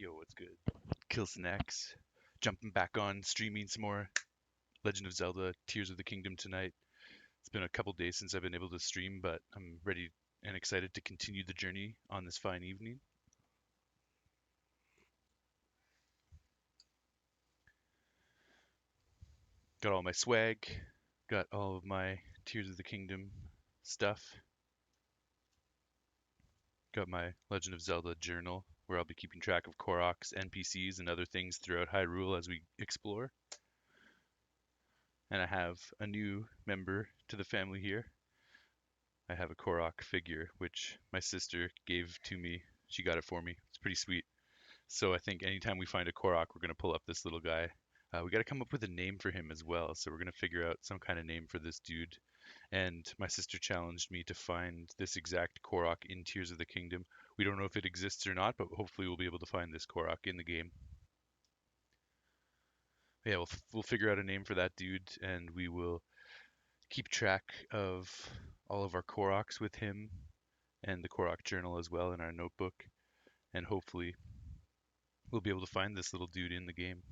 Yo, what's good? Kill Snacks. Jumping back on, streaming some more Legend of Zelda Tears of the Kingdom tonight. It's been a couple days since I've been able to stream, but I'm ready and excited to continue the journey on this fine evening. Got all my swag, got all of my Tears of the Kingdom stuff, got my Legend of Zelda journal where I'll be keeping track of Koroks, NPCs, and other things throughout Hyrule as we explore. And I have a new member to the family here. I have a Korok figure, which my sister gave to me. She got it for me. It's pretty sweet. So I think anytime we find a Korok, we're going to pull up this little guy. We got to come up with a name for him as well. So we're going to figure out some kind of name for this dude. And my sister challenged me to find this exact Korok in Tears of the Kingdom. We don't know if it exists or not, but hopefully we'll be able to find this Korok in the game. Yeah, we'll figure out a name for that dude, and we will keep track of all of our Koroks with him and the Korok journal as well in our notebook, and hopefully we'll be able to find this little dude in the game.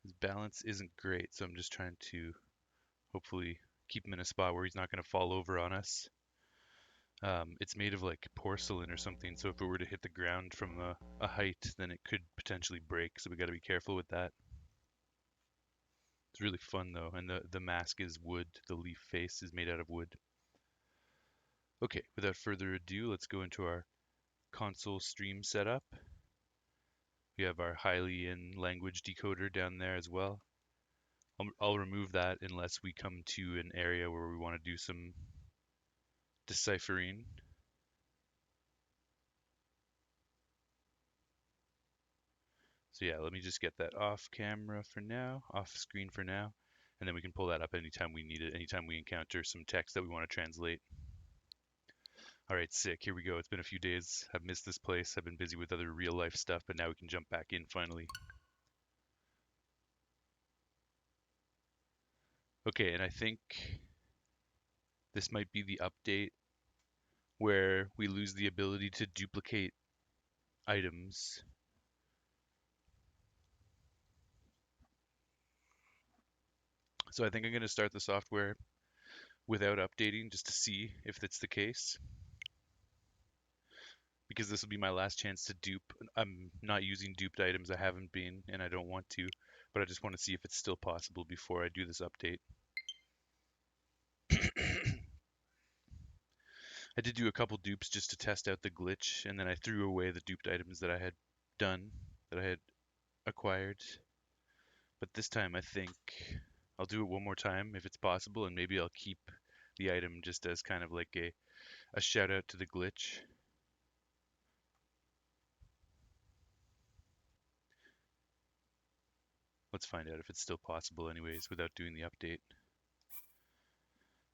His balance isn't great, so I'm just trying to hopefully keep him in a spot where he's not going to fall over on us. It's made of like porcelain or something, so if it were to hit the ground from a height, then it could potentially break, so we got to be careful with that. It's really fun though, and the mask is wood. The leaf face is made out of wood. Okay, without further ado, let's go into our console stream setup. We have our Hylian language decoder down there as well. I'll remove that unless we come to an area where we want to do some deciphering. So yeah, let me just get that off camera for now, off screen for now, and then we can pull that up anytime we need it, anytime we encounter some text that we want to translate. All right, sick. Here we go. It's been a few days. I've missed this place. I've been busy with other real life stuff, but now we can jump back in finally. Okay, and I think this might be the update where we lose the ability to duplicate items. So I think I'm going to start the software without updating just to see if that's the case. Because this will be my last chance to dupe. I'm not using duped items. I haven't been, and I don't want to. But I just want to see if it's still possible before I do this update. I did do a couple dupes just to test out the glitch, and then I threw away the duped items that I had done, that I had acquired. But this time I think I'll do it one more time if it's possible, and maybe I'll keep the item just as kind of like a shout out to the glitch. Let's find out if it's still possible anyways without doing the update.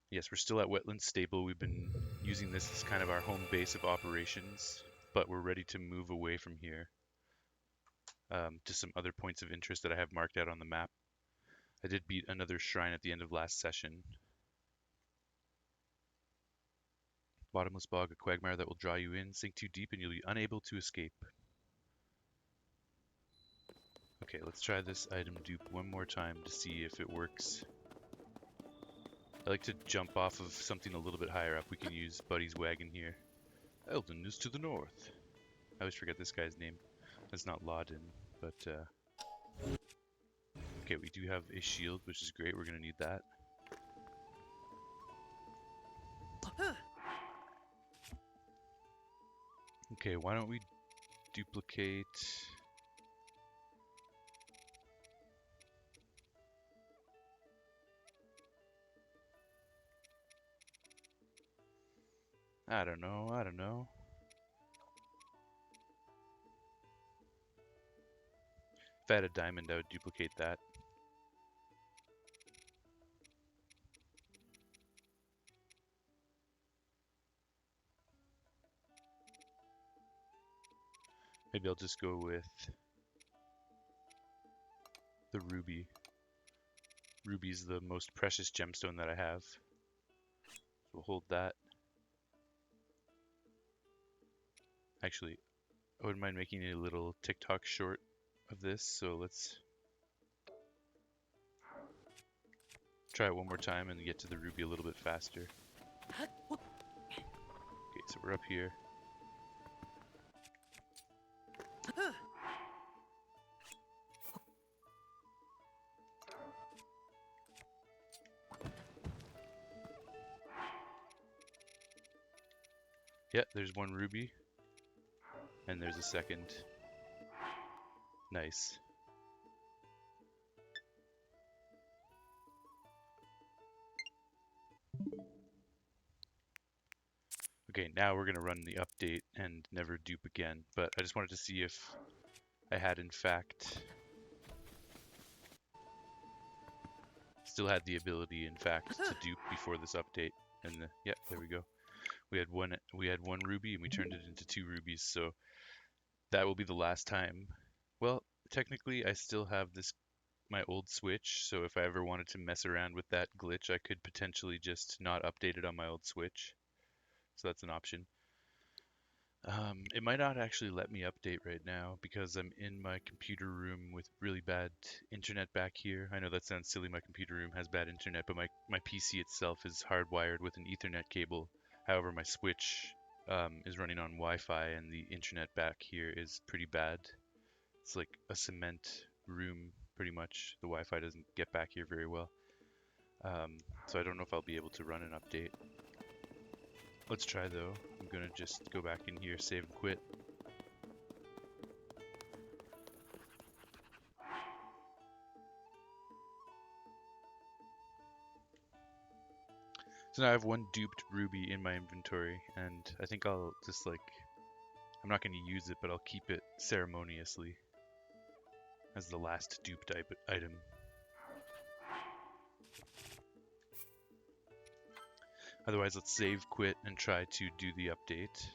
Yes, we're still at Wetlands Stable. We've been using this as kind of our home base of operations, but we're ready to move away from here to some other points of interest that I have marked out on the map. I did beat another shrine at the end of last session. Bottomless bog, a quagmire that will draw you in. Sink too deep and you'll be unable to escape. Okay, let's try this item dupe one more time to see if it works. I like to jump off of something a little bit higher up. We can use Buddy's wagon here. Eldon is to the north. I always forget this guy's name. That's not Laden, but okay, we do have a shield, which is great. We're gonna need that. Okay, why don't we duplicate... I don't know. If I had a diamond, I would duplicate that. Maybe I'll just go with the ruby. Ruby's the most precious gemstone that I have. So we'll hold that. Actually, I wouldn't mind making a little TikTok short of this, so let's try it one more time and get to the ruby a little bit faster. Okay, so we're up here. Yeah, there's one ruby. And there's a second. Nice. Okay, now we're going to run the update and never dupe again. But I just wanted to see if I had in fact still had the ability in fact to dupe before this update. And yeah, there we go. We had one ruby and we turned it into 2 rubies, so that will be the last time. Well, technically I still have my old Switch, so if I ever wanted to mess around with that glitch, I could potentially just not update it on my old Switch. So that's an option. It might not actually let me update right now because I'm in my computer room with really bad internet back here. I know that sounds silly, my computer room has bad internet, but my PC itself is hardwired with an Ethernet cable. However, my Switch is running on Wi-Fi and the internet back here is pretty bad. It's like a cement room, pretty much. The Wi-Fi doesn't get back here very well. So I don't know if I'll be able to run an update. Let's try though. I'm gonna just go back in here, save and quit. So now I have one duped ruby in my inventory, and I think I'll just I'm not gonna use it, but I'll keep it ceremoniously as the last duped item. Otherwise, let's save, quit, and try to do the update.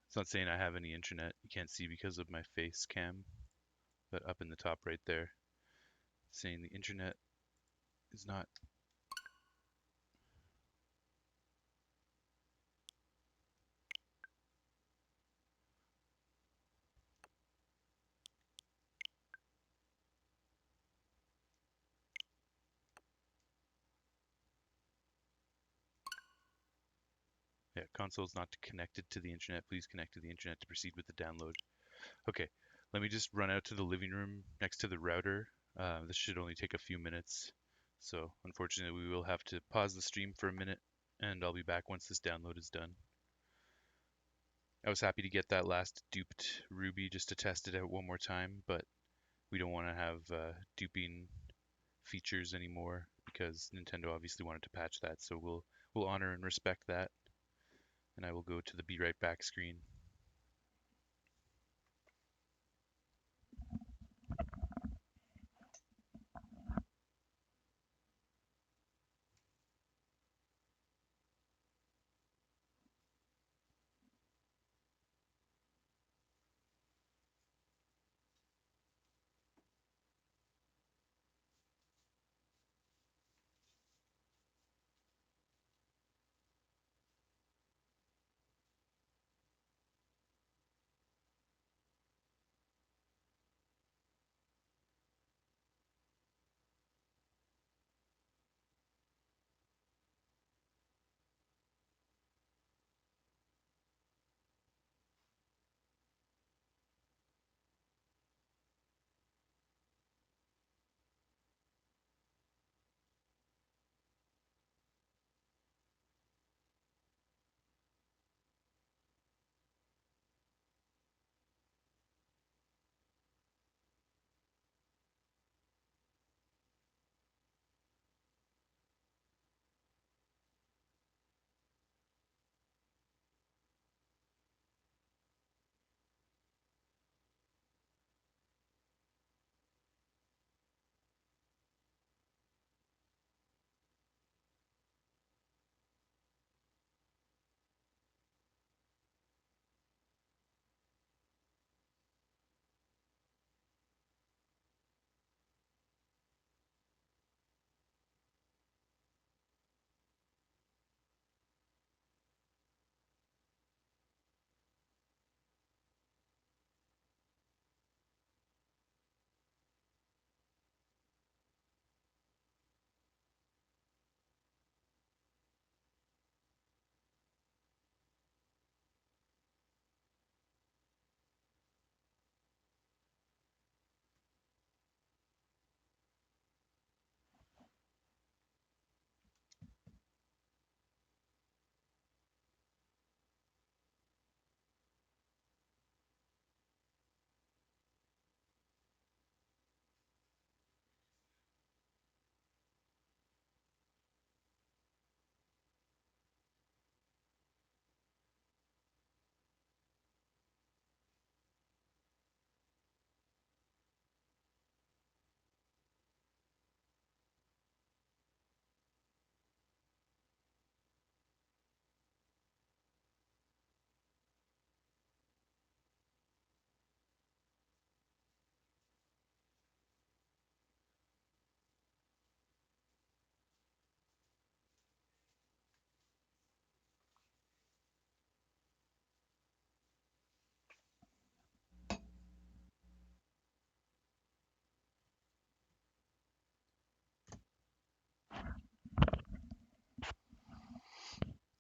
It's not saying I have any internet. You can't see because of my face cam, but up in the top right there, saying the internet is not. Yeah, console is not connected to the internet. Please connect to the internet to proceed with the download. Okay, let me just run out to the living room next to the router. This should only take a few minutes. So unfortunately, we will have to pause the stream for a minute, and I'll be back once this download is done. I was happy to get that last duped ruby just to test it out one more time, but we don't want to have duping features anymore because Nintendo obviously wanted to patch that. So we'll honor and respect that, and I will go to the be right back screen.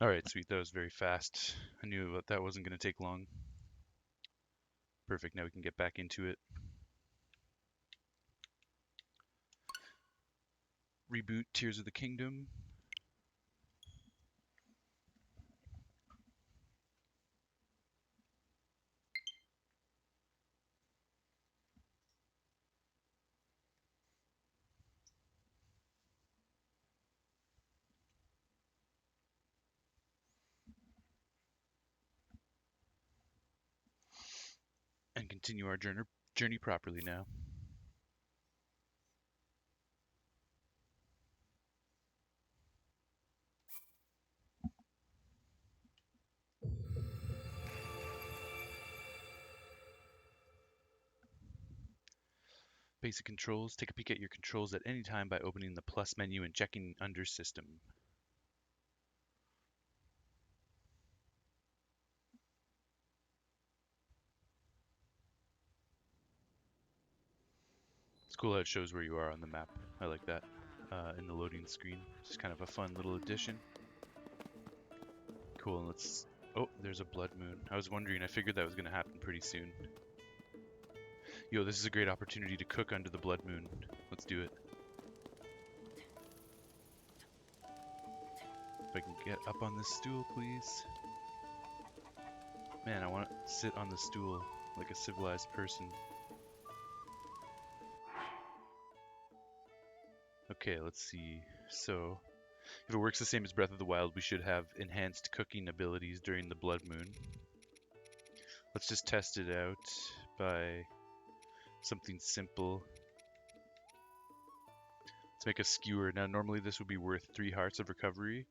Alright, sweet. That was very fast. I knew that wasn't going to take long. Perfect. Now we can get back into it. Reboot Tears of the Kingdom. And continue our journey properly now. Basic controls. Take a peek at your controls at any time by opening the plus menu and checking under system. It's cool how it shows where you are on the map. I like that in the loading screen. It's kind of a fun little addition. Cool, let's... Oh, there's a blood moon. I was wondering, I figured that was going to happen pretty soon. Yo, this is a great opportunity to cook under the blood moon. Let's do it. If I can get up on this stool, please. Man, I want to sit on the stool like a civilized person. Okay, let's see. So, if it works the same as Breath of the Wild, we should have enhanced cooking abilities during the blood moon. Let's just test it out by something simple. Let's make a skewer. Now, normally this would be worth 3 hearts of recovery,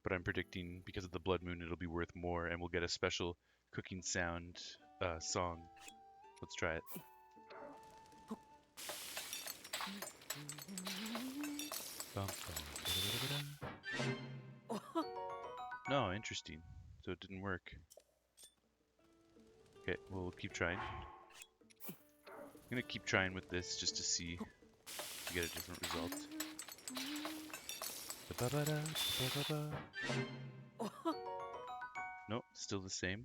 but I'm predicting because of the blood moon it'll be worth more, and we'll get a special cooking sound song. Let's try it. No, interesting. So it didn't work. Okay, well, we'll keep trying. I'm gonna keep trying with this just to see if we get a different result. Nope, still the same.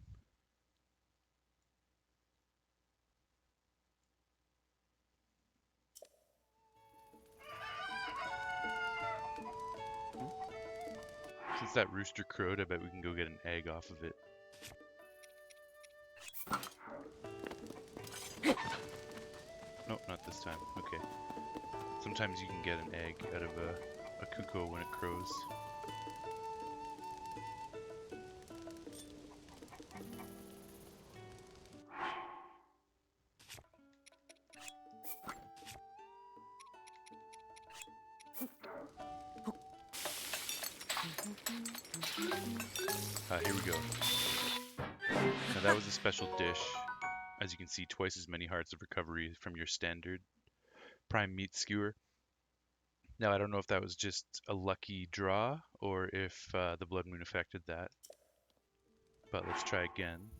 Since that rooster crowed, I bet we can go get an egg off of it. Nope, not this time. Okay. Sometimes you can get an egg out of a cuckoo when it crows. Here we go. Now that was a special dish. As you can see, twice as many hearts of recovery from your standard prime meat skewer. Now I don't know if that was just a lucky draw or if the blood moon affected that. But let's try again.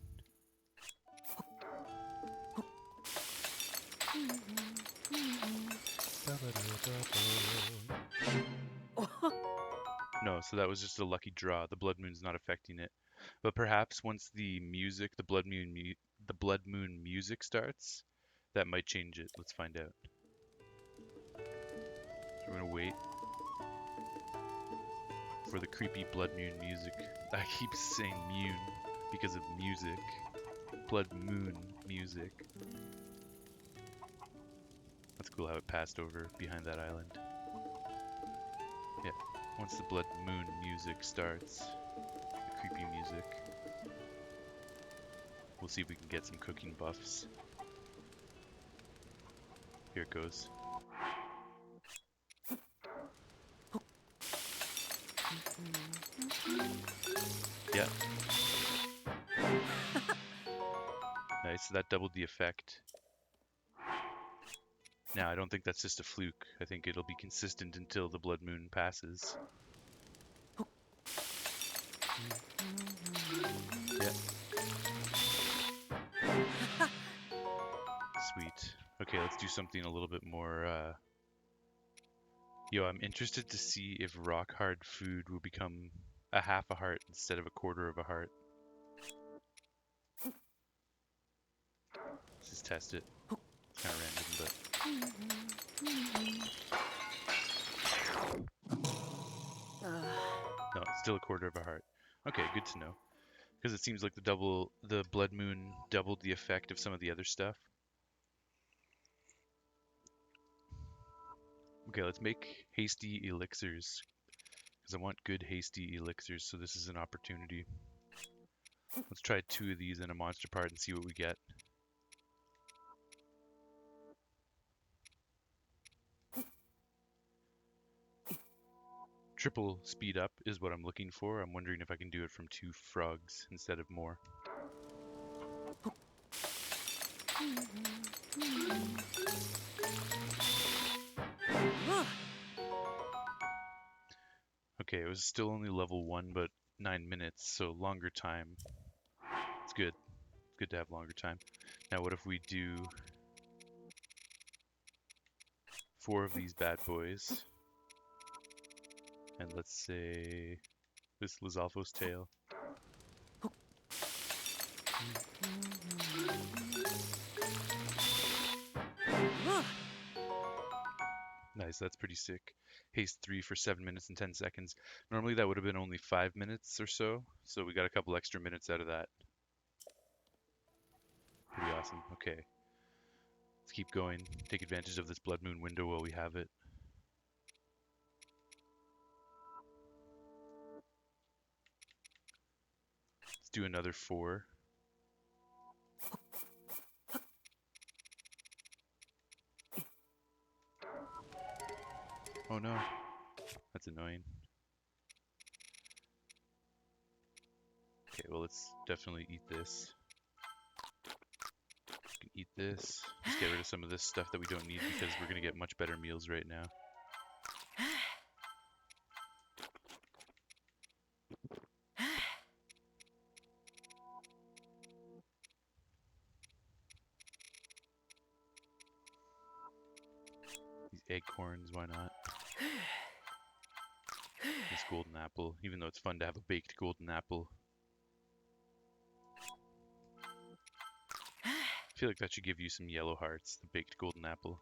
No, so that was just a lucky draw. The blood moon's not affecting it. But perhaps once the music, the blood moon music starts, that might change it. Let's find out. So we're gonna wait for the creepy blood moon music. I keep saying "mune" because of music. Blood moon music. That's cool how it passed over behind that island. Yeah, once the blood moon music starts, the creepy music, we'll see if we can get some cooking buffs. Here it goes. Yeah. Nice, so that doubled the effect. Now, I don't think that's just a fluke. I think it'll be consistent until the blood moon passes. Yeah. Sweet. Okay, let's do something a little bit more, Yo, I'm interested to see if rock hard food will become a half a heart instead of a quarter of a heart. Let's just test it. It's kind of random, but no, it's still a quarter of a heart. Okay, good to know. Because it seems like the blood moon doubled the effect of some of the other stuff. Okay, let's make hasty elixirs. Because I want good hasty elixirs, so this is an opportunity. Let's try 2 of these in a monster part and see what we get. Triple speed up is what I'm looking for. I'm wondering if I can do it from 2 frogs instead of more. Okay, it was still only level 1, but 9 minutes, so longer time. It's good. It's good to have longer time. Now what if we do 4 of these bad boys? And let's say this Lizalfo's tail. Nice, that's pretty sick. Haste 3 for 7 minutes and 10 seconds. Normally that would have been only 5 minutes or so we got a couple extra minutes out of that. Pretty awesome. Okay. Let's keep going. Take advantage of this blood moon window while we have it. Let's do another 4. Oh no. That's annoying. Okay, well let's definitely eat this. We can eat this. Just get rid of some of this stuff that we don't need because we're going to get much better meals right now. These acorns, why not? This golden apple, even though it's fun to have a baked golden apple. I feel like that should give you some yellow hearts, the baked golden apple.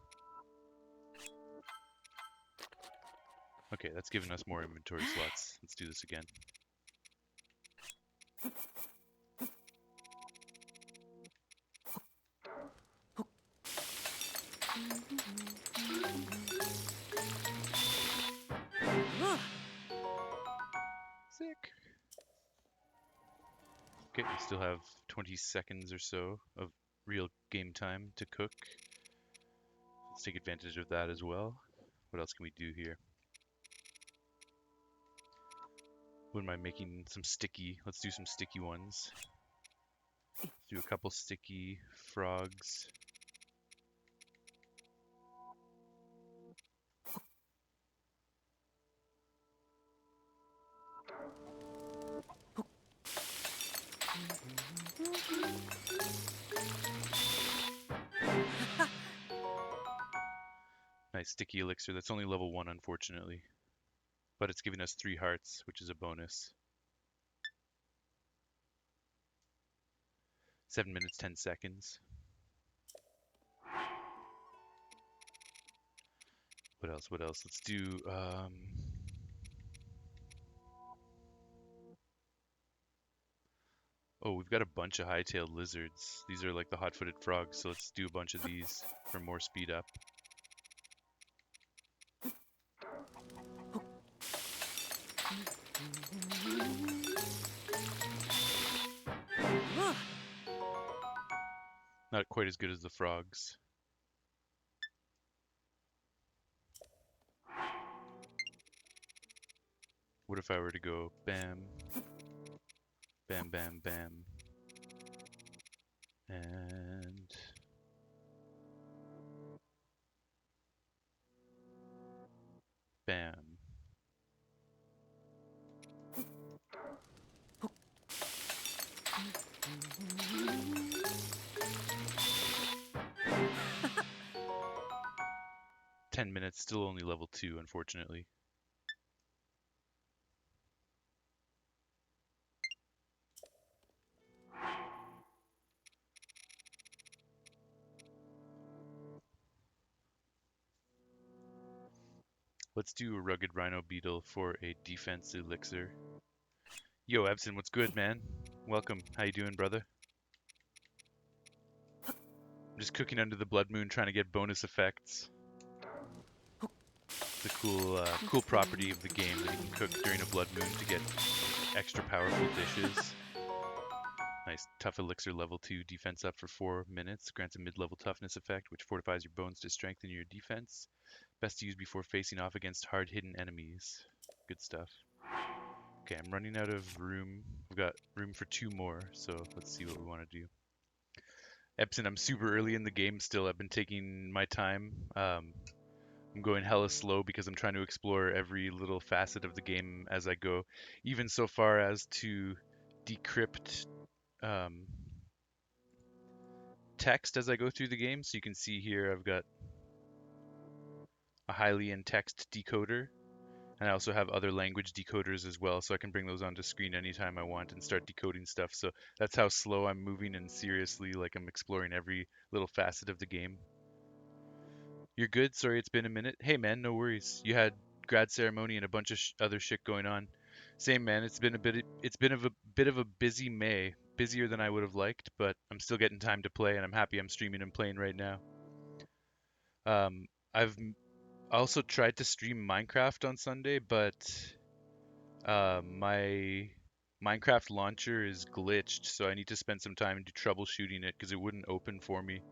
Okay, that's giving us more inventory slots. Let's do this again. Sick. Okay, we still have 20 seconds or so of real game time to cook. Let's take advantage of that as well. What else can we do here? Wouldn't mind making some sticky. Let's do some sticky ones. Let's do a couple sticky frogs. Nice sticky elixir. That's only level 1, unfortunately. But it's giving us 3 hearts, which is a bonus. 7 minutes, 10 seconds. What else? What else? Let's do... Oh, we've got a bunch of high-tailed lizards. These are like the hot-footed frogs, so let's do a bunch of these for more speed up. Not quite as good as the frogs. What if I were to go bam, bam, bam, bam, and bam. "10 minutes, still only level 2, unfortunately. Let's do a rugged rhino beetle for a defense elixir. Yo, Ebson, what's good, man? Welcome. How you doing, brother? I'm just cooking under the blood moon, trying to get bonus effects. It's a cool property of the game that you can cook during a blood moon to get extra powerful dishes. Nice tough elixir level 2 defense up for 4 minutes. Grants a mid-level toughness effect, which fortifies your bones to strengthen your defense. Best to use before facing off against hard-hidden enemies. Good stuff. Okay, I'm running out of room. We've got room for 2 more, so let's see what we want to do. Epson, I'm super early in the game still. I've been taking my time. I'm going hella slow because I'm trying to explore every little facet of the game as I go, even so far as to decrypt text as I go through the game. So you can see here I've got a Hylian text decoder, and I also have other language decoders as well, so I can bring those onto screen anytime I want and start decoding stuff. So that's how slow I'm moving, and seriously, like, I'm exploring every little facet of the game. You're good? Sorry it's been a minute. Hey man, no worries. You had grad ceremony and a bunch of other shit going on. Same man. It's been a bit of a busy May. Busier than I would have liked, but I'm still getting time to play, and I'm happy I'm streaming and playing right now. I've also tried to stream Minecraft on Sunday, but my Minecraft launcher is glitched, so I need to spend some time troubleshooting it because it wouldn't open for me.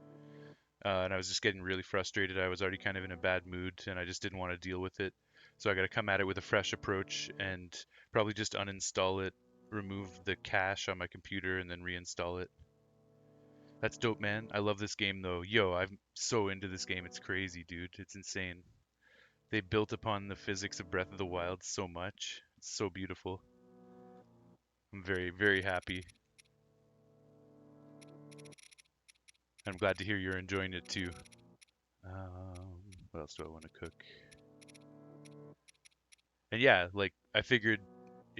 And I was just getting really frustrated. I was already kind of in a bad mood, and I just didn't want to deal with it. So I got to come at it with a fresh approach and probably just uninstall it, remove the cache on my computer, and then reinstall it. That's dope, man. I love this game, though. Yo, I'm so into this game. It's crazy, dude. It's insane. They built upon the physics of Breath of the Wild so much. It's so beautiful. I'm very, very happy. I'm glad to hear you're enjoying it too. What else do I want to cook? And yeah, like, I figured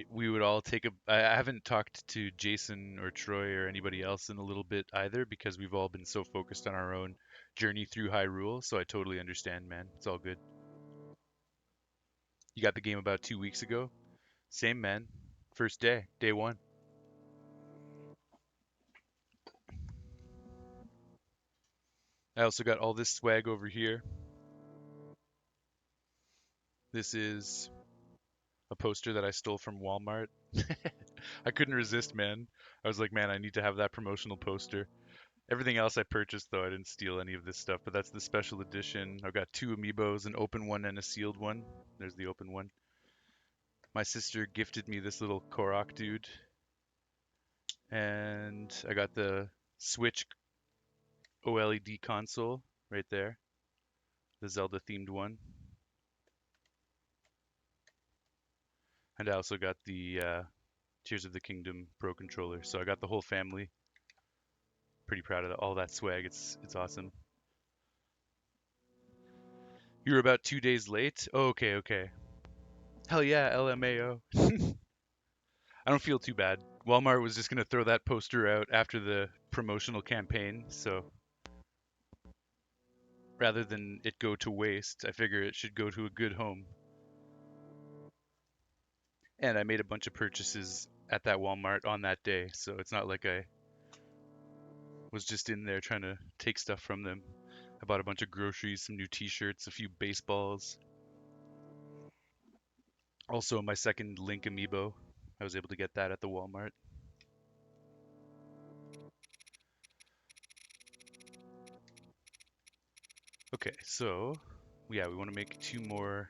we would all take a. I haven't talked to Jason or Troy or anybody else in a little bit either because we've all been so focused on our own journey through Hyrule. So I totally understand, man. It's all good. You got the game about 2 weeks ago. Same, man. First day one. I also got all this swag over here. This is a poster that I stole from Walmart. I couldn't resist, man. I was like, man, I need to have that promotional poster. Everything else I purchased, though, I didn't steal any of this stuff, but that's the special edition. I've got 2 amiibos, an open one and a sealed one. There's the open one. My sister gifted me this little Korok dude. And I got the Switch OLED console right there. The Zelda themed one. And I also got the Tears of the Kingdom Pro controller. So I got the whole family. Pretty proud of all that swag. It's awesome. You were about 2 days late? Oh, okay. Hell yeah, LMAO. I don't feel too bad. Walmart was just going to throw that poster out after the promotional campaign, so rather than it go to waste, I figure it should go to a good home. And I made a bunch of purchases at that Walmart on that day, so it's not like I was just in there trying to take stuff from them. I bought a bunch of groceries, some new t-shirts, a few baseballs. Also, my second Link amiibo. I was able to get that at the Walmart. Okay, so yeah, we want to make 2 more.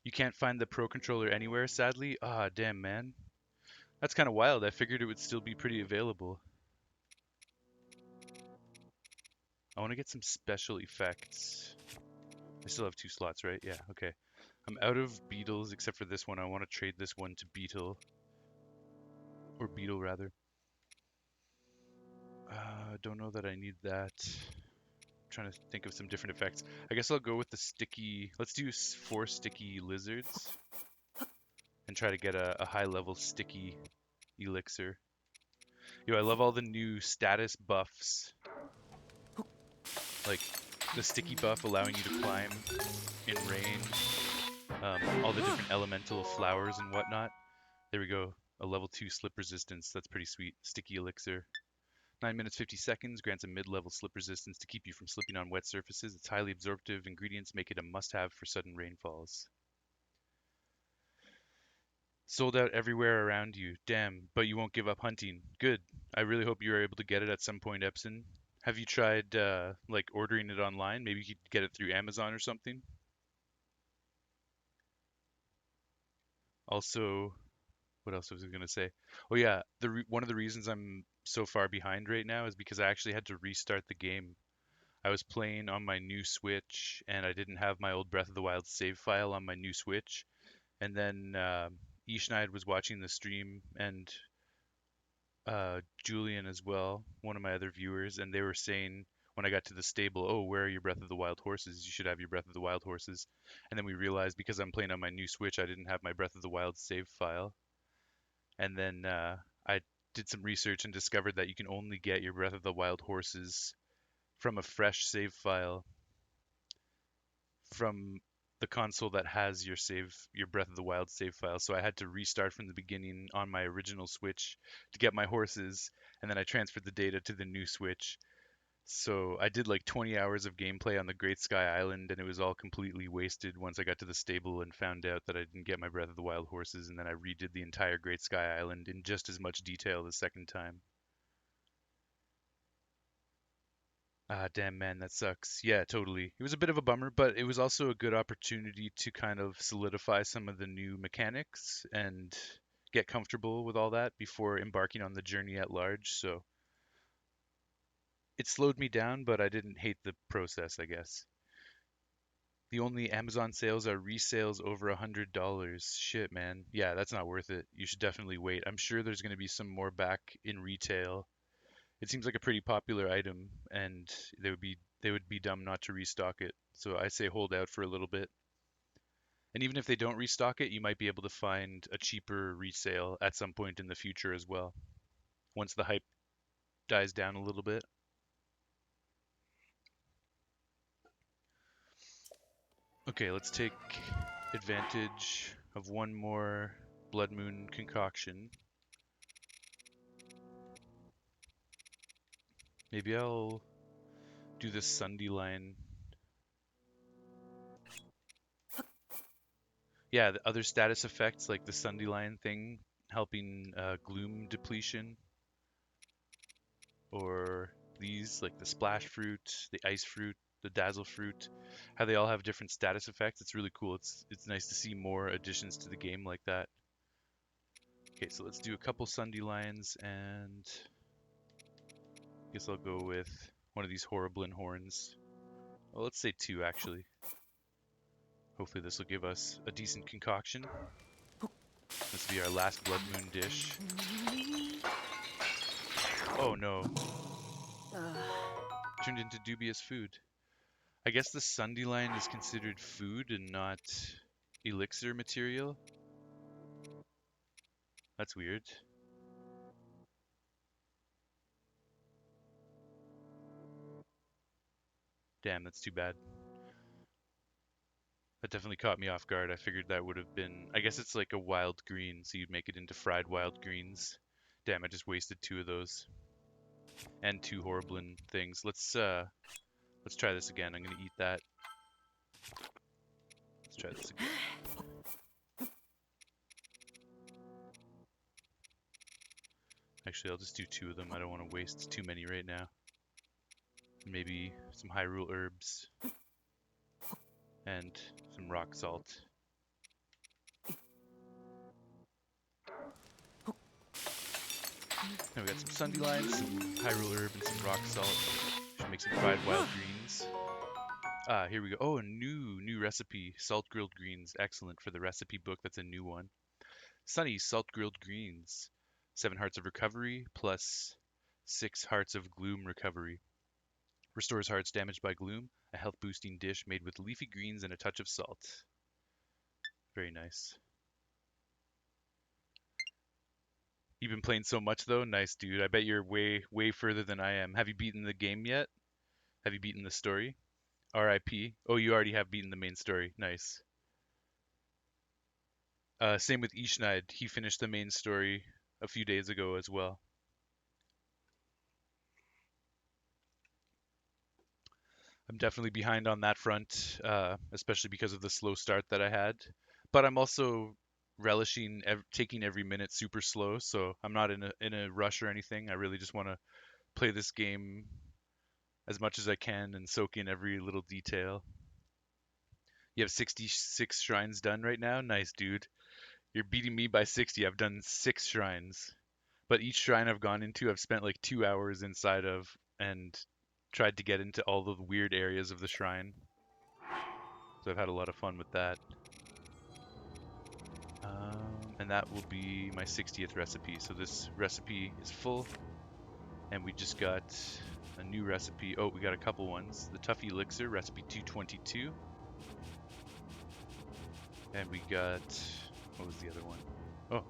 You can't find the Pro controller anywhere, sadly. Ah, damn, man. That's kind of wild. I figured it would still be pretty available. I want to get some special effects. I still have 2 slots, right? Yeah, okay. I'm out of beetles except for this one. I want to trade this one to beetle. Or beetle, rather. Don't know that I need that. I'm trying to think of some different effects. I guess I'll go with the sticky. Let's do 4 sticky lizards. And try to get a high level sticky elixir. Yo, I love all the new status buffs. Like the sticky buff allowing you to climb in range. all the different elemental flowers and whatnot. There we go. A level 2 slip resistance. That's pretty sweet. Sticky elixir. 9 minutes 50 seconds grants a mid-level slip resistance to keep you from slipping on wet surfaces. Its highly absorptive ingredients make it a must-have for sudden rainfalls. Sold out everywhere around you. Damn, but you won't give up hunting. Good. I really hope you are able to get it at some point, Epson. Have you tried like ordering it online? Maybe you could get it through Amazon or something. Also, what else was I going to say? Oh yeah, one of the reasons I'm so far behind right now is because I actually had to restart the game. I was playing on my new Switch and I didn't have my old Breath of the Wild save file on my new Switch. And then Ishnaid was watching the stream and Julian as well, one of my other viewers, and they were saying when I got to the stable, "Oh, where are your Breath of the Wild horses? You should have your Breath of the Wild horses." And then we realized because I'm playing on my new Switch, I didn't have my Breath of the Wild save file. And then I did some research and discovered that you can only get your Breath of the Wild horses from a fresh save file from the console that has your Breath of the Wild save file. So I had to restart from the beginning on my original Switch to get my horses, and then I transferred the data to the new Switch. So I did like 20 hours of gameplay on the Great Sky Island, and it was all completely wasted once I got to the stable and found out that I didn't get my Breath of the Wild horses, and then I redid the entire Great Sky Island in just as much detail the second time. Ah, damn, man, that sucks. Yeah, totally. It was a bit of a bummer, but it was also a good opportunity to kind of solidify some of the new mechanics and get comfortable with all that before embarking on the journey at large. So it slowed me down, but I didn't hate the process, I guess. The only Amazon sales are resales over $100. Shit, man. Yeah, that's not worth it. You should definitely wait. I'm sure there's going to be some more back in retail. It seems like a pretty popular item, and they would be dumb not to restock it. So I say hold out for a little bit. And even if they don't restock it, you might be able to find a cheaper resale at some point in the future as well, once the hype dies down a little bit. Okay, let's take advantage of one more Blood Moon concoction. Maybe I'll do this Sunday line. Yeah, the other status effects like the Sunday line thing helping gloom depletion, or these like the splash fruit, the ice fruit, the dazzle fruit, how they all have different status effects. It's really cool. It's nice to see more additions to the game like that. Okay, so let's do a couple Sunday lines, and I guess I'll go with one of these Horriblin horns. Well, let's say two actually. Hopefully this will give us a decent concoction. This will be our last Blood Moon dish. Oh no. Turned into dubious food. I guess the Sunday line is considered food and not elixir material. That's weird. Damn, that's too bad. That definitely caught me off guard. I figured that would have been. I guess it's like a wild green, so you'd make it into fried wild greens. Damn, I just wasted two of those. And two Horriblin things. Let's try this again. I'm gonna eat that. Let's try this again. Actually, I'll just do two of them. I don't want to waste too many right now. Maybe some Hyrule herbs and some rock salt. Now we got some Sunday lines, some Hyrule herb, and some rock salt. Should make some fried wild greens. Ah, here we go. Oh, a new recipe. Salt grilled greens. Excellent for the recipe book. That's a new one. Sunny salt grilled greens. 7 hearts of recovery plus 6 hearts of gloom recovery. Restores hearts damaged by gloom. A health boosting dish made with leafy greens and a touch of salt. Very nice. You've been playing so much though. Nice, dude. I bet you're way further than I am. Have you beaten the game yet? Have you beaten the story? RIP. Oh, you already have beaten the main story. Nice. Same with Ishnaid. He finished the main story a few days ago as well. I'm definitely behind on that front, especially because of the slow start that I had. But I'm also relishing taking every minute super slow, so I'm not in a rush or anything. I really just want to play this game as much as I can and soak in every little detail. You have 66 shrines done right now? Nice, dude. You're beating me by 60. I've done 6 shrines. But each shrine I've gone into, I've spent like 2 hours inside of and tried to get into all the weird areas of the shrine. So I've had a lot of fun with that. And that will be my 60th recipe. So this recipe is full, and we just got a new recipe. Oh, we got a couple ones. The Tough Elixir, recipe 222. And we got, what was the other one? Oh,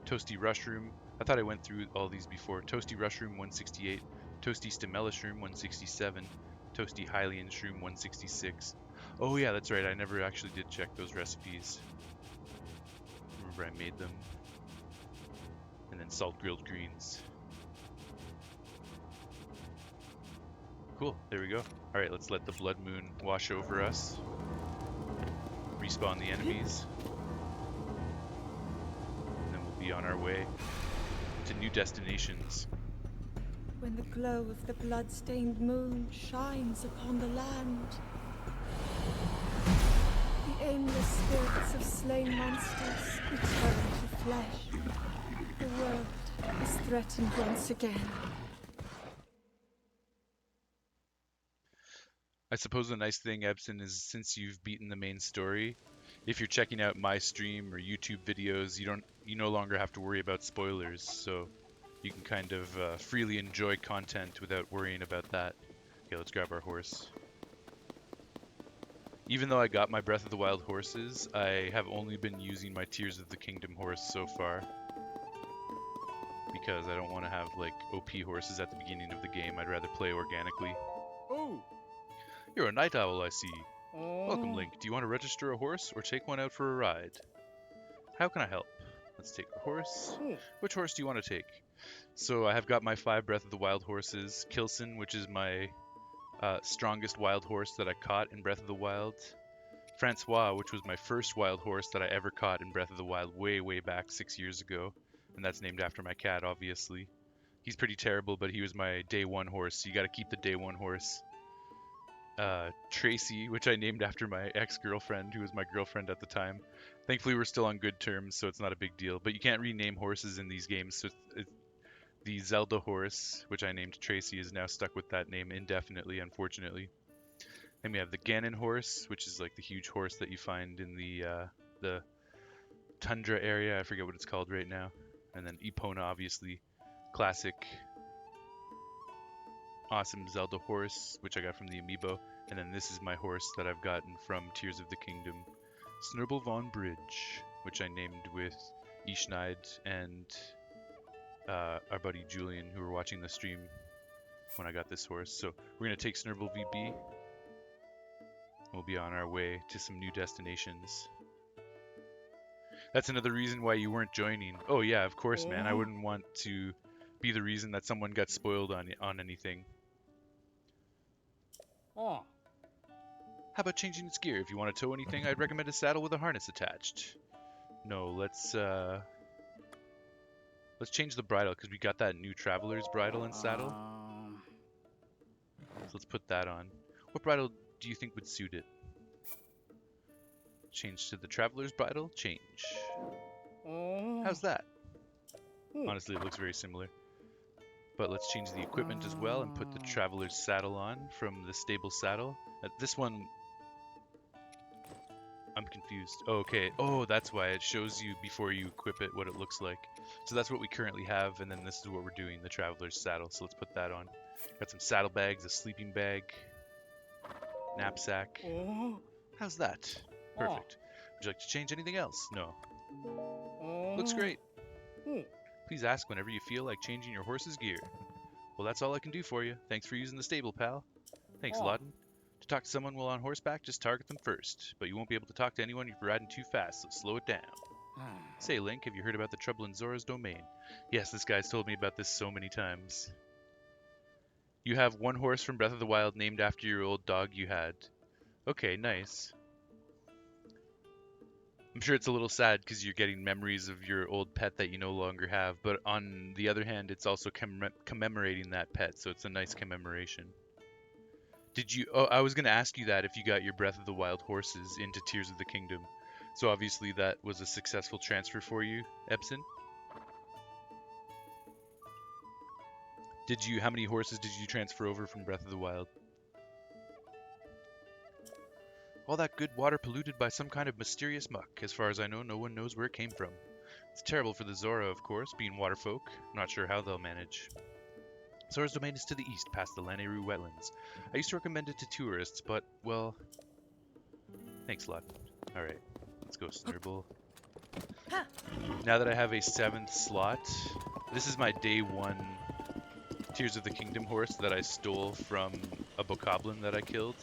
Toasty Rushroom. I thought I went through all these before. Toasty Rushroom 168, Toasty Stimella Shroom 167, Toasty Hylian Shroom 166. Oh yeah, that's right. I never actually did check those recipes. Remember I made them. And then salt grilled greens. Cool, there we go. Alright, let's let the blood moon wash over us. Respawn the enemies. And then we'll be on our way to new destinations. When the glow of the blood-stained moon shines upon the land, the aimless spirits of slain monsters return to flesh. The world is threatened once again. I suppose the nice thing, Ebson, is since you've beaten the main story, if you're checking out my stream or YouTube videos, you no longer have to worry about spoilers, so you can kind of freely enjoy content without worrying about that. Okay, let's grab our horse. Even though I got my Breath of the Wild horses, I have only been using my Tears of the Kingdom horse so far. Because I don't want to have like OP horses at the beginning of the game. I'd rather play organically. Oh. You're a night owl, I see. Oh. Welcome, Link. Do you want to register a horse or take one out for a ride? How can I help? Let's take a horse. Which horse do you want to take? So I have got my 5 Breath of the Wild horses. Kilson, which is my strongest wild horse that I caught in Breath of the Wild. Francois, which was my first wild horse that I ever caught in Breath of the Wild way, way back 6 years ago. And that's named after my cat, obviously. He's pretty terrible, but he was my day 1 horse, so you gotta keep the day 1 horse. Tracy, which I named after my ex-girlfriend, who was my girlfriend at the time. Thankfully, we're still on good terms, so it's not a big deal. But you can't rename horses in these games, so the Zelda horse, which I named Tracy, is now stuck with that name indefinitely, unfortunately. Then we have the Ganon horse, which is like the huge horse that you find in the tundra area. I forget what it's called right now. And then Epona, obviously, classic, awesome Zelda horse, which I got from the amiibo. And then this is my horse that I've gotten from Tears of the Kingdom, Snurble Von Bridge, which I named with Ishnaid and our buddy Julian, who were watching the stream when I got this horse. So we're going to take Snurble VB. We'll be on our way to some new destinations. That's another reason why you weren't joining. Oh yeah, of course, man. I wouldn't want to be the reason that someone got spoiled on anything. Oh. How about changing its gear? If you want to tow anything, I'd recommend a saddle with a harness attached. No, let's change the bridle because we got that new Traveler's bridle and saddle. So let's put that on. What bridle do you think would suit it? Change to the Traveler's bridle? Change. How's that? Honestly, it looks very similar. But let's change the equipment as well and put the Traveler's saddle on from the stable saddle. This one, I'm confused. Oh, okay. Oh, that's why it shows you before you equip it what it looks like. So that's what we currently have, and then this is what we're doing, the Traveler's saddle. So let's put that on. Got some saddlebags, a sleeping bag, knapsack. How's that? Perfect. Would you like to change anything else? No. Looks great. Please ask whenever you feel like changing your horse's gear. Well, that's all I can do for you. Thanks for using the stable, pal. Thanks, Lawton. To talk to someone while on horseback, just target them first. But you won't be able to talk to anyone if you're riding too fast, so slow it down. Say, Link, have you heard about the trouble in Zora's domain? Yes, this guy's told me about this so many times. You have one horse from Breath of the Wild named after your old dog you had. Okay, nice. I'm sure it's a little sad because you're getting memories of your old pet that you no longer have, but on the other hand, it's also commemorating that pet, so it's a nice commemoration. Did you... Oh, I was going to ask you that if you got your Breath of the Wild horses into Tears of the Kingdom. So obviously that was a successful transfer for you, Ebson? How many horses did you transfer over from Breath of the Wild? All that good water polluted by some kind of mysterious muck. As far as I know, no one knows where it came from. It's terrible for the Zora, of course, being water folk. Not sure how they'll manage. Zora's domain is to the east, past the Lanayru wetlands. I used to recommend it to tourists, but, well... Thanks a lot. Alright, let's go, Snurble. Now that I have a 7th slot, this is my day 1 Tears of the Kingdom horse that I stole from a bokoblin that I killed.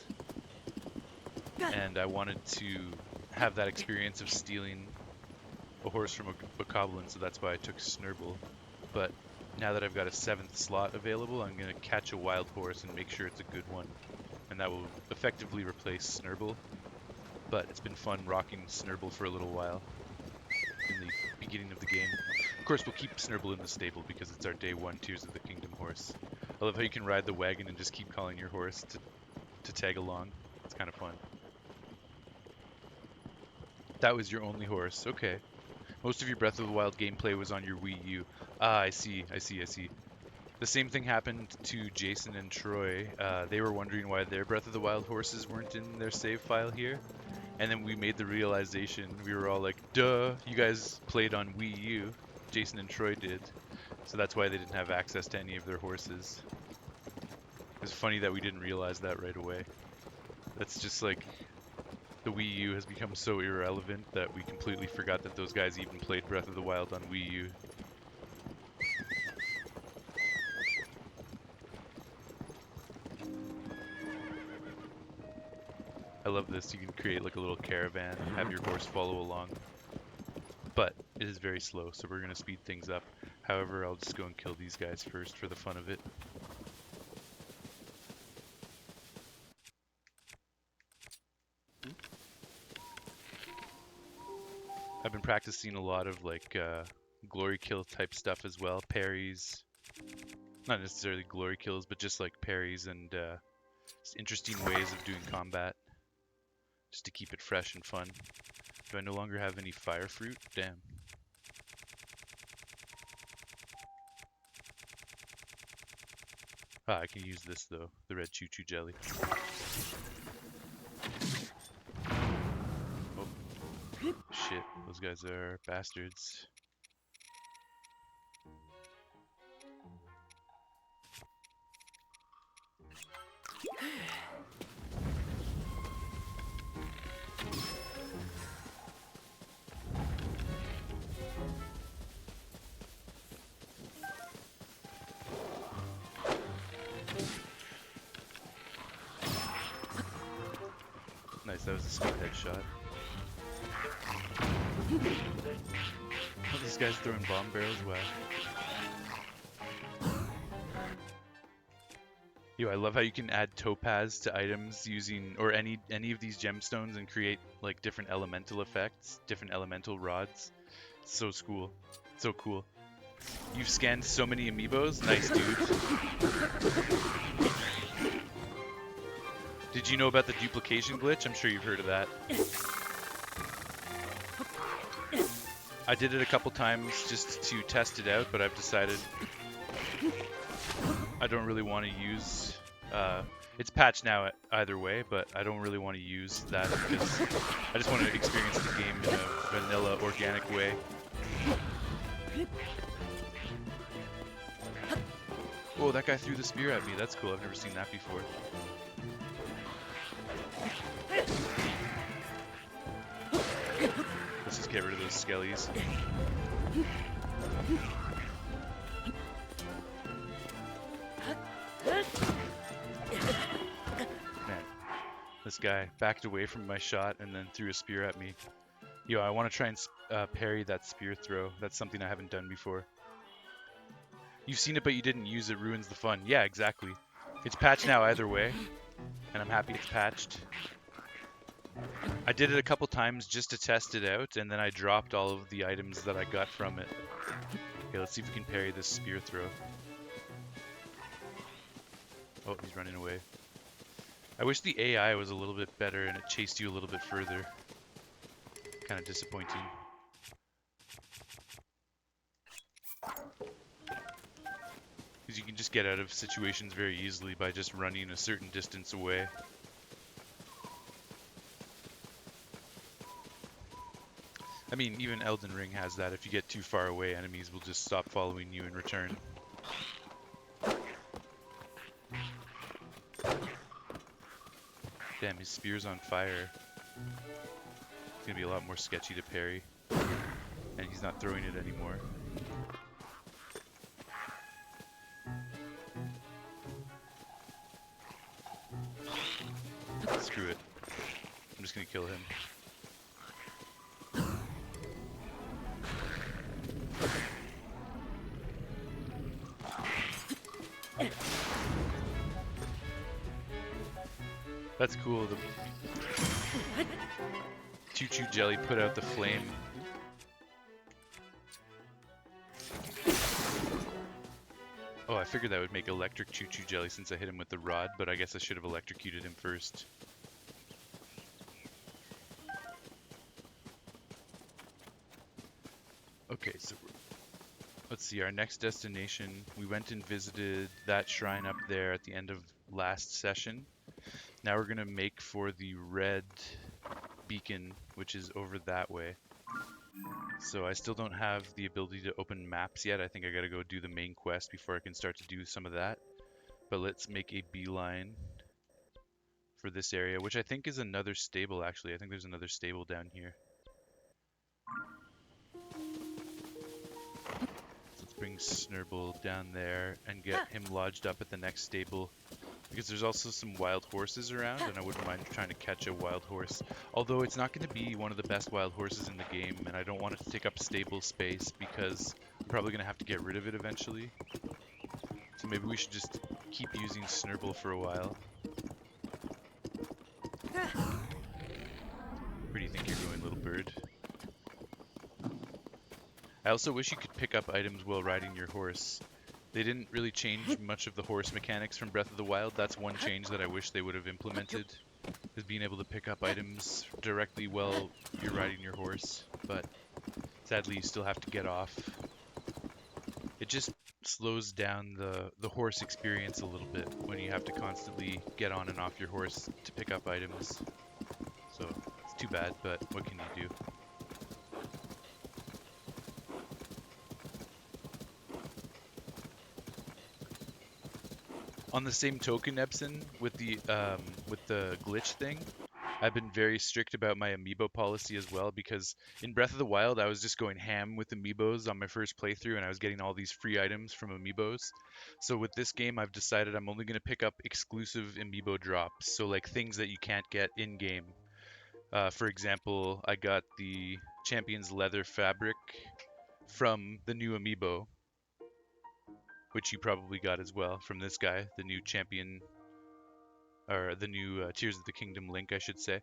And I wanted to have that experience of stealing a horse from a bokoblin, so that's why I took Snurble. But now that I've got a 7th slot available, I'm going to catch a wild horse and make sure it's a good one. And that will effectively replace Snurble. But it's been fun rocking Snurble for a little while in the beginning of the game. Of course, we'll keep Snurble in the stable because it's our day 1 Tears of the Kingdom horse. I love how you can ride the wagon and just keep calling your horse to tag along. It's kind of fun. That was your only horse. Okay. Most of your Breath of the Wild gameplay was on your Wii U. Ah, I see. The same thing happened to Jason and Troy. They were wondering why their Breath of the Wild horses weren't in their save file here. And then we made the realization, we were all like, duh, you guys played on Wii U. Jason and Troy did. So that's why they didn't have access to any of their horses. It's funny that we didn't realize that right away. That's just like, the Wii U has become so irrelevant that we completely forgot that those guys even played Breath of the Wild on Wii U. I love this. You can create like a little caravan, have your horse follow along. But it is very slow, so we're going to speed things up. However, I'll just go and kill these guys first for the fun of it. I've been practicing a lot of like glory kill type stuff as well. Parries. Not necessarily glory kills, but just like parries and just interesting ways of doing combat. Just to keep it fresh and fun. Do I no longer have any fire fruit? Damn. Ah, I can use this though, the red choo-choo jelly. Oh, shit, those guys are bastards. Nice, that was a smart headshot. Oh, these guys throwing bomb barrels? Wow. Yo, I love how you can add topaz to items using, or any of these gemstones and create like different elemental effects, different elemental rods. It's so cool. So cool. You've scanned so many amiibos? Nice, dude. Did you know about the duplication glitch? I'm sure you've heard of that. I did it a couple times just to test it out, but I've decided I don't really want to use... it's patched now either way, but I don't really want to use that because I just want to experience the game in a vanilla, organic way. Whoa, that guy threw the spear at me. That's cool. I've never seen that before. Let's just get rid of those skellies. Man, this guy backed away from my shot and then threw a spear at me. Yo, I want to try and parry that spear throw. That's something I haven't done before. You've seen it, but you didn't use it. Ruins the fun. Yeah, exactly. It's patched now either way, and I'm happy it's patched. I did it a couple times just to test it out, and then I dropped all of the items that I got from it. Okay, let's see if we can parry this spear throw. Oh, he's running away. I wish the AI was a little bit better and it chased you a little bit further. Kind of disappointing. Because you can just get out of situations very easily by just running a certain distance away. I mean, even Elden Ring has that. If you get too far away, enemies will just stop following you in return. Damn, his spear's on fire. It's gonna be a lot more sketchy to parry. And he's not throwing it anymore. Screw it. I'm just gonna kill him. That's cool. The choo-choo jelly put out the flame. Oh, I figured that would make electric choo-choo jelly since I hit him with the rod, but I guess I should have electrocuted him first. Okay, so let's see, our next destination, we went and visited that shrine up there at the end of last session. Now we're gonna make for the red beacon, which is over that way. So I still don't have the ability to open maps yet. I think I gotta go do the main quest before I can start to do some of that. But let's make a beeline for this area, which I think is another stable actually. I think there's another stable down here. So let's bring Snurble down there and get him lodged up at the next stable. Because there's also some wild horses around, and I wouldn't mind trying to catch a wild horse. Although it's not going to be one of the best wild horses in the game, and I don't want it to take up stable space because I'm probably going to have to get rid of it eventually. So maybe we should just keep using Snurble for a while. Where do you think you're going, little bird? I also wish you could pick up items while riding your horse. They didn't really change much of the horse mechanics from Breath of the Wild. That's one change that I wish they would have implemented, is being able to pick up items directly while you're riding your horse. But sadly, you still have to get off. It just slows down the horse experience a little bit when you have to constantly get on and off your horse to pick up items. So it's too bad, but what can you do? On the same token, Epson, with the glitch thing, I've been very strict about my amiibo policy as well, because in Breath of the Wild I was just going ham with amiibos on my first playthrough and I was getting all these free items from amiibos. So with this game I've decided I'm only going to pick up exclusive amiibo drops, so like things that you can't get in game. For example, I got the Champion's leather fabric from the new amiibo, which you probably got as well from this guy, the new champion, or the new Tears of the Kingdom Link, I should say.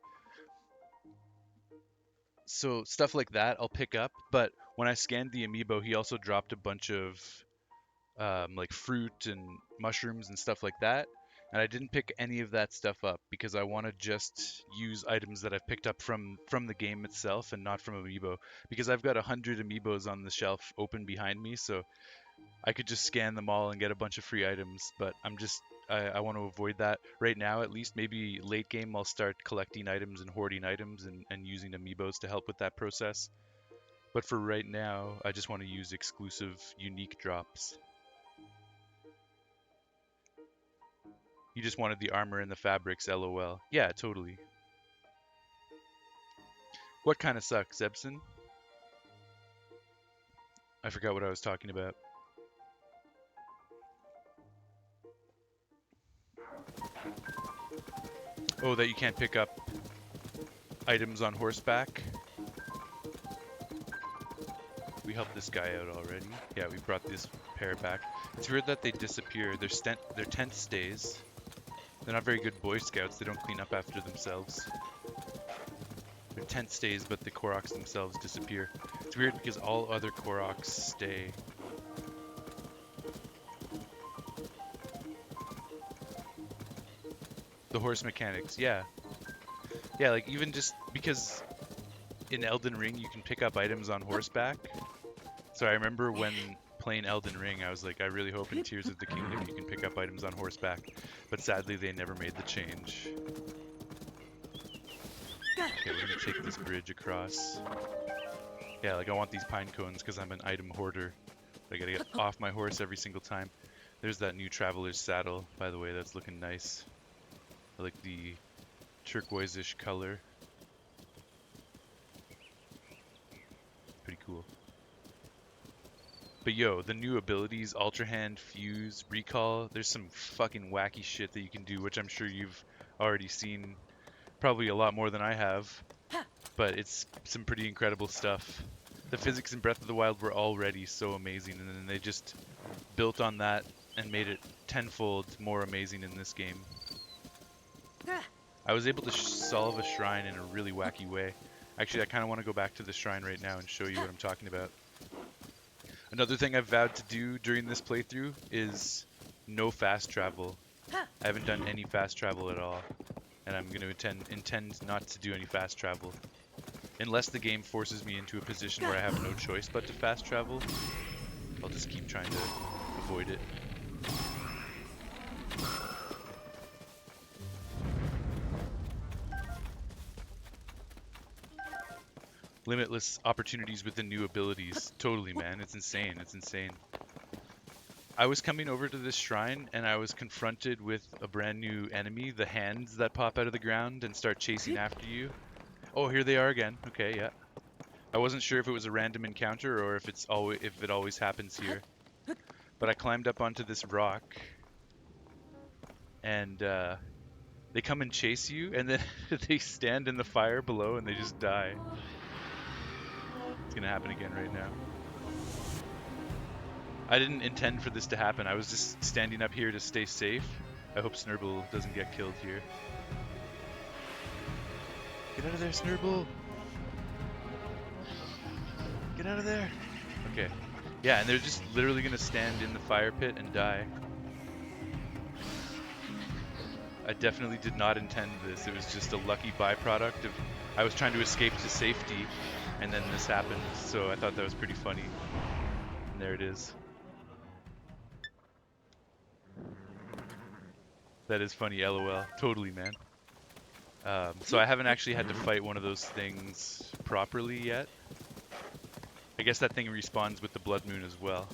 So stuff like that I'll pick up, but when I scanned the amiibo, he also dropped a bunch of like fruit and mushrooms and stuff like that, and I didn't pick any of that stuff up because I want to just use items that I've picked up from the game itself and not from amiibo, because I've got 100 amiibos on the shelf open behind me, so I could just scan them all and get a bunch of free items, but I want to avoid that right now. At least maybe late game I'll start collecting items and hoarding items and using amiibos to help with that process. But for right now, I just want to use exclusive, unique drops. You just wanted the armor and the fabrics, lol. Yeah, totally. What kind of sucks, Ebson? I forgot what I was talking about. Oh, that you can't pick up items on horseback? we helped this guy out already. Yeah, we brought this pair back. It's weird that they disappear. Their tent stays. They're not very good Boy Scouts. They don't clean up after themselves. Their tent stays, but the Koroks themselves disappear. It's weird because all other Koroks stay. The horse mechanics, yeah. Yeah, like even just because in Elden Ring you can pick up items on horseback. So I remember when playing Elden Ring, I was like, I really hope in Tears of the Kingdom you can pick up items on horseback. But sadly, they never made the change. Okay, we're gonna take this bridge across. Yeah, like I want these pine cones because I'm an item hoarder. I gotta get off my horse every single time. There's that new Traveler's Saddle, by the way, that's looking nice. I like the turquoise-ish color. Pretty cool. But yo, the new abilities, Ultra Hand, Fuse, Recall, there's some fucking wacky shit that you can do, which I'm sure you've already seen probably a lot more than I have. But it's some pretty incredible stuff. The physics in Breath of the Wild were already so amazing, and then they just built on that and made it tenfold more amazing in this game. I was able to solve a shrine in a really wacky way. Actually, I kind of want to go back to the shrine right now and show you what I'm talking about. Another thing I've vowed to do during this playthrough is no fast travel. I haven't done any fast travel at all, and I'm going to intend not to do any fast travel. Unless the game forces me into a position where I have no choice but to fast travel, I'll just keep trying to avoid it. Limitless opportunities with the new abilities. Totally, man. It's insane. It's insane. I was coming over to this shrine and I was confronted with a brand new enemy, the hands that pop out of the ground and start chasing after you. Oh, here they are again. Okay, yeah. I wasn't sure if it was a random encounter or if it always happens here. But I climbed up onto this rock and they come and chase you and then they stand in the fire below and they just die. It's gonna happen again right now. I didn't intend for this to happen. I was just standing up here to stay safe. I hope Snurble doesn't get killed here. Get out of there, Snurble! Get out of there! Okay. Yeah, and they're just literally gonna stand in the fire pit and die. I definitely did not intend this. It was just a lucky byproduct of... I was trying to escape to safety, and then this happened. So I thought that was pretty funny. And there it is. That is funny, LOL. Totally, man. So I haven't actually had to fight one of those things properly yet. I guess that thing respawns with the blood moon as well.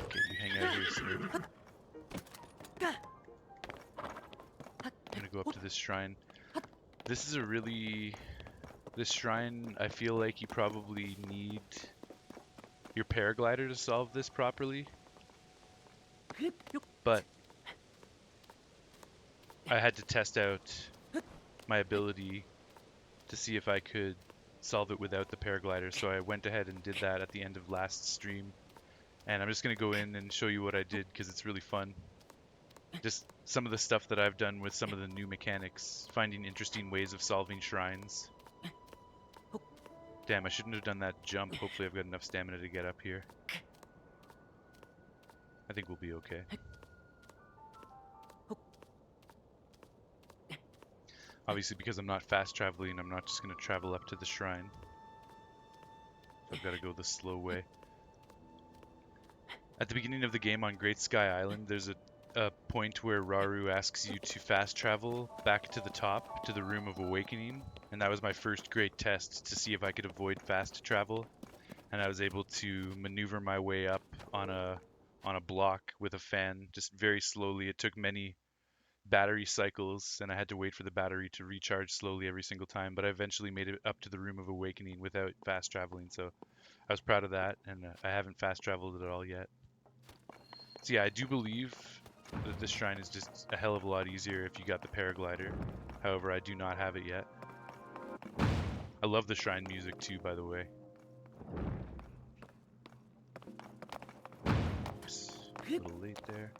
Okay, you hang out here, Snurb. I'm gonna go up to this shrine. This is a really... This shrine, I feel like you probably need your paraglider to solve this properly. But I had to test out my ability to see if I could solve it without the paraglider, so I went ahead and did that at the end of last stream. And I'm just going to go in and show you what I did because it's really fun. Just some of the stuff that I've done with some of the new mechanics, finding interesting ways of solving shrines. Damn, I shouldn't have done that jump. Hopefully I've got enough stamina to get up here. I think we'll be okay. Obviously, because I'm not fast traveling, I'm not just going to travel up to the shrine. So I've got to go the slow way. At the beginning of the game on Great Sky Island, there's a point where Rauru asks you to fast travel back to the top, to the Room of Awakening. And that was my first great test to see if I could avoid fast travel. And I was able to maneuver my way up on a block with a fan, just very slowly. It took many battery cycles, and I had to wait for the battery to recharge slowly every single time, but I eventually made it up to the Room of Awakening without fast traveling, so I was proud of that, and I haven't fast traveled at all yet. So yeah, I do believe This shrine is just a hell of a lot easier if you got the paraglider. However, I do not have it yet. I love the shrine music too, by the way. Oops, a little late there.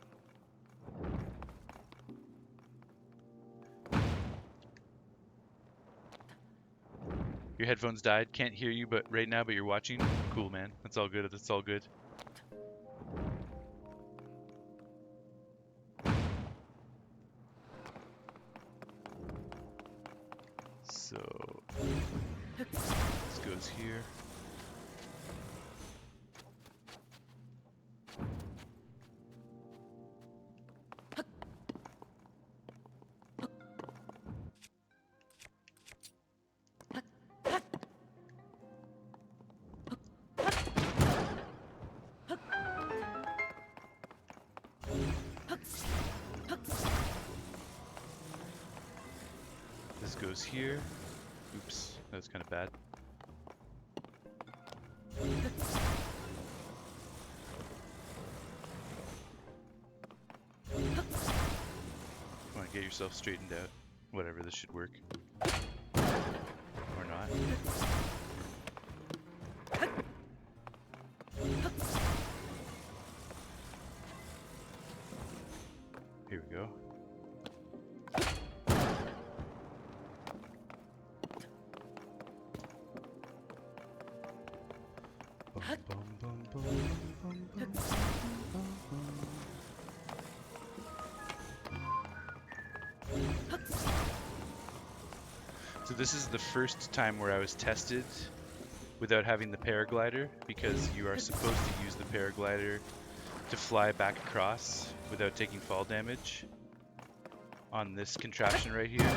Your headphones died. Can't hear you, but right now, but you're watching. Cool, man. That's all good. That's all good. So this goes here. This goes here. Oops, that's kind of bad. Come on, get yourself straightened out. Whatever, this should work. Or not. Here we go. So this is the first time where I was tested without having the paraglider, because you are supposed to use the paraglider to fly back across without taking fall damage on this contraption right here.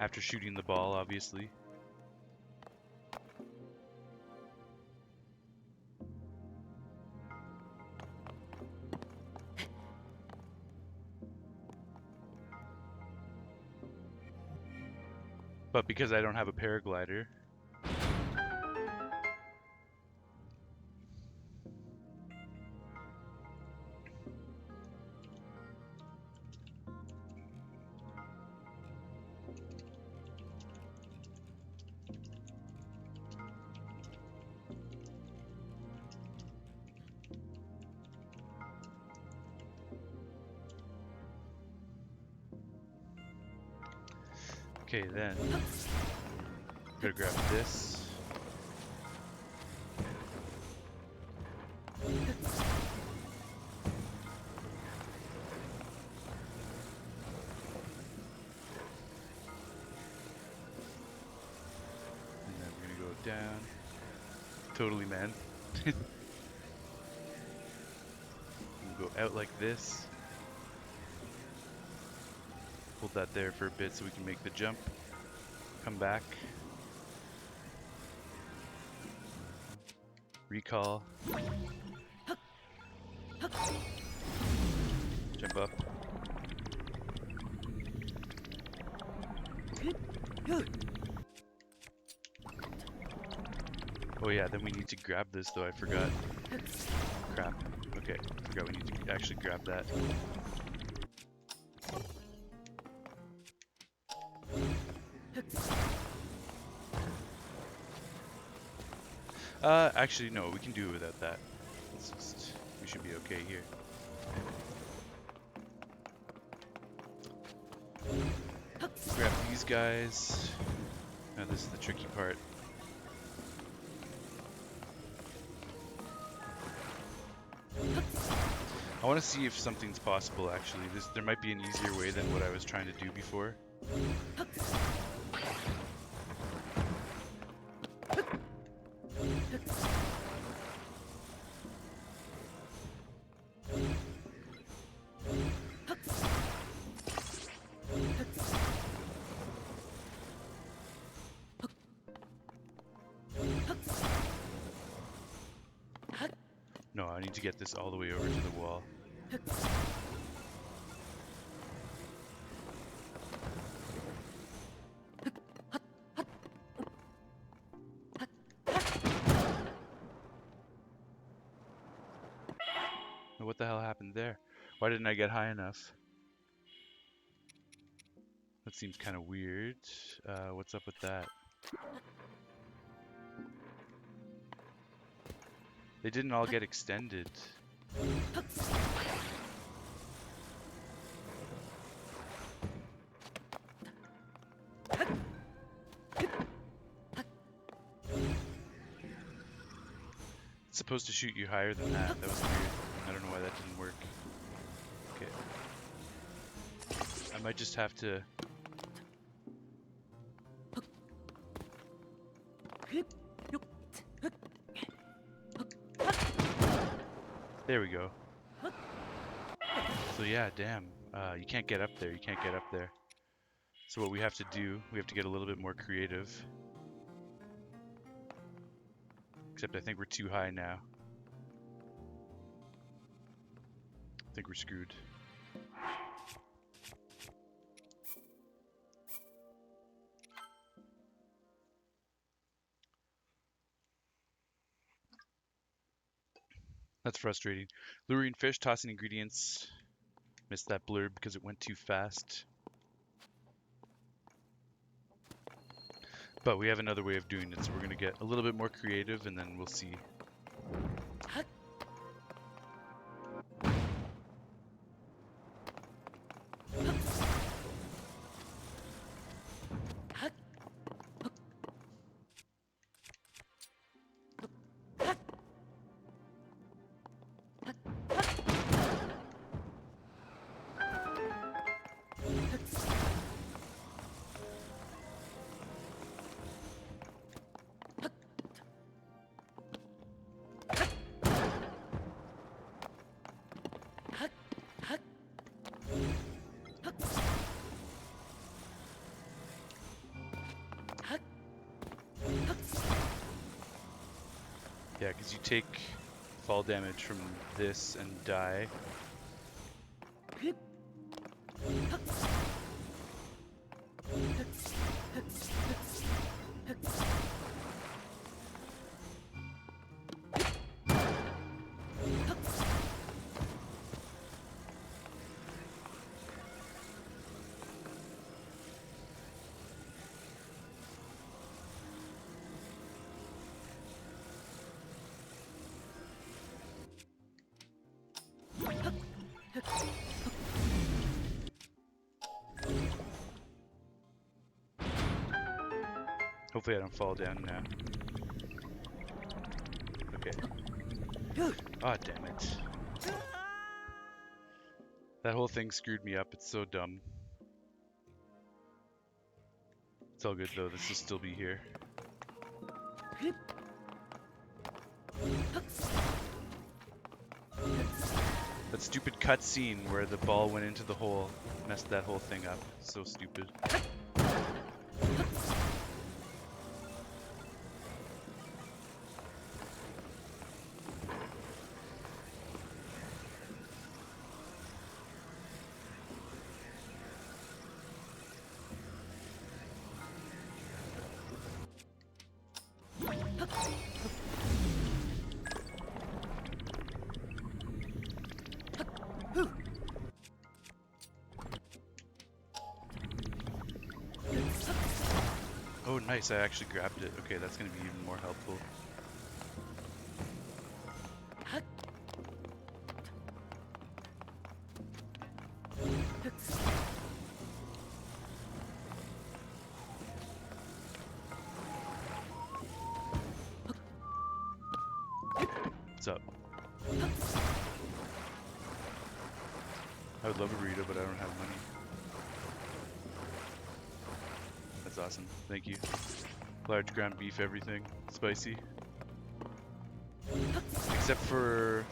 After shooting the ball, obviously. But because I don't have a paraglider, okay, then gotta grab this. And then we're gonna go down. Totally, man. We'll go out like this. Hold that there for a bit so we can make the jump. Come back. Recall. Jump up. Oh yeah, then we need to grab this though, I forgot. Crap. Okay, forgot we need to actually grab that. Actually no, we can do it without that. It's just, we should be okay here. Grab these guys. Now this is the tricky part. I want to see if something's possible actually. There might be an easier way than what I was trying to do before. No, I need to get this all the way over to the wall. What the hell happened there? Why didn't I get high enough? That seems kind of weird. What's up with that? They didn't all get extended. It's supposed to shoot you higher than that. That was weird. I don't know why that didn't work. Okay. I might just have to... There we go. So yeah, damn. You can't get up there. You can't get up there. So what we have to do, we have to get a little bit more creative. Except I think we're too high now. I think we're screwed. That's frustrating. Luring fish, tossing ingredients. Missed that blurb because it went too fast. But we have another way of doing it, so we're going to get a little bit more creative and then we'll see. Yeah, because you take fall damage from this and die. Hopefully I don't fall down now. Okay. Ah, damn it. That whole thing screwed me up. It's so dumb. It's all good though. This will still be here. That stupid cutscene where the ball went into the hole messed that whole thing up. So stupid. Oh, nice. I actually grabbed it. Okay, that's going to be even more helpful. What's up? I would love a burrito, but I don't have money. That's awesome. Thank you. Large ground beef, everything. Spicy. Except for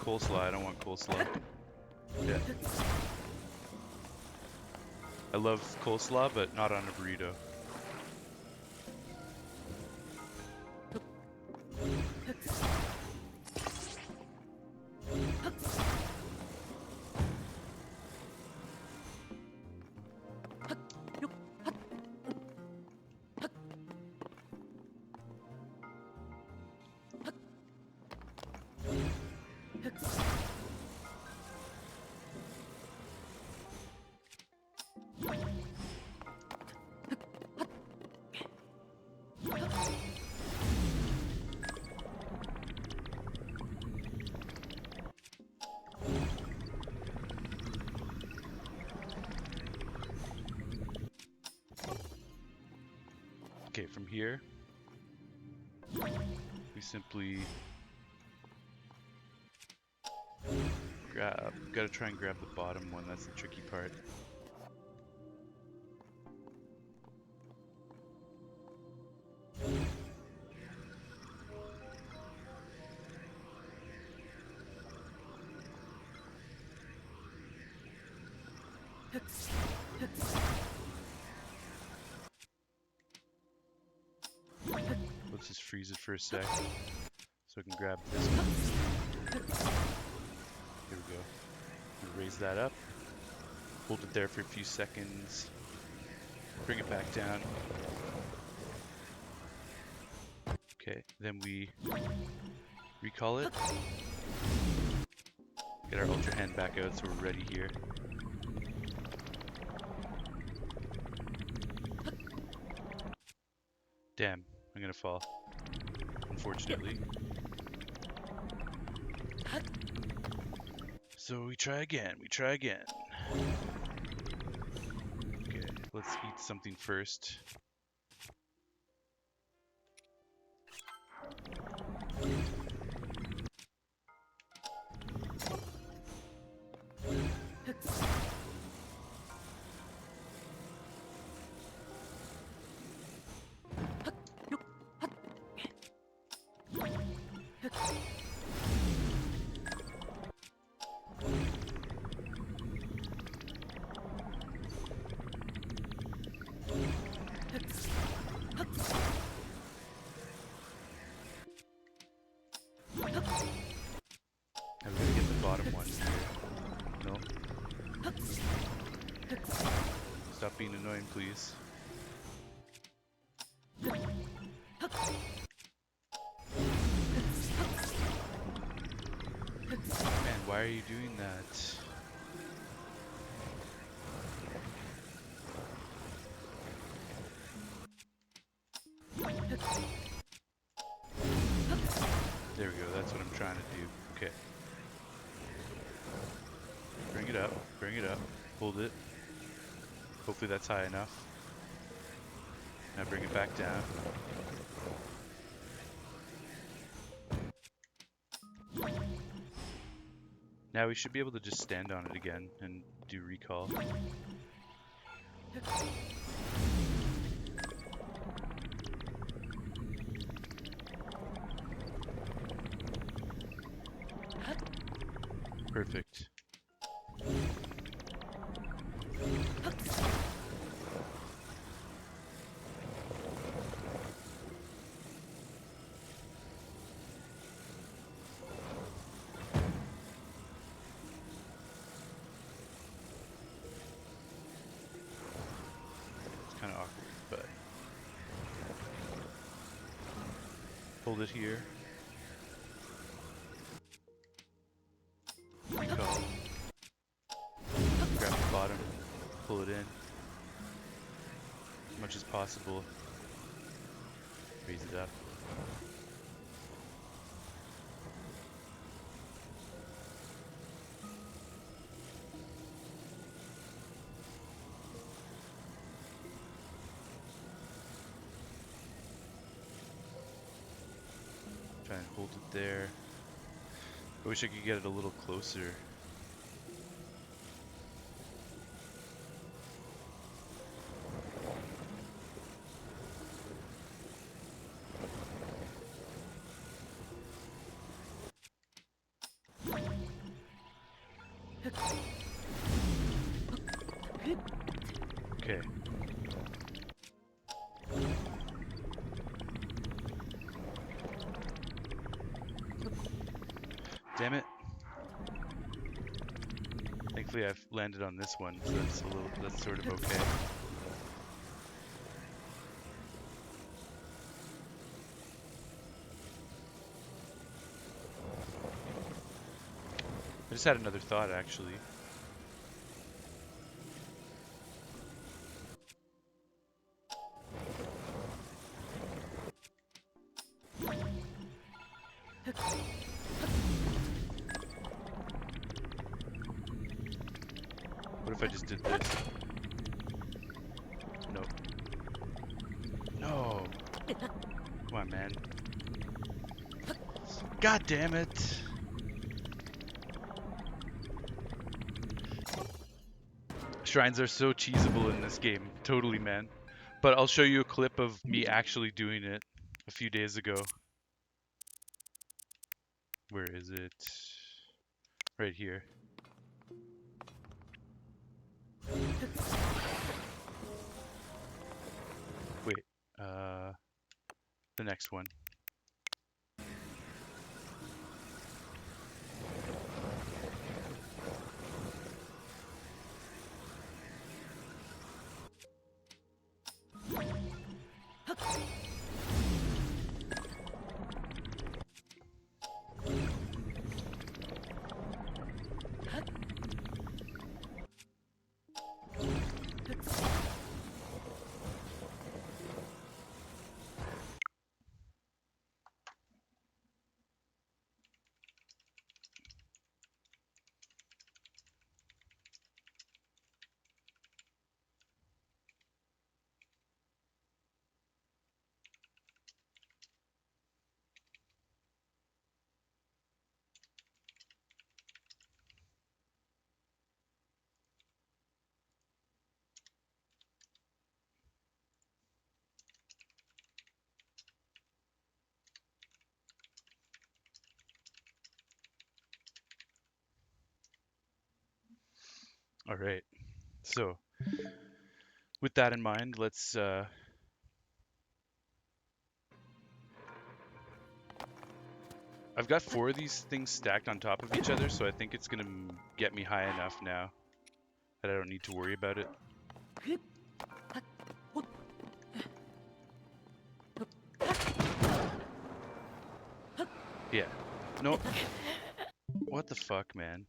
coleslaw. I don't want coleslaw. Yeah. I love coleslaw, but not on a burrito. from here, we simply gotta try and grab the bottom one. That's the tricky part. Let's just freeze it for a sec so I can grab this one. Here we go. Raise that up. Hold it there for a few seconds. Bring it back down. Okay, then we recall it. Get our Ultra Hand back out so we're ready here. Damn, I'm gonna fall. Unfortunately. So we try again, Okay, let's eat something first. Now we gotta get the bottom one here. No. Stop being annoying, please. Man, why are you doing that? There we go, that's what I'm trying to do. Okay. Bring it up, hold it. Hopefully that's high enough. Now bring it back down. Now we should be able to just stand on it again and do recall. Perfect. It's kind of awkward, but hold it here. Recall. Grab the bottom, pull it in as much as possible. Raise it up. Try and hold it there. I wish I could get it a little closer. Okay. Damn it. Thankfully I've landed on this one, so that's sort of okay. I just had another thought actually. What if I just did this? Nope. No. God damn it. Shrines are so cheesable in this game. Totally, man. But I'll show you a clip of me actually doing it a few days ago. Where is it? Right here. Wait, the next one. All right. So, with that in mind, let's I've got 4 of these things stacked on top of each other, so I think it's going to get me high enough now that I don't need to worry about it. Yeah. No. What the fuck, man?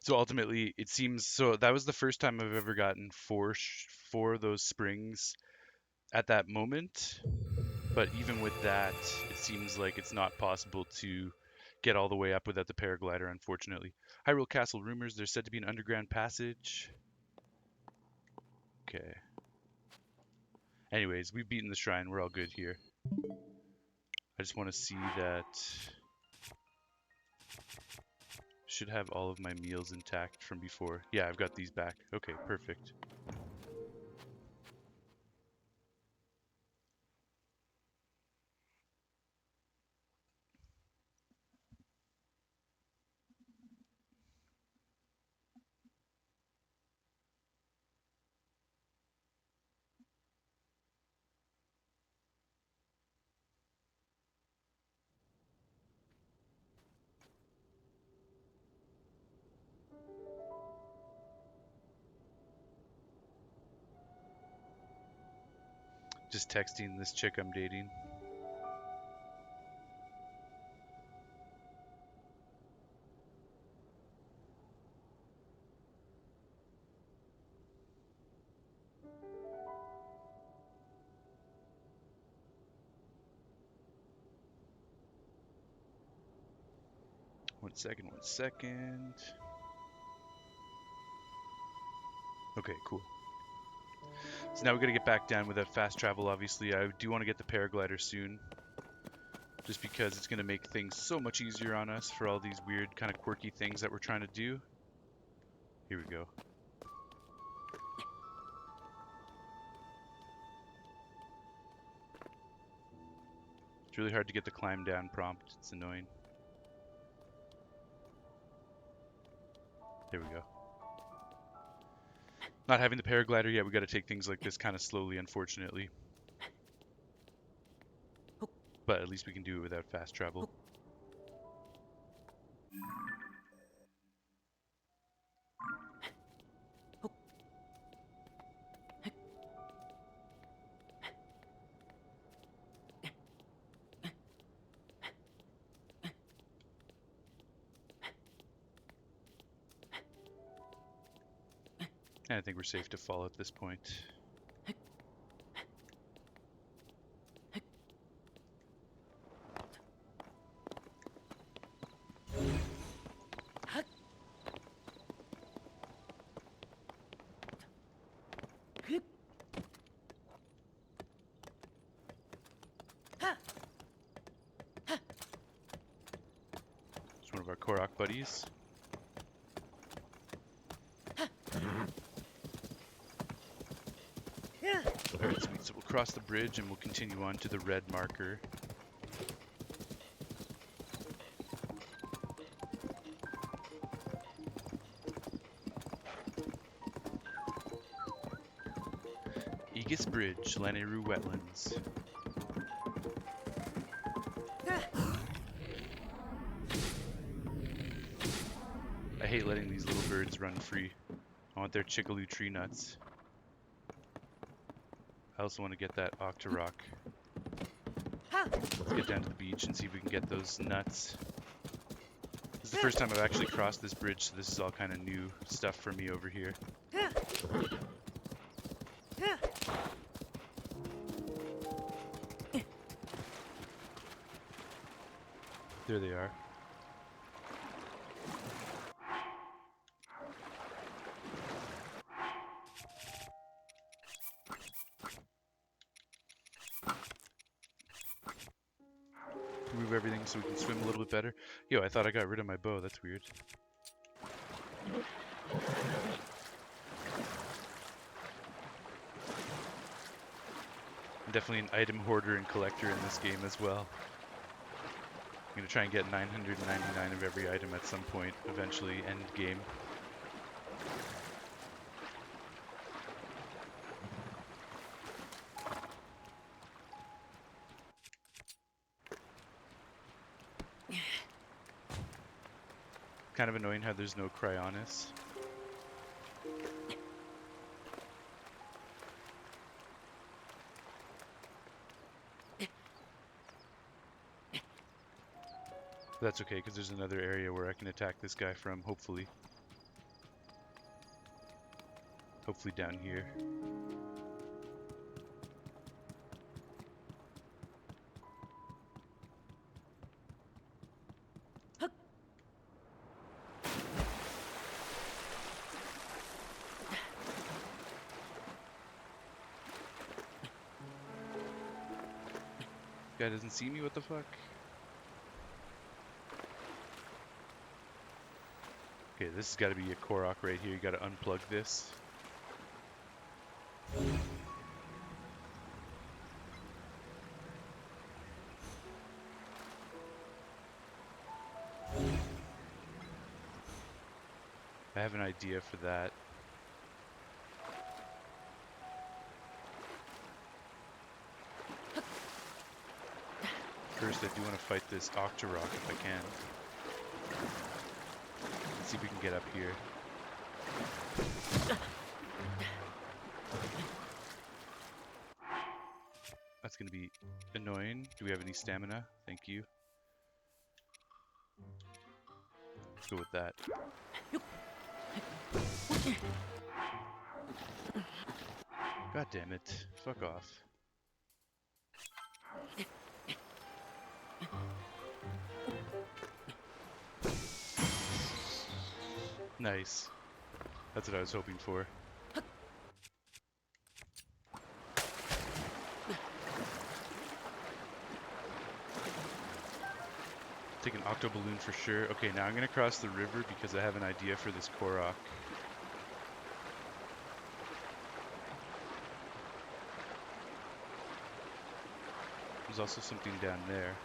So ultimately, it seems so that was the first time I've ever gotten 4 of those springs at that moment. But even with that, it seems like it's not possible to get all the way up without the paraglider, unfortunately. Hyrule Castle rumors, there's said to be an underground passage. Okay. Anyways, we've beaten the shrine. We're all good here. I just want to see that. Should have all of my meals intact from before. Yeah, I've got these back. Okay, perfect. Just texting this chick I'm dating. One second. Okay, cool. So now we gotta get back down with that fast travel, obviously. I do want to get the paraglider soon. Just because it's gonna make things so much easier on us for all these weird kind of quirky things that we're trying to do. Here we go. It's really hard to get the climb down prompt. It's annoying. There we go. Not having the paraglider yet, we got to take things like this kind of slowly, unfortunately. But at least we can do it without fast travel. And I think we're safe to fall at this point. It's one of our Korok buddies. Alright, sweet. So we'll cross the bridge and we'll continue on to the red marker. Aegis Bridge, Lanayru Wetlands. I hate letting these little birds run free. I want their Chickaloo tree nuts. I also want to get that Octorok. Let's get down to the beach and see if we can get those nuts. This is the first time I've actually crossed this bridge, so this is all kind of new stuff for me over here. There they are. Move everything so we can swim a little bit better. Yo, I thought I got rid of my bow. That's weird. I'm definitely an item hoarder and collector in this game as well. I'm going to try and get 999 of every item at some point, eventually, end game. Kind of annoying how there's no Cryonis. That's okay, because there's another area where I can attack this guy from, hopefully. Hopefully down here. Guy doesn't see me, what the fuck? Okay, this has got to be a Korok right here. You got to unplug this. I have an idea for that. First, I do want to fight this Octorok if I can. Let's see if we can get up here. That's going to be annoying. Do we have any stamina? Thank you. Let's go with that. God damn it. Fuck off. Nice. That's what I was hoping for. Take an octo balloon for sure. Okay, now I'm gonna cross the river because I have an idea for this Korok. There's also something down there.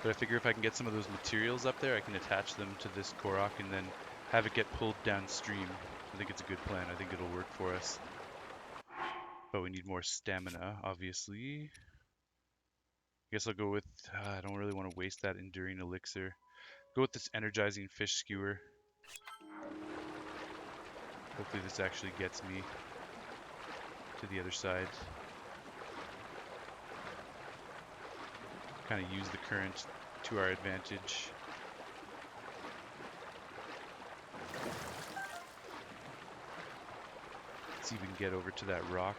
But I figure if I can get some of those materials up there, I can attach them to this Korok and then have it get pulled downstream. I think it's a good plan. I think it'll work for us. But we need more stamina, obviously. I guess I'll go with... I don't really want to waste that enduring elixir. Go with this energizing fish skewer. Hopefully this actually gets me to the other side. Kind of use the current to our advantage. Let's even get over to that rock.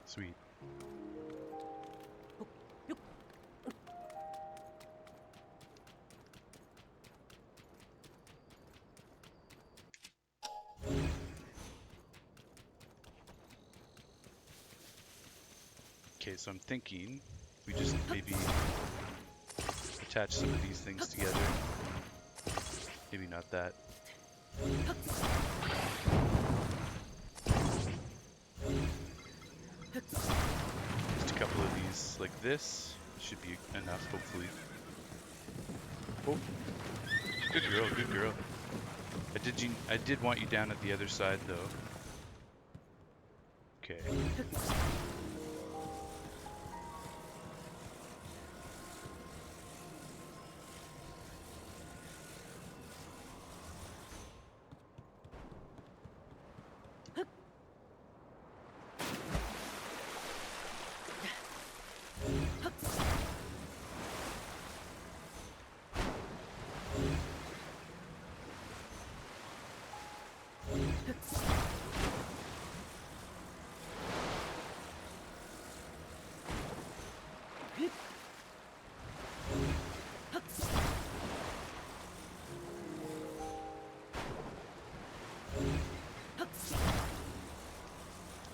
Sweet. Okay, so I'm thinking we just maybe attach some of these things together. Maybe not that. Just a couple of these like this. Should be enough, hopefully. Oh, good girl, good girl. I did want you down at the other side though. Okay.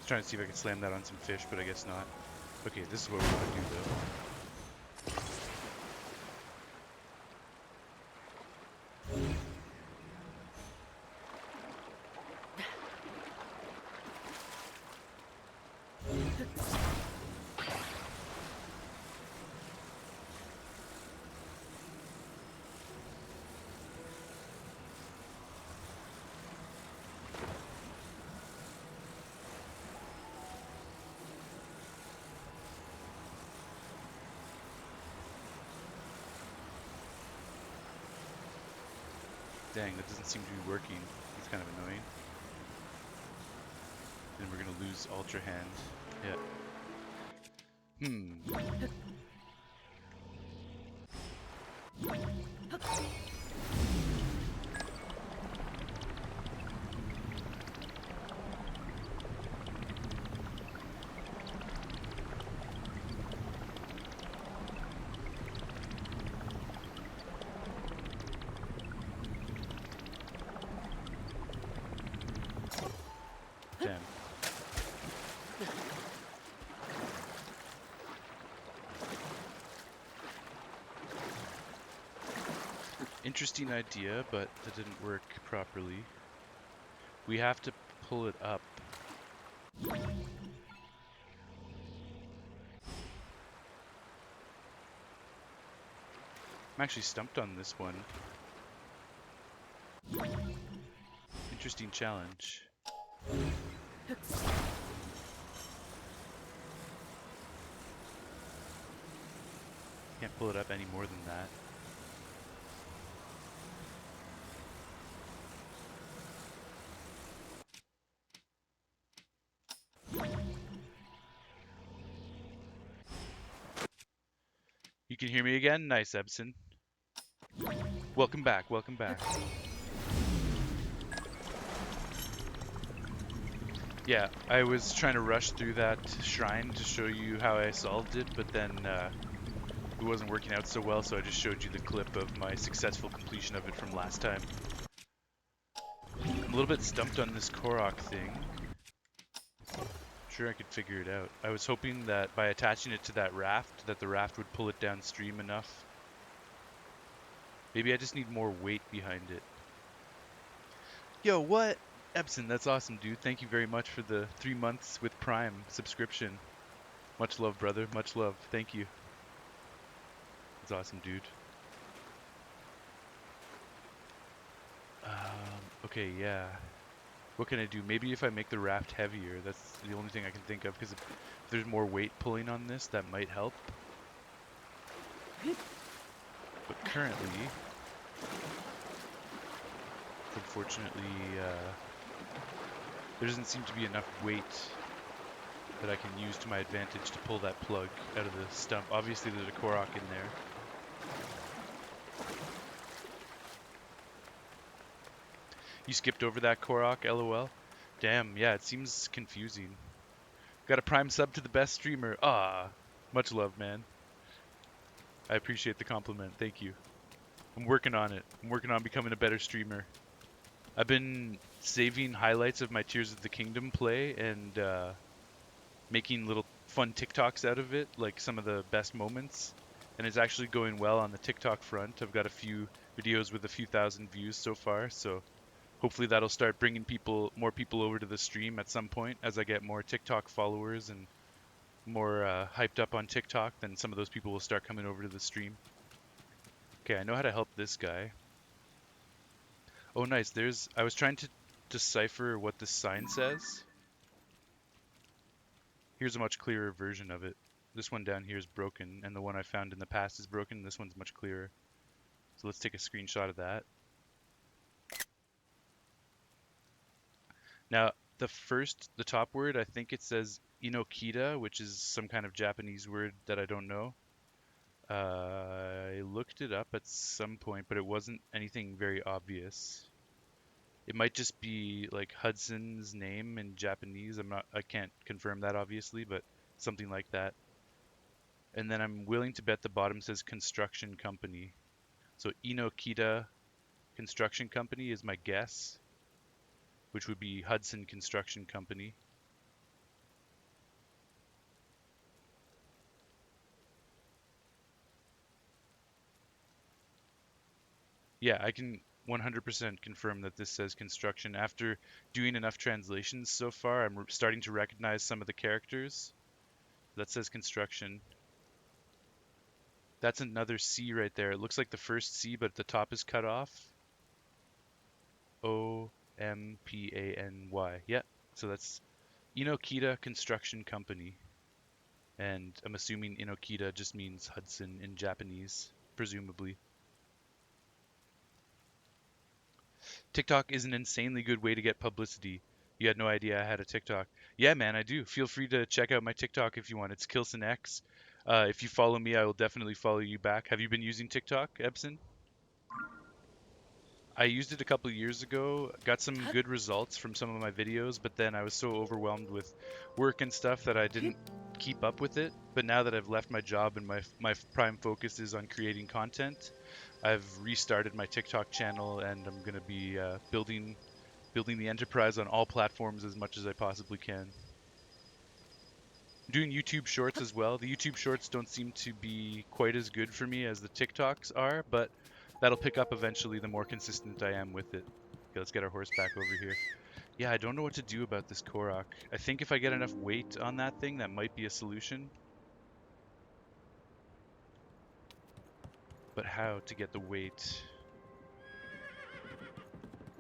Trying to see if I can slam that on some fish, but I guess not. Okay, this is what we're gonna do though. Dang, that doesn't seem to be working. It's kind of annoying. Then we're gonna lose Ultra Hand. Yeah. Damn. Interesting idea, but that didn't work properly. We have to pull it up. I'm actually stumped on this one. Interesting challenge. Can't pull it up any more than that. You can hear me again? Nice, Ebson. Welcome back, welcome back. Yeah, I was trying to rush through that shrine to show you how I solved it, but then it wasn't working out so well, so I just showed you the clip of my successful completion of it from last time. I'm a little bit stumped on this Korok thing. Sure I could figure it out. I was hoping that by attaching it to that raft, that the raft would pull it downstream enough. Maybe I just need more weight behind it. Yo, what? Epson, that's awesome, dude. Thank you very much for the 3 months with Prime subscription. Much love, brother. Much love. Thank you. That's awesome, dude. Okay, yeah. What can I do? Maybe if I make the raft heavier, that's the only thing I can think of, because if there's more weight pulling on this, that might help. But currently, unfortunately, There doesn't seem to be enough weight that I can use to my advantage to pull that plug out of the stump. Obviously, there's a Korok in there. You skipped over that Korok, lol. Damn, yeah, it seems confusing. Got a prime sub to the best streamer. Ah, much love, man. I appreciate the compliment. Thank you. I'm working on it. I'm working on becoming a better streamer. I've been saving highlights of my Tears of the Kingdom play and making little fun TikToks out of it, like some of the best moments. And it's actually going well on the TikTok front. I've got a few videos with a few thousand views so far, so hopefully that'll start bringing more people over to the stream at some point as I get more TikTok followers and more hyped up on TikTok. Then some of those people will start coming over to the stream. Okay, I know how to help this guy. Oh, nice. I was trying to decipher what this sign says. Here's a much clearer version of it. This one down here is broken, and the one I found in the past is broken. This one's much clearer. So let's take a screenshot of that. Now, the top word, I think it says Inokita, which is some kind of Japanese word that I don't know. I looked it up at some point, but it wasn't anything very obvious. It might just be like Hudson's name in Japanese. I can't confirm that obviously, but something like that. And then I'm willing to bet the bottom says construction company. So Inokita Construction Company is my guess, which would be Hudson Construction Company. Yeah, I can 100% confirm that this says construction. After doing enough translations so far, I'm starting to recognize some of the characters. That says construction. That's another C right there. It looks like the first C, but the top is cut off. Ompany. Yeah, so that's Inokita Construction Company. And I'm assuming Inokita just means Hudson in Japanese, presumably. TikTok is an insanely good way to get publicity. You had no idea I had a TikTok. Yeah, man, I do. Feel free to check out my TikTok if you want. It's KilsonX. If you follow me, I will definitely follow you back. Have you been using TikTok, Ebson? I used it a couple of years ago, got some good results from some of my videos, but then I was so overwhelmed with work and stuff that I didn't keep up with it. But now that I've left my job and my prime focus is on creating content, I've restarted my TikTok channel and I'm gonna be building the enterprise on all platforms as much as I possibly can. I'm doing YouTube Shorts as well. The YouTube Shorts don't seem to be quite as good for me as the TikToks are, but that'll pick up eventually the more consistent I am with it. Okay, let's get our horse back over here. Yeah, I don't know what to do about this Korok. I think if I get enough weight on that thing, that might be a solution. But how to get the weight?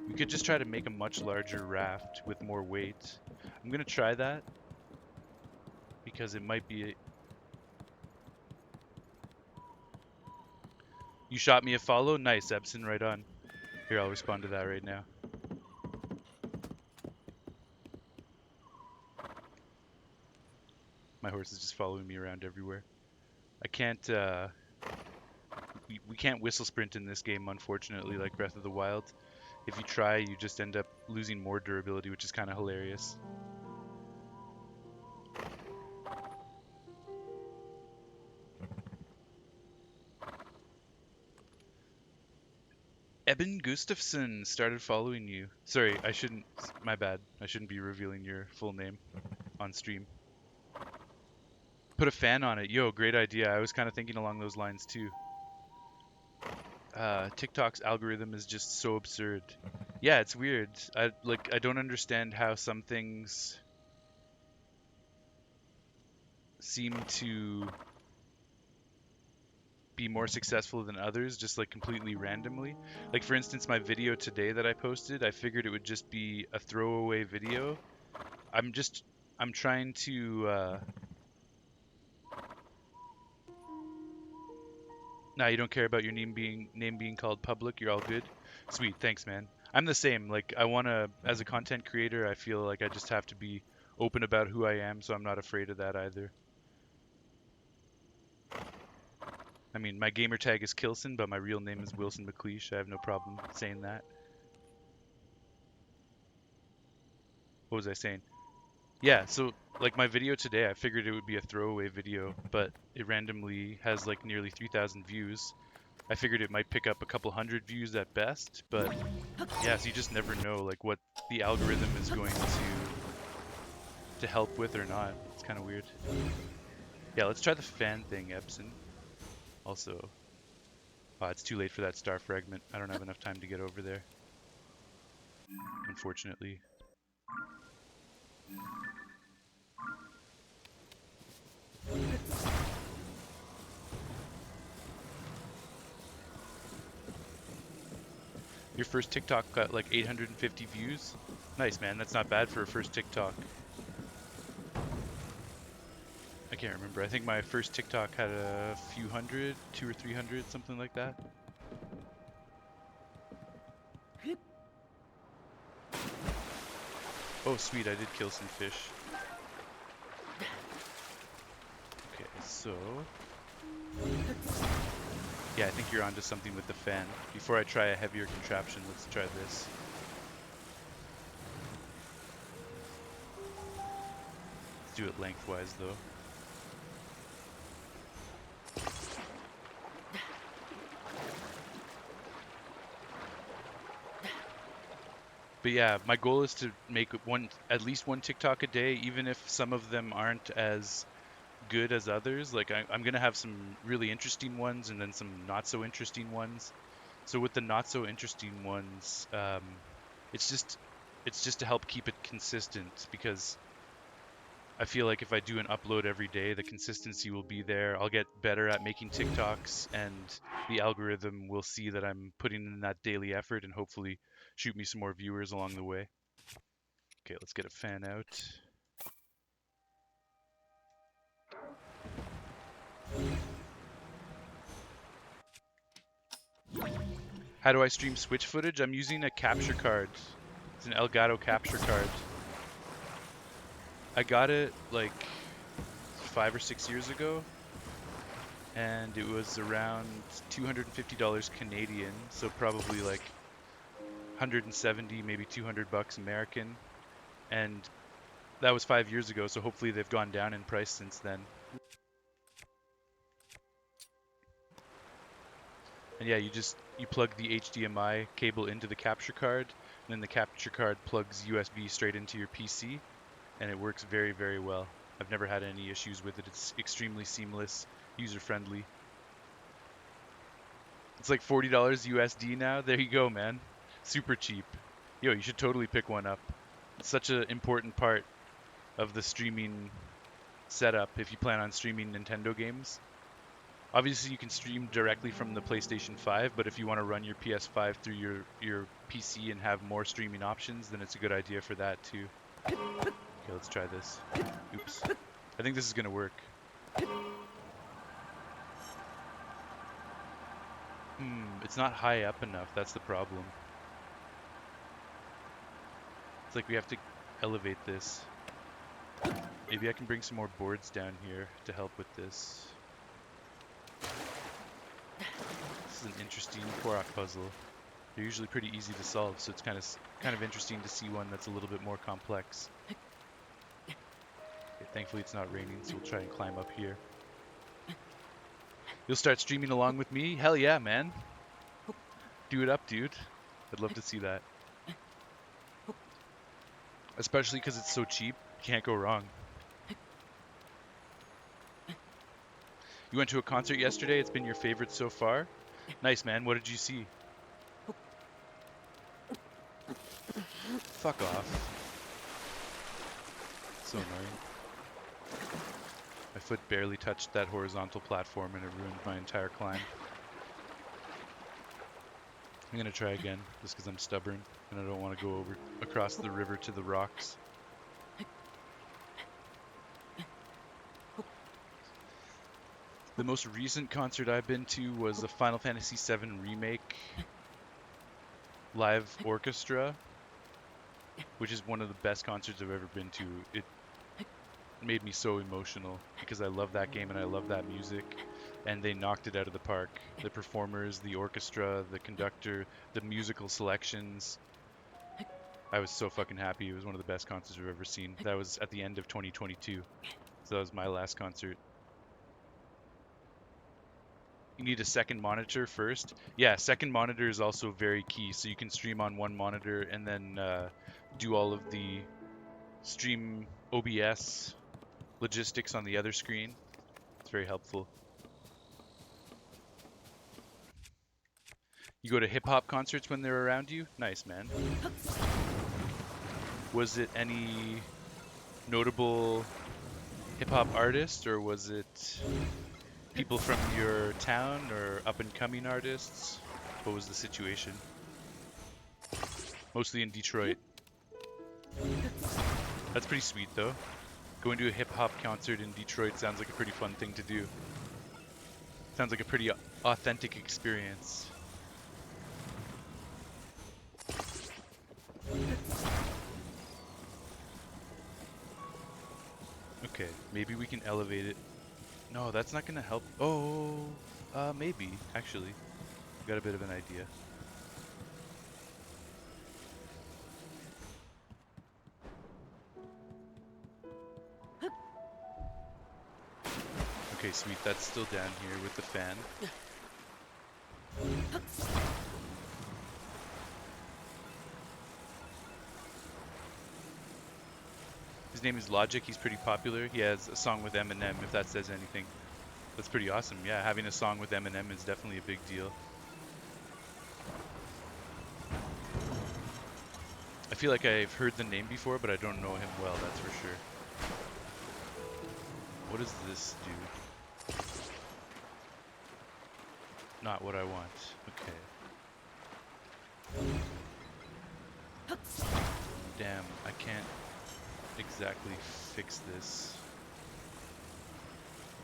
We could just try to make a much larger raft with more weight. I'm gonna try that because it might be. You shot me a follow? Nice, Epson, right on. Here, I'll respond to that right now. My horse is just following me around everywhere. I can't, we can't whistle sprint in this game, unfortunately, like Breath of the Wild. If you try, you just end up losing more durability, which is kind of hilarious. Eben Gustafsson started following you. Sorry, I shouldn't, my bad. I shouldn't be revealing your full name on stream. Put a fan on it. Yo, great idea. I was kind of thinking along those lines too. TikTok's algorithm is just so absurd. Yeah, it's weird. I don't understand how some things seem to be more successful than others, just like completely randomly. Like for instance, my video today that I posted, I figured it would just be a throwaway video. I'm just I'm trying to Nah, you don't care about your name being called public. You're all good. Sweet, thanks, man. I'm the same. Like I want to, as a content creator, I feel like I just have to be open about who I am, so I'm not afraid of that either. I mean, my gamer tag is Kilson, but my real name is Wilson McLeish. I have no problem saying that. What was I saying? Yeah, so like my video today, I figured it would be a throwaway video, but it randomly has like nearly 3,000 views. I figured it might pick up a couple hundred views at best, but yeah, so you just never know like what the algorithm is going to help with or not. It's kind of weird. Yeah, let's try the fan thing, Epson. Also, it's too late for that star fragment. I don't have enough time to get over there, unfortunately. Your first TikTok got like 850 views. Nice, man. That's not bad for a first TikTok. I can't remember. I think my first TikTok had a few hundred, 200 or 300, something like that. Oh, sweet. I did kill some fish. Okay, so... yeah, I think you're onto something with the fan. Before I try a heavier contraption, let's try this. Let's do it lengthwise, though. But yeah, my goal is to make at least one TikTok a day, even if some of them aren't as good as others. Like I'm gonna have some really interesting ones and then some not so interesting ones. So with the not so interesting ones, it's just it's just to help keep it consistent because I feel like if I do an upload every day, the consistency will be there. I'll get better at making TikToks, and the algorithm will see that I'm putting in that daily effort and hopefully shoot me some more viewers along the way. Okay, let's get a fan out. How do I stream Switch footage? I'm using a capture card. It's an Elgato capture card. I got it like 5 or 6 years ago, and it was around $250 Canadian, so probably like 170, maybe $200 American. And that was 5 years ago, so hopefully they've gone down in price since then. And yeah, you plug the HDMI cable into the capture card, and then the capture card plugs USB straight into your PC, and it works very, very well. I've never had any issues with it. It's extremely seamless, user-friendly. It's like $40 USD now. There you go, man. Super cheap. Yo, you should totally pick one up. It's such an important part of the streaming setup if you plan on streaming Nintendo games. Obviously, you can stream directly from the PlayStation 5, but if you want to run your PS5 through your PC and have more streaming options, then it's a good idea for that too. Okay, let's try this. Oops. I think this is going to work. It's not high up enough. That's the problem. It's like we have to elevate this. Maybe I can bring some more boards down here to help with this. This is an interesting Korok puzzle. They're usually pretty easy to solve, so it's kind of interesting to see one that's a little bit more complex. Okay, thankfully it's not raining, so we'll try and climb up here. You'll start streaming along with me? Hell yeah, man. Do it up, dude. I'd love to see that. Especially because it's so cheap. Can't go wrong. You went to a concert yesterday? It's been your favorite so far? Nice, man. What did you see? Fuck off. So annoying. My foot barely touched that horizontal platform and it ruined my entire climb. I'm gonna try again, just because I'm stubborn and I don't want to go across the river to the rocks. The most recent concert I've been to was the Final Fantasy VII Remake. live orchestra, which is one of the best concerts I've ever been to. It made me so emotional because I love that game and I love that music, and they knocked it out of the park. The performers, the orchestra, the conductor, the musical selections. I was so fucking happy. It was one of the best concerts I've ever seen. That was at the end of 2022. So that was my last concert. You need a second monitor first. Yeah, second monitor is also very key. So you can stream on one monitor and then do all of the stream OBS logistics on the other screen. It's very helpful. You go to hip hop concerts when they're around you? Nice, man. Was it any notable hip hop artists, or was it people from your town or up and coming artists? What was the situation? Mostly in Detroit. That's pretty sweet though. Going to a hip hop concert in Detroit sounds like a pretty fun thing to do. Sounds like a pretty authentic experience. Okay, maybe we can elevate it. No, that's not gonna help. Oh, maybe, actually. Got a bit of an idea. Okay, sweet, that's still down here with the fan. His name is Logic, he's pretty popular. He has a song with Eminem, if that says anything. That's pretty awesome. Yeah, having a song with Eminem is definitely a big deal. I feel like I've heard the name before, but I don't know him well, that's for sure. What does this do? Not what I want. Okay. Damn, I can't exactly fix this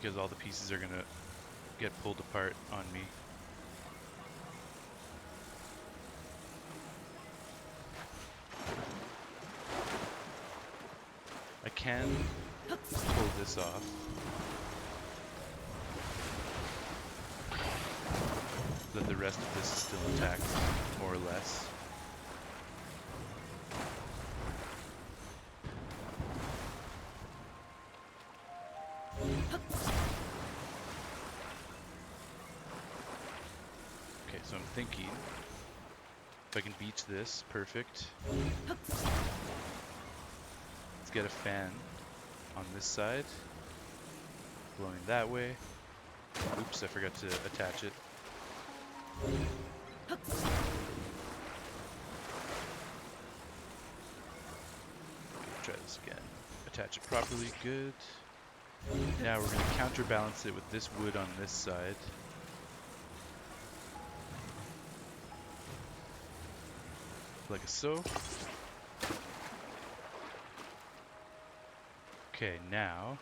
because all the pieces are gonna get pulled apart on me. I can pull this off. So that the rest of this is still intact, more or less. Okay, so I'm thinking if I can beach this, perfect. Let's get a fan on this side, blowing that way. Oops, I forgot to attach it. Try this again. Attach it properly, good. Now we're going to counterbalance it with this wood on this side. Like so. Okay, now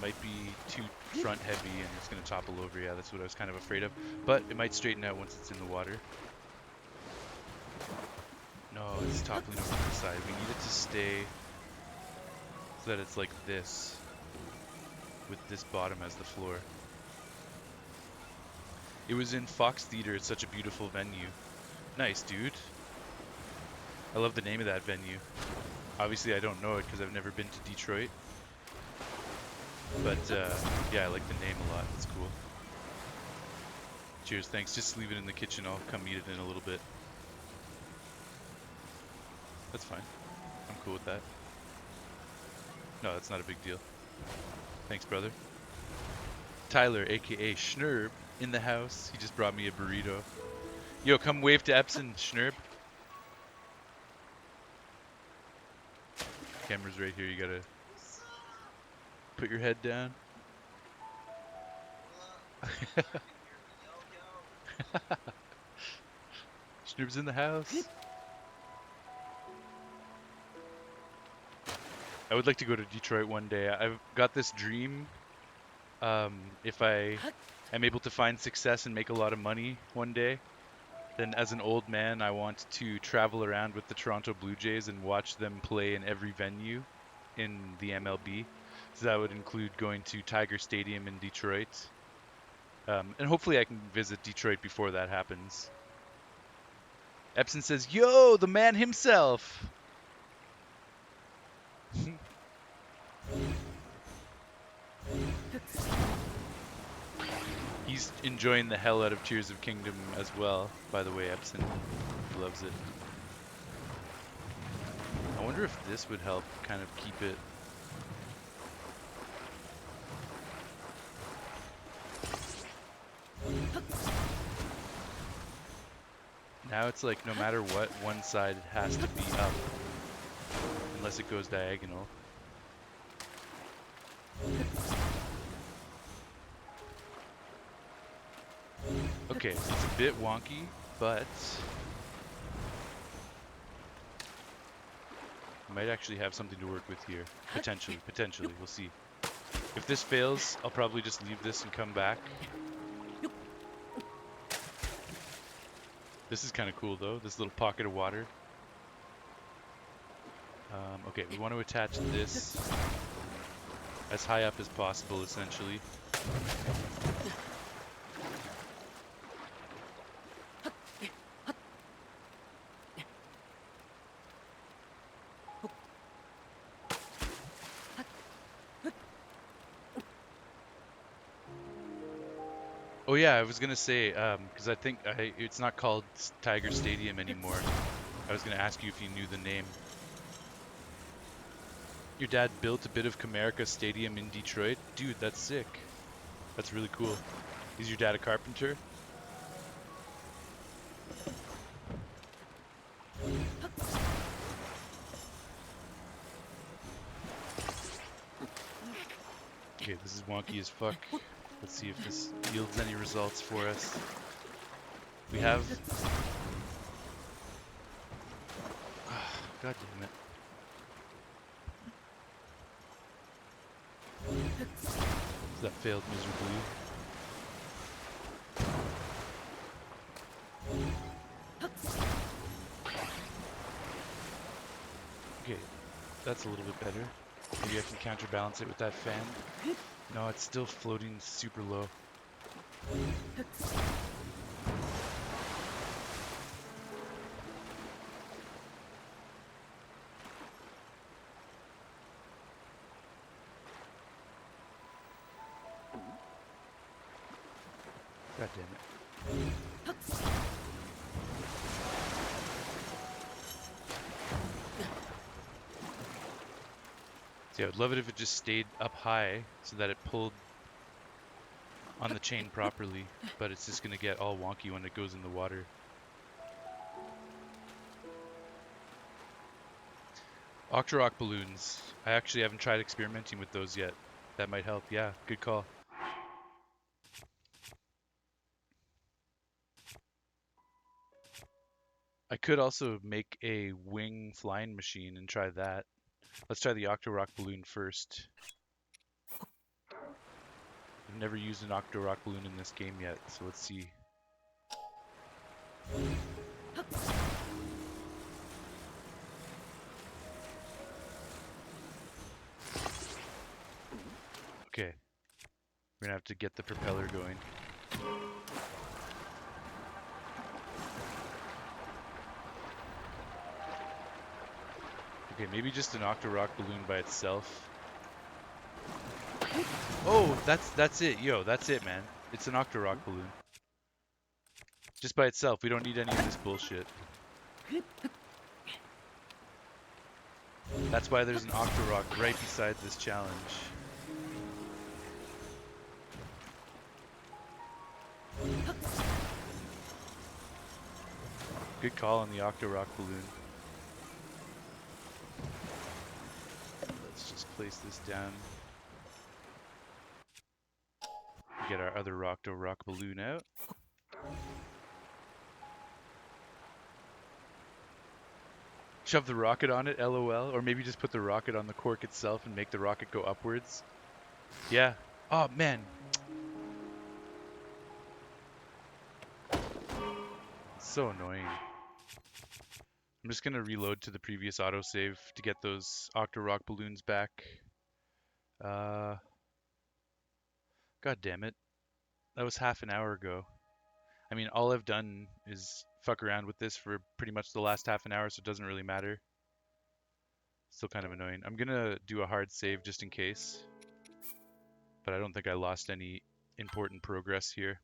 might be too front heavy and it's going to topple over. Yeah, that's what I was kind of afraid of. But it might straighten out once it's in the water. No, it's toppling over to the side. We need it to stay so that it's like this, with this bottom as the floor. It was in Fox Theater. It's such a beautiful venue. Nice, dude. I love the name of that venue. Obviously, I don't know it because I've never been to Detroit. But, yeah, I like the name a lot. It's cool. Cheers, thanks. Just leave it in the kitchen. I'll come eat it in a little bit. That's fine. I'm cool with that. No, that's not a big deal. Thanks, brother. Tyler, aka Schnurb, in the house. He just brought me a burrito. Yo, come wave to Epson, Schnurb. Camera's right here. You gotta put your head down. Schnoob's in the house. I would like to go to Detroit one day. I've got this dream. If I am able to find success and make a lot of money one day, Then as an old man, I want to travel around with the Toronto Blue Jays and watch them play in every venue in the MLB. So that would include going to Tiger Stadium in Detroit. And hopefully I can visit Detroit before that happens. Epson says, "Yo, the man himself." He's enjoying the hell out of Tears of Kingdom as well, by the way, Epson. He loves it. I wonder if this would help kind of keep it. Now it's like no matter what, one side has to be up, unless it goes diagonal. Okay, it's a bit wonky, but might actually have something to work with here. Potentially, we'll see. If this fails, I'll probably just leave this and come back. This is kind of cool though, this little pocket of water. Okay, we want to attach this as high up as possible, essentially. Oh yeah, I was gonna say, because I think it's not called Tiger Stadium anymore. I was gonna ask you if you knew the name. Your dad built a bit of Comerica Stadium in Detroit? Dude, that's sick. That's really cool. Is your dad a carpenter? Okay, this is wonky as fuck. Let's see if this yields any results for us. We have... God damn it. That failed miserably. Okay, that's a little bit better. Maybe I can counterbalance it with that fan. No, it's still floating super low. God damn it. See, I would love it if it just stayed up high so that it pulled on the chain properly, but it's just going to get all wonky when it goes in the water. Octorok balloons. I actually haven't tried experimenting with those yet. That might help. Yeah, good call. I could also make a wing flying machine and try that. Let's try the Octorok balloon first. I've never used an Octorok balloon in this game yet, so let's see. Okay. We're gonna have to get the propeller going. Okay, maybe just an Octorok balloon by itself. Oh, that's it. Yo, that's it, man. It's an Octorok balloon. Just by itself. We don't need any of this bullshit. That's why there's an Octorok right beside this challenge. Good call on the Octorok balloon. Let's just place this down. Get our other Octorok balloon out. Shove the rocket on it, LOL. Or maybe just put the rocket on the cork itself and make the rocket go upwards. Yeah. Oh, man. So annoying. I'm just gonna reload to the previous autosave to get those Octorock balloons back. Uh, God damn it. That was half an hour ago. I mean, all I've done is fuck around with this for pretty much the last half an hour, so it doesn't really matter. Still kind of annoying. I'm gonna do a hard save just in case, but I don't think I lost any important progress here.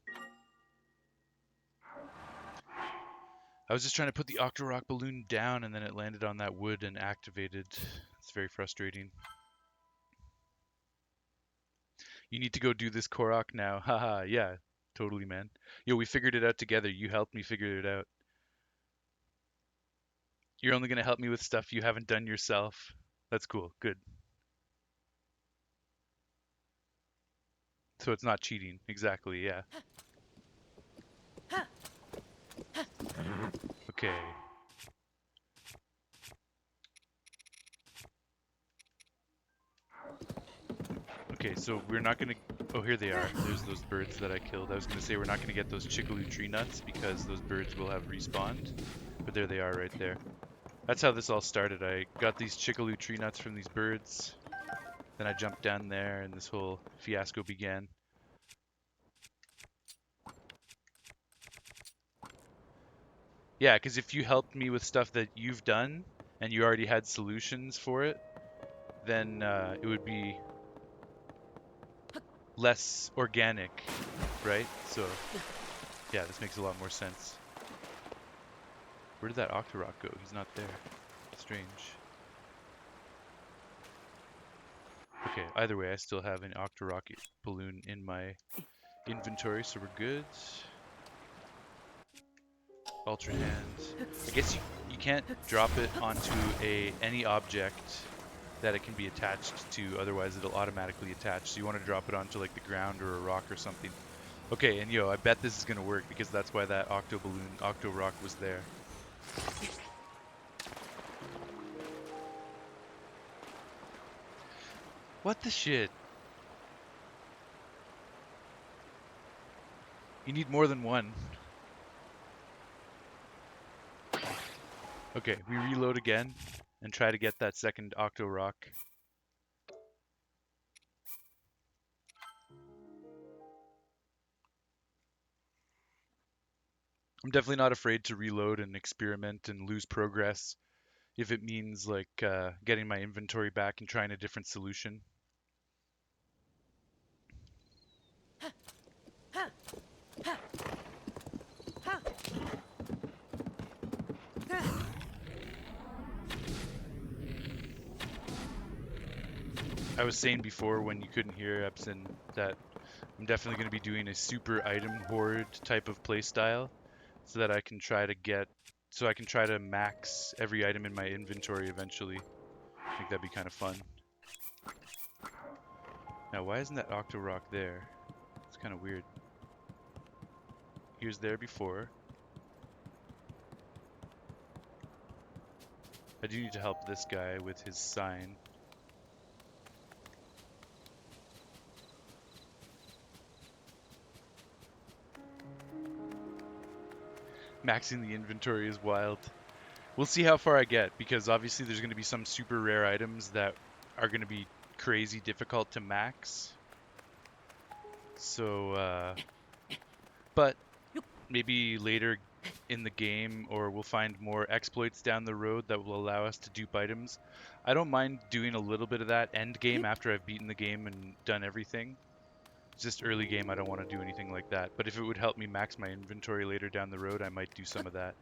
I was just trying to put the Octorock balloon down and then it landed on that wood and activated. It's very frustrating. You need to go do this Korok now. Haha, yeah, totally, man. Yo, we figured it out together. You helped me figure it out. You're only gonna help me with stuff you haven't done yourself. That's cool. Good. So it's not cheating. Exactly, yeah. Okay. Okay, so we're not gonna... Oh, here they are. There's those birds that I killed. I was gonna say we're not gonna get those Chickaloo tree nuts because those birds will have respawned. But there they are right there. That's how this all started. I got these Chickaloo tree nuts from these birds. Then I jumped down there and this whole fiasco began. Yeah, because if you helped me with stuff that you've done and you already had solutions for it, then it would be less organic, right? So, yeah, this makes a lot more sense. Where did that Octorok go? He's not there. Strange. Okay, either way, I still have an Octorok balloon in my inventory, so we're good. Ultra hand. I guess you can't drop it onto any object that it can be attached to, otherwise it'll automatically attach. So you want to drop it onto like the ground or a rock or something. Okay, and yo, I bet this is gonna work because that's why that Octorock was there. What the shit? You need more than one. Okay, we reload again and try to get that second Octorock. I'm definitely not afraid to reload and experiment and lose progress if it means like getting my inventory back and trying a different solution. I was saying before when you couldn't hear Epson that I'm definitely going to be doing a super item hoard type of playstyle so that I can try to max every item in my inventory eventually. I think that'd be kind of fun. Now, why isn't that Octorock there? It's kind of weird. He was there before. I do need to help this guy with his sign. Maxing the inventory is wild. We'll see how far I get, because obviously there's going to be some super rare items that are going to be crazy difficult to max. So, but maybe later in the game, or we'll find more exploits down the road that will allow us to dupe items. I don't mind doing a little bit of that end game after I've beaten the game and done everything. It's just early game, I don't want to do anything like that. But if it would help me max my inventory later down the road, I might do some of that.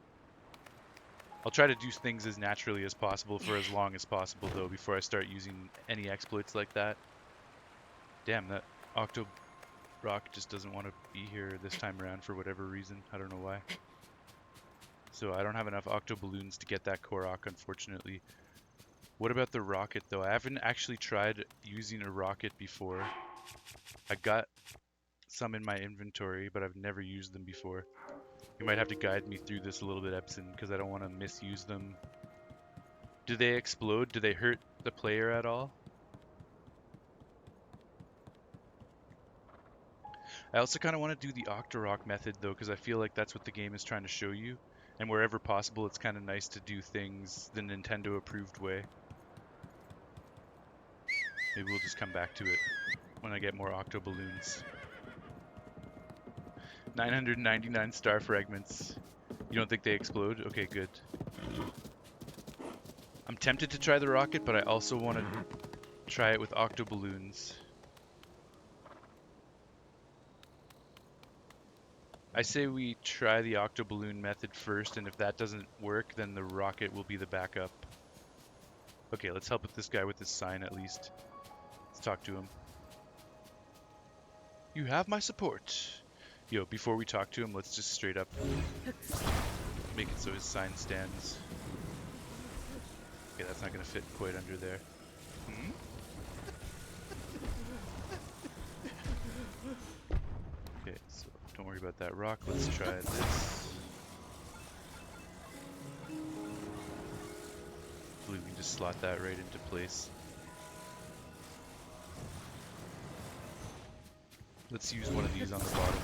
I'll try to do things as naturally as possible for as long as possible, though, before I start using any exploits like that. Damn, that Octorock just doesn't want to be here this time around for whatever reason. I don't know why. So I don't have enough Octo Balloons to get that Korok, unfortunately. What about the rocket, though? I haven't actually tried using a rocket before. I got some in my inventory, but I've never used them before. You might have to guide me through this a little bit, Epson, because I don't want to misuse them. Do they explode? Do they hurt the player at all? I also kind of want to do the Octorock method, though, because I feel like that's what the game is trying to show you. And wherever possible, it's kind of nice to do things the Nintendo approved way. Maybe we'll just come back to it when I get more octo balloons. 999 star fragments. You don't think they explode? Okay, good. I'm tempted to try the rocket, but I also want to try it with octo balloons. I say we try the octo balloon method first, and if that doesn't work, then the rocket will be the backup. Okay, let's help with this guy with this sign at least. Let's talk to him. You have my support. Yo, before we talk to him, let's just straight up make it so his sign stands. Okay, that's not gonna fit quite under there. Hmm? Okay, so don't worry about that rock. Let's try this. I believe we can just slot that right into place. Let's use one of these on the bottom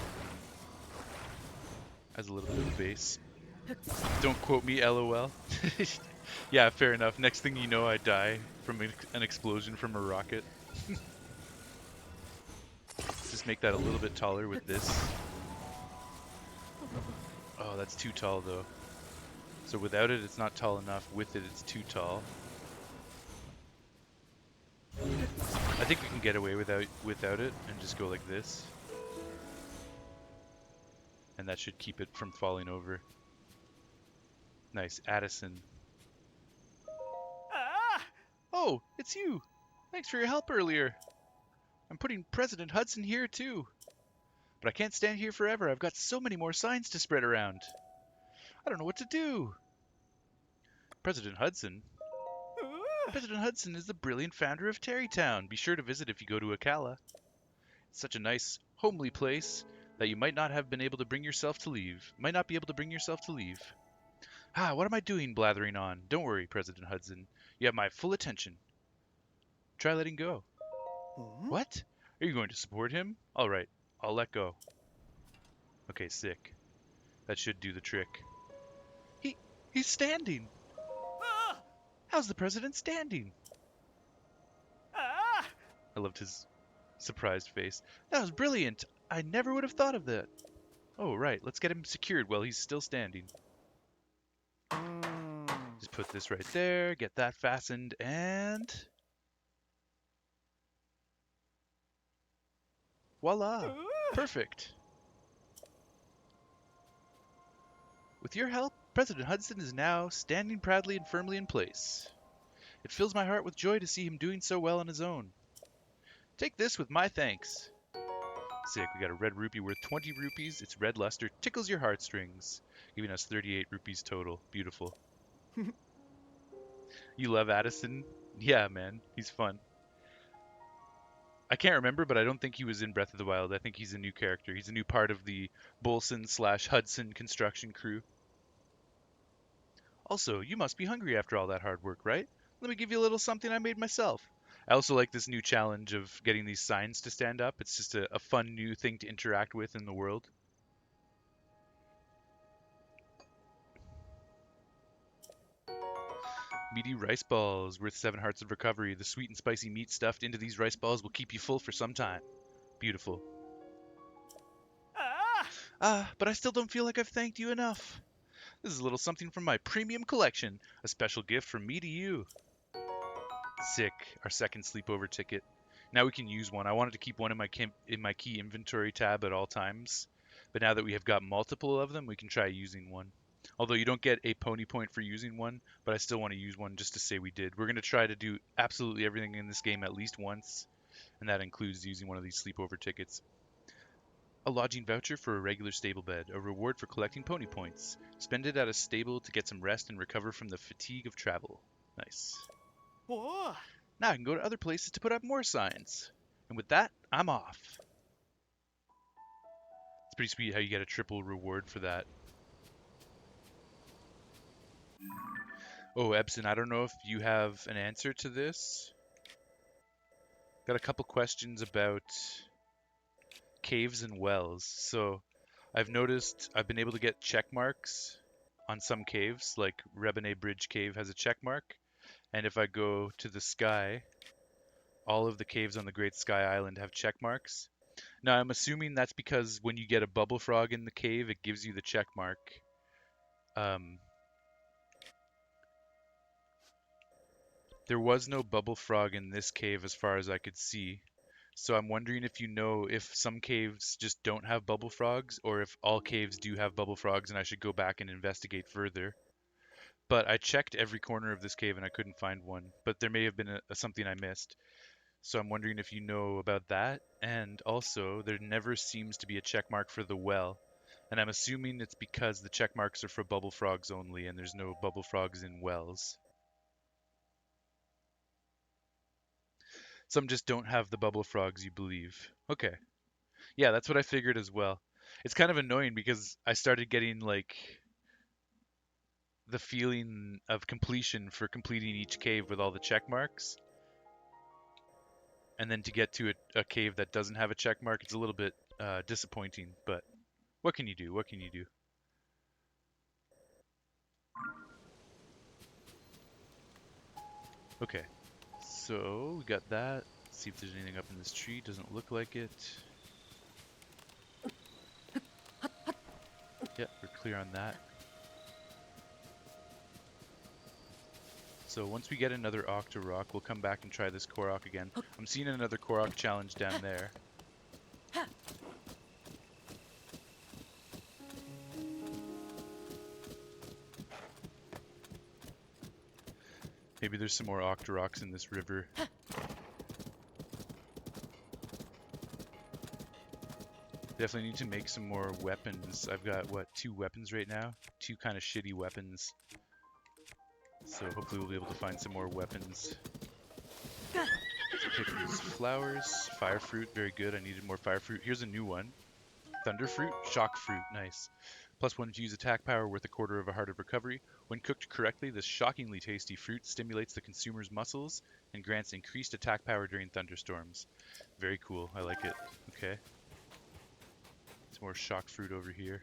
as a little bit of base. Don't quote me, LOL. Yeah, fair enough. Next thing you know, I die from an explosion from a rocket. Just make that a little bit taller with this. Oh, that's too tall though. So without it, it's not tall enough. With it, it's too tall. I think we can get away without it and just go like this. And that should keep it from falling over. Nice, Addison. Oh, it's you! Thanks for your help earlier. I'm putting President Hudson here too. But I can't stand here forever. I've got so many more signs to spread around. I don't know what to do. President Hudson? President Hudson is the brilliant founder of Terrytown. Be sure to visit if you go to Akala. It's such a nice, homely place that you might not have been able to bring yourself to leave. Might not be able to bring yourself to leave. Ah, what am I doing blathering on? Don't worry, President Hudson. You have my full attention. Try letting go. What? Are you going to support him? All right, I'll let go. Okay, sick. That should do the trick. He's standing. How's the president standing? I loved his surprised face. That was brilliant. I never would have thought of that. Oh, right. Let's get him secured while he's still standing. Just put this right there, get that fastened, and... voila! Perfect. With your help, President Hudson is now standing proudly and firmly in place. It fills my heart with joy to see him doing so well on his own. Take this with my thanks. Sick, we got a red rupee worth 20 rupees. Its red luster tickles your heartstrings, giving us 38 rupees total. Beautiful. You love Addison? Yeah, man, he's fun. I can't remember, but I don't think he was in Breath of the Wild. I think he's a new character. He's a new part of the Bolson/Hudson construction crew. Also, you must be hungry after all that hard work, right? Let me give you a little something I made myself. I also like this new challenge of getting these signs to stand up. It's just a fun new thing to interact with in the world. Meaty rice balls, worth 7 hearts of recovery. The sweet and spicy meat stuffed into these rice balls will keep you full for some time. Beautiful. But I still don't feel like I've thanked you enough. This is a little something from my premium collection. A special gift from me to you. Sick. Our second sleepover ticket. Now we can use one. I wanted to keep one in my key inventory tab at all times. But now that we have got multiple of them, we can try using one. Although you don't get a pony point for using one, but I still want to use one just to say we did. We're going to try to do absolutely everything in this game at least once, and that includes using one of these sleepover tickets. A lodging voucher for a regular stable bed, a reward for collecting pony points. Spend it at a stable to get some rest and recover from the fatigue of travel. Nice. Now I can go to other places to put up more signs. And with that, I'm off. It's pretty sweet how you get a triple reward for that. Oh, Ebson, I don't know if you have an answer to this. Got a couple questions about caves and wells. So I've noticed I've been able to get check marks on some caves, like Rebene Bridge Cave has a check mark, and if I go to the sky, all of the caves on the Great Sky Island have check marks. Now, I'm assuming that's because when you get a bubble frog in the cave, it gives you the check mark. Um, there was no bubble frog in this cave as far as I could see. So I'm wondering if you know if some caves just don't have bubble frogs or if all caves do have bubble frogs and I should go back and investigate further. But I checked every corner of this cave and I couldn't find one. But there may have been something I missed. So I'm wondering if you know about that. And also, there never seems to be a check mark for the well. And I'm assuming it's because the check marks are for bubble frogs only and there's no bubble frogs in wells. Some just don't have the bubble frogs, you believe. Okay. Yeah, that's what I figured as well. It's kind of annoying because I started getting like the feeling of completion for completing each cave with all the check marks. And then to get to a cave that doesn't have a check mark, it's a little bit disappointing. But what can you do? What can you do? Okay, so we got that. Let's see if there's anything up in this tree. Doesn't look like it. Yep, we're clear on that. So once we get another Octorok, we'll come back and try this Korok again. I'm seeing another Korok challenge down there. Maybe there's some more Octoroks in this river. Definitely need to make some more weapons. I've got, what, 2 weapons right now? 2 kind of shitty weapons. So hopefully we'll be able to find some more weapons. So pick these flowers. Fire fruit, very good. I needed more fire fruit. Here's a new one. Thunder fruit, shock fruit, nice. +1 to use attack power worth 1/4 of a heart of recovery. When cooked correctly, this shockingly tasty fruit stimulates the consumer's muscles and grants increased attack power during thunderstorms. Very cool, I like it. Okay. Some more shock fruit over here.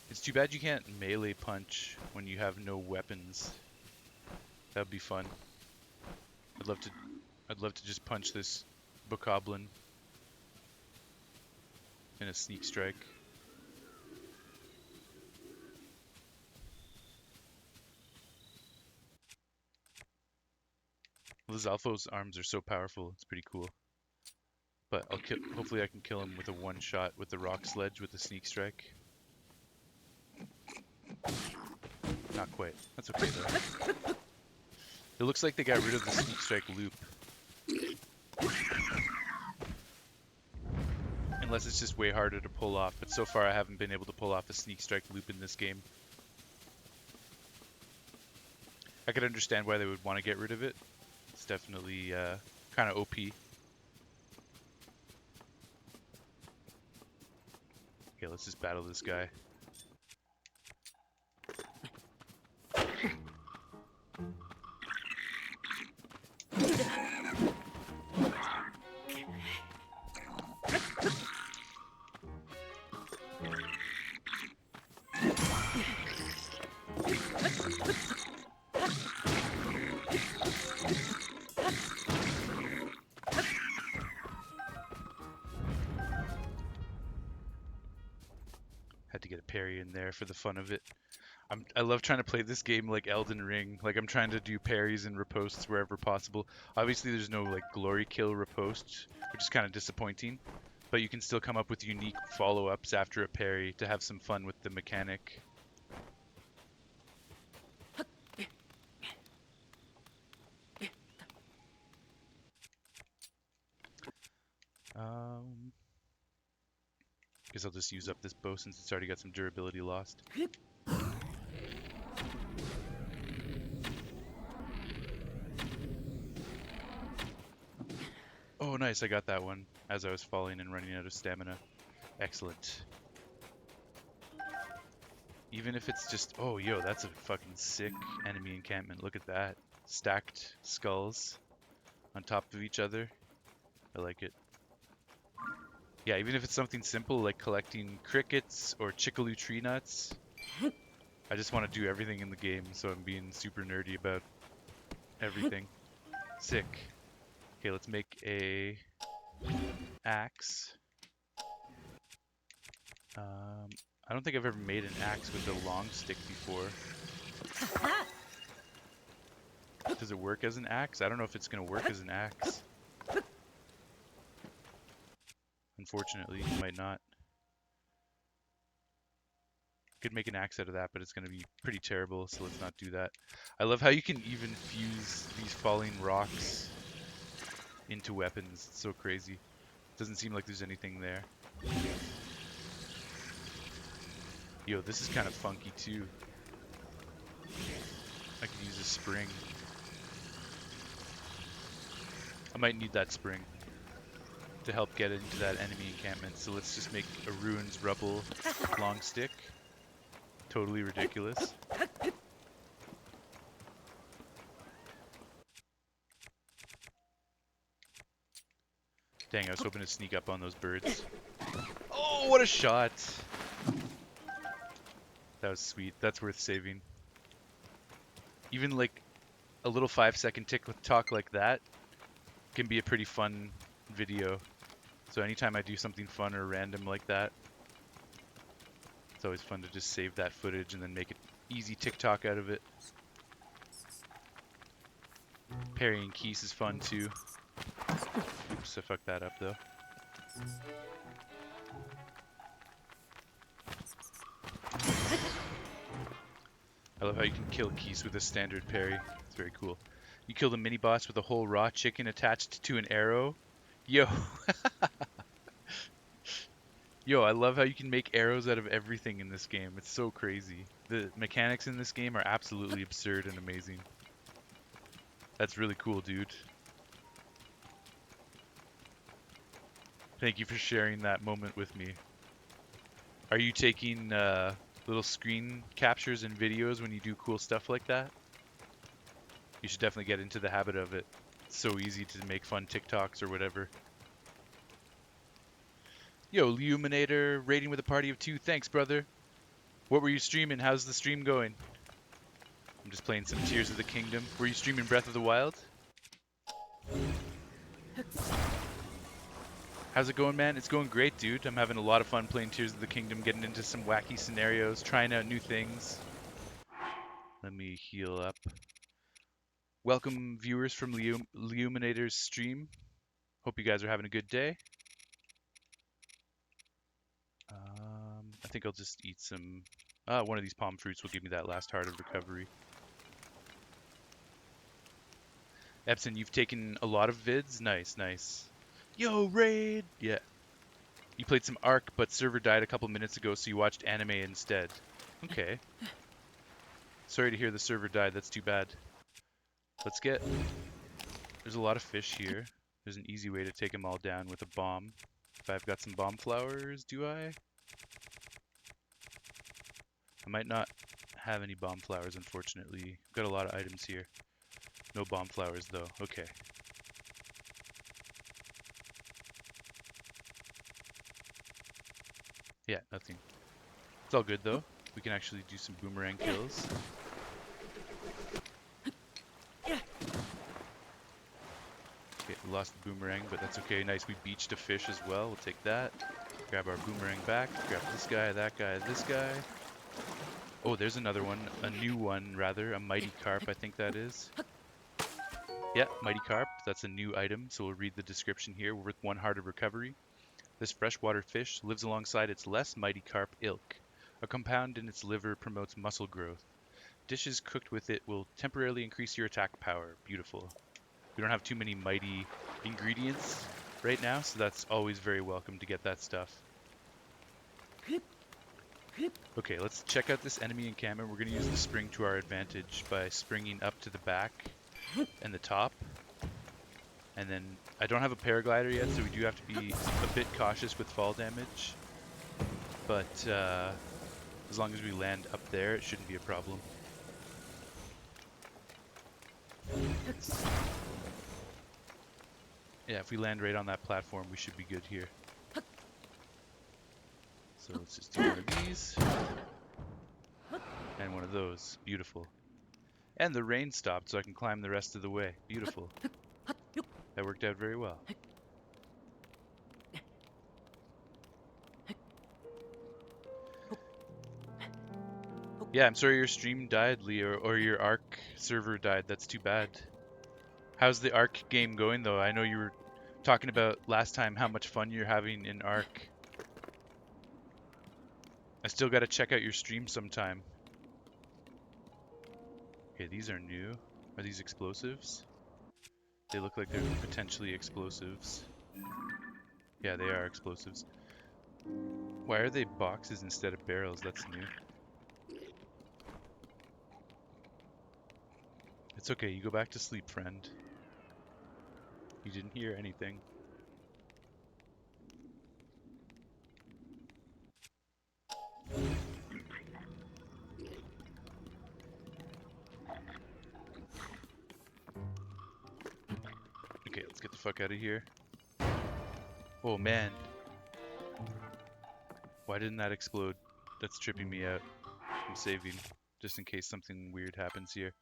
It's too bad you can't melee punch when you have no weapons. That'd be fun. I'd love to just punch this bokoblin in a sneak strike. Lizalfo's arms are so powerful, it's pretty cool. But hopefully I can kill him with a one shot with the rock sledge with the sneak strike. Not quite. That's okay though. It looks like they got rid of the sneak strike loop. Unless it's just way harder to pull off, but so far I haven't been able to pull off a sneak strike loop in this game. I could understand why they would want to get rid of it. It's definitely kind of OP. Okay, let's just battle this guy. Had to get a parry in there for the fun of it. I love trying to play this game like Elden Ring. Like I'm trying to do parries and ripostes wherever possible. Obviously there's no like glory kill riposte, which is kind of disappointing. But you can still come up with unique follow-ups after a parry to have some fun with the mechanic. Guess I'll just use up this bow since it's already got some durability lost. Oh, nice, I got that one as I was falling and running out of stamina. Excellent. Even if it's just, oh, yo, that's a fucking sick enemy encampment. Look at that. Stacked skulls on top of each other. I like it. Yeah, even if it's something simple like collecting crickets or chickaloo tree nuts, I just want to do everything in the game, so I'm being super nerdy about everything. Sick. Okay, let's make a axe. I don't think I've ever made an axe with a long stick before. Does it work as an axe? I don't know if it's going to work as an axe. Unfortunately, it might not. Could make an axe out of that, but it's going to be pretty terrible, so let's not do that. I love how you can even fuse these falling rocks into weapons. It's so crazy. Doesn't seem like there's anything there. Yo, this is kind of funky too. I could use a spring. I might need that spring to help get into that enemy encampment. So let's just make a ruins rubble long stick. Totally ridiculous. Dang, I was hoping to sneak up on those birds. Oh, what a shot! That was sweet. That's worth saving. Even like a little 5-second TikTok like that can be a pretty fun video. So anytime I do something fun or random like that, it's always fun to just save that footage and then make an easy TikTok out of it. Parrying keys is fun too. Oops, I fucked that up though. I love how you can kill Keese with a standard parry. It's very cool. You kill the mini boss with a whole raw chicken attached to an arrow. Yo. Yo, I love how you can make arrows out of everything in this game. It's so crazy. The mechanics in this game are absolutely absurd and amazing. That's really cool, dude. Thank you for sharing that moment with me. Are you taking little screen captures and videos when you do cool stuff like that? You should definitely get into the habit of it. It's so easy to make fun TikToks or whatever. Yo, Luminator, rating with a party of 2. Thanks, brother. What were you streaming? How's the stream going? I'm just playing some Tears of the Kingdom. Were you streaming Breath of the Wild? How's it going, man? It's going great, dude. I'm having a lot of fun playing Tears of the Kingdom, getting into some wacky scenarios, trying out new things. Let me heal up. Welcome, viewers from Luminator's stream. Hope you guys are having a good day. I think I'll just eat some... one of these palm fruits will give me that last heart of recovery. Epson, you've taken a lot of vids? Nice, nice. Yo, raid! Yeah. You played some Ark, but server died a couple minutes ago, so you watched anime instead. Okay. Sorry to hear the server died, that's too bad. Let's get... There's a lot of fish here. There's an easy way to take them all down with a bomb. If I've got some bomb flowers, do I? I might not have any bomb flowers, unfortunately. I've got a lot of items here. No bomb flowers, though. Okay. Yeah, nothing. It's all good, though. We can actually do some boomerang kills. Okay, we lost the boomerang, but that's okay. Nice, we beached a fish as well. We'll take that. Grab our boomerang back. Grab this guy, that guy, this guy. Oh, there's another one. A new one, rather. A mighty carp, I think that is. Yeah, mighty carp. That's a new item, so we'll read the description here. Worth 1 heart of recovery. This freshwater fish lives alongside its less mighty carp ilk. A compound in its liver promotes muscle growth. Dishes cooked with it will temporarily increase your attack power. Beautiful. We don't have too many mighty ingredients right now, so that's always very welcome to get that stuff. Okay, let's check out this enemy encampment. We're going to use the spring to our advantage by springing up to the back and the top. And then I don't have a paraglider yet, so we do have to be a bit cautious with fall damage. But as long as we land up there, it shouldn't be a problem. Yeah, if we land right on that platform, we should be good here. So let's just do one of these. And one of those. Beautiful. And the rain stopped, so I can climb the rest of the way. Beautiful. That worked out very well. Yeah, I'm sorry your stream died, Leo, or your Ark server died. That's too bad. How's the Ark game going, though? I know you were talking about last time how much fun you're having in Ark. I still got to check out your stream sometime. Okay, these are new. Are these explosives? They look like they're potentially explosives. Yeah, they are explosives. Why are they boxes instead of barrels? That's new. It's okay, you go back to sleep, friend. You didn't hear anything. Okay, let's get the fuck out of here. Oh man. Why didn't that explode? That's tripping me out. I'm saving, just in case something weird happens here.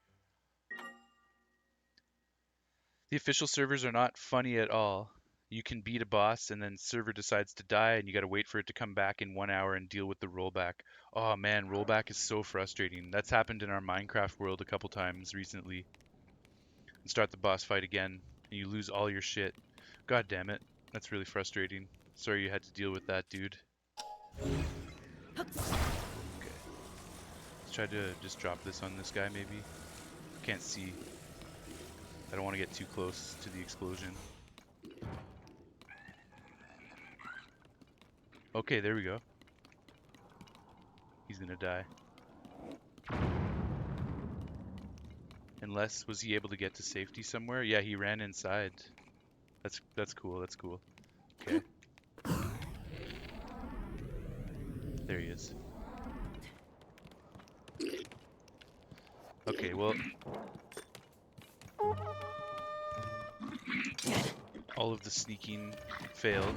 The official servers are not funny at all. You can beat a boss and then server decides to die and you gotta wait for it to come back in 1 hour and deal with the rollback. Oh man, rollback is so frustrating. That's happened in our Minecraft world a couple times recently. And start the boss fight again and you lose all your shit. God damn it. That's really frustrating. Sorry you had to deal with that, dude. Okay. Let's try to just drop this on this guy maybe. Can't see. I don't want to get too close to the explosion. Okay, there we go. He's gonna die. Unless, was he able to get to safety somewhere? Yeah, he ran inside. That's cool, that's cool. Okay. There he is. Okay, well... all of the sneaking failed.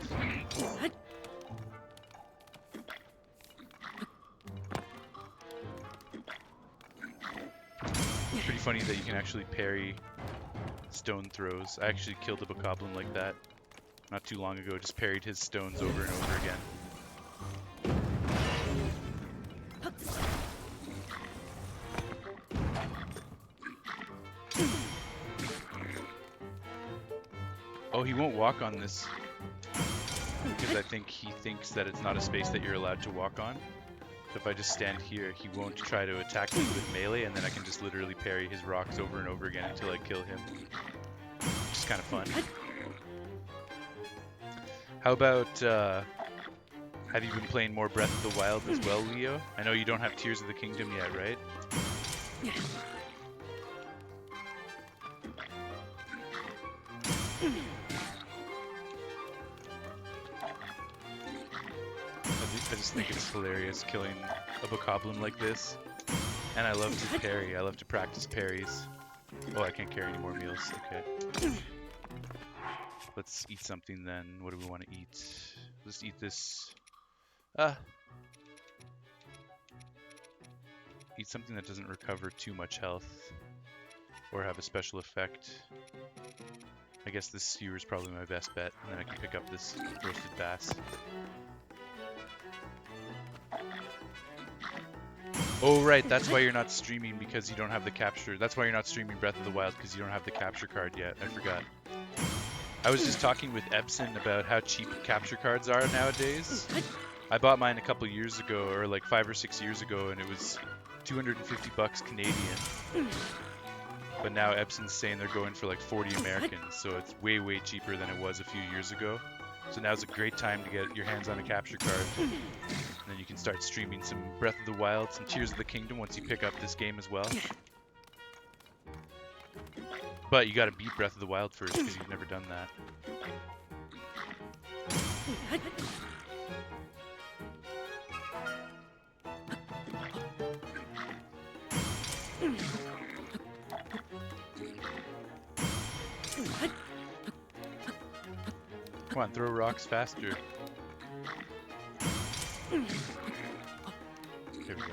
Pretty funny that you can actually parry stone throws. I actually killed a bokoblin like that not too long ago. Just parried his stones over and over again. Oh, he won't walk on this because I think he thinks that it's not a space that you're allowed to walk on. So if I just stand here, he won't try to attack me with melee, and then I can just literally parry his rocks over and over again until I kill him. Which is kind of fun. How about, have you been playing more Breath of the Wild as well, Leo? I know you don't have Tears of the Kingdom yet, right? I just think it's hilarious killing a bokoblin like this. And I love to parry. I love to practice parries. Oh, I can't carry any more meals. Okay. Let's eat something then. What do we want to eat? Let's eat this. Eat something that doesn't recover too much health or have a special effect. I guess this skewer is probably my best bet, and then I can pick up this roasted bass. Oh right, that's why you're not streaming, because you don't have the capture. That's why you're not streaming Breath of the Wild, because you don't have the capture card yet. I forgot. I was just talking with Epson about how cheap capture cards are nowadays. I bought mine a couple years ago, or like 5 or 6 years ago, and it was 250 bucks Canadian. But now Epson's saying they're going for like 40 American, so it's way, way cheaper than it was a few years ago. So now's a great time to get your hands on a capture card. And then you can start streaming some Breath of the Wild, some Tears of the Kingdom once you pick up this game as well. But you gotta beat Breath of the Wild first, because you've never done that. Come on, throw rocks faster. There we go.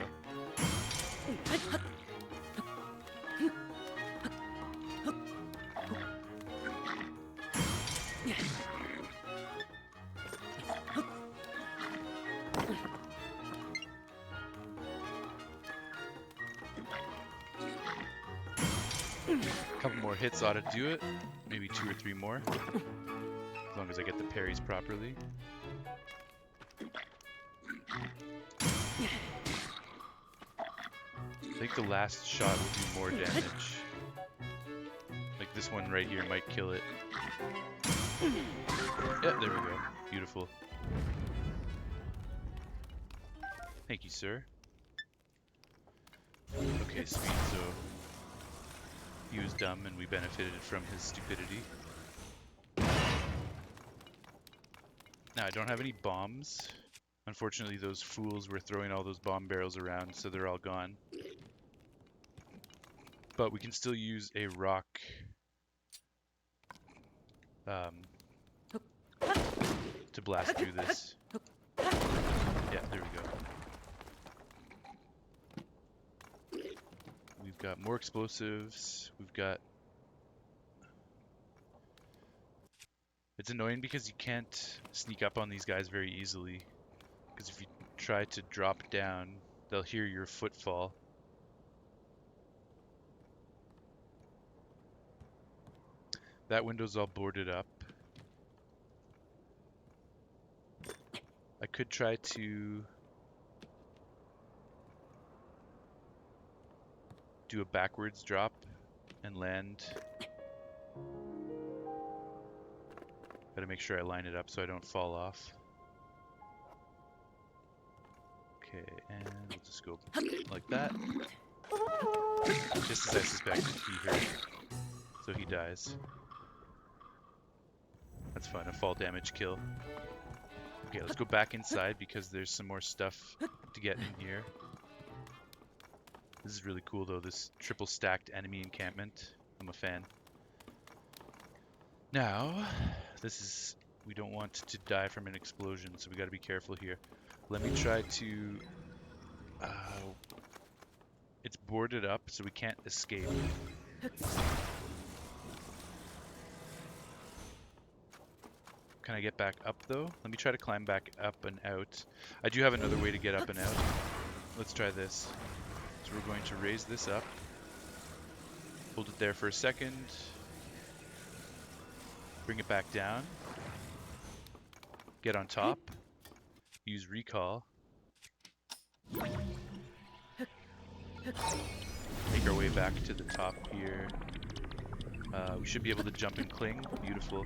A couple more hits ought to do it. Maybe 2 or 3 more. As long as I get the parries properly. I think the last shot will do more damage. Like this one right here might kill it. Yeah, there we go. Beautiful. Thank you, sir. Okay, sweet. So he was dumb and we benefited from his stupidity. Now, I don't have any bombs. Unfortunately, those fools were throwing all those bomb barrels around, so they're all gone. But we can still use a rock to blast through this. Yeah, there we go. We've got more explosives. We've got... It's annoying because you can't sneak up on these guys very easily. Because if you try to drop down, they'll hear your footfall. That window's all boarded up. I could try to do a backwards drop and land. Gotta make sure I line it up so I don't fall off. Okay, and we'll just go like that. Just as I suspected, he hurt. So he dies. That's fun, a fall damage kill. Okay, let's go back inside because there's some more stuff to get in here. This is really cool though, this triple stacked enemy encampment. I'm a fan. Now, we don't want to die from an explosion, so we gotta be careful here. Let me try to, it's boarded up, so we can't escape. Can I get back up though? Let me try to climb back up and out. I do have another way to get up and out. Let's try this. So we're going to raise this up. Hold it there for a second. Bring it back down. Get on top. Use recall. Make our way back to the top here. We should be able to jump and cling. Beautiful.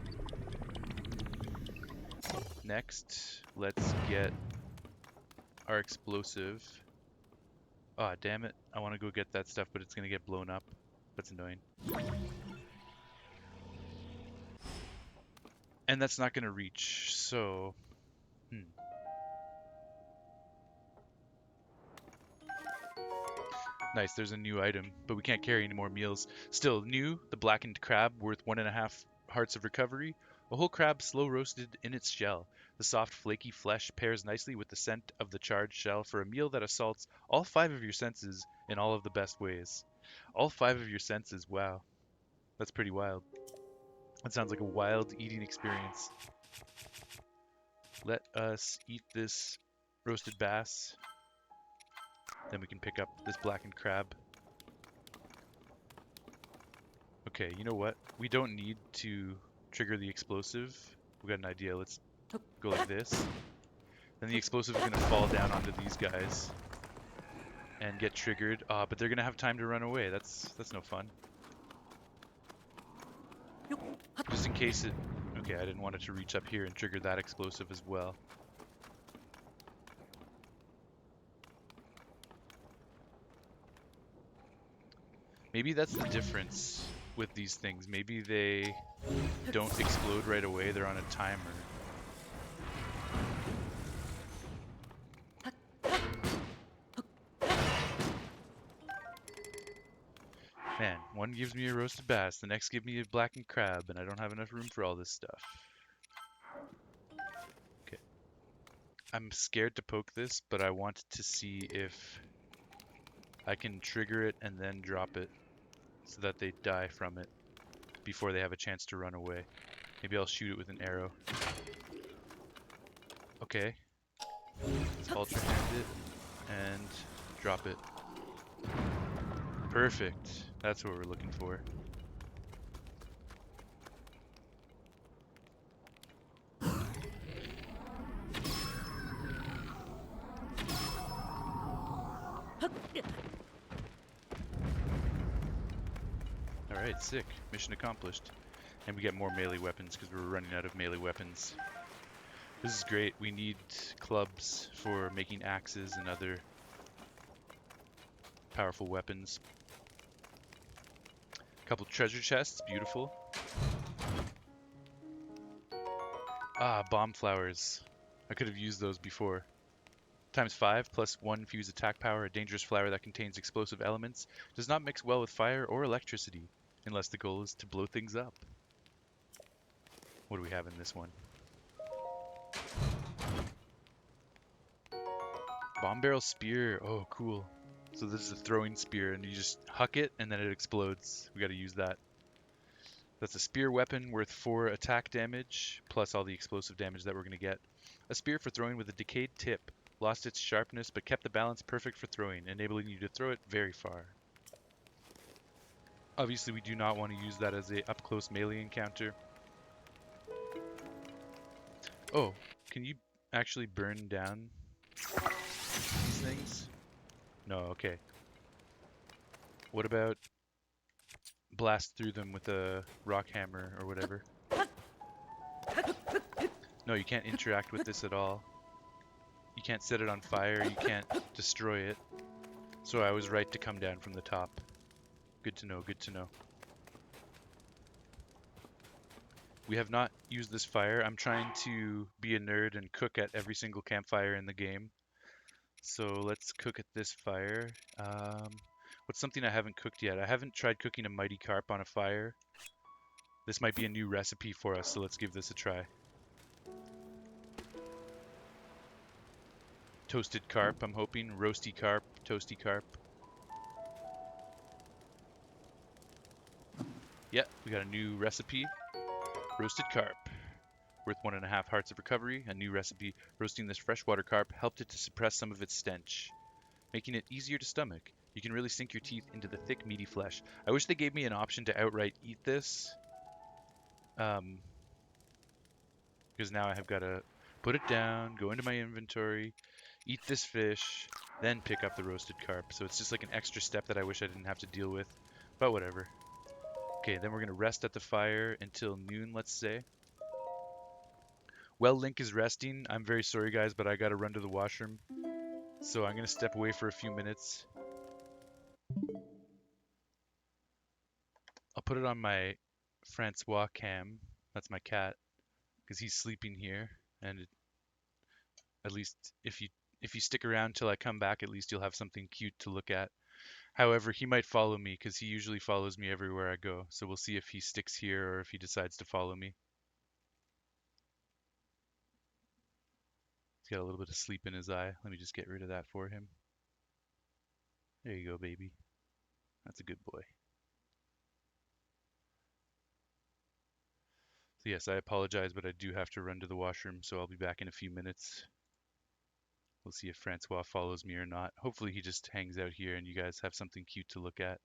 Next, let's get our explosive. Ah, damn it. I want to go get that stuff, but it's going to get blown up. That's annoying. And that's not going to reach, so... Nice, there's a new item, but we can't carry any more meals. Still, new, the blackened crab, worth 1.5 hearts of recovery. A whole crab slow roasted in its shell. The soft, flaky flesh pairs nicely with the scent of the charred shell for a meal that assaults all 5 of your senses in all of the best ways. All 5 of your senses, wow. That's pretty wild. That sounds like a wild eating experience. Let us eat this roasted bass. Then we can pick up this blackened crab. Okay, you know what? We don't need to trigger the explosive. We got an idea. Let's go like this. Then the explosive is going to fall down onto these guys and get triggered. But they're going to have time to run away. That's no fun. Just in case it... Okay, I didn't want it to reach up here and trigger that explosive as well. Maybe that's the difference with these things. Maybe they don't explode right away. They're on a timer. Man, one gives me a roasted bass, the next gives me a blackened crab, and I don't have enough room for all this stuff. I'm scared to poke this, but I want to see if I can trigger it and then drop it so that they die from it before they have a chance to run away. Maybe I'll shoot it with an arrow. Okay, let's ultra hand it and drop it. Perfect. That's what we're looking for. Alright, sick. Mission accomplished. And we get more melee weapons because we're running out of melee weapons. This is great. We need clubs for making axes and other powerful weapons. A couple treasure chests, beautiful. Ah, bomb flowers. I could have used those before. Times 5 plus 1 fuse attack power. A dangerous flower that contains explosive elements. Does not mix well with fire or electricity, unless the goal is to blow things up. What do we have in this one? Bomb barrel spear. Oh, cool. So this is a throwing spear, and you just huck it, and then it explodes. We gotta use that. That's a spear weapon worth 4 attack damage, plus all the explosive damage that we're gonna get. A spear for throwing with a decayed tip. Lost its sharpness, but kept the balance perfect for throwing, enabling you to throw it very far. Obviously, we do not want to use that as a up-close melee encounter. Oh, can you actually burn down these things? No, okay. What about blast through them with a rock hammer or whatever? No, you can't interact with this at all. You can't set it on fire, you can't destroy it. So I was right to come down from the top. Good to know, good to know. We have not used this fire. I'm trying to be a nerd and cook at every single campfire in the game. So let's cook at this fire. What's something I haven't cooked yet? I haven't tried cooking a mighty carp on a fire. This might be a new recipe for us, so let's give this a try. Toasted carp, I'm hoping. Roasty carp, toasty carp. Yeah, we got a new recipe. Roasted carp. Worth 1.5 hearts of recovery. A new recipe. Roasting this freshwater carp helped it to suppress some of its stench, making it easier to stomach. You can really sink your teeth into the thick, meaty flesh. I wish they gave me an option to outright eat this. Because now I have got to put it down, go into my inventory, eat this fish, then pick up the roasted carp. So it's just like an extra step that I wish I didn't have to deal with. But whatever. Okay, then we're going to rest at the fire until noon, let's say. Well, Link is resting. I'm very sorry, guys, but I got to run to the washroom. So I'm going to step away for a few minutes. I'll put it on my Francois cam. That's my cat, because he's sleeping here. And at least if you stick around till I come back, at least you'll have something cute to look at. However, he might follow me because he usually follows me everywhere I go. So we'll see if he sticks here or if he decides to follow me. He's got a little bit of sleep in his eye. Let me just get rid of that for him. There you go, baby. That's a good boy. So yes, I apologize, but I do have to run to the washroom, so I'll be back in a few minutes. We'll see if Francois follows me or not. Hopefully he just hangs out here and you guys have something cute to look at.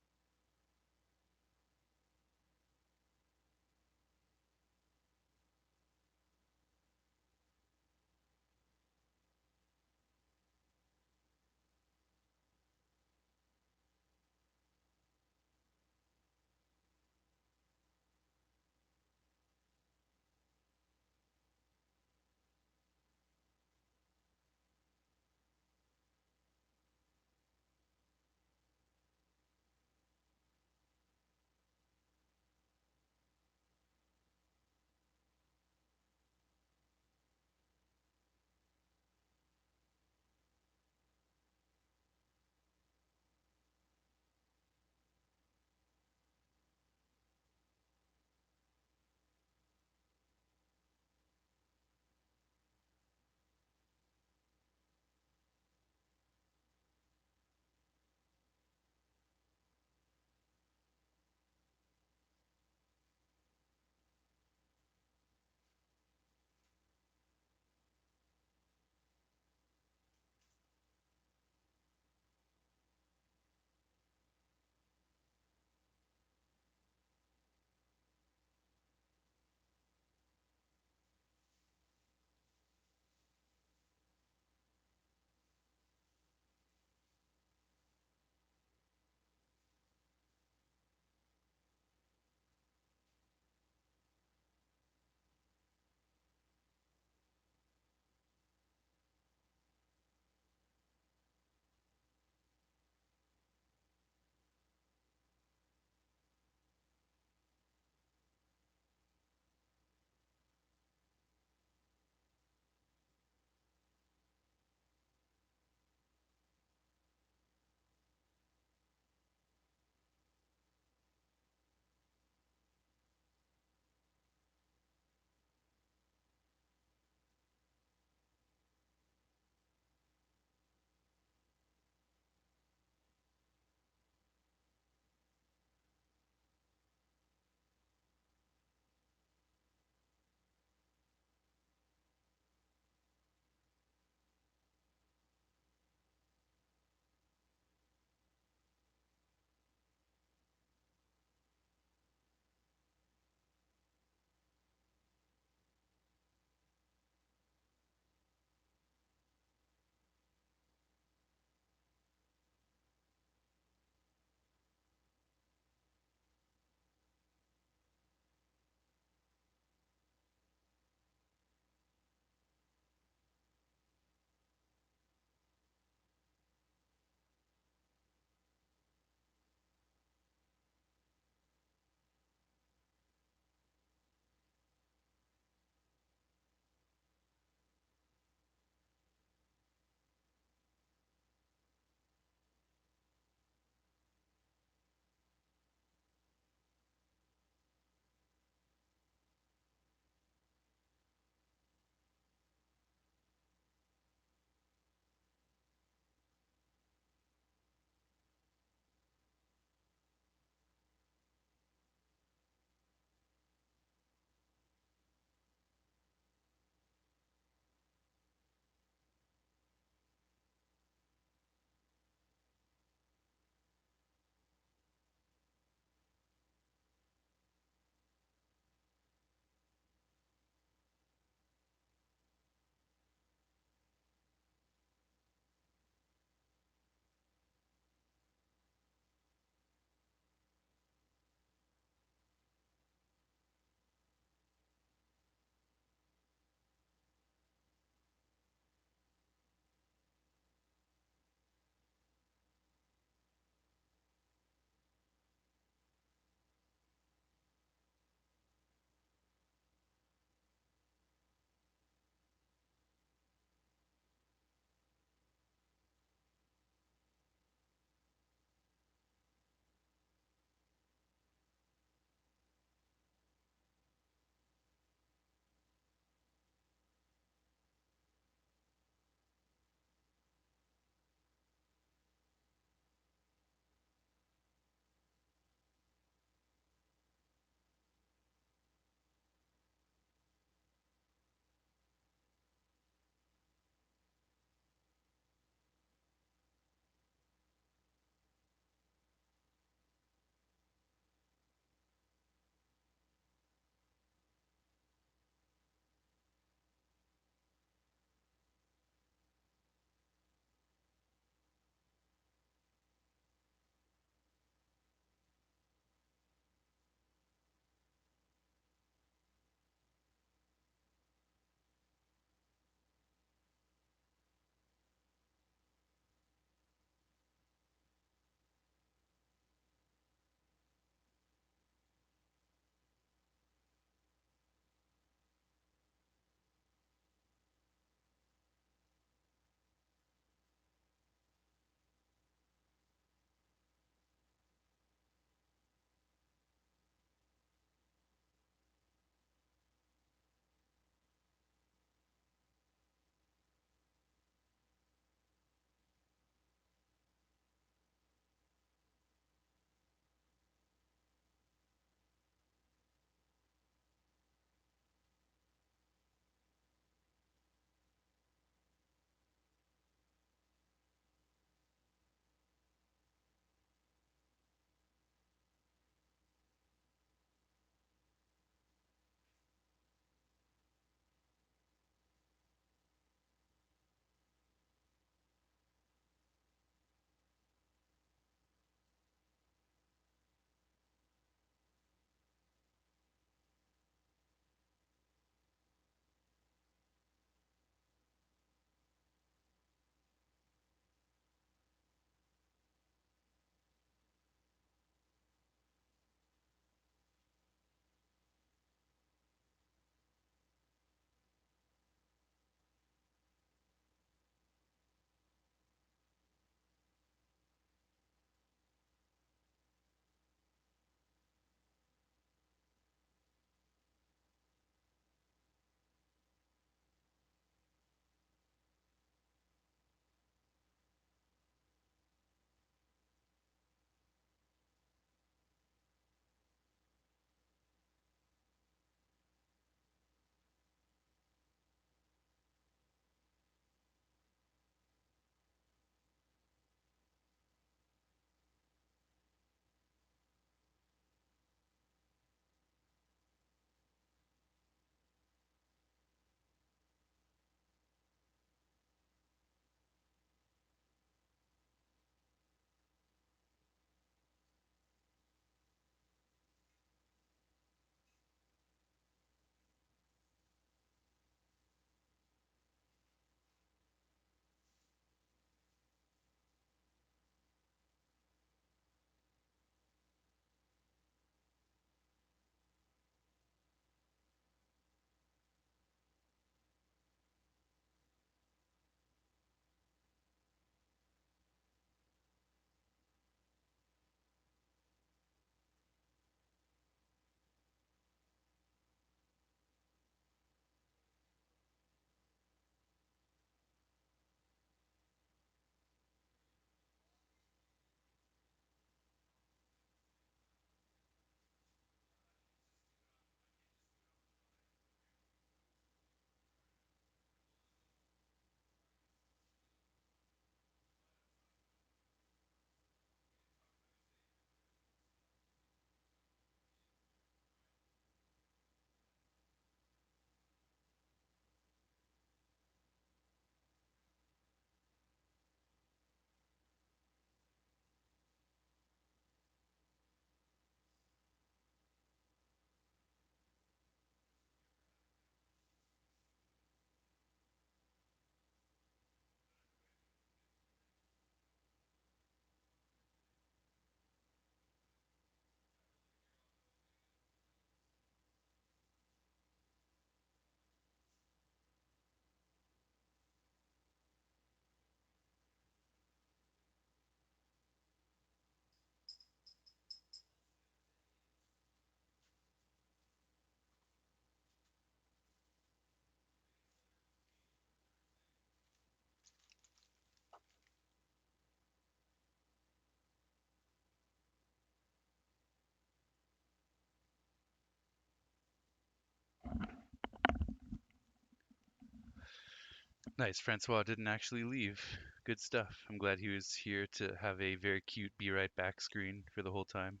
Nice. Francois didn't actually leave. Good stuff. I'm glad he was here to have a very cute be right back screen for the whole time.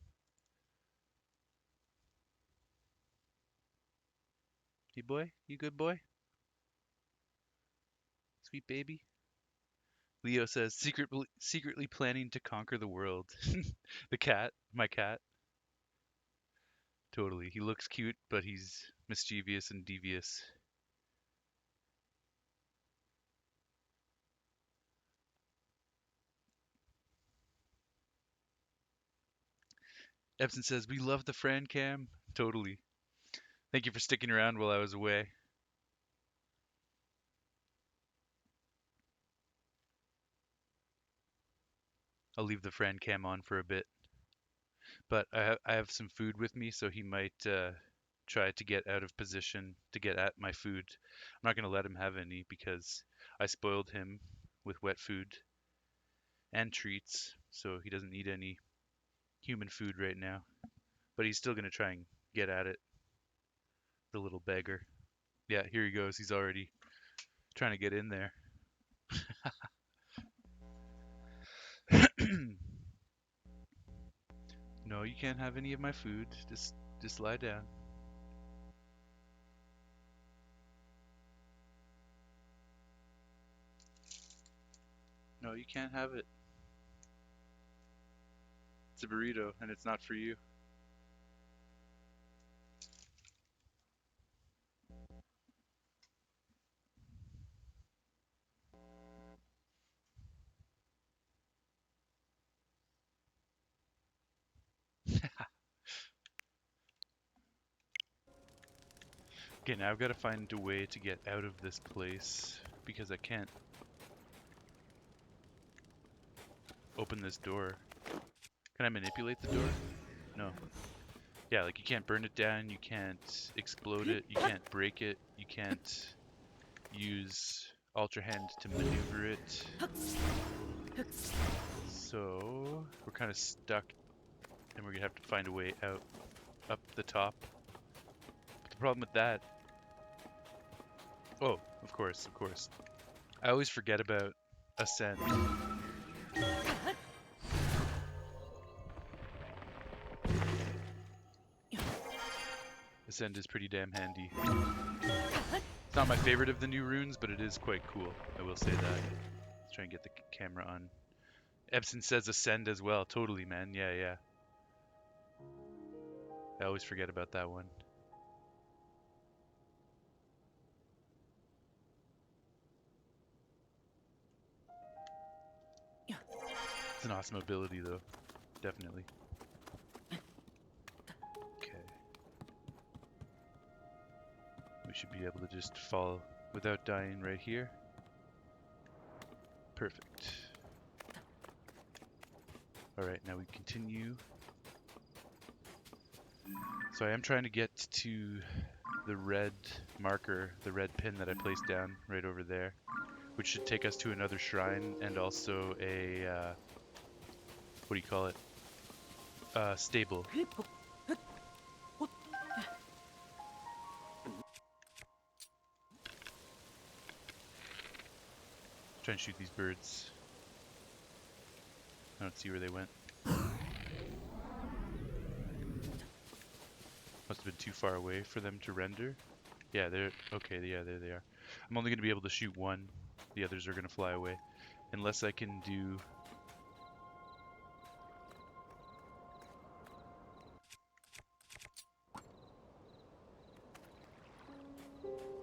Hey boy, you good boy? Sweet baby. Leo says secretly planning to conquer the world. The cat, my cat. Totally. He looks cute, but he's mischievous and devious. Epson says, we love the Fran cam. Totally. Thank you for sticking around while I was away. I'll leave the Fran cam on for a bit. But I have some food with me, so he might try to get out of position to get at my food. I'm not going to let him have any because I spoiled him with wet food and treats, so he doesn't need any human food right now. But he's still going to try and get at it, the little beggar. Yeah, here he goes. He's already trying to get in there. No, you can't have any of my food. Just lie down. No, you can't have it. It's a burrito and it's not for you. Okay, now I've got to find a way to get out of this place because I can't open this door. Can I manipulate the door? No. Yeah, like you can't burn it down, you can't explode it, you can't break it, you can't use Ultra Hand to maneuver it. So we're kind of stuck and we're gonna have to find a way out up the top. But the problem with that, oh, of course. I always forget about Ascend. Ascend is pretty damn handy. It's not my favorite of the new runes, but it is quite cool. I will say that. Let's try and get the camera on. Epson says Ascend as well. Totally, man. Yeah. I always forget about that one. It's an awesome ability, though. Definitely. Okay. We should be able to just fall without dying right here. Perfect. Alright, now we continue. So I am trying to get to the red marker, the red pin that I placed down right over there, which should take us to another shrine and also a, what do you call it? Stable. Try and shoot these birds. I don't see where they went. Must have been too far away for them to render. Yeah, they're okay. Yeah, there they are. I'm only going to be able to shoot one. The others are going to fly away. Unless I can do...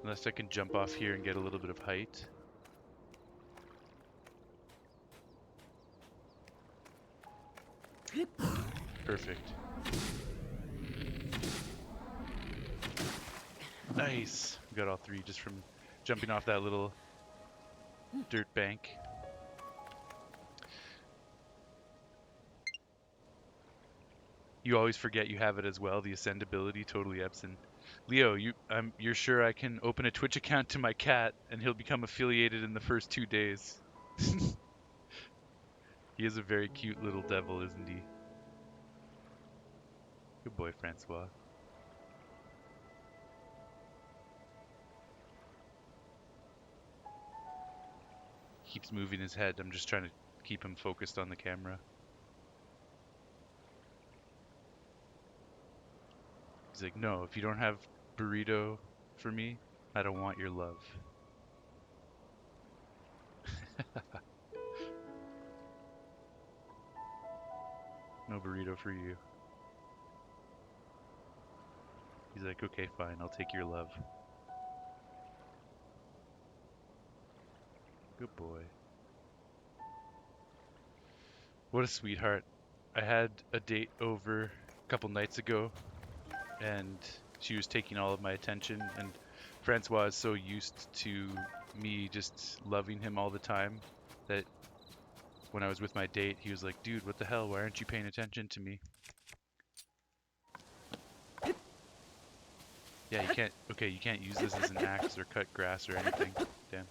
Unless I can jump off here and get a little bit of height. Perfect. Nice! We got all three just from jumping off that little dirt bank. You always forget you have it as well, the Ascend ability, totally Epson. Leo, you're sure I can open a Twitch account to my cat and he'll become affiliated in the first 2 days? He is a very cute little devil, isn't he? Good boy, Francois. keeps moving his head. I'm just trying to keep him focused on the camera. He's like, no, if you don't have burrito for me, I don't want your love. No burrito for you. He's like, okay, fine, I'll take your love. Good boy. What a sweetheart. I had a date over a couple nights ago, and she was taking all of my attention, and Francois is so used to me just loving him all the time that when I was with my date, he was like, dude, what the hell? Why aren't you paying attention to me? Yeah, you can't use this as an axe or cut grass or anything. Damn.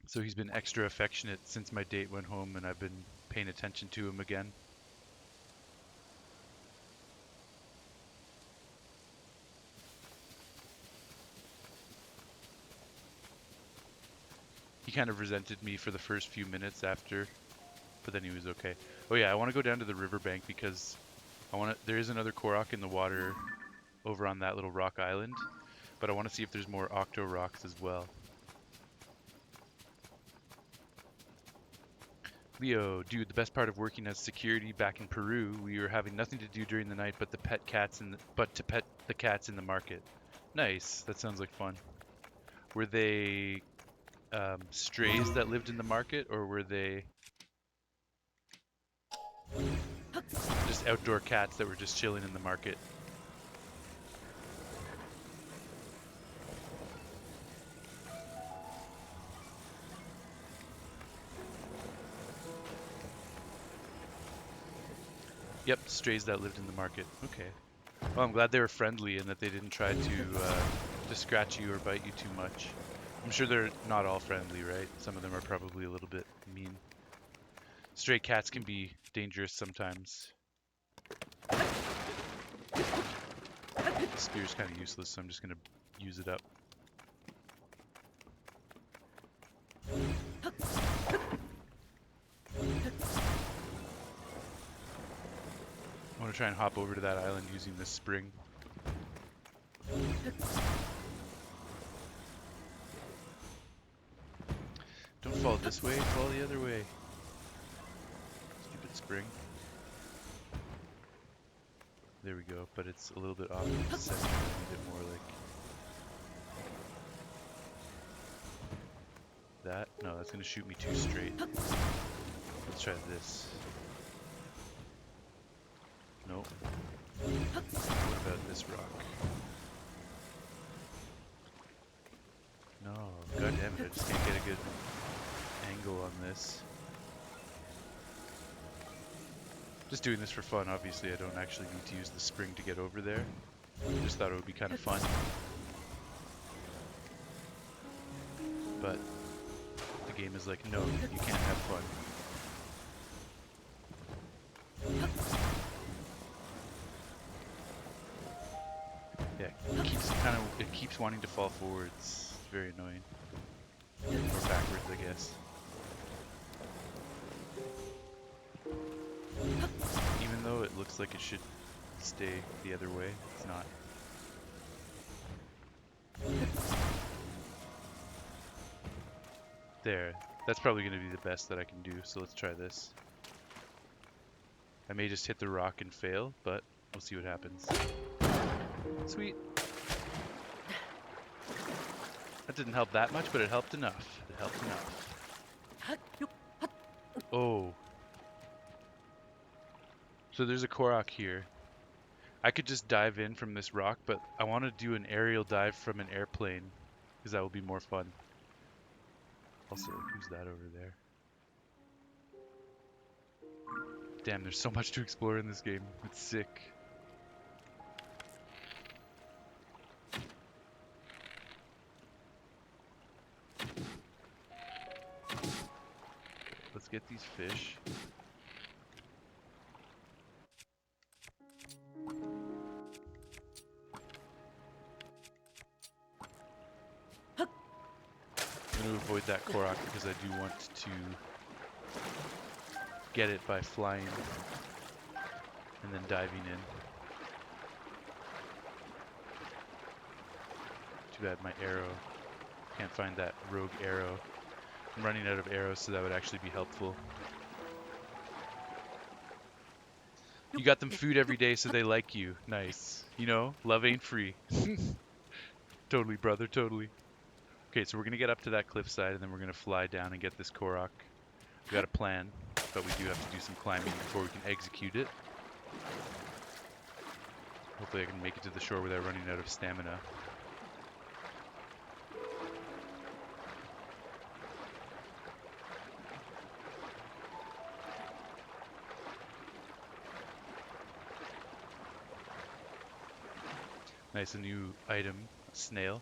So he's been extra affectionate since my date went home, and I've been paying attention to him again. He kind of resented me for the first few minutes after, but then he was okay. Oh yeah, I want to go down to the riverbank because there is another Korok in the water over on that little rock island, but I want to see if there's more Octo Rocks as well. Leo, dude, the best part of working as security back in Peru, we were having nothing to do during the night but to pet the cats in the market. Nice, that sounds like fun. Were they strays that lived in the market, or were they just outdoor cats that were just chilling in the market? Yep, strays that lived in the market. Okay. Well, I'm glad they were friendly and that they didn't try to scratch you or bite you too much. I'm sure they're not all friendly, right? Some of them are probably a little bit mean. Stray cats can be dangerous sometimes. The spear's kind of useless, so I'm just going to use it up. I want to try and hop over to that island using this spring. Don't fall this way, fall the other way. Stupid spring. There we go, but it's a little bit off center, a bit more like that. No, that's going to shoot me too straight. Let's try this. Nope. What about this rock? No, god damn it, I just can't get a good angle on this. Just doing this for fun, obviously I don't actually need to use the spring to get over there. Just thought it would be kind of fun. But the game is like, no, you can't have fun. Yeah, it keeps wanting to fall forwards. It's very annoying. Or backwards, I guess. Even though it looks like it should stay the other way, it's not. There. That's probably going to be the best that I can do, so let's try this. I may just hit the rock and fail, but we'll see what happens. Sweet. That didn't help that much, but it helped enough. It helped enough. Oh. So there's a Korok here. I could just dive in from this rock, but I want to do an aerial dive from an airplane, because that will be more fun. Also, who's that over there? Damn, there's so much to explore in this game. It's sick. Let's get these fish. I'm gonna avoid that Korok because I do want to get it by flying and then diving in. Too bad my arrow. Can't find that rogue arrow. I'm running out of arrows, so that would actually be helpful. You got them food every day, so they like you. Nice. You know, love ain't free. Totally, brother, totally. Okay, so we're going to get up to that cliffside, and then we're going to fly down and get this Korok. We got a plan, but we do have to do some climbing before we can execute it. Hopefully I can make it to the shore without running out of stamina. Nice, a new item, a snail.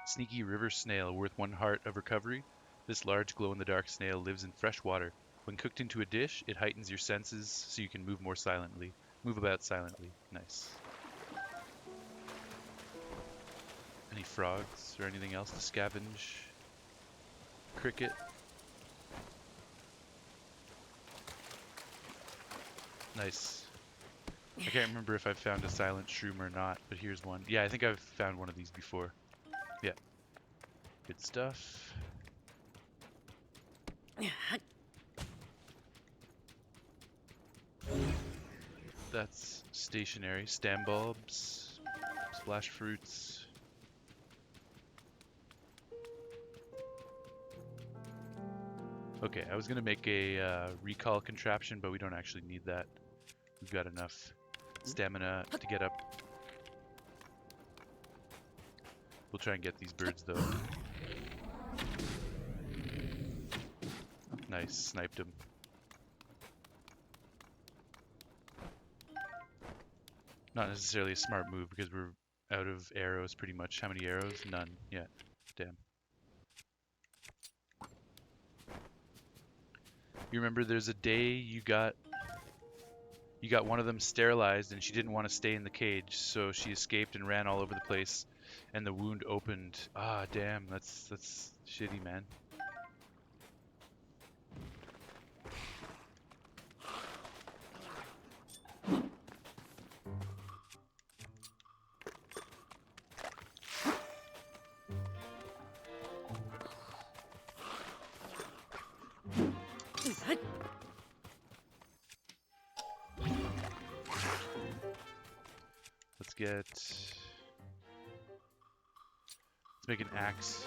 Sneaky river snail, worth 1 heart of recovery. This large glow-in-the-dark snail lives in fresh water. When cooked into a dish, it heightens your senses so you can move more silently. Move about silently. Nice. Any frogs or anything else to scavenge? Cricket. Nice. I can't remember if I've found a silent shroom or not, but here's one. Yeah, I think I've found one of these before. Yeah. Good stuff. That's stationary. Stam bulbs. Splash fruits. Okay, I was going to make a recall contraption, but we don't actually need that. We've got enough stamina to get up. We'll try and get these birds, though. Nice, sniped him. Not necessarily a smart move because we're out of arrows pretty much. How many arrows? None. Yeah. Damn. You remember there's a day you got one of them sterilized and she didn't want to stay in the cage, so she escaped and ran all over the place and the wound opened. Ah, damn. That's shitty, man. Let's make an axe.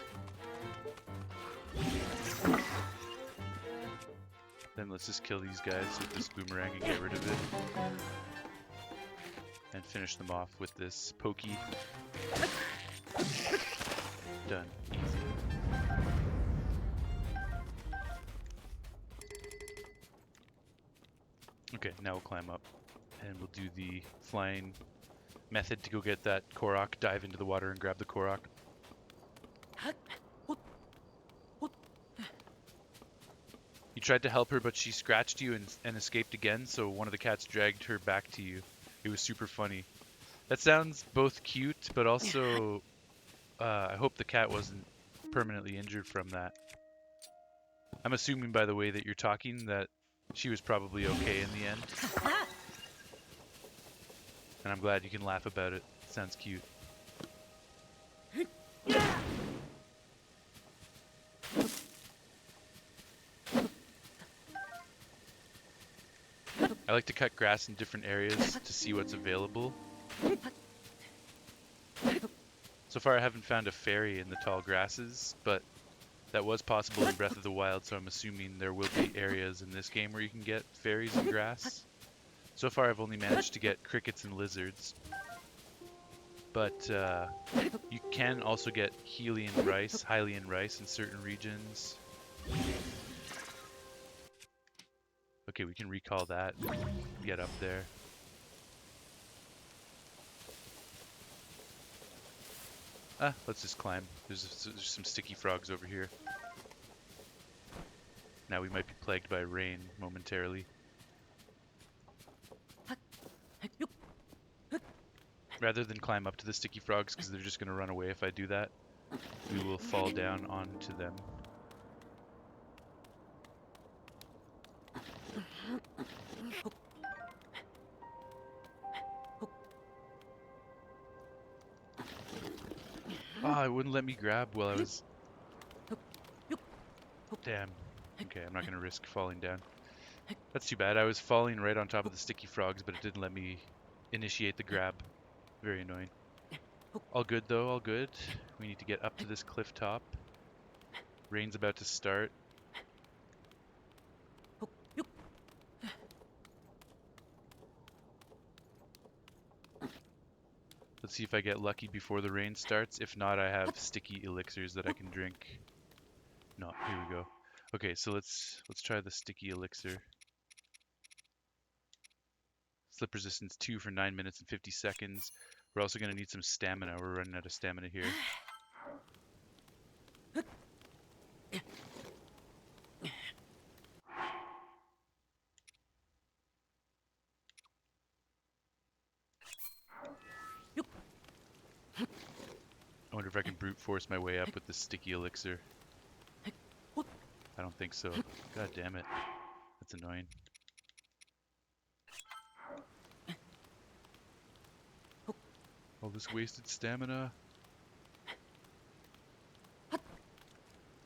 Then let's just kill these guys with this boomerang and get rid of it. And finish them off with this pokey. Done. Easy. Okay, now we'll climb up. And we'll do the flying method to go get that Korok, dive into the water and grab the Korok. You tried to help her, but she scratched you and escaped again, so one of the cats dragged her back to you. It was super funny. That sounds both cute, but also I hope the cat wasn't permanently injured from that. I'm assuming by the way that you're talking that she was probably okay in the end. And I'm glad you can laugh about it. Sounds cute. I like to cut grass in different areas to see what's available. So far I haven't found a fairy in the tall grasses, but that was possible in Breath of the Wild, so I'm assuming there will be areas in this game where you can get fairies in grass. So far I've only managed to get crickets and lizards. But you can also get Hylian rice in certain regions. Okay, we can recall that and get up there. Let's just climb. There's some sticky frogs over here. Now we might be plagued by rain momentarily. Rather than climb up to the sticky frogs, because they're just going to run away if I do that, we will fall down onto them. Ah, it wouldn't let me grab while I was... Damn. Okay, I'm not going to risk falling down. That's too bad. I was falling right on top of the sticky frogs, but it didn't let me initiate the grab. Very annoying. All good, though. All good. We need to get up to this cliff top. Rain's about to start. Let's see if I get lucky before the rain starts. If not, I have sticky elixirs that I can drink. No, here we go. Okay, so let's try the sticky elixir. Slip resistance 2 for 9 minutes and 50 seconds. We're also going to need some stamina. We're running out of stamina here. I wonder if I can brute force my way up with the sticky elixir. I don't think so. God damn it. That's annoying. All this wasted stamina.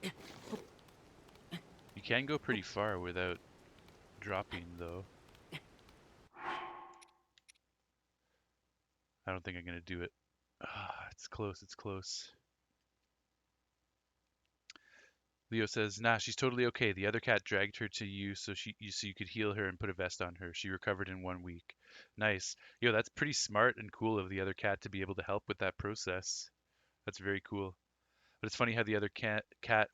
You can go pretty far without dropping, though. I don't think I'm going to do it. Ah, it's close, it's close. Leo says, nah, she's totally okay. The other cat dragged her to you so you could heal her and put a vest on her. She recovered in 1 week. Nice. Yo, that's pretty smart and cool of the other cat to be able to help with that process. That's very cool. But it's funny how the other cat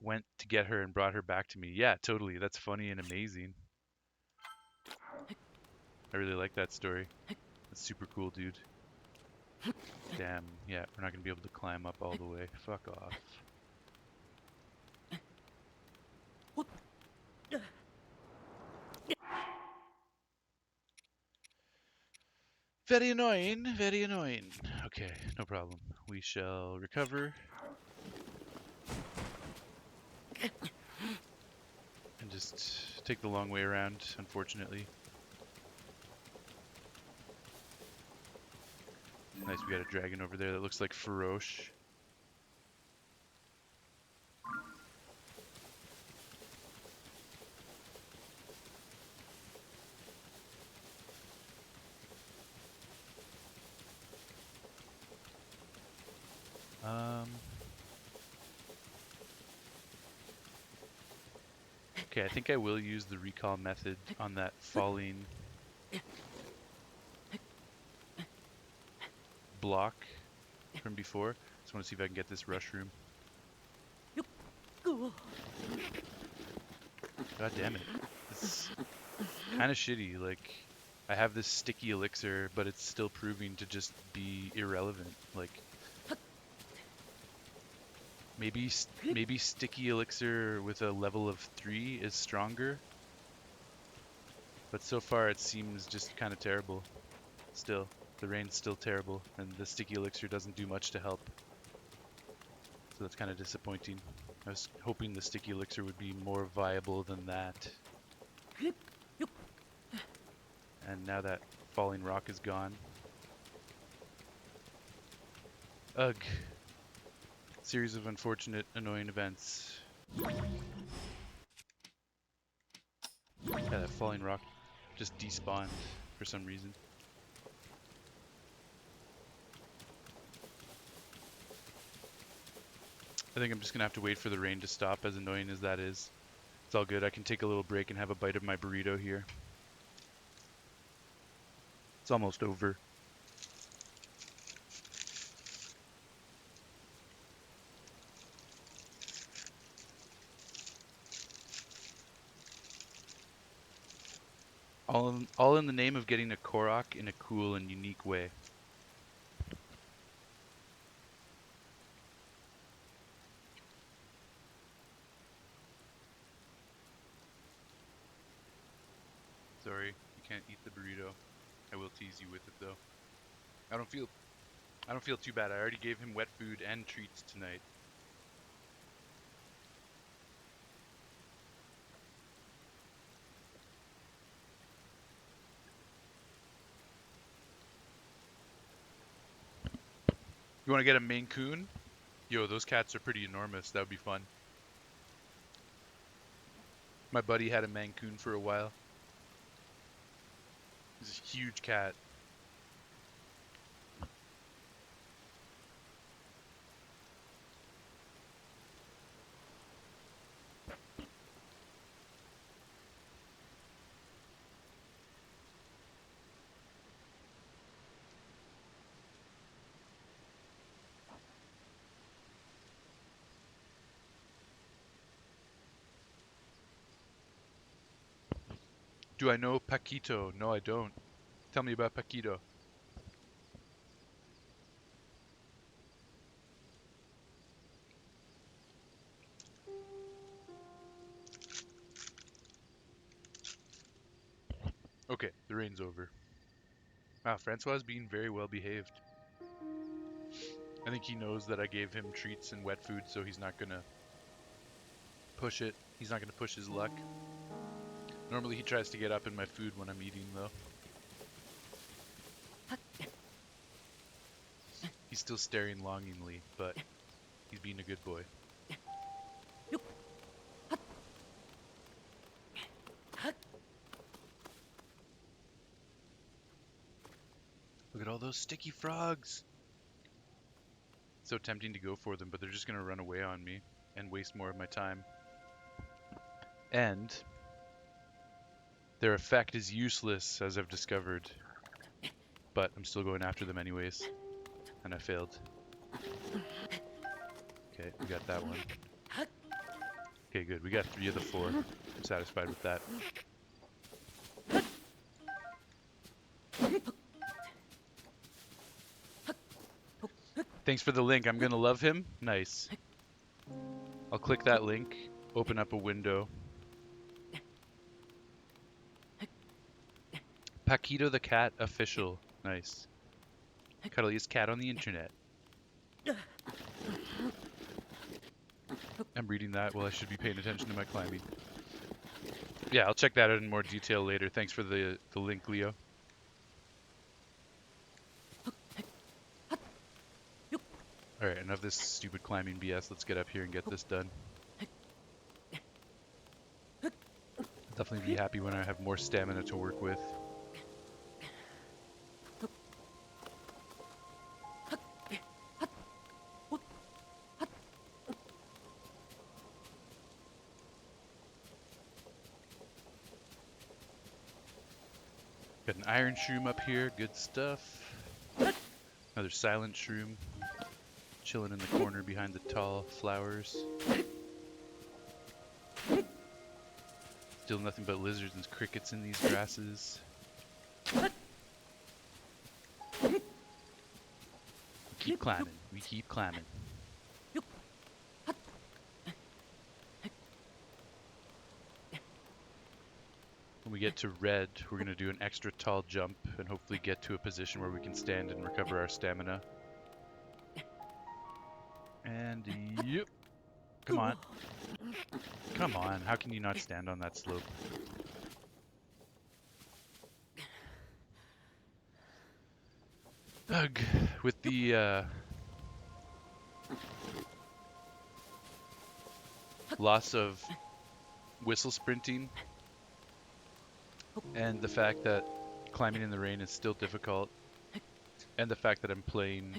went to get her and brought her back to me. Yeah, totally. That's funny and amazing. I really like that story. That's super cool, dude. Damn, yeah, we're not going to be able to climb up all the way. Fuck off. Very annoying, very annoying. Okay, no problem. We shall recover. And just take the long way around, unfortunately. Nice, we got a dragon over there that looks like Feroche. Okay, I think I will use the recall method on that falling block from before. Just want to see if I can get this rush room. God damn it. It's kind of shitty. Like, I have this sticky elixir, but it's still proving to just be irrelevant. Like, maybe sticky elixir with a level of 3 is stronger. But so far it seems just kind of terrible. Still, the rain's still terrible, and the sticky elixir doesn't do much to help. So that's kind of disappointing. I was hoping the sticky elixir would be more viable than that. And now that falling rock is gone. Ugh. Series of unfortunate, annoying events. Yeah, that falling rock just despawned for some reason. I think I'm just gonna have to wait for the rain to stop, as annoying as that is. It's all good. I can take a little break and have a bite of my burrito here. It's almost over. All in the name of getting a Korok in a cool and unique way. Sorry, you can't eat the burrito. I will tease you with it though. I don't feel too bad. I already gave him wet food and treats tonight. You want to get a Maine Coon? Yo, those cats are pretty enormous. That would be fun. My buddy had a Maine Coon for a while. He's a huge cat. Do I know Paquito? No, I don't. Tell me about Paquito. Okay, the rain's over. Wow, Francois is being very well behaved. I think he knows that I gave him treats and wet food, so he's not gonna push it. He's not gonna push his luck. Normally he tries to get up in my food when I'm eating, though. He's still staring longingly, but he's being a good boy. Look at all those sticky frogs! So tempting to go for them, but they're just gonna run away on me and waste more of my time. And their effect is useless, as I've discovered. But I'm still going after them anyways. And I failed. Okay, we got that one. Okay, good. We got 3 of the 4. I'm satisfied with that. Thanks for the link. I'm gonna love him. Nice. I'll click that link, open up a window. Paquito the Cat official. Nice. Cuddliest cat on the internet. I'm reading that while I should be paying attention to my climbing. Yeah, I'll check that out in more detail later. Thanks for the link, Leo. Alright, enough of this stupid climbing BS. Let's get up here and get this done. I'll definitely be happy when I have more stamina to work with. Got an iron shroom up here, good stuff. Another silent shroom, chilling in the corner behind the tall flowers. Still nothing but lizards and crickets in these grasses. We keep climbing, we keep climbing. When we get to red, we're going to do an extra tall jump and hopefully get to a position where we can stand and recover our stamina. And yep. Come on. Come on, how can you not stand on that slope? Ugh, with the loss of whistle sprinting and the fact that climbing in the rain is still difficult, and the fact that I'm playing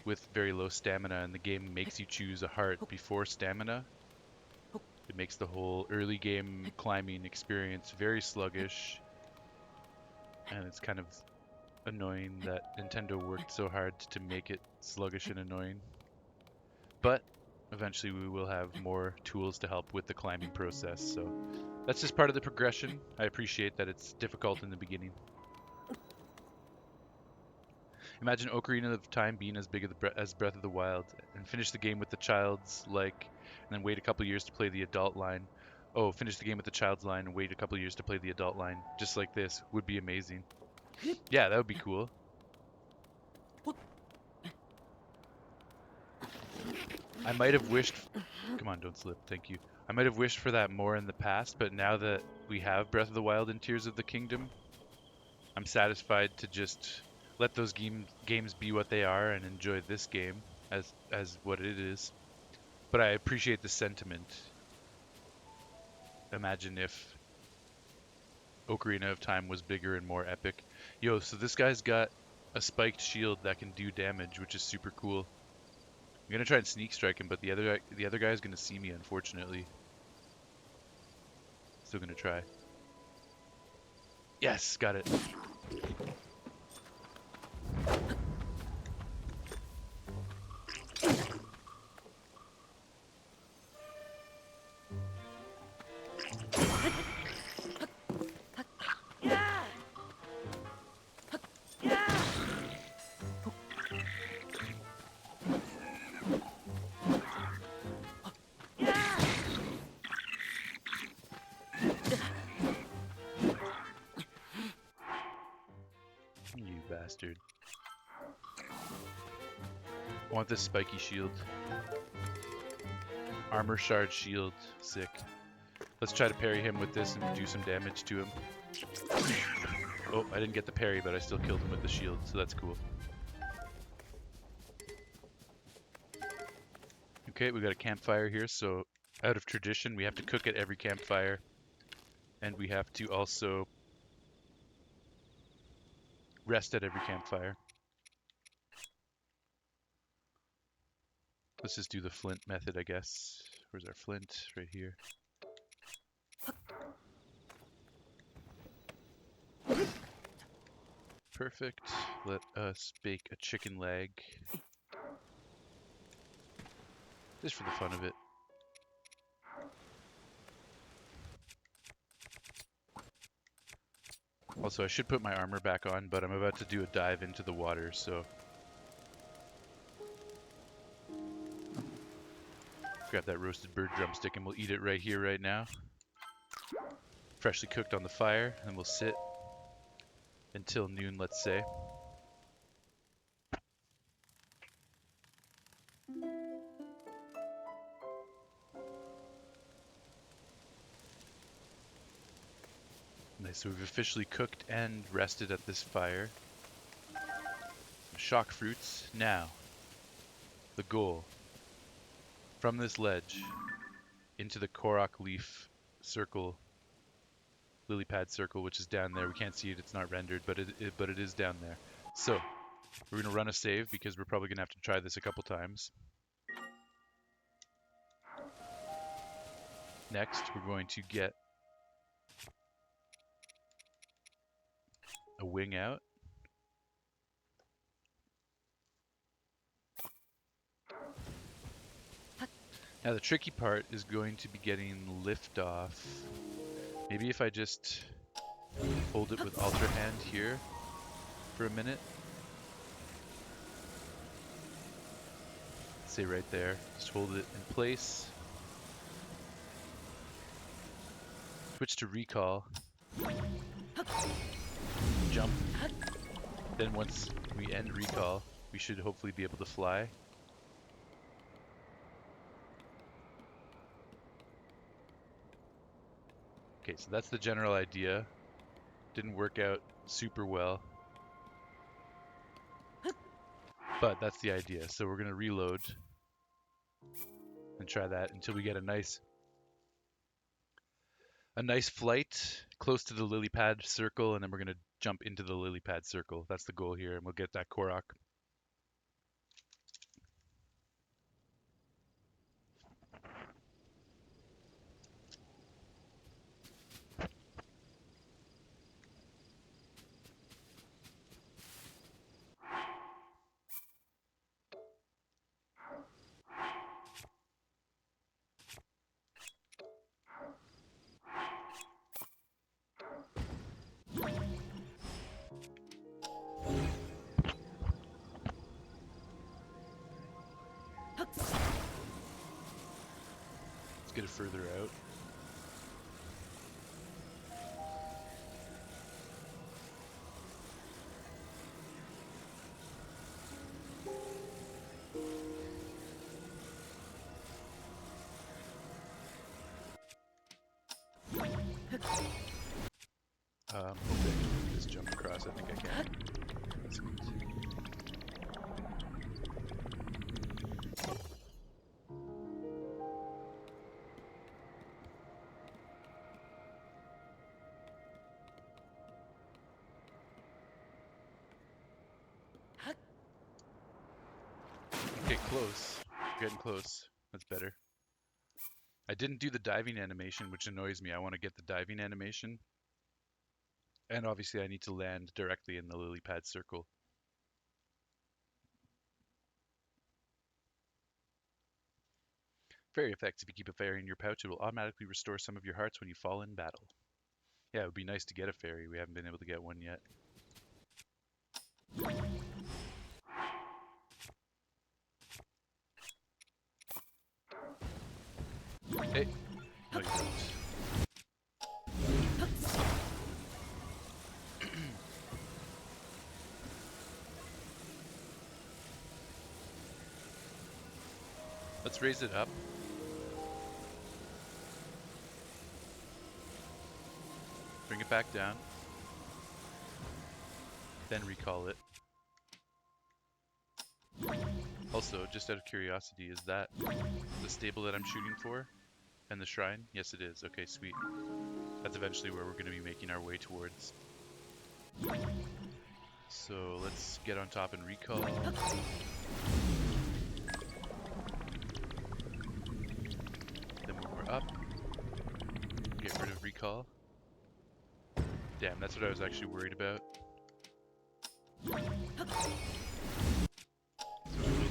with very low stamina and the game makes you choose a heart before stamina, it makes the whole early game climbing experience very sluggish, and it's kind of annoying that Nintendo worked so hard to make it sluggish and annoying. But eventually we will have more tools to help with the climbing process, so that's just part of the progression. I appreciate that it's difficult in the beginning. Imagine Ocarina of Time being as big as Breath of the Wild, and finish the game with the child's like, and then wait a couple years to play the adult line. Oh, finish the game with the child's line and wait a couple years to play the adult line. Just like this would be amazing. Yeah, that would be cool. I might have wished... Come on, don't slip. Thank you. I might have wished for that more in the past, but now that we have Breath of the Wild and Tears of the Kingdom, I'm satisfied to just let those games be what they are and enjoy this game as what it is. But I appreciate the sentiment. Imagine if Ocarina of Time was bigger and more epic. Yo, so this guy's got a spiked shield that can do damage, which is super cool. I'm gonna try and sneak strike him, but the other guy is gonna see me, unfortunately. Still gonna try. Yes, got it. You bastard. I want this spiky shield. Armor shard shield. Sick. Let's try to parry him with this and do some damage to him. Oh, I didn't get the parry, but I still killed him with the shield, so that's cool. Okay, we got a campfire here, so out of tradition, we have to cook at every campfire. And we have to also rest at every campfire. Let's just do the flint method, I guess. Where's our flint? Right here. Perfect. Let us bake a chicken leg. Just for the fun of it. Also, I should put my armor back on, but I'm about to do a dive into the water, so... Grab that roasted bird drumstick and we'll eat it right here, right now. Freshly cooked on the fire, and we'll sit until noon, let's say. Nice, so we've officially cooked and rested at this fire. Shock fruits. Now, the goal. From this ledge into the Korok leaf circle, lily pad circle, which is down there. We can't see it, it's not rendered, but it is down there. So, we're going to run a save because we're probably going to have to try this a couple times. Next, we're going to get a wing out. Now the tricky part is going to be getting lift off. Maybe if I just hold it with Ultra Hand here for a minute. Say right there. Just hold it in place. Switch to recall. Jump. Then once we end recall, we should hopefully be able to fly. Okay, so that's the general idea. Didn't work out super well. But that's the idea. So we're going to reload and try that until we get a nice flight close to the lily pad circle, and then we're going to jump into the lily pad circle. That's the goal here, and we'll get that Korok. Let's get it further out. Okay, just jump across. I think I can. Sweet. Okay, close. Getting close. That's better. I didn't do the diving animation, which annoys me. I want to get the diving animation. And obviously I need to land directly in the lily pad circle. Fairy effects. If you keep a fairy in your pouch, it will automatically restore some of your hearts when you fall in battle. Yeah, it would be nice to get a fairy. We haven't been able to get one yet. Hey. No, you don't. Let's raise it up. Bring it back down. Then recall it. Also, just out of curiosity, is that the stable that I'm shooting for? And the shrine? Yes, it is. Okay, sweet. That's eventually where we're going to be making our way towards. So let's get on top and recall. Then when we're up, get rid of recall. Damn, that's what I was actually worried about. So we will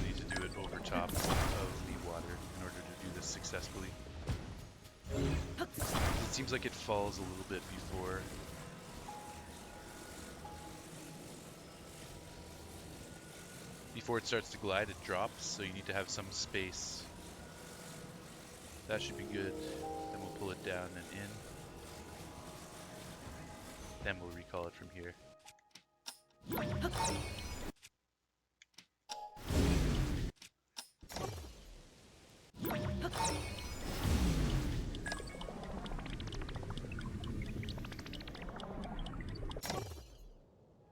need to do it over top of the water in order to do this successfully. It seems like it falls a little bit before it starts to glide. It drops, so you need to have some space. That should be good. Then we'll pull it down and in. Then we'll recall it from here.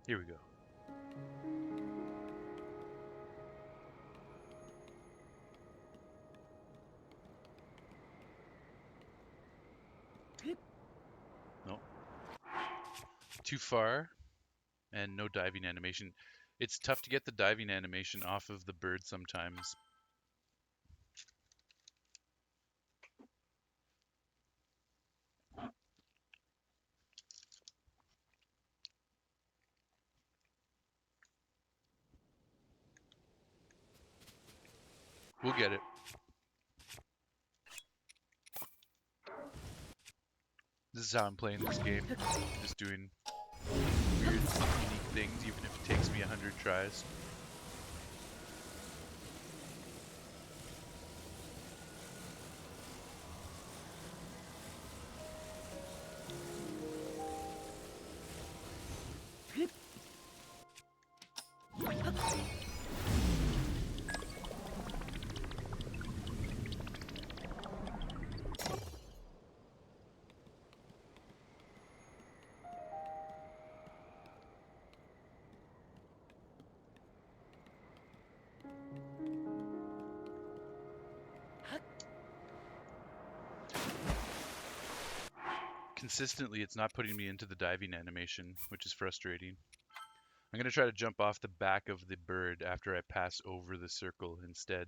Here we go. Nope. Too far, and no diving animation. It's tough to get the diving animation off of the bird sometimes. We'll get it. This is how I'm playing this game. Just doing weird, unique things, even if it takes me 100 tries. Consistently, it's not putting me into the diving animation, which is frustrating. I'm going to try to jump off the back of the bird after I pass over the circle instead.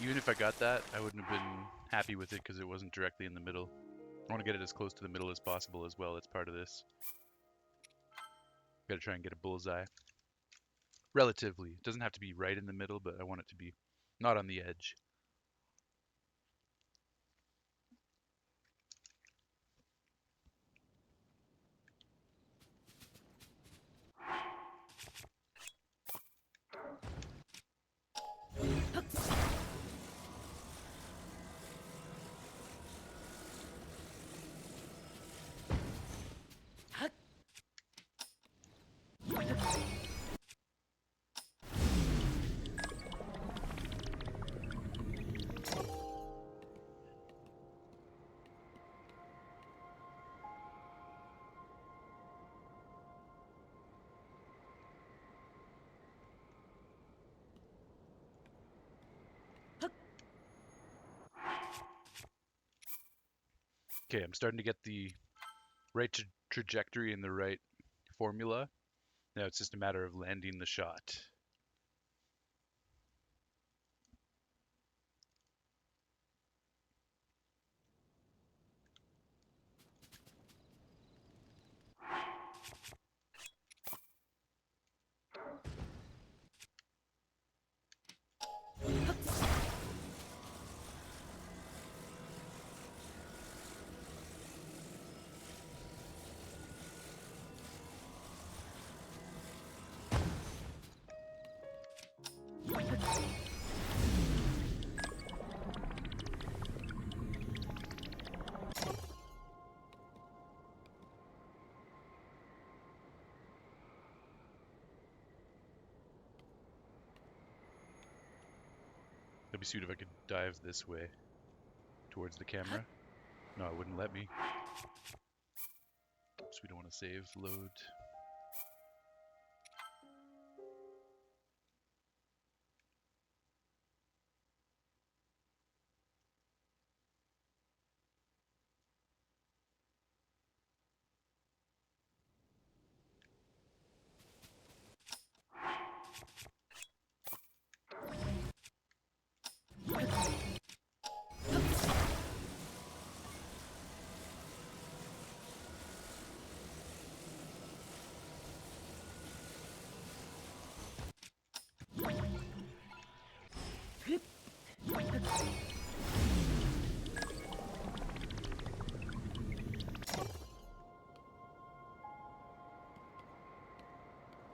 Even if I got that, I wouldn't have been happy with it because it wasn't directly in the middle. I want to get it as close to the middle as possible as well. It's part of this. Got to try and get a bullseye. Relatively. It doesn't have to be right in the middle, but I want it to be not on the edge. Okay, I'm starting to get the right trajectory and the right formula. Now it's just a matter of landing the shot. It'd be sweet if I could dive this way towards the camera. No, it wouldn't let me. So we don't want to save load.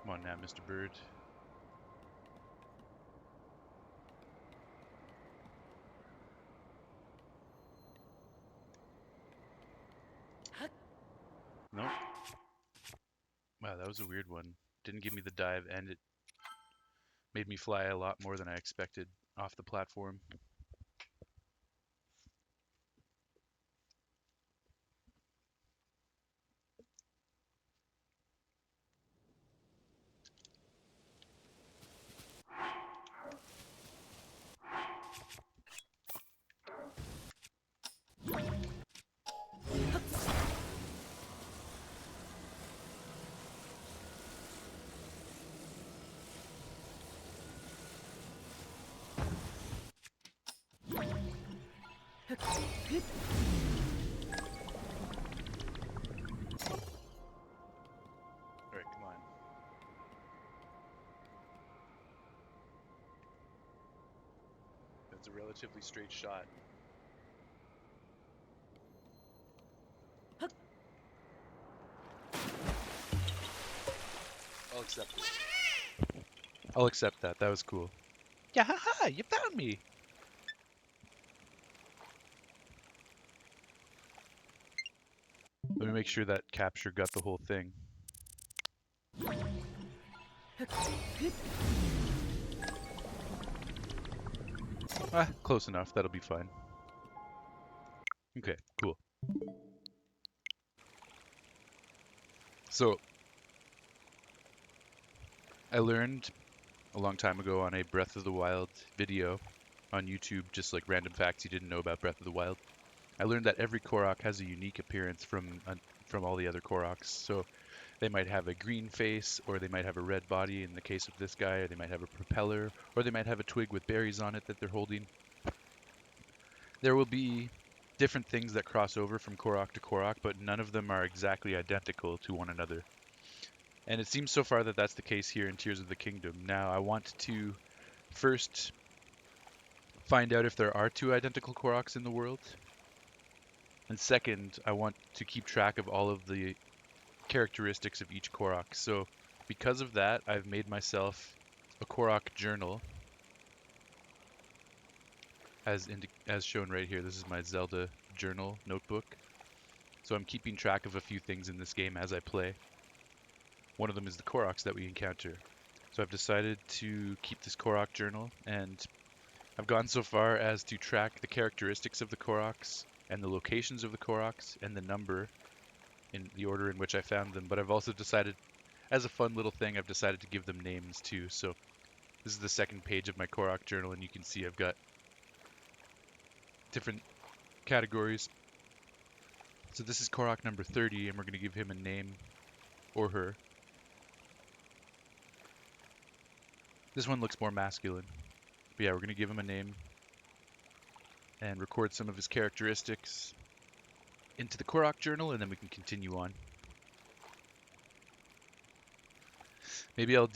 Come on now, Mr. Bird. Nope. Wow, that was a weird one. Didn't give me the dive, and it made me fly a lot more than I expected off the platform. Alright, come on. That's a relatively straight shot. I'll accept it. I'll accept that. That was cool. Yeah, haha, you found me! Let me make sure that capture got the whole thing. Ah, close enough. That'll be fine. Okay, cool. So, I learned a long time ago on a Breath of the Wild video on YouTube, just like random facts you didn't know about Breath of the Wild. I learned that every Korok has a unique appearance from all the other Koroks. So they might have a green face, or they might have a red body in the case of this guy, or they might have a propeller, or they might have a twig with berries on it that they're holding. There will be different things that cross over from Korok to Korok, but none of them are exactly identical to one another. And it seems so far that that's the case here in Tears of the Kingdom. Now, I want to first find out if there are two identical Koroks in the world. And second, I want to keep track of all of the characteristics of each Korok. So, because of that, I've made myself a Korok journal, as shown right here. This is my Zelda journal notebook. So I'm keeping track of a few things in this game as I play. One of them is the Koroks that we encounter. So I've decided to keep this Korok journal, and I've gone so far as to track the characteristics of the Koroks and the locations of the Koroks and the number in the order in which I found them. But I've also decided, as a fun little thing, I've decided to give them names too. So this is the second page of my Korok journal, and you can see I've got different categories. So this is Korok number 30, and we're going to give him a name, or her. This one looks more masculine. But yeah, we're going to give him a name and record some of his characteristics into the Korok journal, and then we can continue on. Maybe I'll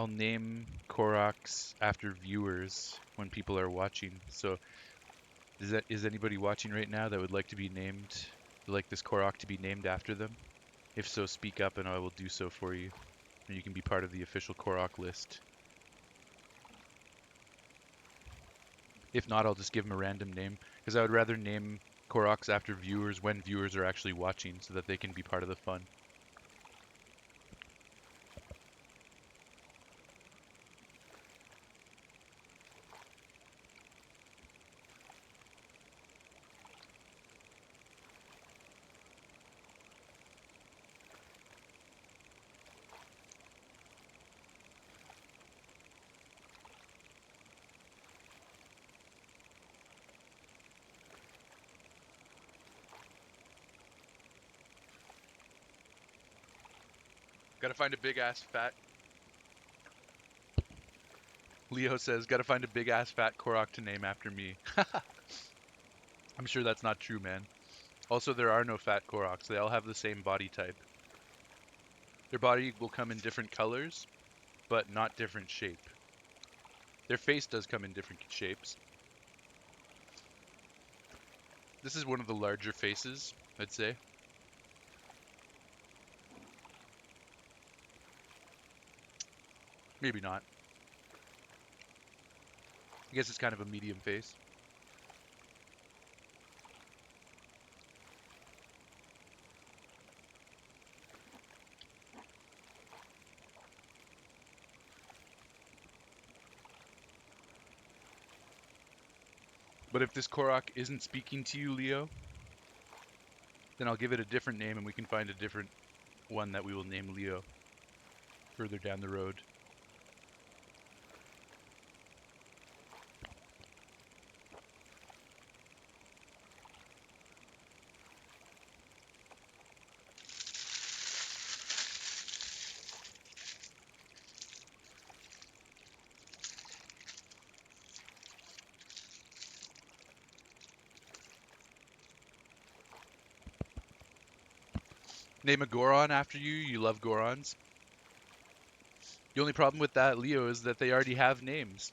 name Koroks after viewers when people are watching. So is anybody watching right now that would like to be named, like this Korok to be named after them? If so, speak up and I will do so for you. And you can be part of the official Korok list. If not, I'll just give them a random name, because I would rather name Koroks after viewers when viewers are actually watching, so that they can be part of the fun. Gotta find a big ass fat. Leo says, gotta find a big ass fat Korok to name after me. I'm sure that's not true, man. Also, there are no fat Koroks. They all have the same body type. Their body will come in different colors, but not different shape. Their face does come in different shapes. This is one of the larger faces, I'd say. Maybe not. I guess it's kind of a medium face. But if this Korok isn't speaking to you, Leo, then I'll give it a different name and we can find a different one that we will name Leo further down the road. Name a Goron after you. You love Gorons. The only problem with that, Leo, is that they already have names.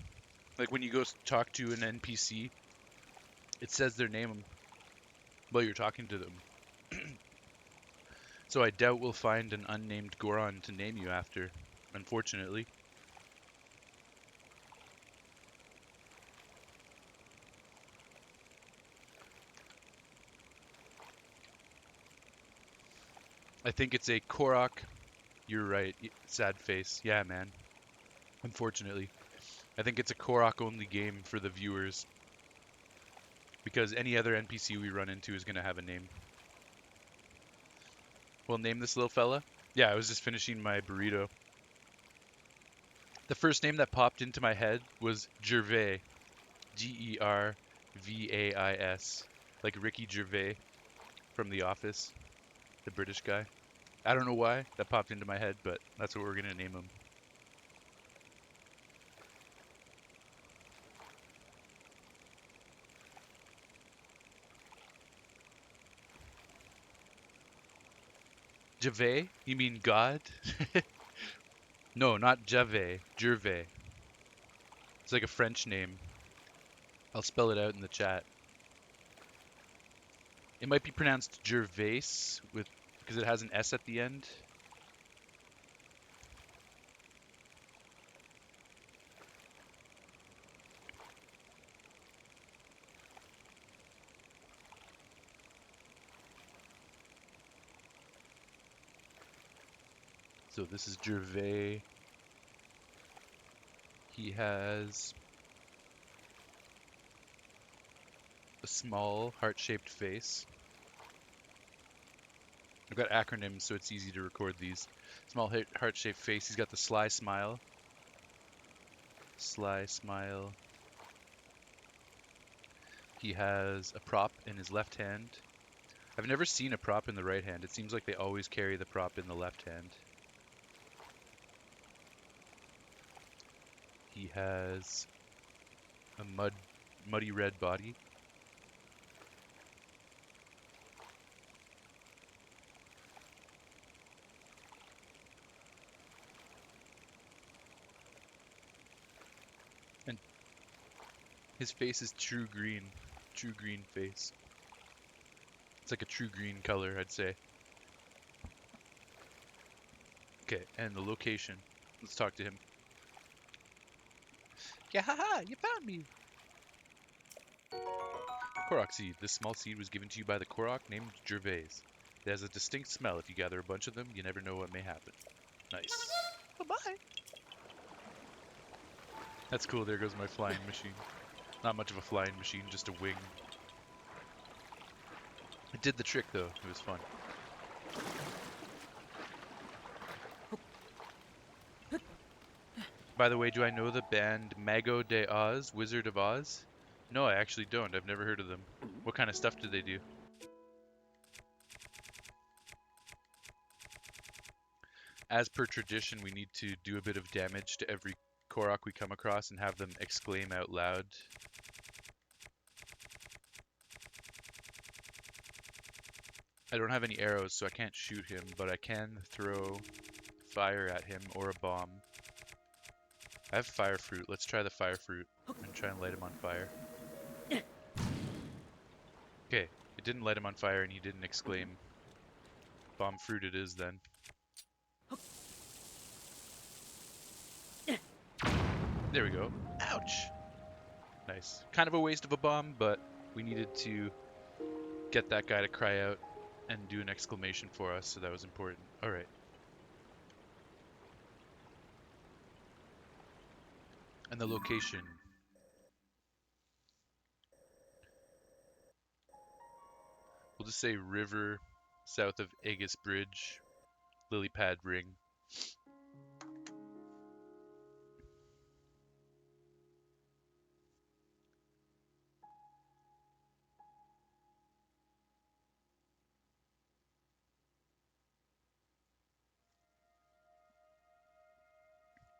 Like when you go talk to an NPC, it says their name while you're talking to them. So I doubt we'll find an unnamed Goron to name you after, unfortunately. I think it's a Korok. You're right. Sad face. Yeah, man. Unfortunately. I think it's a Korok only game for the viewers. Because any other NPC we run into is going to have a name. We'll name this little fella. Yeah, I was just finishing my burrito. The first name that popped into my head was Gervais. Gervais. Like Ricky Gervais from The Office. The British guy. I don't know why that popped into my head, but that's what we're going to name him. Jave? You mean God? No, not Jave. Gervais. It's like a French name. I'll spell it out in the chat. It might be pronounced Gervais with because it has an S at the end. So this is Gervais. He has a small heart-shaped face. I've got acronyms, so it's easy to record these. Small heart-shaped face. He's got the sly smile. Sly smile. He has a prop in his left hand. I've never seen a prop in the right hand. It seems like they always carry the prop in the left hand. He has a muddy red body. And his face is true green. True green face. It's like a true green color, I'd say. Okay, and the location. Let's talk to him. Yeah, haha, you found me! Korok seed. This small seed was given to you by the Korok named Gervais. It has a distinct smell. If you gather a bunch of them, you never know what may happen. Nice. Bye-bye. That's cool. There goes my flying machine. Not much of a flying machine, just a wing. It did the trick, though. It was fun. By the way, do I know the band Mago de Oz, Wizard of Oz? No, I actually don't. I've never heard of them. What kind of stuff do they do? As per tradition, we need to do a bit of damage to every Korok we come across and have them exclaim out loud. I don't have any arrows, so I can't shoot him, but I can throw fire at him or a bomb. I have fire fruit. Let's try the fire fruit and try and light him on fire. Okay, it didn't light him on fire and he didn't exclaim. Bomb fruit it is then. There we go. Ouch! Nice. Kind of a waste of a bomb, but we needed to get that guy to cry out and do an exclamation for us, so that was important. Alright. And the location. We'll just say river south of Aegis Bridge, lily pad ring.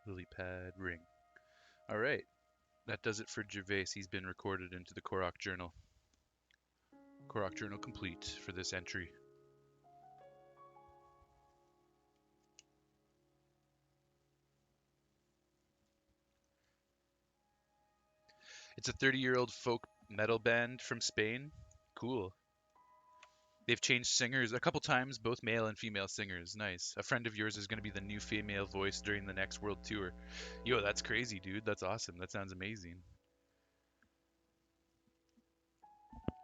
Lily pad ring. Alright. That does it for Gervais. He's been recorded into the Korok Journal. Korok Journal complete for this entry. It's a 30-year-old folk metal band from Spain. Cool. They've changed singers a couple times, both male and female singers. Nice. A friend of yours is going to be the new female voice during the next world tour. Yo, that's crazy, dude. That's awesome. That sounds amazing.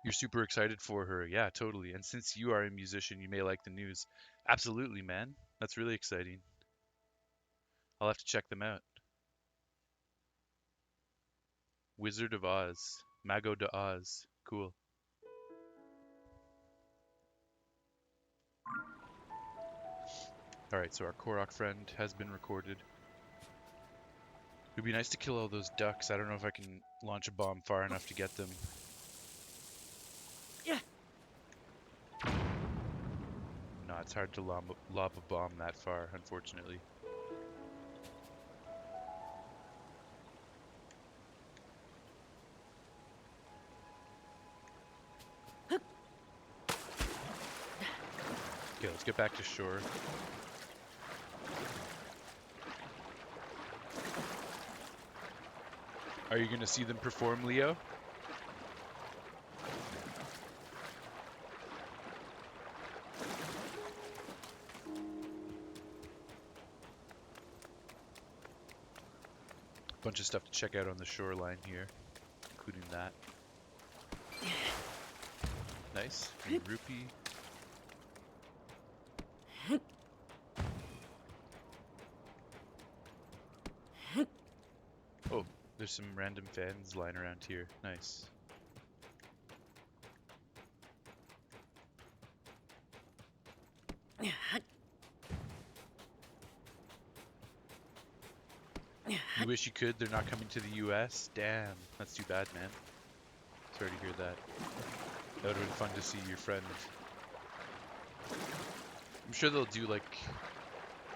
You're super excited for her. Yeah, totally. And since you are a musician, you may like the news. Absolutely, man. That's really exciting. I'll have to check them out. Wizard of Oz. Mago de Oz. Cool. Alright, so our Korok friend has been recorded. It would be nice to kill all those ducks. I don't know if I can launch a bomb far enough to get them. Yeah. No, it's hard to lob a bomb that far, unfortunately. Okay, let's get back to shore. Are you going to see them perform, Leo? Bunch of stuff to check out on the shoreline here, including that. Nice. Green rupee. Oh, there's some random fans lying around here. Nice. You wish you could. They're not coming to the US. Damn, that's too bad, man. Sorry to hear that. That would have been fun to see your friend. I'm sure they'll do like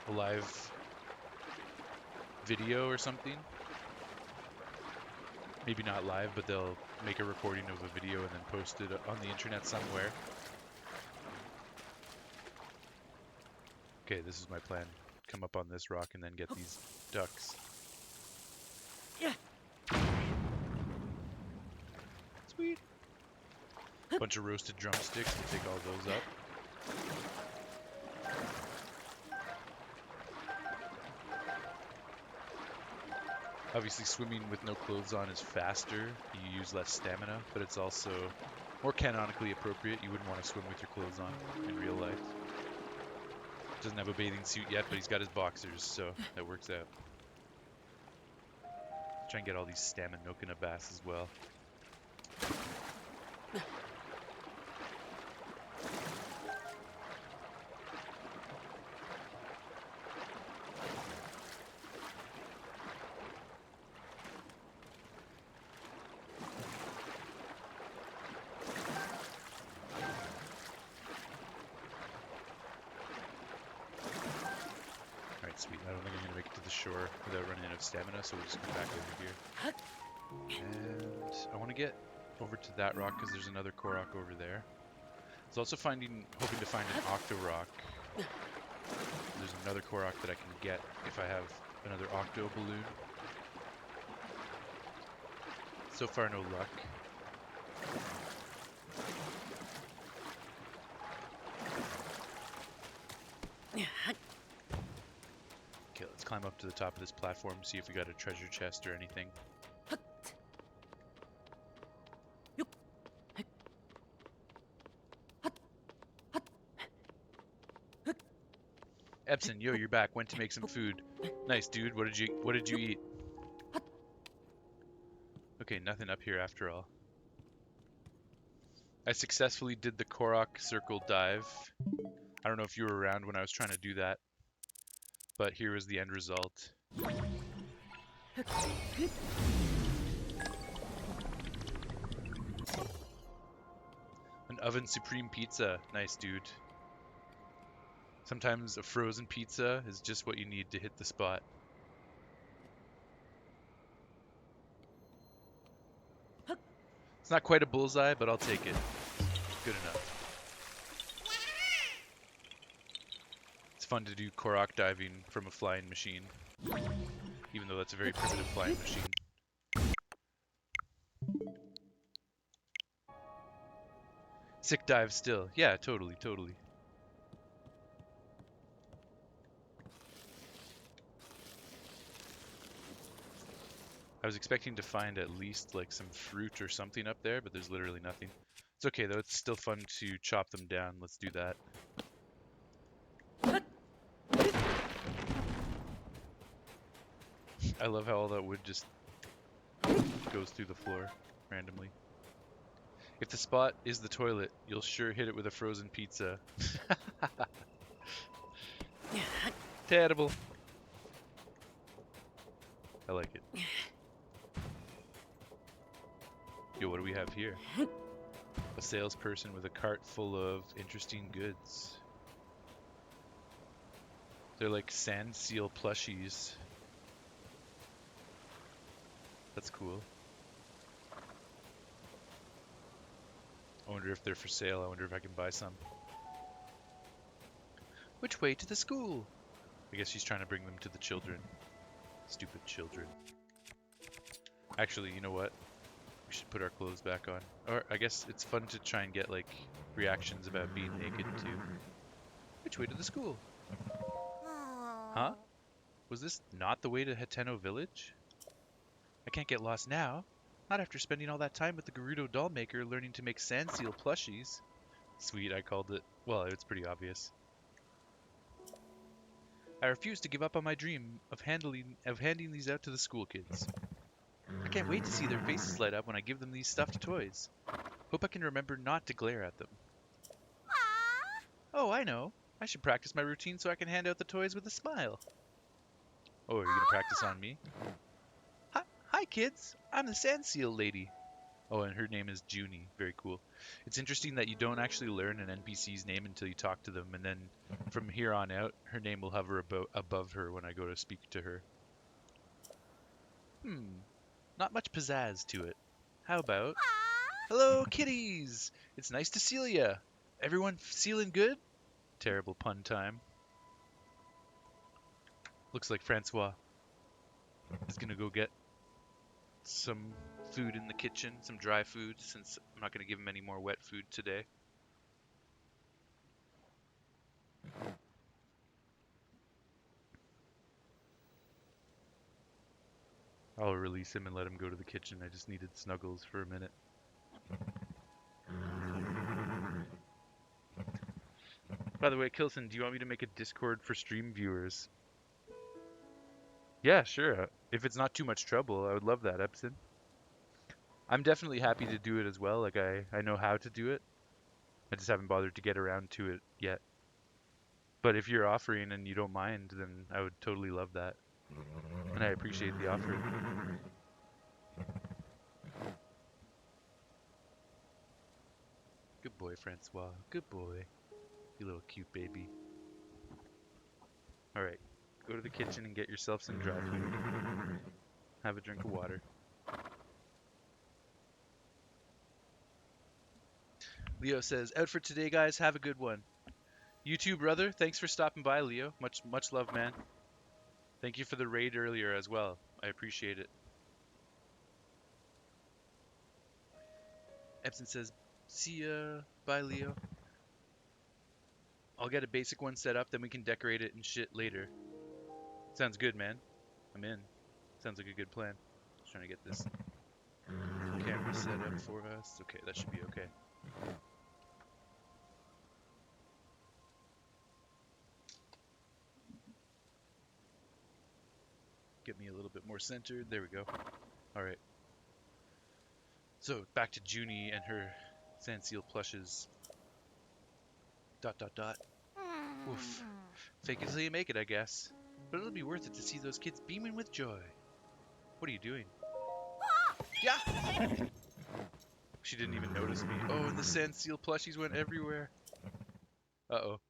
a live video or something. Maybe not live, but they'll make a recording of a video and then post it on the internet somewhere. Okay, this is my plan. Come up on this rock and then get these ducks. Sweet. Bunch of roasted drumsticks. We'll take all those up. Obviously, swimming with no clothes on is faster. You use less stamina, but it's also more canonically appropriate. You wouldn't want to swim with your clothes on in real life. Doesn't have a bathing suit yet, but he's got his boxers, so that works out. Try and get all these salmon milk in a bass as well. Alright, sweet. I don't think I'm going to make it to the shore without running out of stamina, so we'll just come back over here. And I want to get over to that rock because there's another korok over there. I was also hoping to find an octo rock. There's another korok that I can get if I have another octo balloon. So far, no luck. Okay, let's climb up to the top of this platform, see if we got a treasure chest or anything. Epson, yo, you're back. Went to make some food. Nice, dude. What did you eat? Okay, nothing up here after all. I successfully did the korok circle dive. I don't know if you were around when I was trying to do that, but here is the end result. An oven supreme pizza. Nice, dude. Sometimes a frozen pizza is just what you need to hit the spot. It's not quite a bullseye, but I'll take it. Good enough. It's fun to do korok diving from a flying machine, even though that's a very primitive flying machine. Sick dive still. Yeah, totally. I was expecting to find at least like some fruit or something up there, but there's literally nothing. It's okay though, it's still fun to chop them down. Let's do that. I love how all that wood just goes through the floor randomly. If the spot is the toilet, you'll sure hit it with a frozen pizza. Terrible. I like it. Yo, what do we have here? A salesperson with a cart full of interesting goods. They're like sand seal plushies. That's cool. I wonder if they're for sale. I wonder if I can buy some. Which way to the school? I guess she's trying to bring them to the children. Stupid children. Actually, you know what? We should put our clothes back on. Or I guess it's fun to try and get like reactions about being naked too. Which way to the school? Huh? Was this not the way to Hateno village? I can't get lost now. Not after spending all that time with the Gerudo doll maker learning to make sand seal plushies. Sweet, I called it. Well, it's pretty obvious. I refuse to give up on my dream of handing these out to the school kids. I can't wait to see their faces light up when I give them these stuffed toys. Hope I can remember not to glare at them. Oh, I know. I should practice my routine so I can hand out the toys with a smile. Oh, are you gonna practice on me? Hi, kids. I'm the sand seal lady. Oh, and her name is Junie. Very cool. It's interesting that you don't actually learn an NPC's name until you talk to them, and then from here on out, her name will hover above her when I go to speak to her. Not much pizzazz to it. How about, hello, kitties! It's nice to seal ya. Everyone sealing good? Terrible pun time. Looks like Francois is gonna go get some food in the kitchen, some dry food, since I'm not gonna give him any more wet food today. I'll release him and let him go to the kitchen. I just needed Snuggles for a minute. By the way, Kilson, do you want me to make a Discord for stream viewers? Yeah, sure. If it's not too much trouble, I would love that, Epson. I'm definitely happy to do it as well. Like, I know how to do it. I just haven't bothered to get around to it yet. But if you're offering and you don't mind, then I would totally love that. And I appreciate the offer. Good boy, Francois. Good boy. You little cute baby. Alright, go to the kitchen and get yourself some dry food. Have a drink of water. Leo says, out for today, guys. Have a good one. You too, brother. Thanks for stopping by, Leo. Much love, man. Thank you for the raid earlier as well. I appreciate it. Epson says, see ya. Bye, Leo. I'll get a basic one set up, then we can decorate it and shit later. Sounds good, man. I'm in. Sounds like a good plan. Just trying to get this camera set up for us. Okay, that should be okay. Get me a little bit more centered. There we go. Alright. So, back to Junie and her sand seal plushes. ... Oof. Fake it till you make it, I guess. But it'll be worth it to see those kids beaming with joy. What are you doing? Yeah! She didn't even notice me. Oh, and the sand seal plushies went everywhere. Uh-oh.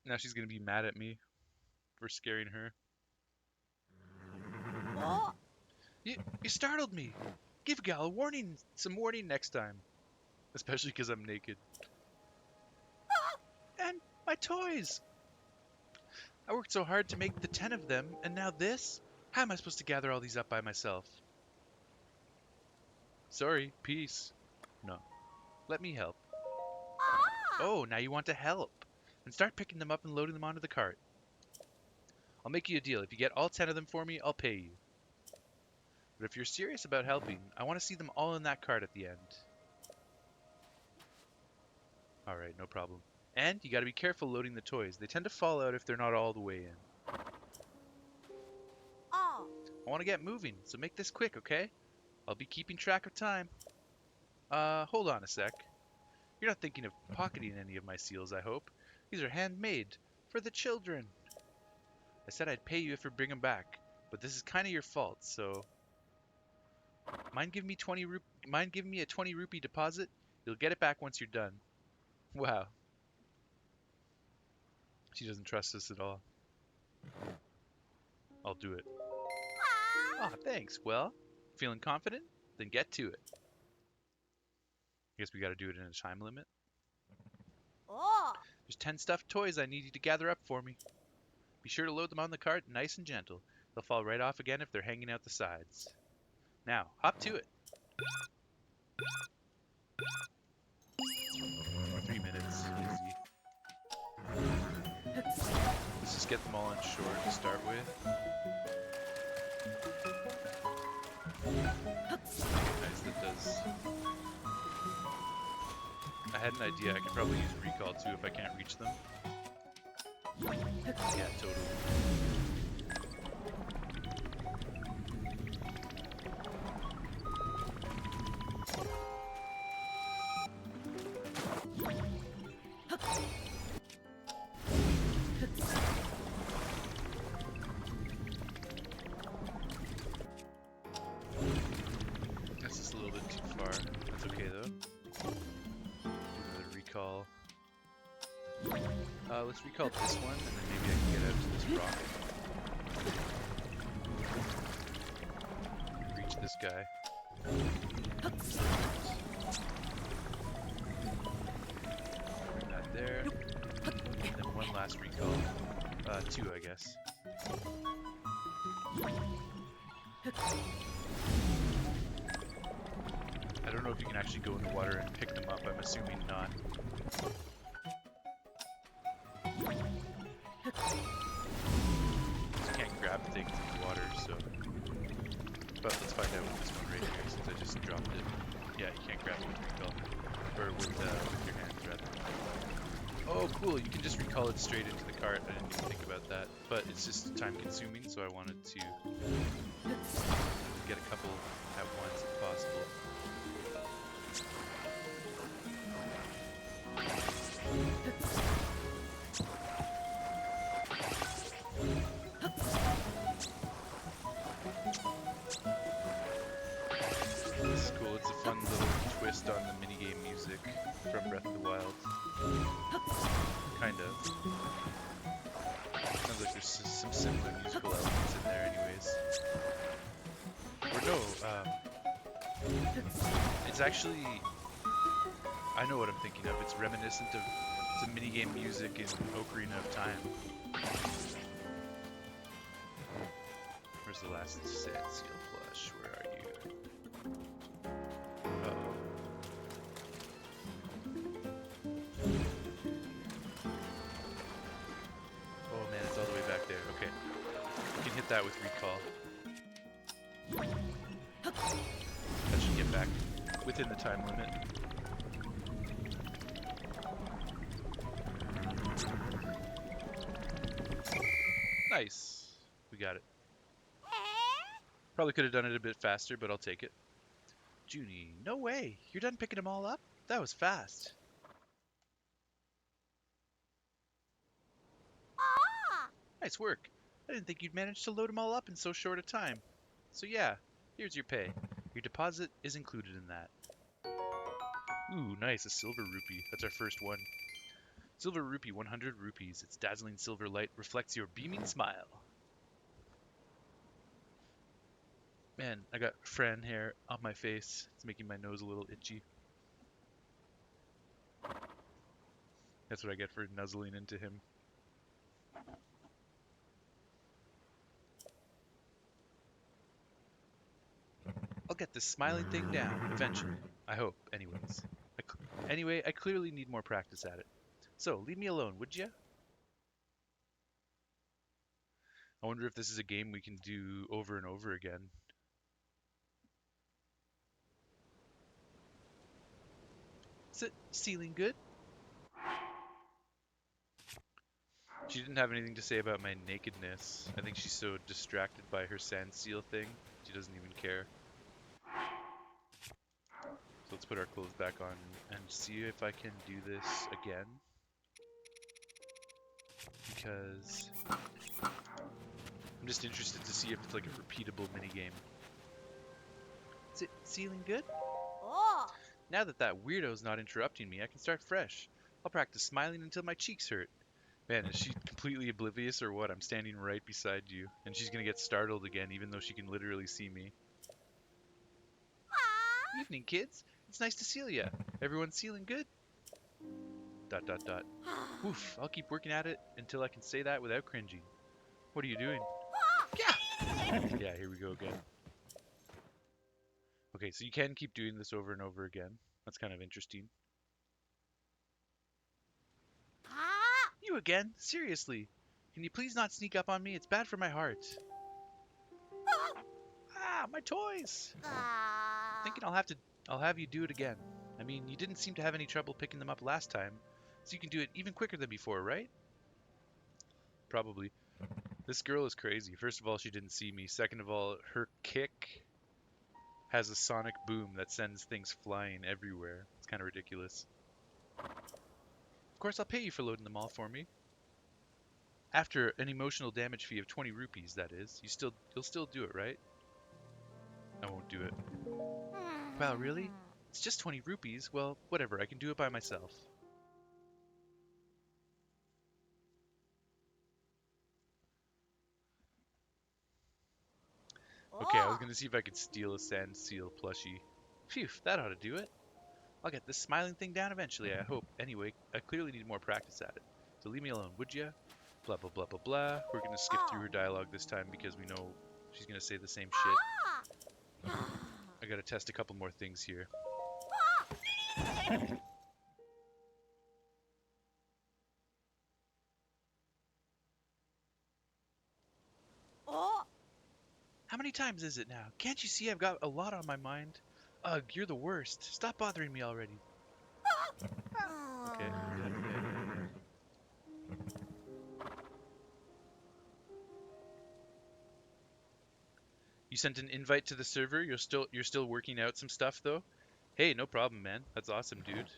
Now she's gonna be mad at me for scaring her. You startled me. Give a gal a warning, some warning next time. Especially because I'm naked. And my toys! I worked so hard to make the 10 of them, and now this? How am I supposed to gather all these up by myself? Sorry, peace. No. Let me help. Oh, now you want to help. Then start picking them up and loading them onto the cart. I'll make you a deal. If you get all 10 of them for me, I'll pay you. But if you're serious about helping, I want to see them all in that cart at the end. Alright, no problem. And you gotta be careful loading the toys. They tend to fall out if they're not all the way in. I want to get moving, so make this quick, okay? I'll be keeping track of time. Hold on a sec. You're not thinking of pocketing any of my seals, I hope. These are handmade. For the children. I said I'd pay you if you bring them back. But this is kind of your fault, so... Mind giving me a 20 rupee deposit? You'll get it back once you're done. Wow. She doesn't trust us at all. I'll do it. Ah, thanks. Well, feeling confident? Then get to it. I guess we gotta do it in a time limit. There's 10 stuffed toys I need you to gather up for me. Be sure to load them on the cart nice and gentle. They'll fall right off again if they're hanging out the sides. Now, hop to it. 3 minutes, easy. Let's just get them all on shore to start with. Nice, that does. I had an idea, I could probably use recall too if I can't reach them. Yeah, totally. That's just a little bit too far. That's okay though. Another recall. Let's recall this one, and then maybe I can get out to this rock. Reach this guy. Bring that there. And then one last recall. Two, I guess. I don't know if you can actually go in the water and pick them up. I'm assuming not. You can't grab things in the water, so. But let's find out with this one right here, since I just dropped it. Yeah, you can't grab it with recall. Or with your hands, rather. Oh, cool, you can just recall it straight into the cart. I didn't even think about that. But it's just time consuming, so I wanted to get a couple at once if possible. This is cool, it's a fun little twist on the minigame music from Breath of the Wild. Kind of. Sounds like there's some similar musical elements in there anyways. Or no, it's actually, I know what I'm thinking of, it's reminiscent of some minigame music in Ocarina of Time. Where's the last sand seal plush? Where are you? Uh-oh. Oh man, it's all the way back there. Okay. You can hit that with recall. That should get back within the time limit. Nice. We got it. Probably could have done it a bit faster, but I'll take it. Junie, no way. You're done picking them all up? That was fast. Nice work. I didn't think you'd manage to load them all up in so short a time. So yeah, here's your pay. Your deposit is included in that. Ooh, nice, a silver rupee. That's our first one. Silver rupee, 100 rupees. Its dazzling silver light reflects your beaming smile. Man, I got Fran hair on my face. It's making my nose a little itchy. That's what I get for nuzzling into him. I'll get this smiling thing down, eventually. I hope, anyways. Anyway, I clearly need more practice at it. So, leave me alone, would ya? I wonder if this is a game we can do over and over again. Is it ceiling good? She didn't have anything to say about my nakedness. I think she's so distracted by her sand seal thing, she doesn't even care. So let's put our clothes back on and see if I can do this again. Because I'm just interested to see if it's like a repeatable minigame. Is it ceiling good? Oh. Now that weirdo's not interrupting me, I can start fresh. I'll practice smiling until my cheeks hurt. Man, is she completely oblivious or what? I'm standing right beside you, and she's gonna get startled again, even though she can literally see me. Evening, kids. It's nice to see ya. Everyone sealing good? Dot dot dot. Oof, I'll keep working at it until I can say that without cringing. What are you doing? Yeah! Yeah, here we go again. Okay, so you can keep doing this over and over again. That's kind of interesting. You again? Seriously? Can you please not sneak up on me? It's bad for my heart. Ah, my toys! Thinking I'll have you do it again. I mean, you didn't seem to have any trouble picking them up last time, so you can do it even quicker than before, right? Probably. This girl is crazy. First of all, she didn't see me. Second of all, her kick has a sonic boom that sends things flying everywhere. It's kind of ridiculous. Of course, I'll pay you for loading them all for me. After an emotional damage fee of 20 rupees, that is. You'll still do it, right? I won't do it. Wow, really? It's just 20 rupees. Well, whatever. I can do it by myself. Okay, I was gonna see if I could steal a sand seal plushie. Phew, that ought to do it. I'll get this smiling thing down eventually, I hope. Anyway, I clearly need more practice at it. So leave me alone, would ya? Blah, blah, blah, blah, blah. We're gonna skip through her dialogue this time because we know she's gonna say the same shit. I gotta test a couple more things here. How many times is it now? Can't you see I've got a lot on my mind? Ugh, you're the worst. Stop bothering me already. Okay, yeah, yeah. You sent an invite to the server? You're still working out some stuff though? Hey, no problem, man. That's awesome, dude.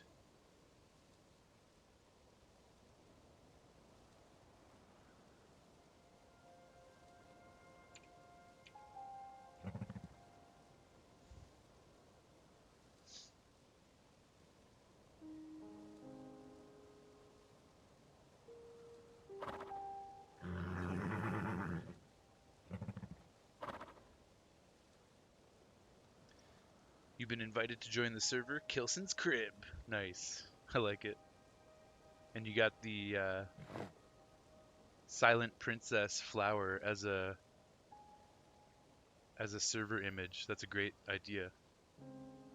You've been invited to join the server, Kilson's Crib. Nice. I like it. And you got the Silent Princess flower as a server image. That's a great idea.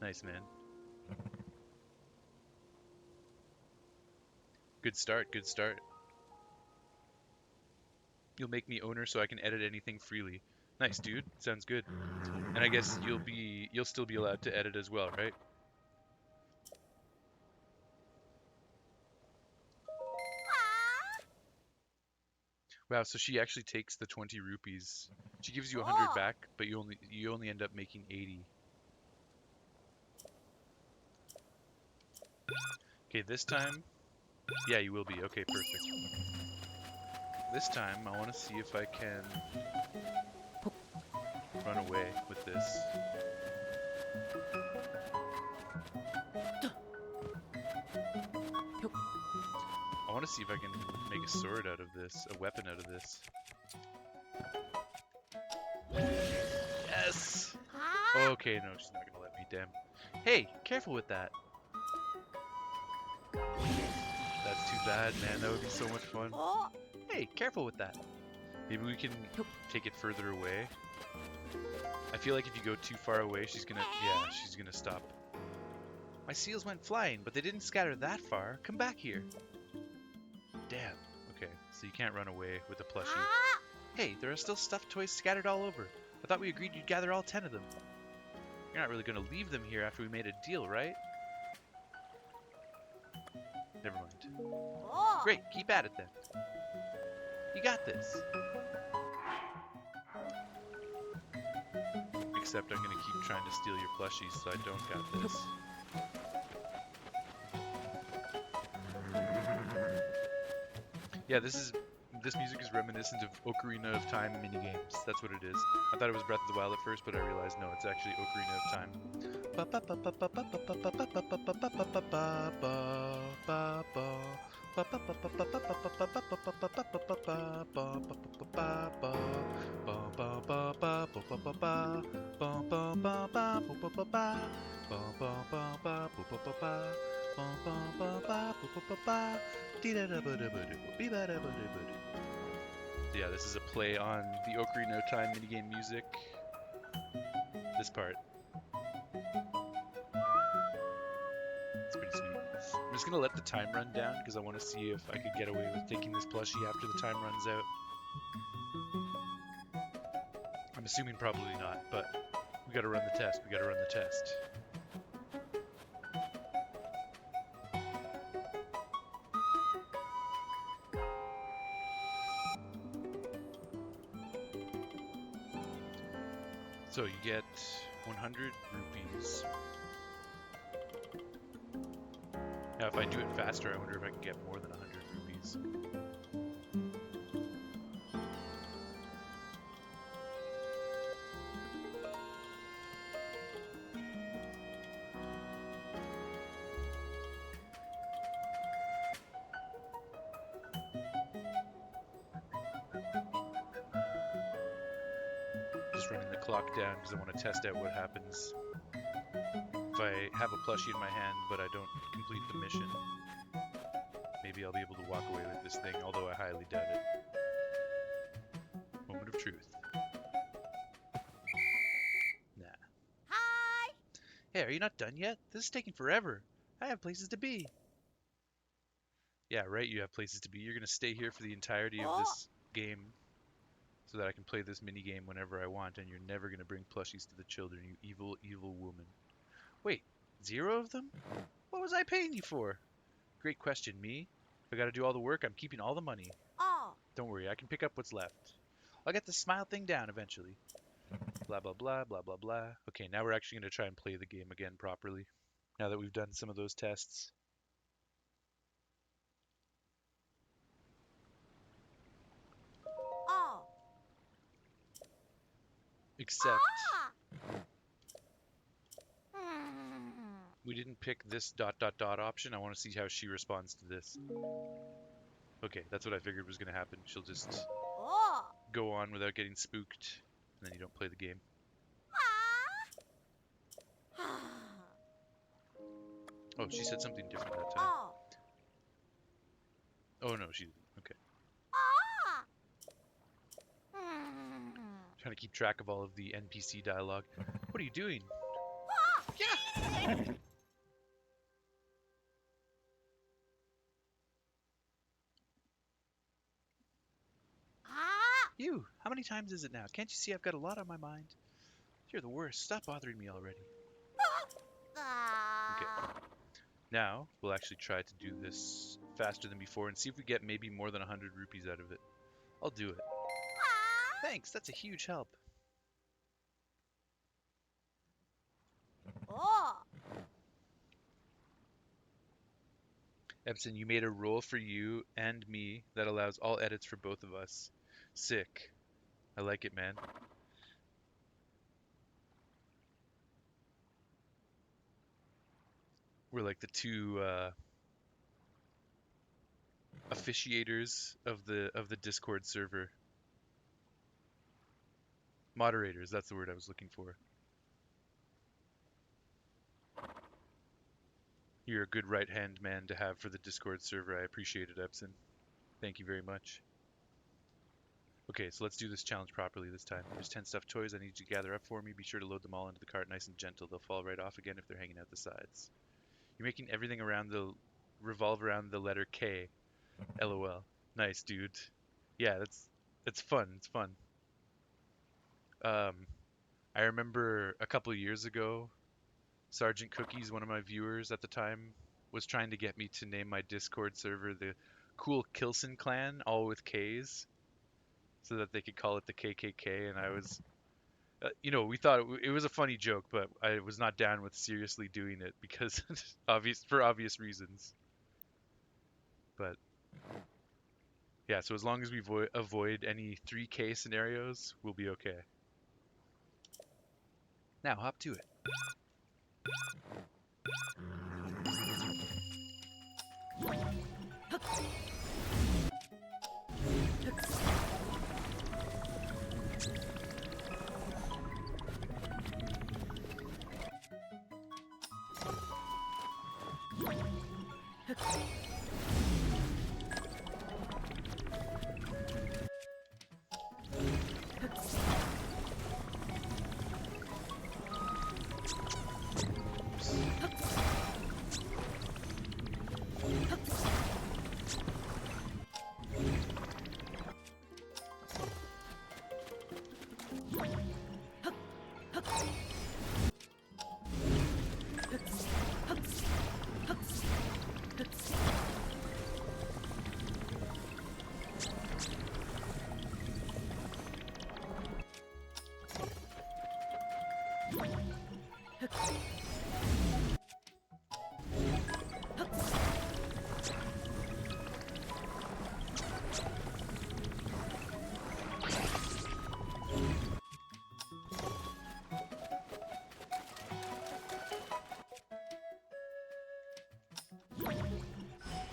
Nice, man. Good start, good start. You'll make me owner so I can edit anything freely. Nice, dude. Sounds good. And I guess you'll still be allowed to edit as well, right? Wow, so she actually takes the 20 rupees. She gives you 100 back, but you only end up making 80. Okay, this time. Yeah, you will be. Okay, perfect. This time, I want to see if I can run away with this. I want to see if I can make a sword out of this, a weapon out of this. Yes! Okay, no, she's not gonna let me, damn. Hey, careful with that. That's too bad, man. That would be so much fun. Hey, careful with that. Maybe we can take it further away. I feel like if you go too far away, she's gonna stop. My seals went flying, but they didn't scatter that far. Come back here. Damn. Okay, so you can't run away with a plushie. Hey, there are still stuffed toys scattered all over. I thought we agreed you'd gather all 10 of them. You're not really gonna leave them here after we made a deal, right? Never mind. Great, keep at it then. You got this. Except I'm gonna keep trying to steal your plushies, so I don't got this. Yeah, this music is reminiscent of Ocarina of Time minigames. That's what it is. I thought it was Breath of the Wild at first, but I realized no, it's actually Ocarina of Time. Yeah, this is a play on the Ocarina of Time minigame music. This part. It's pretty sweet. I'm just gonna let the time run down because I want to see if I could get away with taking this plushie after the time runs out. I'm assuming probably not, but we gotta run the test. We gotta run the test. So you get 100 rupees. Now if I do it faster, I wonder if I can get more than 100 rupees. Just running the clock down because I want to test out what happens if I have a plushie in my hand but I don't complete the mission. Maybe I'll be able to walk away with this thing, although I highly doubt it. Moment of truth. Nah. Hi! Hey, are you not done yet? This is taking forever. I have places to be. Yeah, right, you have places to be. You're going to stay here for the entirety of this game so that I can play this mini game whenever I want, and you're never going to bring plushies to the children, you evil, evil woman. Wait, 0 of them? What was I paying you for? Great question, me. If I got to do all the work, I'm keeping all the money. Oh. Don't worry, I can pick up what's left. I'll get the smile thing down eventually. Blah, blah, blah, blah, blah, blah. Okay, now we're actually going to try and play the game again properly, now that we've done some of those tests. Oh. Except Hmm. we didn't pick this ... option. I want to see how she responds to this. Okay, that's what I figured was going to happen. She'll just Oh. go on without getting spooked, and then you don't play the game. Oh, she said something different that time. Oh. Oh no, she didn't. Okay. Ah. Hmm. Trying to keep track of all of the NPC dialogue. What are you doing? Yeah. Ah. You! How many times is it now? Can't you see I've got a lot on my mind? You're the worst. Stop bothering me already. Okay. Now, we'll actually try to do this faster than before and see if we get maybe more than 100 rupees out of it. I'll do it. Thanks, that's a huge help. Oh. Epson, you made a role for you and me that allows all edits for both of us. Sick. I like it, man. We're like the two officiators of the Discord server. Moderators, that's the word I was looking for. You're a good right-hand man to have for the Discord server. I appreciate it, Epson. Thank you very much. Okay, so let's do this challenge properly this time. There's 10 stuffed toys I need you to gather up for me. Be sure to load them all into the cart nice and gentle. They'll fall right off again if they're hanging out the sides. You're making everything revolve around the letter K. LOL. Nice, dude. Yeah, it's fun. It's fun. I remember a couple of years ago, Sergeant Cookies, one of my viewers at the time, was trying to get me to name my Discord server the Cool Kilson Clan, all with K's, so that they could call it the KKK. And I was, we thought it was a funny joke, but I was not down with seriously doing it because for obvious reasons. But yeah, so as long as we avoid any 3K scenarios, we'll be okay. Now hop to it.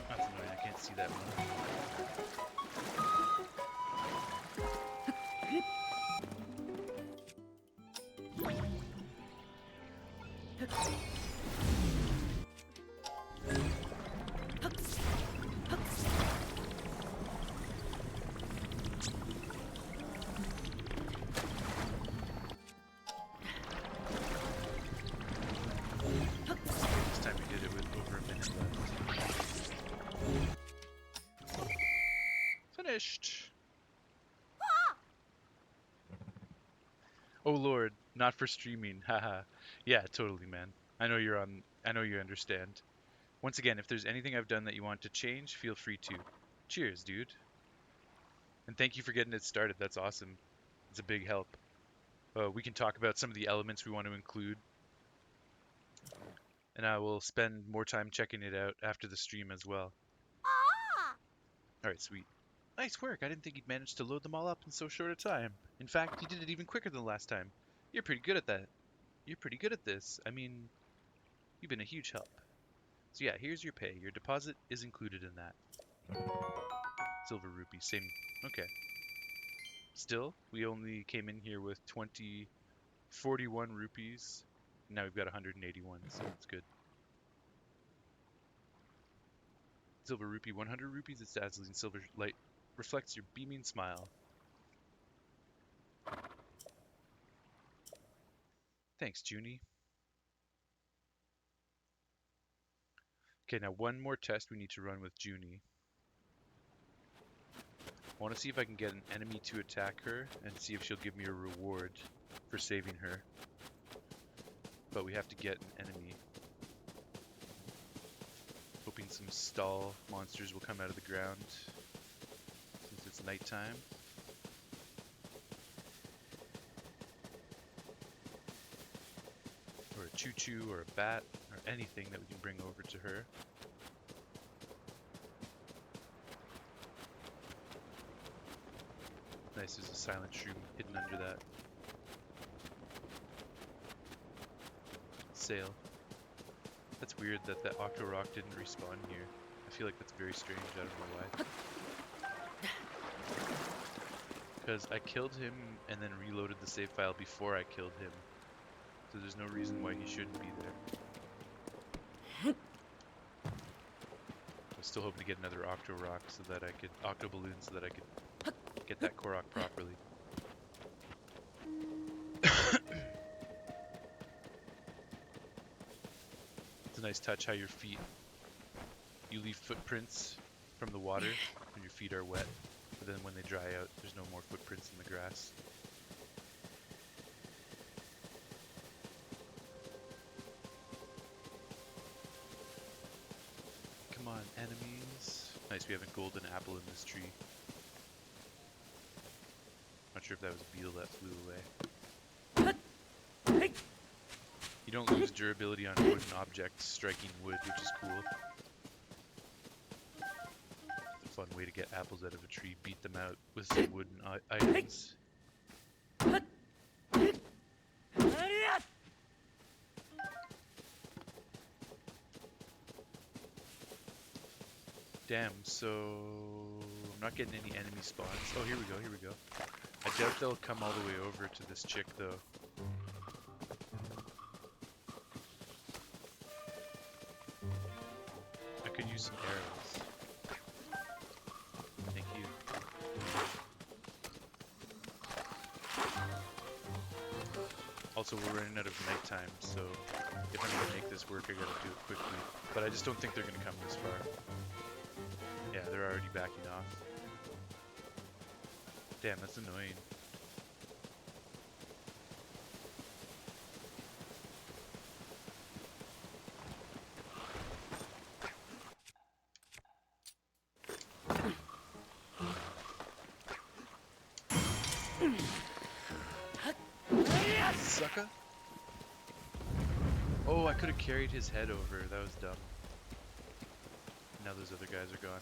That's annoying, I can't see that one. This time we did it with over a minute left. Finished! Oh lord, not for streaming, haha. Yeah, totally, man. I know you understand. Once again, if there's anything I've done that you want to change, feel free to. Cheers, dude. And thank you for getting it started, that's awesome. It's a big help. We can talk about some of the elements we want to include, and I will spend more time checking it out after the stream as well. Ah! Alright, sweet. Nice work, I didn't think you'd manage to load them all up in so short a time. In fact, you did it even quicker than last time. You're pretty good at that. You're pretty good at this. I mean, you've been a huge help. So yeah, here's your pay. Your deposit is included in that. Silver rupee, same. Okay. Still, we only came in here with 41 rupees. Now we've got 181, so it's good. Silver rupee, 100 rupees. Its dazzling silver light reflects your beaming smile. Thanks, Junie. Okay, now one more test we need to run with Junie. I want to see if I can get an enemy to attack her and see if she'll give me a reward for saving her. But we have to get an enemy. Hoping some stall monsters will come out of the ground since it's nighttime. Or a choo-choo or a bat or anything that we can bring over to her. Nice, there's a silent shroom hidden under that. Sail. That's weird that the Octo Rock didn't respawn here. I feel like that's very strange, I don't know why. Because I killed him and then reloaded the save file before I killed him. So there's no reason why he shouldn't be there. I'm still hoping to get another Octo Rock so that I could Octo Balloon so that I could get that Korok properly. It's a nice touch how your feet, you leave footprints from the water when your feet are wet, but then when they dry out, there's no more footprints in the grass. Come on, enemies. Nice, we have a golden apple in this tree. Not sure if that was a beetle that flew away. You don't lose durability on wooden objects striking wood, which is cool. It's a fun way to get apples out of a tree, beat them out with some wooden items. Damn, so I'm not getting any enemy spawns. Oh, here we go, here we go. I doubt they'll come all the way over to this chick, though. I could use some arrows. Thank you. Also, we're running out of nighttime, so if I'm gonna make this work, I gotta do it quickly. But I just don't think they're gonna come this far. Yeah, they're already backing off. Damn, that's annoying. sucker. Oh, I could have carried his head over. That was dumb. Now those other guys are gone.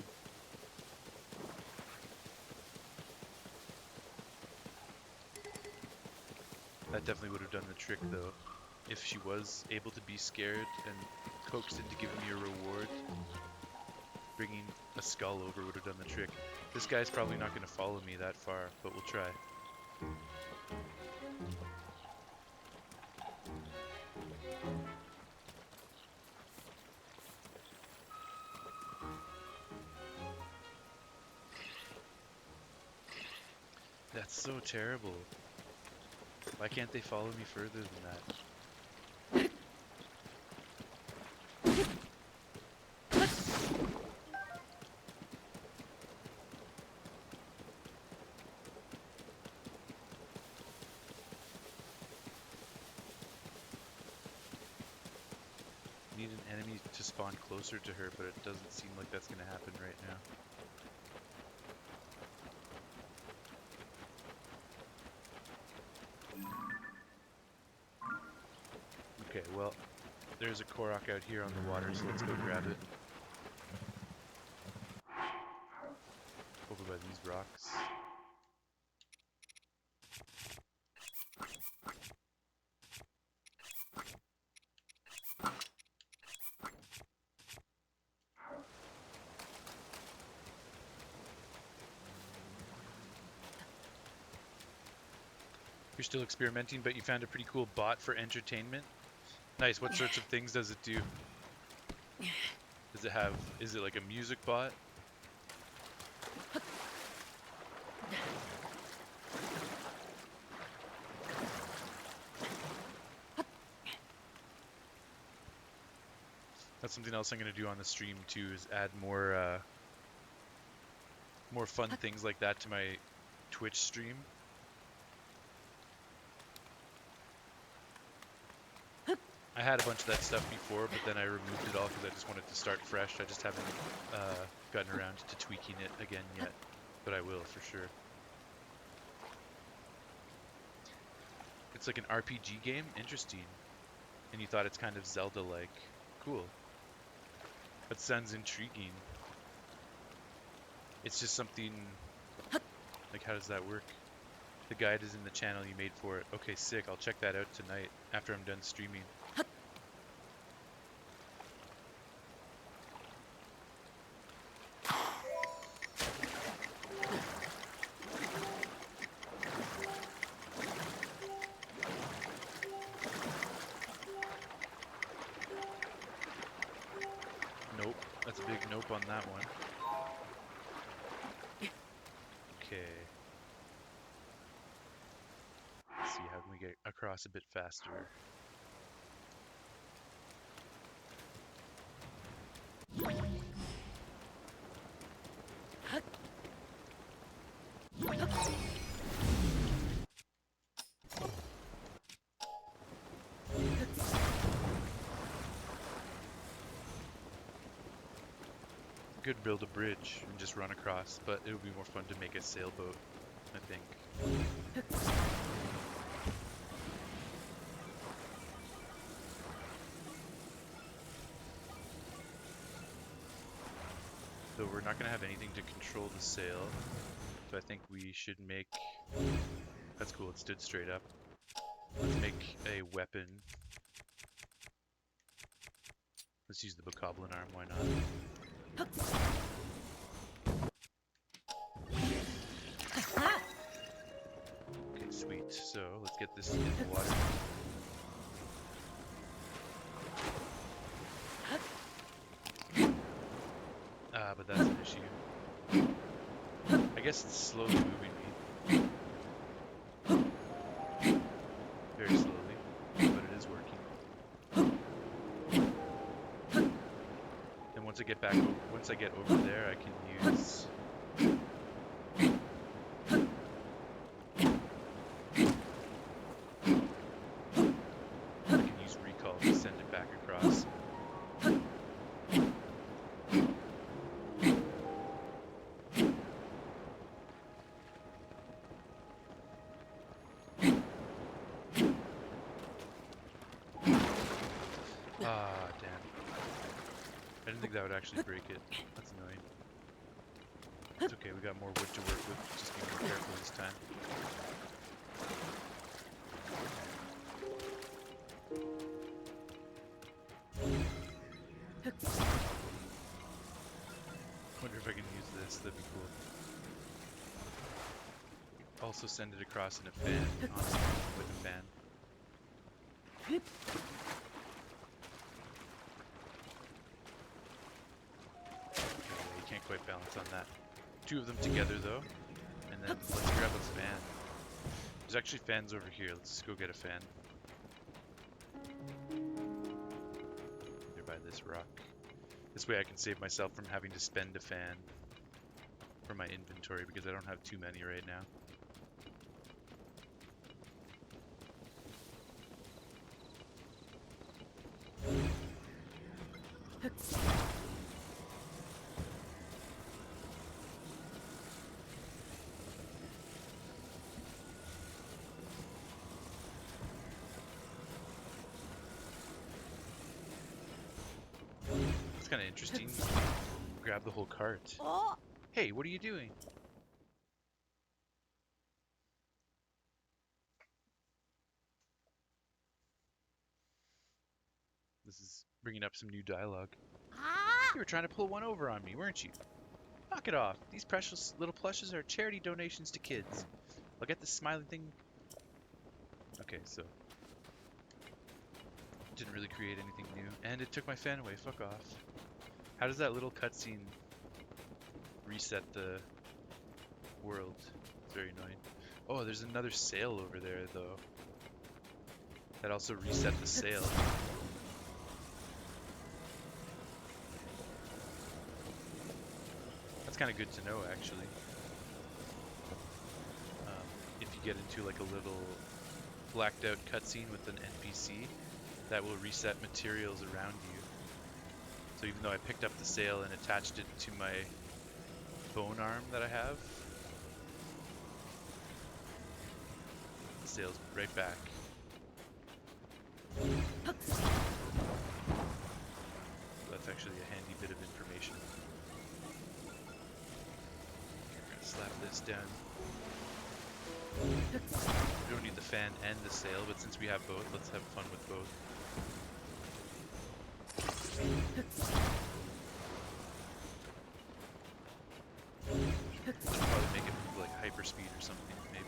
That definitely would have done the trick, though. If she was able to be scared and coaxed into giving me a reward, bringing a skull over would have done the trick. This guy's probably not going to follow me that far, but we'll try. That's so terrible. Why can't they follow me further than that? Need an enemy to spawn closer to her, but it doesn't seem like that's going to happen right now. Okay, well, there's a Korok out here on the water, so let's go grab it. Over by these rocks. You're still experimenting, but you found a pretty cool bot for entertainment. Nice. What sorts of things does it do? Does it have, is it like a music bot? That's something else I'm going to do on the stream too, is add more fun things like that to my Twitch stream. I had a bunch of that stuff before, but then I removed it all because I just wanted to start fresh. I just haven't gotten around to tweaking it again yet, but I will for sure. It's like an RPG game? Interesting. And you thought it's kind of Zelda-like. Cool. That sounds intriguing. It's just something... Like, how does that work? The guide is in the channel you made for it. Okay, sick. I'll check that out tonight after I'm done streaming. Nope. That's a big nope on that one. Okay. Let's see, how can we get across a bit faster? Could build a bridge and just run across, but it would be more fun to make a sailboat, I think. So we're not going to have anything to control the sail, so I think we should make... That's cool, it stood straight up. Let's make a weapon. Let's use the bokoblin arm, why not? Okay, sweet. So let's get this in the water. But that's an issue. I guess it's slowly moving me. Very slowly, but it is working. And once I get over there, I can use... recall to send it back across. Ah, damn. I didn't think that would actually break it. That's annoying. It's okay, we got more wood to work with. Just be more careful this time. Wonder if I can use this, that'd be cool. Also send it across in a fan, honestly, with a fan. Okay, you can't quite balance on that. Two of them together though, and then let's grab a fan. There's actually fans over here, let's go get a fan. They're by this rock. This way I can save myself from having to spend a fan for my inventory because I don't have too many right now. It's kind of interesting. Grab the whole cart. Oh. Hey, what are you doing? This is bringing up some new dialogue. Ah. You were trying to pull one over on me, weren't you? Knock it off. These precious little plushes are charity donations to kids. I'll get this smiling thing. Okay, so didn't really create anything new, and it took my fan away. Fuck off. How does that little cutscene reset the world? It's very annoying. Oh, there's another sail over there though. That also reset the sail. That's kind of good to know, actually. If you get into like a little blacked out cutscene with an NPC, that will reset materials around you. So even though I picked up the sail and attached it to my bone arm that I have, the sail's right back. That's actually a handy bit of information. I'm gonna slap this down. We don't need the fan and the sail, but since we have both, let's have fun with both. Probably make it move like hyperspeed or something, maybe.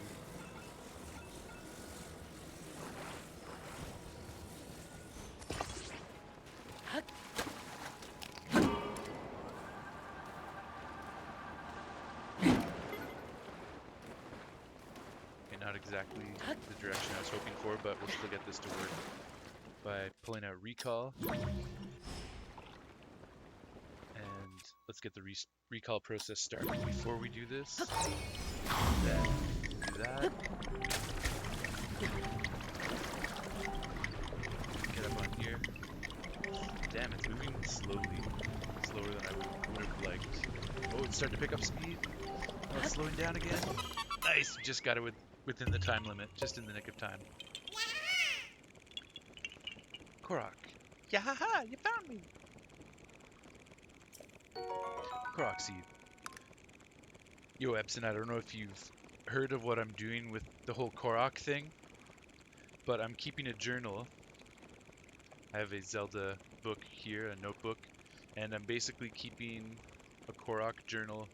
Okay, not exactly the direction I was hoping for, but we'll still get this to work by pulling out recall. And let's get the recall process started. Before we do this, then do that. Get up on here. Damn, it's moving slowly. Slower than I would have liked. Oh, it's starting to pick up speed. Oh, it's slowing down again. Nice, just got it within the time limit, just in the nick of time. Korok. Yeah, haha, you found me. Korok seed. Yo, Epson, I don't know if you've heard of what I'm doing with the whole Korok thing, but I'm keeping a journal. I have a Zelda book here, a notebook, and I'm basically keeping a Korok journal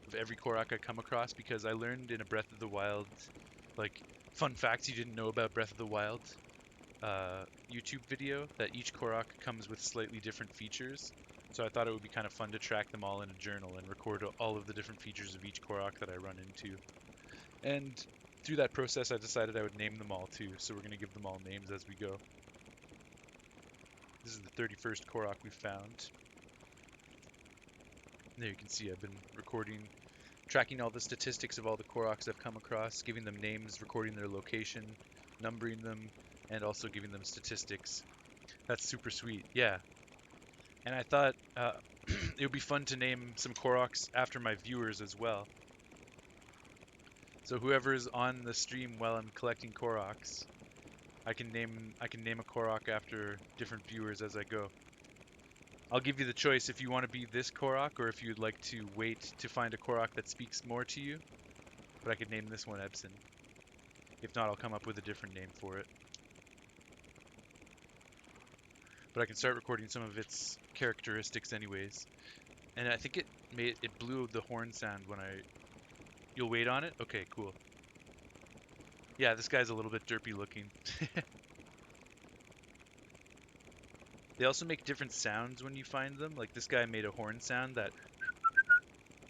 of every Korok I come across because I learned in a Breath of the Wild, like, fun facts you didn't know about Breath of the Wild YouTube video, that each Korok comes with slightly different features. So I thought it would be kind of fun to track them all in a journal and record all of the different features of each Korok that I run into. And through that process, I decided I would name them all too, so we're going to give them all names as we go. This is the 31st Korok we found. There you can see I've been recording, tracking all the statistics of all the Koroks I've come across, giving them names, recording their location, numbering them, and also giving them statistics. That's super sweet, yeah. And I thought it would be fun to name some Koroks after my viewers as well. So whoever is on the stream while I'm collecting Koroks, I can name a Korok after different viewers as I go. I'll give you the choice if you want to be this Korok or if you'd like to wait to find a Korok that speaks more to you. But I could name this one Ebsen. If not, I'll come up with a different name for it. But I can start recording some of its characteristics anyways. And I think it blew the horn sound when I... You'll wait on it? Okay, cool. Yeah, this guy's a little bit derpy looking. They also make different sounds when you find them. Like this guy made a horn sound that...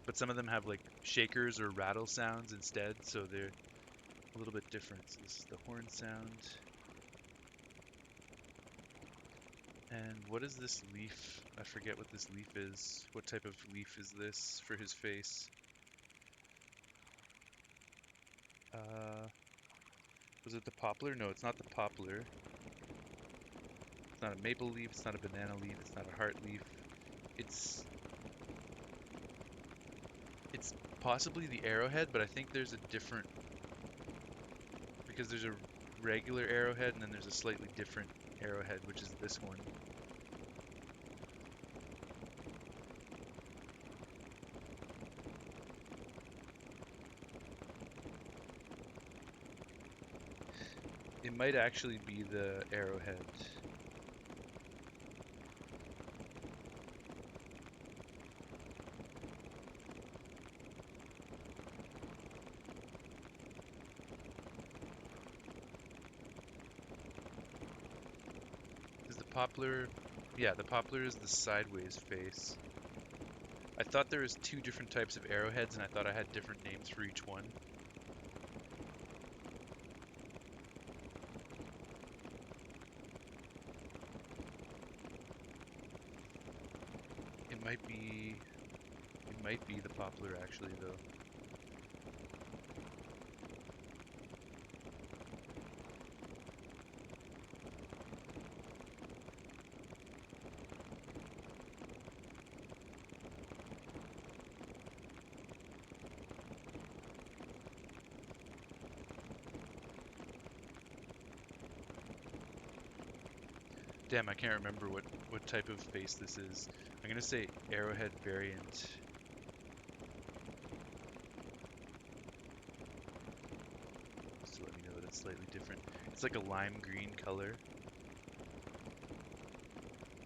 But some of them have like shakers or rattle sounds instead, so they're a little bit different. So this is the horn sound. And what is this leaf? I forget what this leaf is. What type of leaf is this for his face? Was it the poplar? No, it's not the poplar. It's not a maple leaf, it's not a banana leaf, it's not a heart leaf. It's possibly the arrowhead, but I think there's a different... Because there's a regular arrowhead and then there's a slightly different arrowhead, which is this one. It might actually be the arrowhead. Is the poplar... Yeah, the poplar is the sideways face. I thought there was two different types of arrowheads and I thought I had different names for each one. It might be the poplar actually though. Damn, I can't remember what type of face this is. I'm gonna say arrowhead variant. Just to let me know that it's slightly different. It's like a lime green color.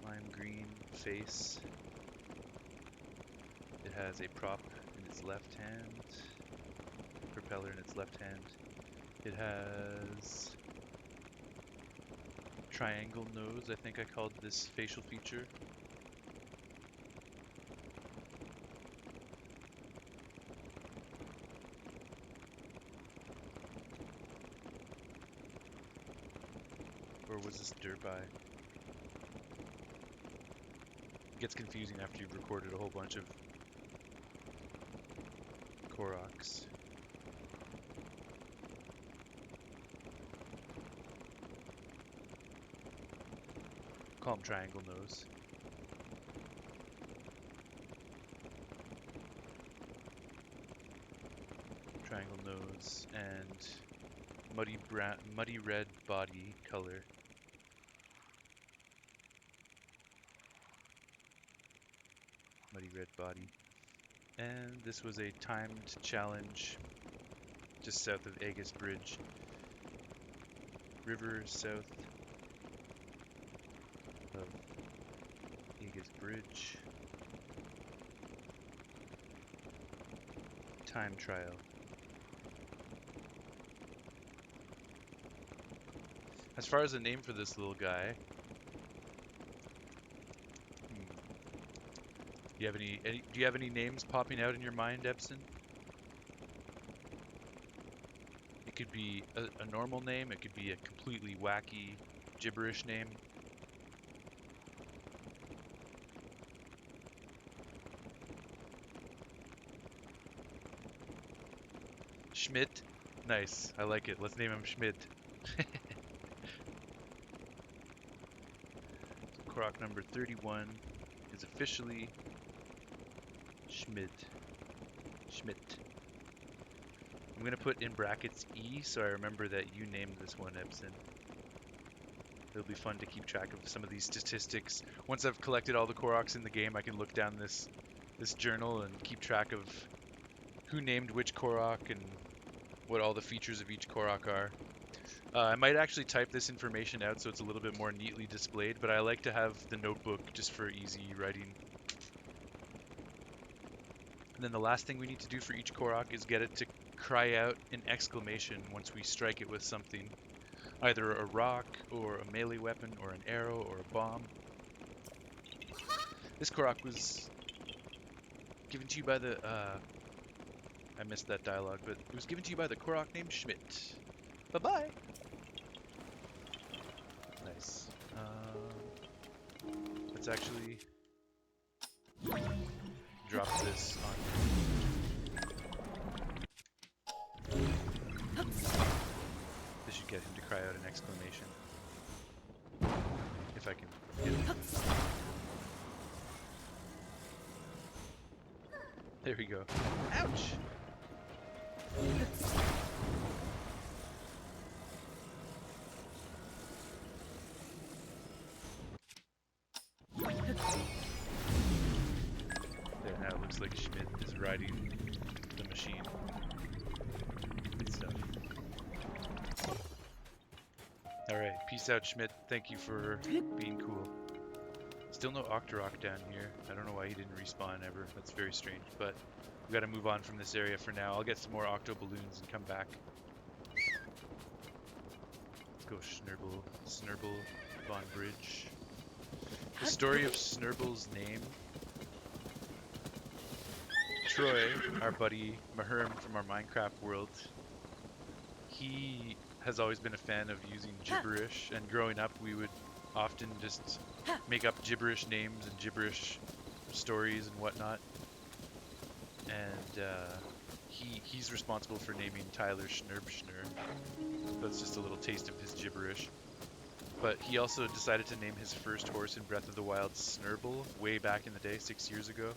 Lime green face. It has a prop in its left hand. Propeller in its left hand. It has triangle nose, I think I called this facial feature. Or was this derp eye? It gets confusing after you've recorded a whole bunch of Koroks. Call him triangle nose. Triangle nose and muddy red body color. Muddy red body. And this was a timed challenge just south of Agus Bridge. River south of Agus Bridge. Time trial. As far as a name for this little guy, do you have any names popping out in your mind, Epson? It could be a normal name, it could be a completely wacky, gibberish name. Schmidt? Nice, I like it. Let's name him Schmidt. Korok number 31 is officially Schmidt. I'm gonna put in brackets E so I remember that you named this one, Epson. It'll be fun to keep track of some of these statistics. Once I've collected all the Koroks in the game, I can look down this journal and keep track of who named which Korok and what all the features of each Korok are. I might actually type this information out so it's a little bit more neatly displayed, but I like to have the notebook just for easy writing. And then the last thing we need to do for each Korok is get it to cry out an exclamation once we strike it with something. Either a rock, or a melee weapon, or an arrow, or a bomb. This Korok was given to you by the, I missed that dialogue, but it was given to you by the Korok named Schmidt. Bye-bye! Nice. Let's actually drop this on. This should get him to cry out an exclamation. If I can get it. There we go. Ouch! There, now it looks like Schmidt is riding the machine. Good stuff. Alright, peace out, Schmidt. Thank you for being cool. Still no Octorok down here. I don't know why he didn't respawn ever. That's very strange, but we gotta move on from this area for now. I'll get some more Octo Balloons and come back. Let's go Snurble Von Bridge. The story of Snurble's name. Troy, our buddy Maherm from our Minecraft world, he has always been a fan of using gibberish, and growing up we would often just make up gibberish names and gibberish stories and whatnot. And he's responsible for naming Tyler Schnurbschnur. That's just a little taste of his gibberish. But he also decided to name his first horse in Breath of the Wild Snurble way back in the day, 6 years ago.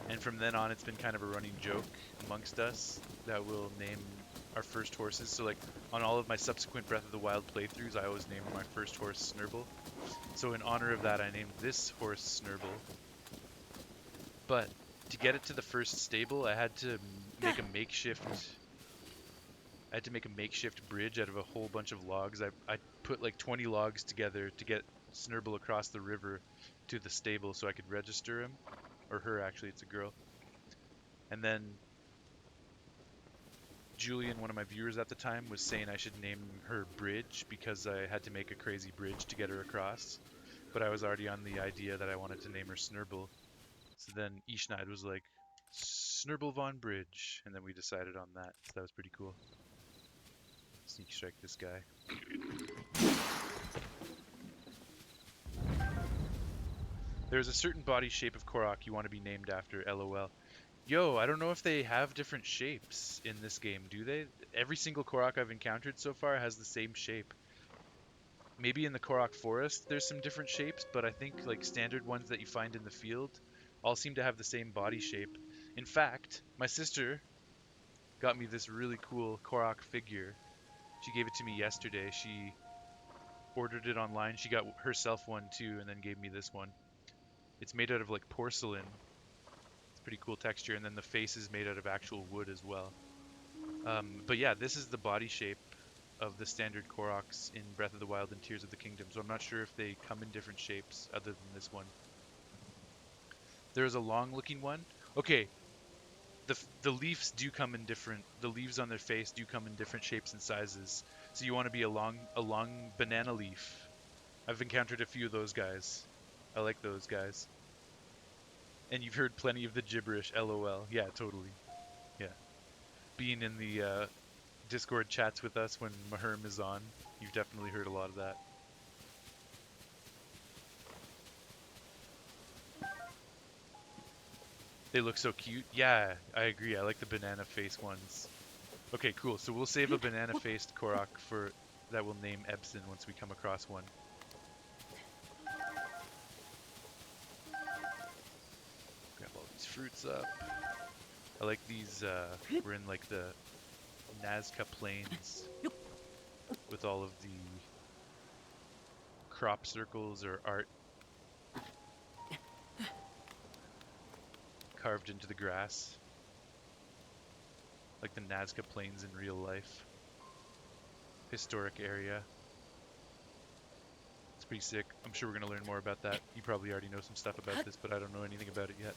And from then on, it's been kind of a running joke amongst us that we'll name our first horses. So like on all of my subsequent Breath of the Wild playthroughs, I always name my first horse Snurble. So in honor of that, I named this horse Snurble. But to get it to the first stable, I had to make a makeshift bridge out of a whole bunch of logs. I put like 20 logs together to get Snurble across the river to the stable so I could register him. Or her, actually, it's a girl. And then Julian, one of my viewers at the time, was saying I should name her Bridge because I had to make a crazy bridge to get her across. But I was already on the idea that I wanted to name her Snurble. So then Ishnaid was like, Snurble Von Bridge. And then we decided on that. So that was pretty cool. Sneak strike this guy. There's a certain body shape of Korok you want to be named after, LOL. Yo, I don't know if they have different shapes in this game, do they? Every single Korok I've encountered so far has the same shape. Maybe in the Korok Forest there's some different shapes, but I think like standard ones that you find in the field all seem to have the same body shape. In fact, my sister got me this really cool Korok figure. She gave it to me yesterday. She ordered it online. She got herself one too and then gave me this one. It's made out of like porcelain. It's pretty cool texture, and then the face is made out of actual wood as well. But yeah, this is the body shape of the standard Koroks in Breath of the Wild and Tears of the Kingdom, so I'm not sure if they come in different shapes other than this one. There's a long looking one. Okay, the leaves do come in different, the leaves on their face do come in different shapes and sizes. So you want to be a long banana leaf. I've encountered a few of those guys. I like those guys. And you've heard plenty of the gibberish, LOL. Yeah, totally. Yeah. Being in the Discord chats with us when Maherm is on, you've definitely heard a lot of that. They look so cute. Yeah, I agree. I like the banana face ones. Okay, cool. So we'll save a banana-faced Korok for that we'll name Ebsen once we come across one. Grab all these fruits up. I like these, we're in like the Nazca Plains with all of the crop circles or art carved into the grass, like the Nazca Plains in real life. Historic area. It's pretty sick. I'm sure we're going to learn more about that. You probably already know some stuff about this, but I don't know anything about it yet.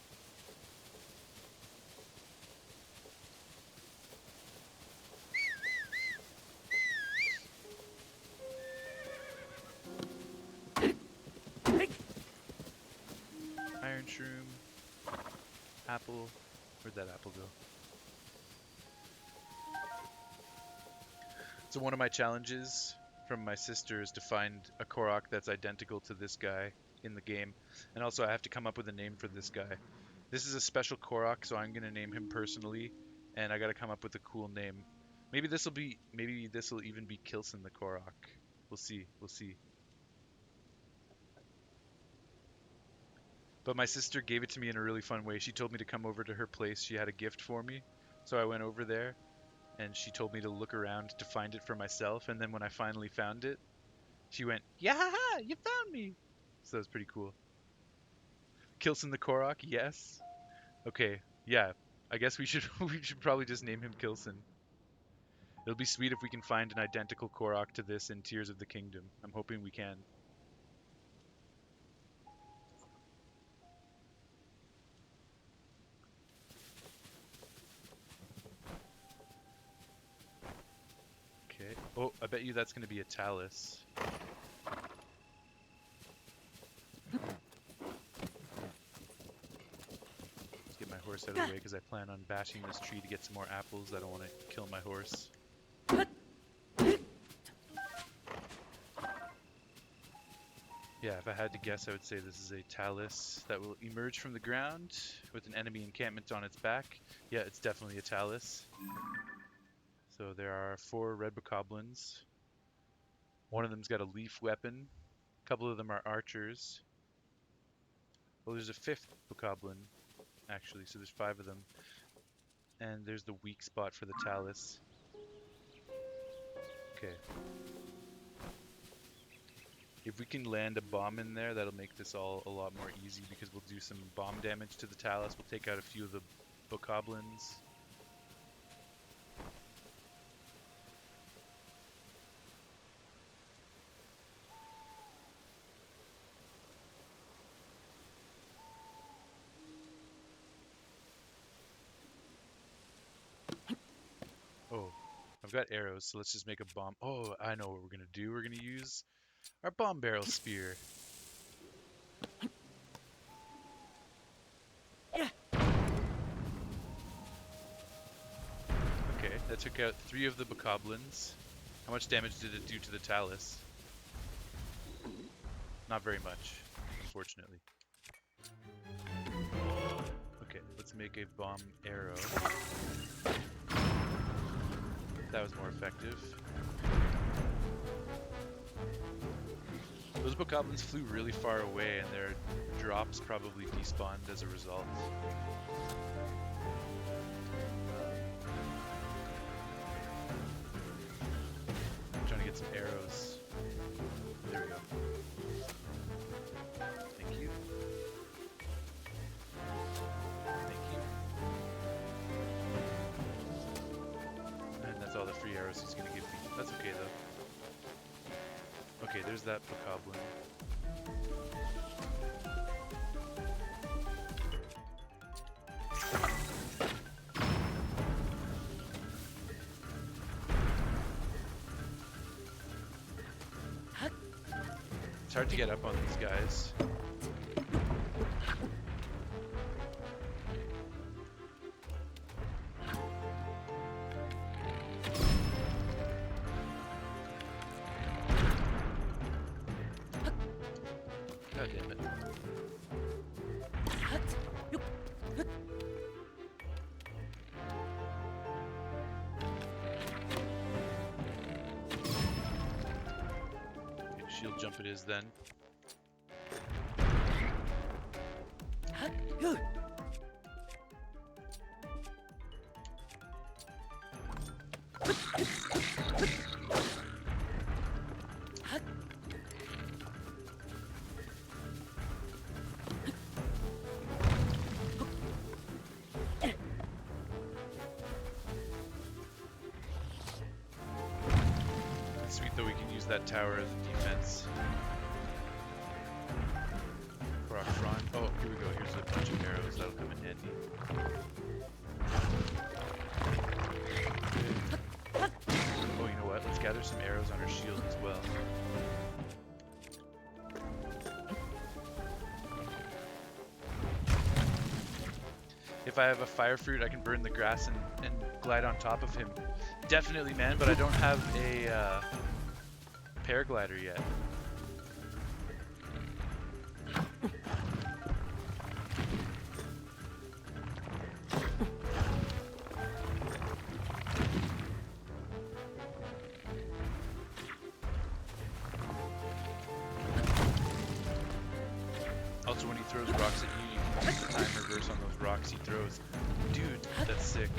Iron shroom. Apple. Where'd that apple go? So one of my challenges from my sister is to find a Korok that's identical to this guy in the game. And also I have to come up with a name for this guy. This is a special Korok, so I'm going to name him personally. And I got to come up with a cool name. Maybe this will even be Kilson the Korok. We'll see. We'll see. But my sister gave it to me in a really fun way. She told me to come over to her place. She had a gift for me. So I went over there and she told me to look around to find it for myself. And then when I finally found it, she went, "Yeah, you found me." So that was pretty cool. Kilson the Korok, yes. Okay, yeah. I guess we should we should probably just name him Kilson. It'll be sweet if we can find an identical Korok to this in Tears of the Kingdom. I'm hoping we can. Okay. Oh, I bet you that's going to be a Talus. Let's get my horse out of the way because I plan on bashing this tree to get some more apples. I don't want to kill my horse. Yeah, if I had to guess, I would say this is a Talus that will emerge from the ground with an enemy encampment on its back. Yeah, it's definitely a Talus. So there are 4 red bokoblins. One of them's got a leaf weapon. A couple of them are archers. Well, there's a 5th bokoblin, actually, so there's 5 of them. And there's the weak spot for the Talus. Okay. If we can land a bomb in there, that'll make this all a lot more easy because we'll do some bomb damage to the Talus. We'll take out a few of the bokoblins. Oh, I've got arrows, so let's just make a bomb. Oh, I know what we're going to do. We're going to use our bomb barrel spear. Okay, that took out 3 of the bokoblins. How much damage did it do to the Talus? Not very much, unfortunately. Okay, let's make a bomb arrow. That was more effective. Those bokoblins flew really far away and their drops probably despawned as a result. I'm trying to get some arrows. There we go. Thank you. Thank you. And that's all the free arrows he's gonna give me. That's okay though. Okay, there's that bokoblin. It's hard to get up on these guys. God damn it. Okay, shield jump it is then. So we can use that tower as a defense. For our front. Oh, here we go. Here's a bunch of arrows. That'll come in handy. Oh, you know what? Let's gather some arrows on our shield as well. If I have a fire fruit, I can burn the grass and glide on top of him. Definitely, man, but I don't have a paraglider yet. Also, when he throws rocks at you, you can use the time reverse on those rocks he throws. Dude, that's sick.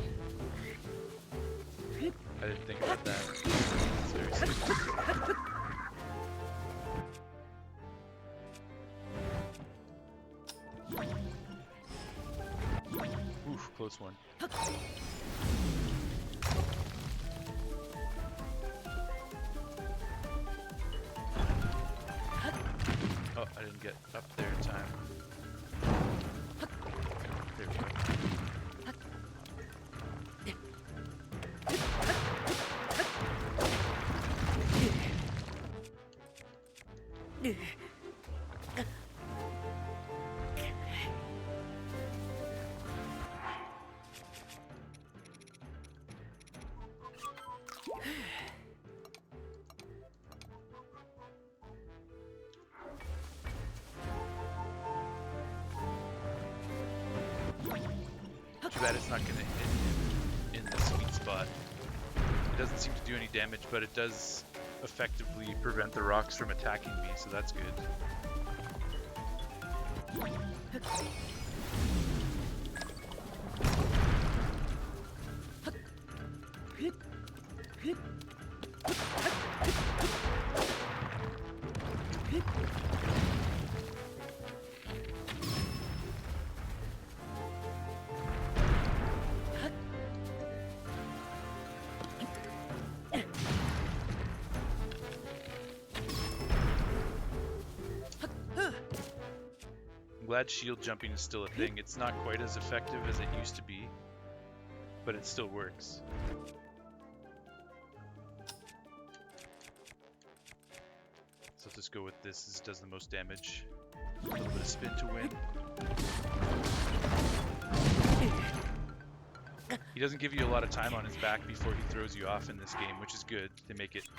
I didn't think about that. That's very sick. Oof, close one. Oh, I didn't get up there in time. There we go. Too bad it's not going to hit him in the sweet spot. It doesn't seem to do any damage, but it does effectively prevent the rocks from attacking me, so that's good. I'm glad shield jumping is still a thing. It's not quite as effective as it used to be, but it still works. So let's just go with this. This does the most damage. A little bit of spin to win. He doesn't give you a lot of time on his back before he throws you off in this game, which is good. They make it...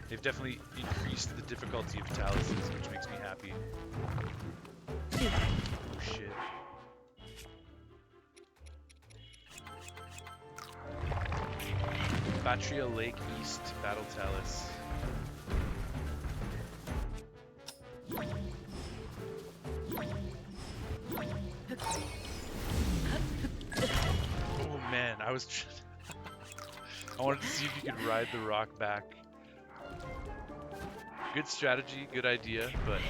They've definitely increased the difficulty of Taluses, which makes me happy. Oh shit. Batria Lake East, Battle Talus. Oh man, I was I wanted to see if you could ride the rock back. Good strategy, good idea, but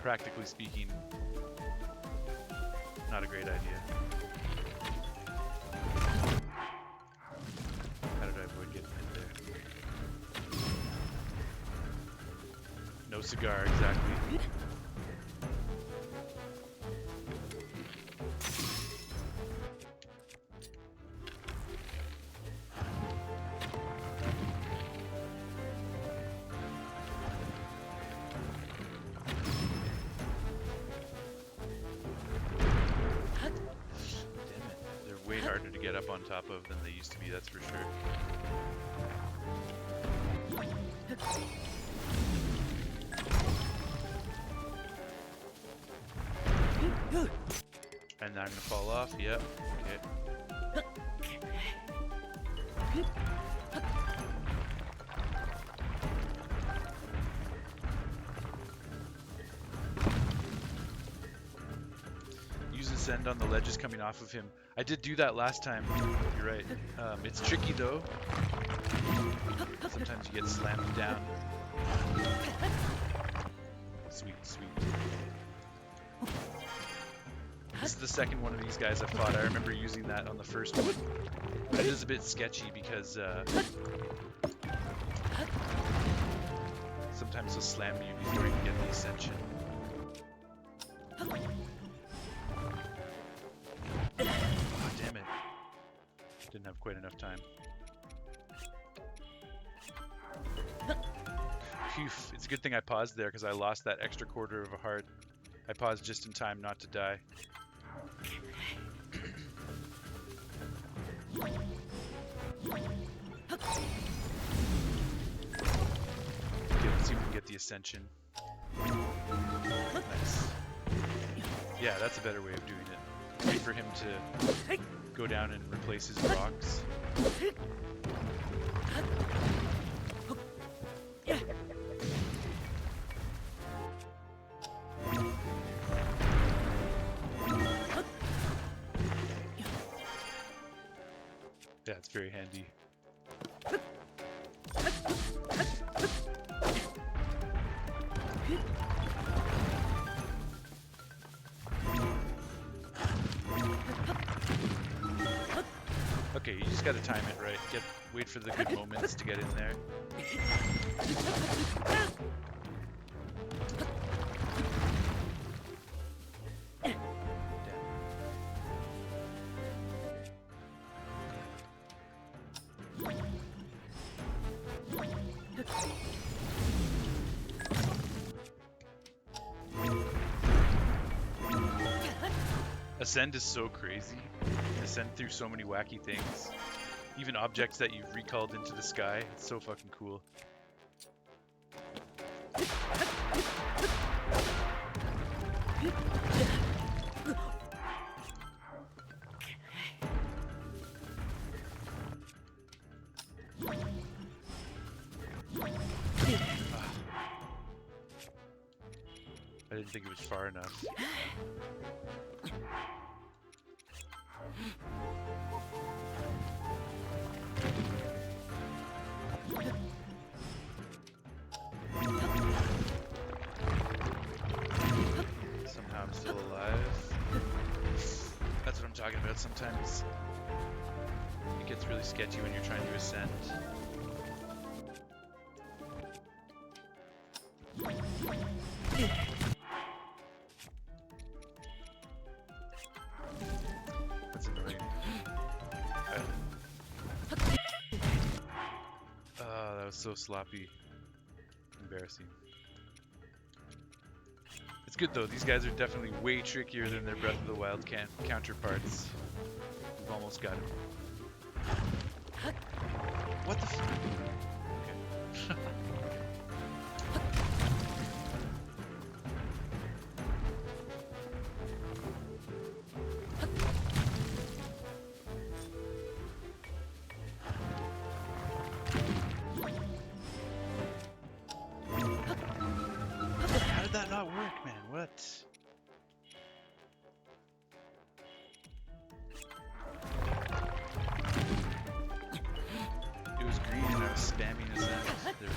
practically speaking, not a great idea. How did I avoid getting hit there? No cigar, exactly. Harder to get up on top of than they used to be, that's for sure. And now I'm gonna fall off, yep, okay. Use Ascend on the ledges coming off of him. I did do that last time, you're right. It's tricky though. Sometimes you get slammed down. Sweet, sweet. This is the second one of these guys I fought. I remember using that on the first one. But it is a bit sketchy because sometimes he'll slam you before you can get the ascension. Oh, damn it. Didn't have quite enough time. Phew, it's a good thing I paused there because I lost that extra quarter of a heart. I paused just in time not to die. Okay, let's see if we can get the ascension. Nice. Yeah, that's a better way of doing it. Wait for him to go down and replace his rocks. Yeah, it's very handy. Okay, you just gotta time it right. Wait for the good moments to get in there. Ascend is so crazy. Ascend through so many wacky things. Even objects that you've recalled into the sky. It's so fucking cool. I didn't think it was far enough. Somehow I'm still alive. That's what I'm talking about. Sometimes it gets really sketchy when you're trying to ascend. That's annoying. Oh, that was so sloppy. Embarrassing. It's good though, these guys are definitely way trickier than their Breath of the Wild counterparts. We've almost got him. What the f- Okay. How did that not work, man? What? It was green and I was spamming his end. There we go.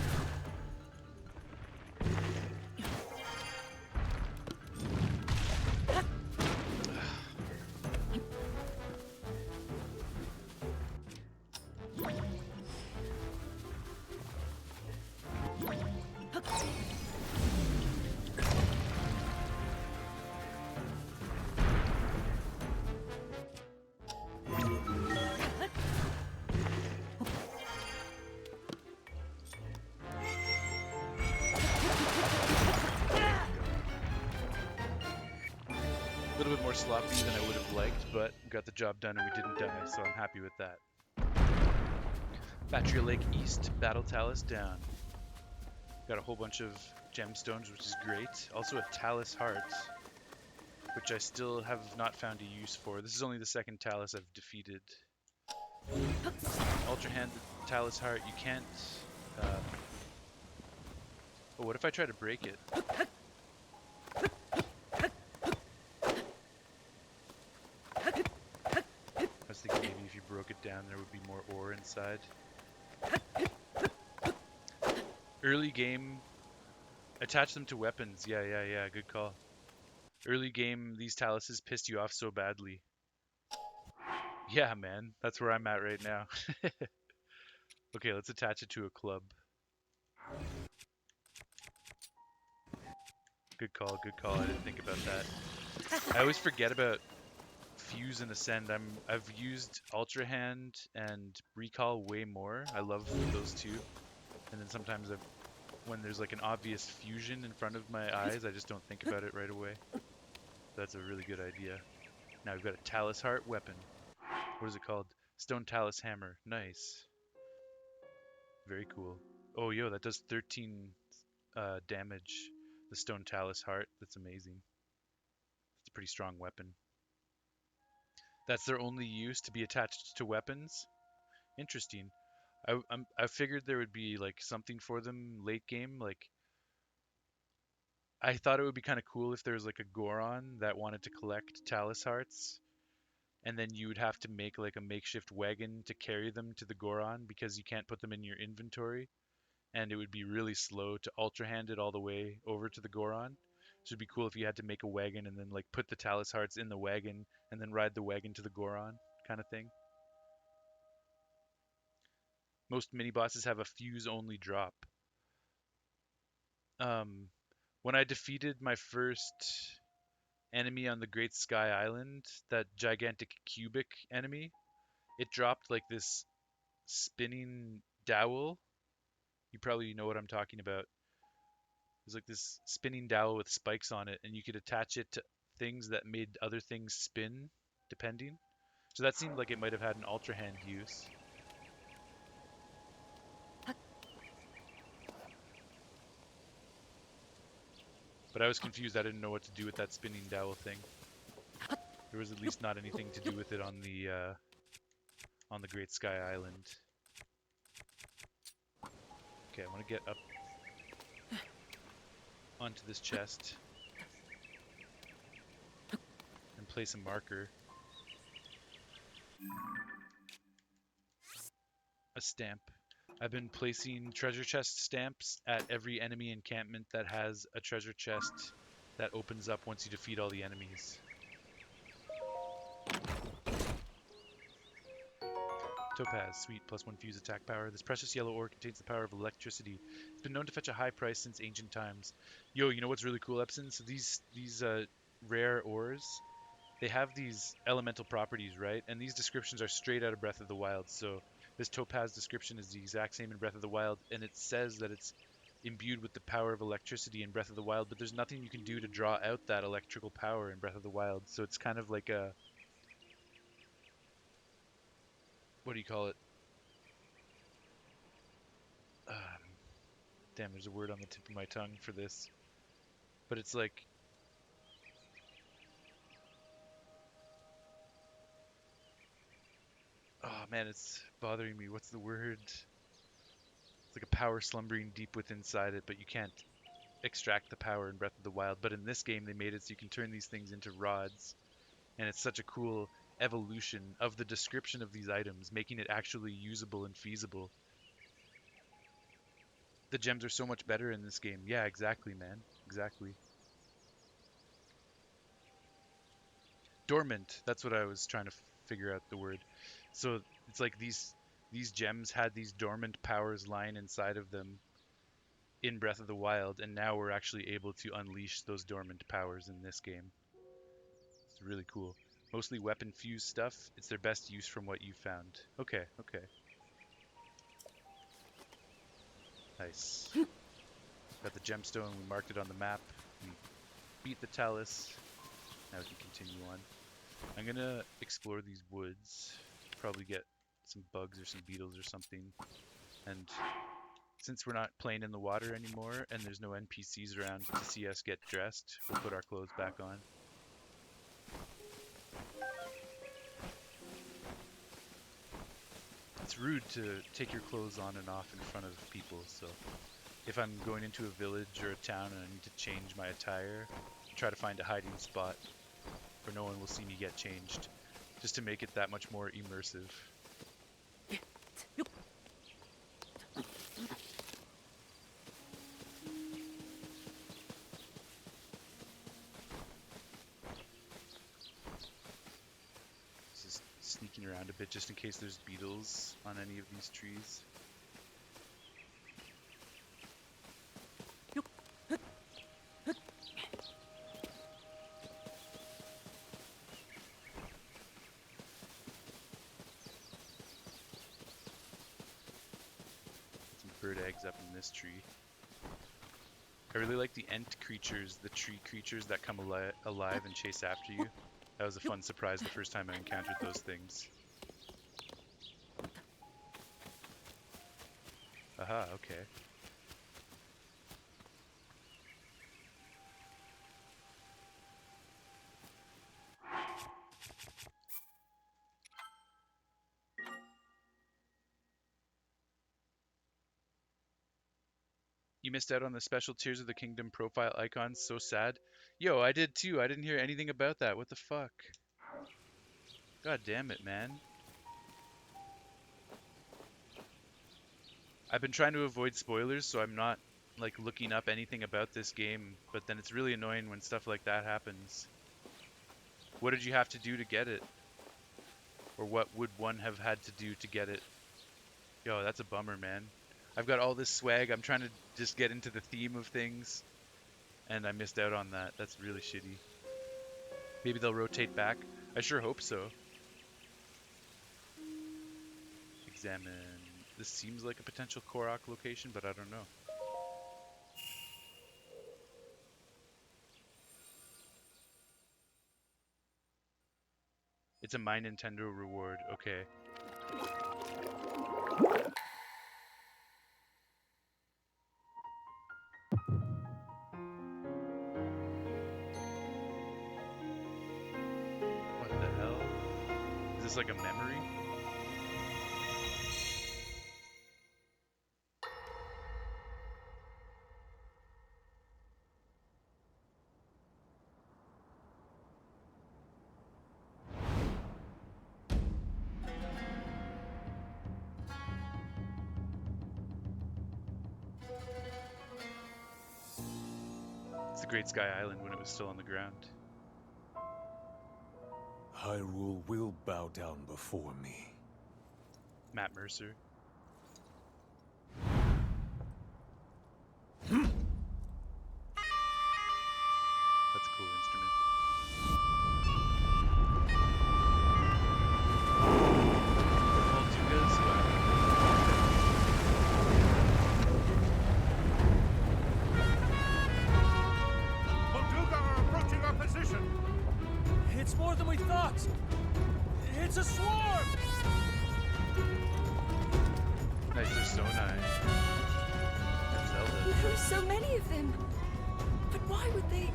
A little bit more sloppy than I would have liked, but we got the job done and we didn't die, so I'm happy with that. Battery Lake East, Battle Talus down. Got a whole bunch of gemstones, which is great. Also a Talus Heart, which I still have not found a use for. This is only the second Talus I've defeated. Ultra Hand Talus Heart, you can't... Oh, what if I try to break it? I was thinking maybe if you broke it down there would be more ore inside. Early game, attach them to weapons. Yeah, good call. Early game, these taluses pissed you off so badly. Yeah, man, that's where I'm at right now. Okay, let's attach it to a club. Good call, good call. I didn't think about that. I always forget about Fuse and Ascend. I've used Ultra Hand and Recall way more. I love those two. And then sometimes when there's like an obvious fusion in front of my eyes, I just don't think about it right away. That's a really good idea. Now we've got a Talus Heart weapon. What is it called? Stone Talus Hammer. Nice. Very cool. Oh, yo, that does 13 damage. The Stone Talus Heart. That's amazing. It's a pretty strong weapon. That's their only use, to be attached to weapons. Interesting. I figured there would be like something for them late game. Like I thought it would be kind of cool if there was like a Goron that wanted to collect Talus Hearts, and then you would have to make like a makeshift wagon to carry them to the Goron because you can't put them in your inventory, and it would be really slow to ultra hand it all the way over to the Goron. So it'd be cool if you had to make a wagon and then like put the Talus Hearts in the wagon and then ride the wagon to the Goron kind of thing. Most mini bosses have a fuse only drop. Um, when I defeated my first enemy on the Great Sky Island, that gigantic cubic enemy, it dropped like this spinning dowel. You probably know what I'm talking about. There's like this spinning dowel with spikes on it, and you could attach it to things that made other things spin, depending. So that seemed like it might have had an ultra hand use. But I was confused. I didn't know what to do with that spinning dowel thing. There was at least not anything to do with it on the Great Sky Island. Okay, I want to get up onto this chest and place a marker. A stamp. I've been placing treasure chest stamps at every enemy encampment that has a treasure chest that opens up once you defeat all the enemies. Topaz, sweet, +1 fuse attack power. This precious yellow ore contains the power of electricity. It's been known to fetch a high price since ancient times. Yo, you know what's really cool, Epson? So these rare ores, they have these elemental properties, right? And these descriptions are straight out of Breath of the Wild. So this topaz description is the exact same in Breath of the Wild, and it says that it's imbued with the power of electricity in Breath of the Wild, but there's nothing you can do to draw out that electrical power in Breath of the Wild. So it's kind of like a, what do you call it? Damn, there's a word on the tip of my tongue for this. But it's like, oh man, it's bothering me. What's the word? It's like a power slumbering deep within inside it, but you can't extract the power in Breath of the Wild. But in this game, they made it so you can turn these things into rods, and it's such a cool evolution of the description of these items, making it actually usable and feasible. The gems are so much better in this game. Yeah, exactly, man. Exactly. Dormant. That's what I was trying to figure out the word. So it's like these gems had these dormant powers lying inside of them in Breath of the Wild, and now we're actually able to unleash those dormant powers in this game. It's really cool. Mostly weapon fuse stuff. It's their best use from what you found. Okay, okay. Nice. Got the gemstone. We marked it on the map. We beat the Talus. Now we can continue on. I'm gonna explore these woods. Probably get some bugs or some beetles or something. And since we're not playing in the water anymore and there's no NPCs around to see us get dressed, we'll put our clothes back on. It's rude to take your clothes on and off in front of people, so if I'm going into a village or a town and I need to change my attire, I try to find a hiding spot where no one will see me get changed, just to make it that much more immersive. Just sneaking around a bit just in case there's beetles on any of these trees. this tree. I really like the ent creatures, the tree creatures that come alive and chase after you. That was a fun surprise the first time I encountered those things. Aha, okay. You missed out on the special Tears of the Kingdom profile icons. So sad. Yo, I did too. I didn't hear anything about that. What the fuck? God damn it, man. I've been trying to avoid spoilers, so I'm not like looking up anything about this game, but then it's really annoying when stuff like that happens. What did you have to do to get it? Or what would one have had to do to get it? Yo, that's a bummer, man. I've got all this swag. I'm trying to just get into the theme of things, and I missed out on that. That's really shitty. Maybe they'll rotate back. I sure hope so. Examine. This seems like a potential Korok location, but I don't know. It's a My Nintendo reward. Okay. What the hell? Is this like a memory? It's the Great Sky Island when it was still on the ground. Hyrule will bow down before me. Matt Mercer. That's a cool instrument. Moldugas? Molduga are approaching our position! It's more than we thought! It's a swarm! Nice, there's Sonai. And Zelda. There are so many of them. But why would they?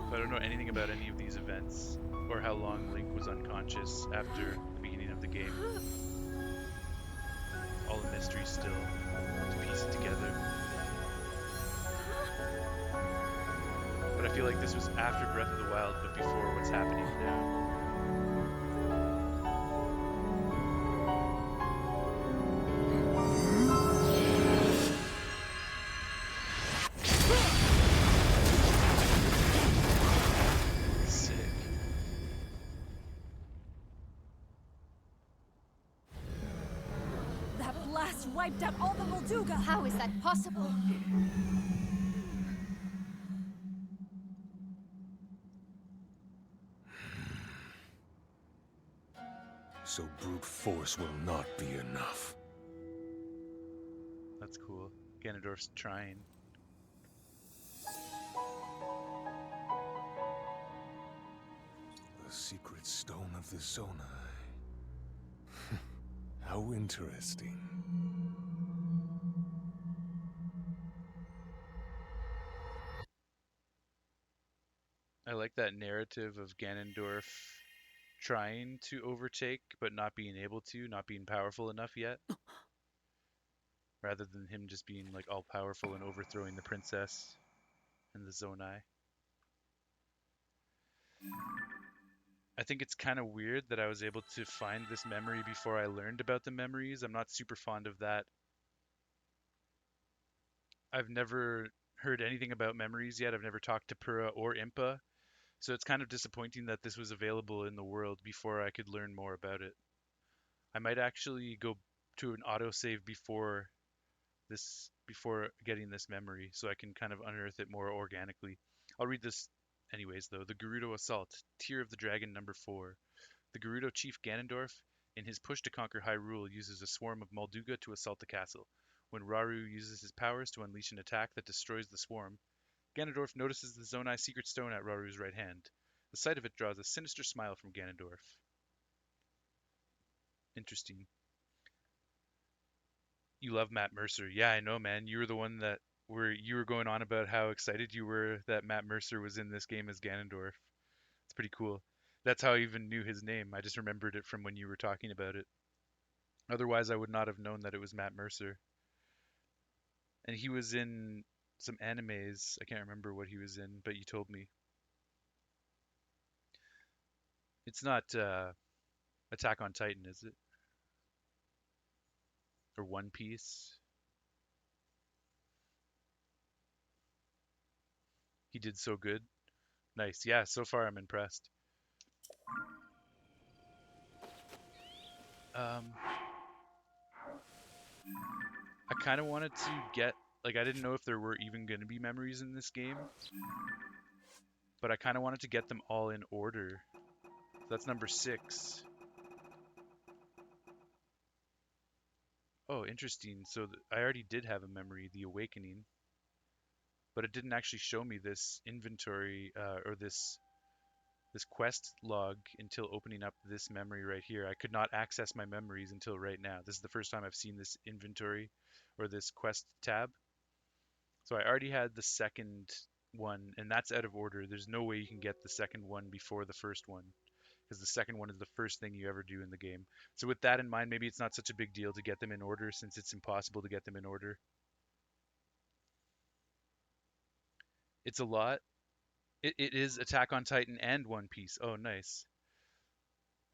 So I don't know anything about any of these events, or how long Link was unconscious after the beginning of the game. All the mystery still, to piece it together. But I feel like this was after Breath of the Wild, but before what's happening now. Sick. That blast wiped out all the Molduga. How is that possible? So brute force will not be enough. That's cool. Ganondorf's trying. The secret stone of the Zonai. How interesting. I like that narrative of Ganondorf trying to overtake, but not being able to, not being powerful enough yet. Rather than him just being like all powerful and overthrowing the princess and the Zonai. I think it's kind of weird that I was able to find this memory before I learned about the memories. I'm not super fond of that. I've never heard anything about memories yet. I've never talked to Pura or Impa. So it's kind of disappointing that this was available in the world before I could learn more about it. I might actually go to an autosave before this before getting this memory, so I can kind of unearth it more organically. I'll read this anyways, though. The Gerudo Assault, Tear of the Dragon number 4. The Gerudo chief Ganondorf, in his push to conquer Hyrule, uses a swarm of Molduga to assault the castle. When Rauru uses his powers to unleash an attack that destroys the swarm, Ganondorf notices the Zonai secret stone at Raru's right hand. The sight of it draws a sinister smile from Ganondorf. Interesting. You love Matt Mercer. Yeah, I know, man. You were the one that you were going on about how excited you were that Matt Mercer was in this game as Ganondorf. It's pretty cool. That's how I even knew his name. I just remembered it from when you were talking about it. Otherwise, I would not have known that it was Matt Mercer. And he was in some animes. I can't remember what he was in, but you told me. It's not Attack on Titan, is it? Or One Piece? He did so good. Nice. Yeah, so far I'm impressed. I kind of wanted to get, like, I didn't know if there were even going to be memories in this game, but I kind of wanted to get them all in order. So that's number 6. Oh, interesting. So I already did have a memory, the Awakening, but it didn't actually show me this inventory or this quest log until opening up this memory right here. I could not access my memories until right now. This is the first time I've seen this inventory or this quest tab. So I already had the second one, and that's out of order. There's no way you can get the second one before the first one, because the second one is the first thing you ever do in the game. So with that in mind, maybe it's not such a big deal to get them in order, since it's impossible to get them in order. It's a lot. It is Attack on Titan and One Piece. Oh, nice.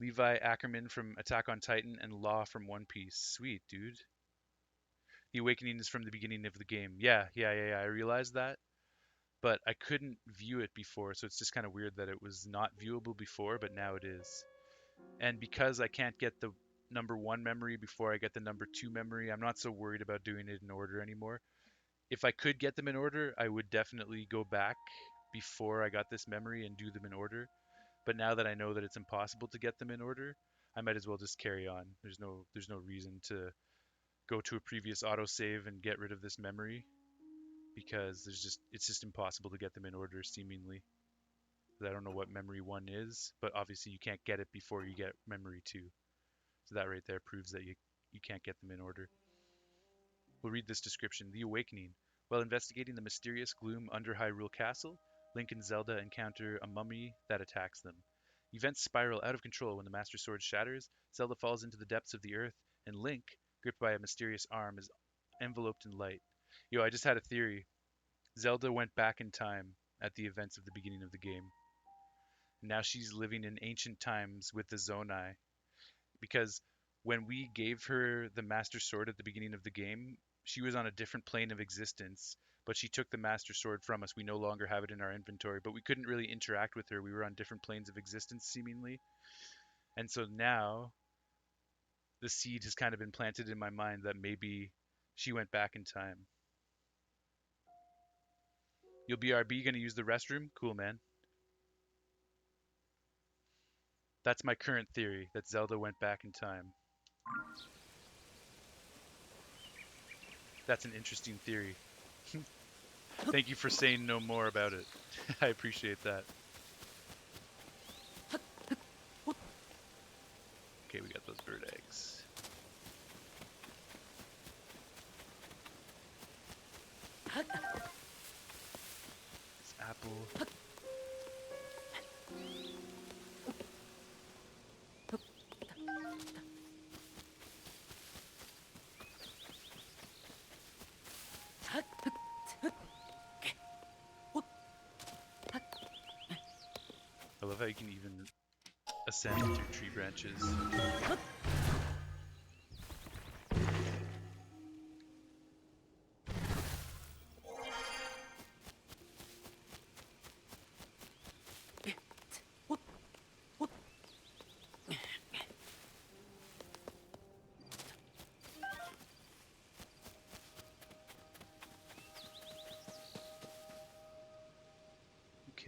Levi Ackerman from Attack on Titan and Law from One Piece. Sweet, dude. The Awakening is from the beginning of the game. Yeah. I realized that, but I couldn't view it before, so it's just kind of weird that it was not viewable before, but now it is. And because I can't get the number 1 memory before I get the number 2 memory, I'm not so worried about doing it in order anymore. If I could get them in order, I would definitely go back before I got this memory and do them in order. But now that I know that it's impossible to get them in order, I might as well just carry on. There's no reason to go to a previous autosave and get rid of this memory, because it's just impossible to get them in order seemingly. I don't know what memory 1 is, but obviously you can't get it before you get memory 2. So that right there proves that you can't get them in order. We'll read this description. The Awakening. While investigating the mysterious gloom under Hyrule Castle, Link and Zelda encounter a mummy that attacks them. Events spiral out of control when the Master Sword shatters, Zelda falls into the depths of the earth, and Link, gripped by a mysterious arm, is enveloped in light. Yo, I just had a theory. Zelda went back in time at the events of the beginning of the game. Now she's living in ancient times with the Zonai. Because when we gave her the Master Sword at the beginning of the game, she was on a different plane of existence, but she took the Master Sword from us. We no longer have it in our inventory, but we couldn't really interact with her. We were on different planes of existence, seemingly. And so now the seed has kind of been planted in my mind that maybe she went back in time. You'll be RB, gonna use the restroom? Cool, man. That's my current theory, that Zelda went back in time. That's an interesting theory. Thank you for saying no more about it. I appreciate that. Okay, we got those bird eggs. This apple. I love how you can even ascend through tree branches.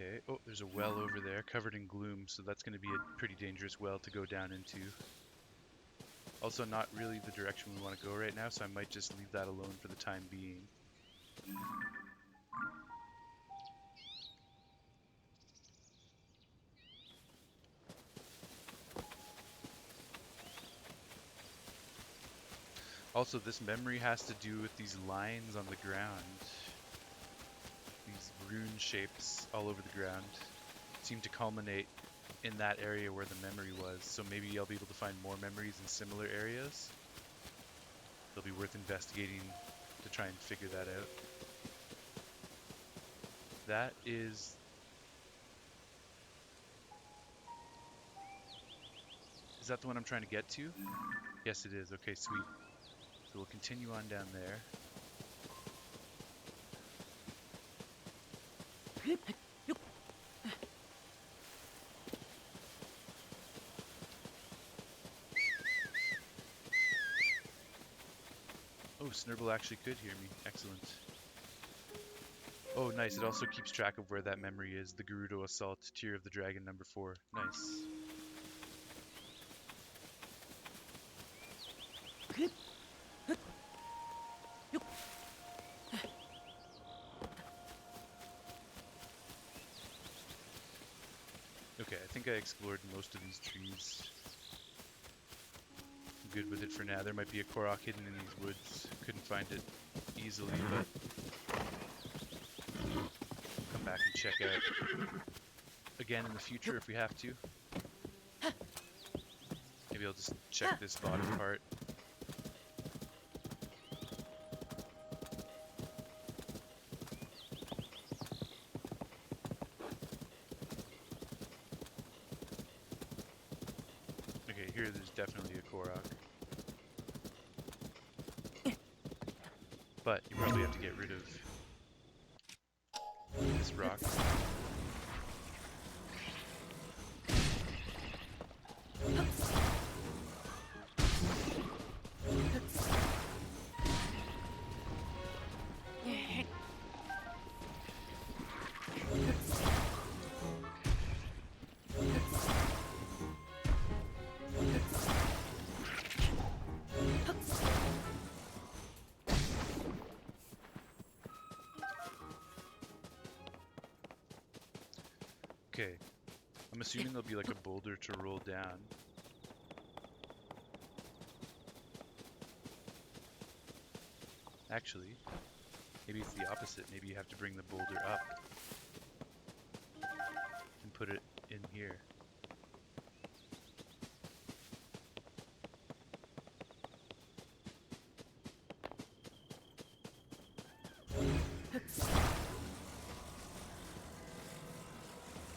Okay. Oh, there's a well over there covered in gloom, so that's going to be a pretty dangerous well to go down into. Also, not really the direction we want to go right now, so I might just leave that alone for the time being. Also, this memory has to do with these lines on the ground. These rune shapes all over the ground seem to culminate in that area where the memory was. So maybe I'll be able to find more memories in similar areas. It'll be worth investigating to try and figure that out. That is... Is that the one I'm trying to get to? Yes, it is. Okay, sweet. So we'll continue on down there. Oh, Snurble actually could hear me. Excellent. Oh, nice. It also keeps track of where that memory is. The Gerudo Assault, Tear of the Dragon, number 4. Nice. Okay, I think I explored most of these trees. I'm good with it for now. There might be a Korok hidden in these woods. Couldn't find it easily, but come back and check out again in the future if we have to. Maybe I'll just check this bottom part. Okay, here there's definitely a Korok. But you probably have to get rid of this rock. Okay, I'm assuming there'll be like a boulder to roll down. Actually, maybe it's the opposite. Maybe you have to bring the boulder up and put it in here.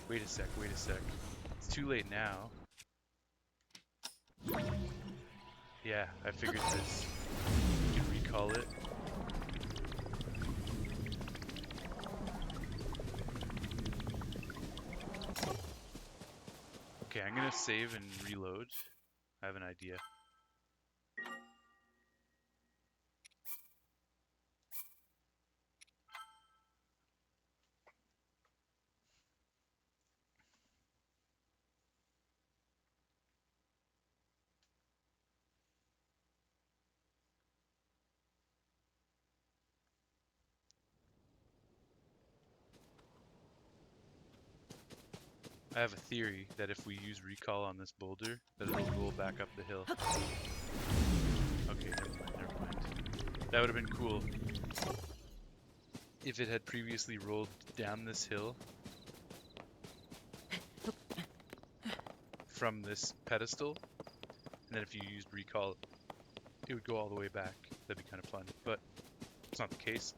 Wait a sec, wait a sec. It's too late now. Yeah, I figured this. You can recall it. Okay, I'm gonna save and reload. I have an idea. I have a theory that if we use recall on this boulder, that it'll roll back up the hill. Okay, never mind, never mind. That would have been cool if it had previously rolled down this hill from this pedestal, and then if you used recall, it would go all the way back. That'd be kind of fun, but it's not the case.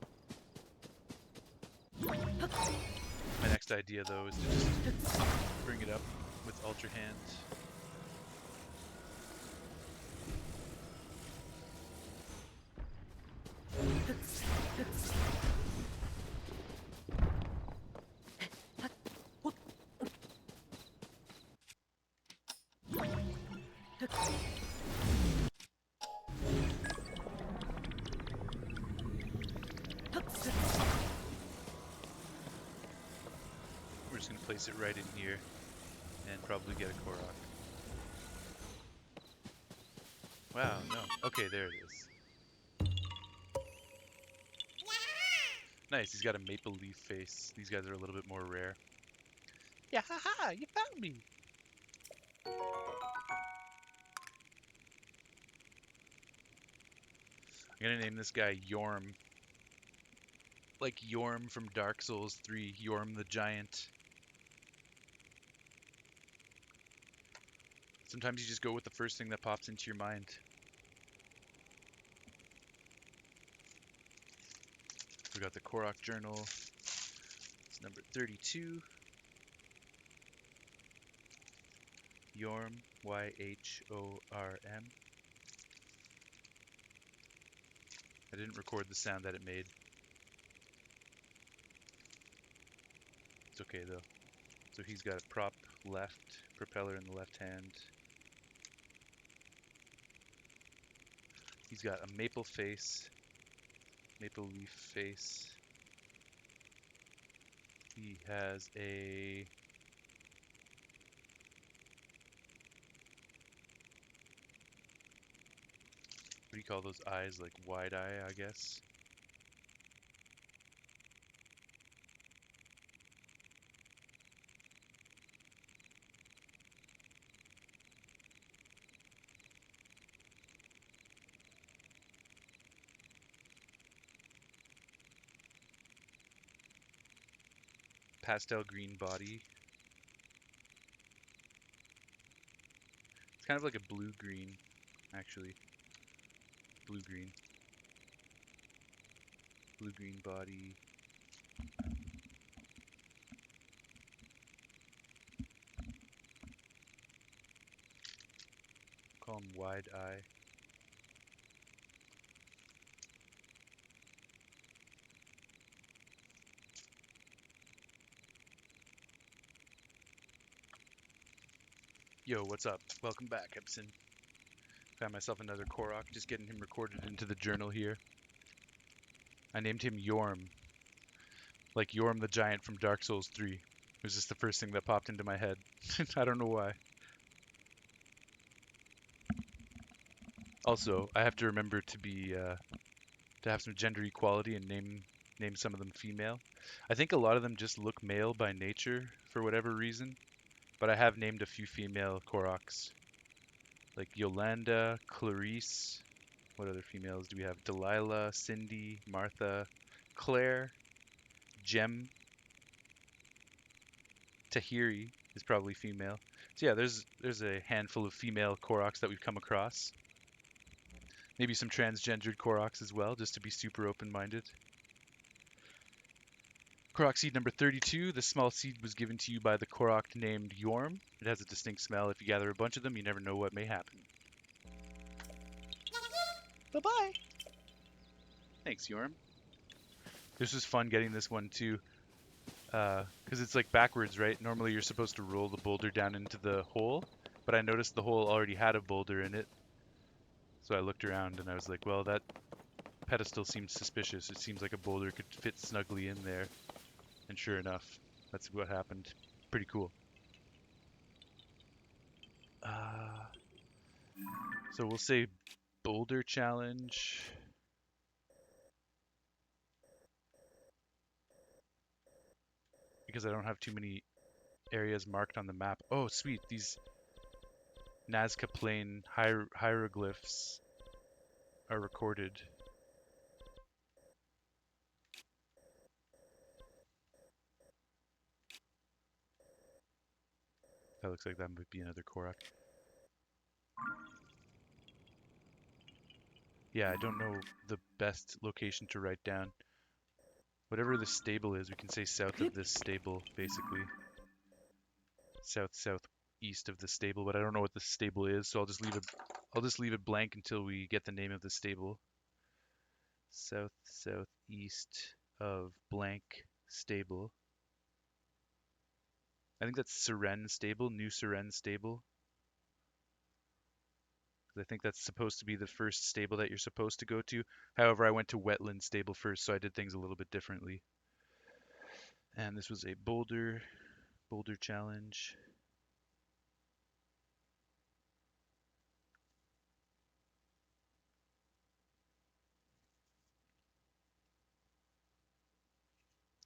My next idea, though, is to just bring it up with Ultra Hand. We're just gonna place it right in here and probably get a Korok. Wow, no. Okay, there it is. Nice, he's got a maple leaf face. These guys are a little bit more rare. Yeah, haha, you found me! I'm gonna name this guy Yorm. Like Yorm from Dark Souls 3, Yorm the Giant. Sometimes you just go with the first thing that pops into your mind. We got the Korok Journal. It's number 32. Yorm, Y-H-O-R-M. I didn't record the sound that it made. It's okay though. So he's got a prop left, propeller in the left hand. He's got a maple face, maple leaf face. He has a what do you call those eyes? Like wide eye, I guess. Pastel green body. It's kind of like a blue-green, actually. Blue-green. Blue-green body. Call him wide eye. Yo, what's up? Welcome back, Epson. Found myself another Korok, just getting him recorded into the journal here. I named him Yorm. Like Yorm the Giant from Dark Souls 3. It was just the first thing that popped into my head. I don't know why. Also, I have to remember to be to have some gender equality and name some of them female. I think a lot of them just look male by nature for whatever reason, but I have named a few female Koroks, like Yolanda, Clarice. What other females do we have? Delilah, Cindy, Martha, Claire, Jem, Tahiri is probably female. So yeah, there's a handful of female Koroks that we've come across. Maybe some transgendered Koroks as well, just to be super open-minded. Korok seed number 32. This small seed was given to you by the Korok named Yorm. It has a distinct smell. If you gather a bunch of them, you never know what may happen. Bye-bye! Thanks, Yorm. This was fun getting this one too, because it's like backwards, right? Normally you're supposed to roll the boulder down into the hole, but I noticed the hole already had a boulder in it. So I looked around and I was like, well, that pedestal seems suspicious. It seems like a boulder could fit snugly in there. And sure enough, that's what happened. Pretty cool. So we'll say boulder challenge. Because I don't have too many areas marked on the map. Oh, sweet. These Nazca Plain hieroglyphs are recorded. That looks like that might be another Korok. Yeah, I don't know the best location to write down. Whatever the stable is, we can say south of this stable, basically. Southeast of the stable, but I don't know what the stable is, so I'll just leave it blank until we get the name of the stable. Southeast of blank stable. I think that's Seren Stable, New Seren Stable. I think that's supposed to be the first stable that you're supposed to go to. However, I went to Wetland Stable first, so I did things a little bit differently. And this was a boulder Boulder challenge.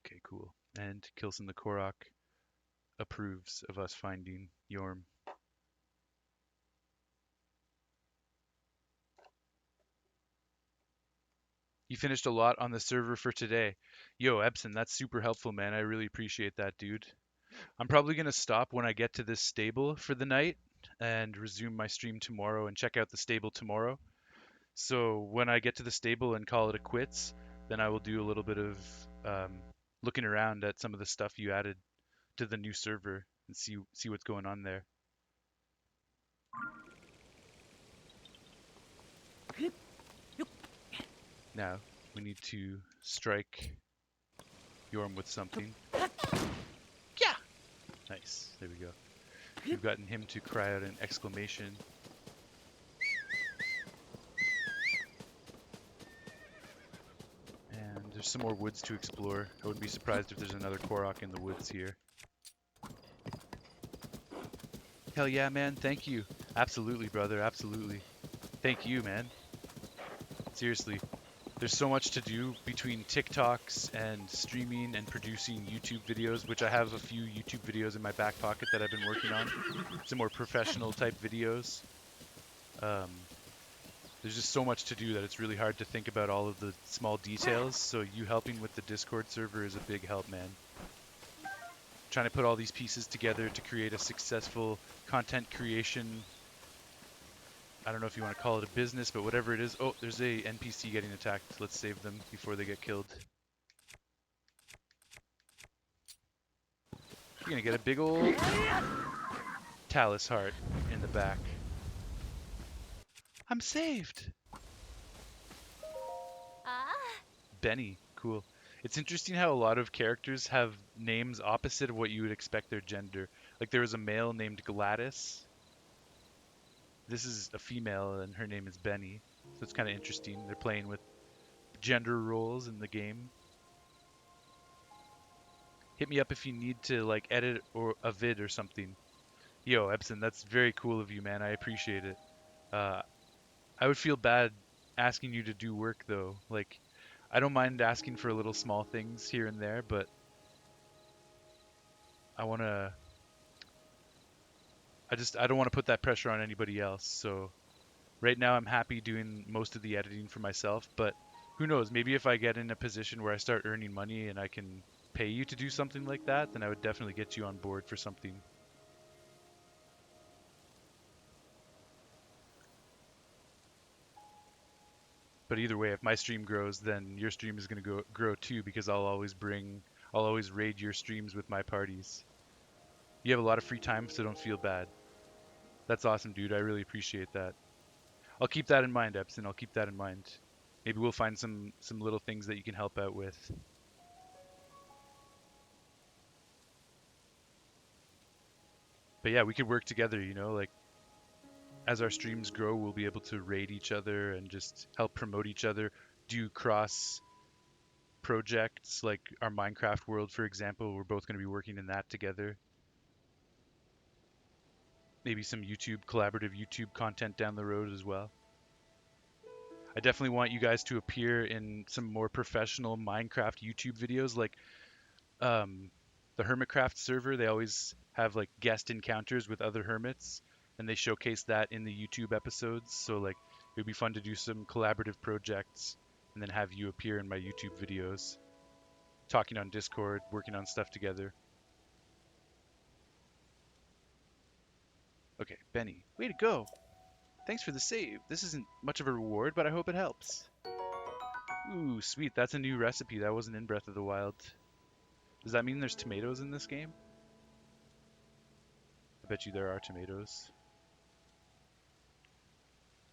Okay, cool. And Kilson the Korok approves of us finding Yorm. You finished a lot on the server for today. Yo, Epson, that's super helpful, man. I really appreciate that, dude. I'm probably going to stop when I get to this stable for the night and resume my stream tomorrow and check out the stable tomorrow. So when I get to the stable and call it a quits, then I will do a little bit of looking around at some of the stuff you added to the new server and see what's going on there. Now we need to strike Yorm with something. Yeah. Nice. There we go. We've gotten him to cry out an exclamation. And there's some more woods to explore. I wouldn't be surprised if there's another Korok in the woods here. Hell yeah, man. Thank you. Absolutely, brother. Absolutely. Thank you, man. Seriously. There's so much to do between TikToks and streaming and producing YouTube videos, which I have a few YouTube videos in my back pocket that I've been working on. Some more professional type videos. There's just so much to do that it's really hard to think about all of the small details. So you helping with the Discord server is a big help, man. Trying to put all these pieces together to create a successful content creation. I don't know if you want to call it a business, but whatever it is. Oh, there's a NPC getting attacked. Let's save them before they get killed. You're gonna get a big old Talus heart in the back. I'm saved! Ah. Benny, cool. It's interesting how a lot of characters have names opposite of what you would expect their gender. Like there was a male named Gladys. This is a female and her name is Benny. So it's kind of interesting. They're playing with gender roles in the game. Hit me up if you need to like edit or a vid or something. Yo, Epson, that's very cool of you, man. I appreciate it. I would feel bad asking you to do work though. Like, I don't mind asking for little small things here and there, but I wanna. I don't want to put that pressure on anybody else. So right now I'm happy doing most of the editing for myself, but who knows? Maybe if I get in a position where I start earning money and I can pay you to do something like that, then I would definitely get you on board for something. But either way, if my stream grows, then your stream is going to grow too because I'll always raid your streams with my parties. You have a lot of free time, so don't feel bad. That's awesome, dude. I really appreciate that. I'll keep that in mind, Epson. I'll keep that in mind. Maybe we'll find some little things that you can help out with. But yeah, we could work together, you know, like as our streams grow, we'll be able to raid each other and just help promote each other, do cross projects like our Minecraft world, for example. We're both going to be working in that together. Maybe some collaborative YouTube content down the road as well. I definitely want you guys to appear in some more professional Minecraft YouTube videos, like the Hermitcraft server. They always have like guest encounters with other hermits, and they showcase that in the YouTube episodes. So like it would be fun to do some collaborative projects and then have you appear in my YouTube videos, talking on Discord, working on stuff together. Okay, Benny, way to go. Thanks for the save. This isn't much of a reward, but I hope it helps. Ooh, sweet. That's a new recipe. That wasn't in Breath of the Wild. Does that mean there's tomatoes in this game? I bet you there are tomatoes.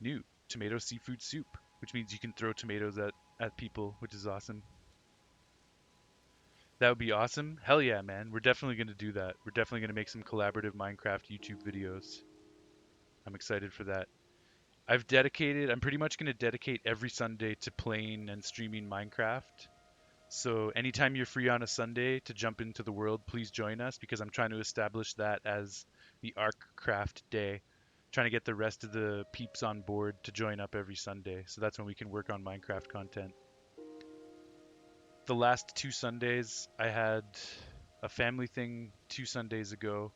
New. Tomato seafood soup, which means you can throw tomatoes at people, which is awesome. That would be awesome. Hell yeah, man. We're definitely going to do that. We're definitely going to make some collaborative Minecraft YouTube videos. I'm excited for that. I'm pretty much going to dedicate every Sunday to playing and streaming Minecraft. So anytime you're free on a Sunday to jump into the world, please join us because I'm trying to establish that as the ArcCraft day. Trying to get the rest of the peeps on board to join up every Sunday. So that's when we can work on Minecraft content. The last 2 Sundays, I had a family thing 2 Sundays ago,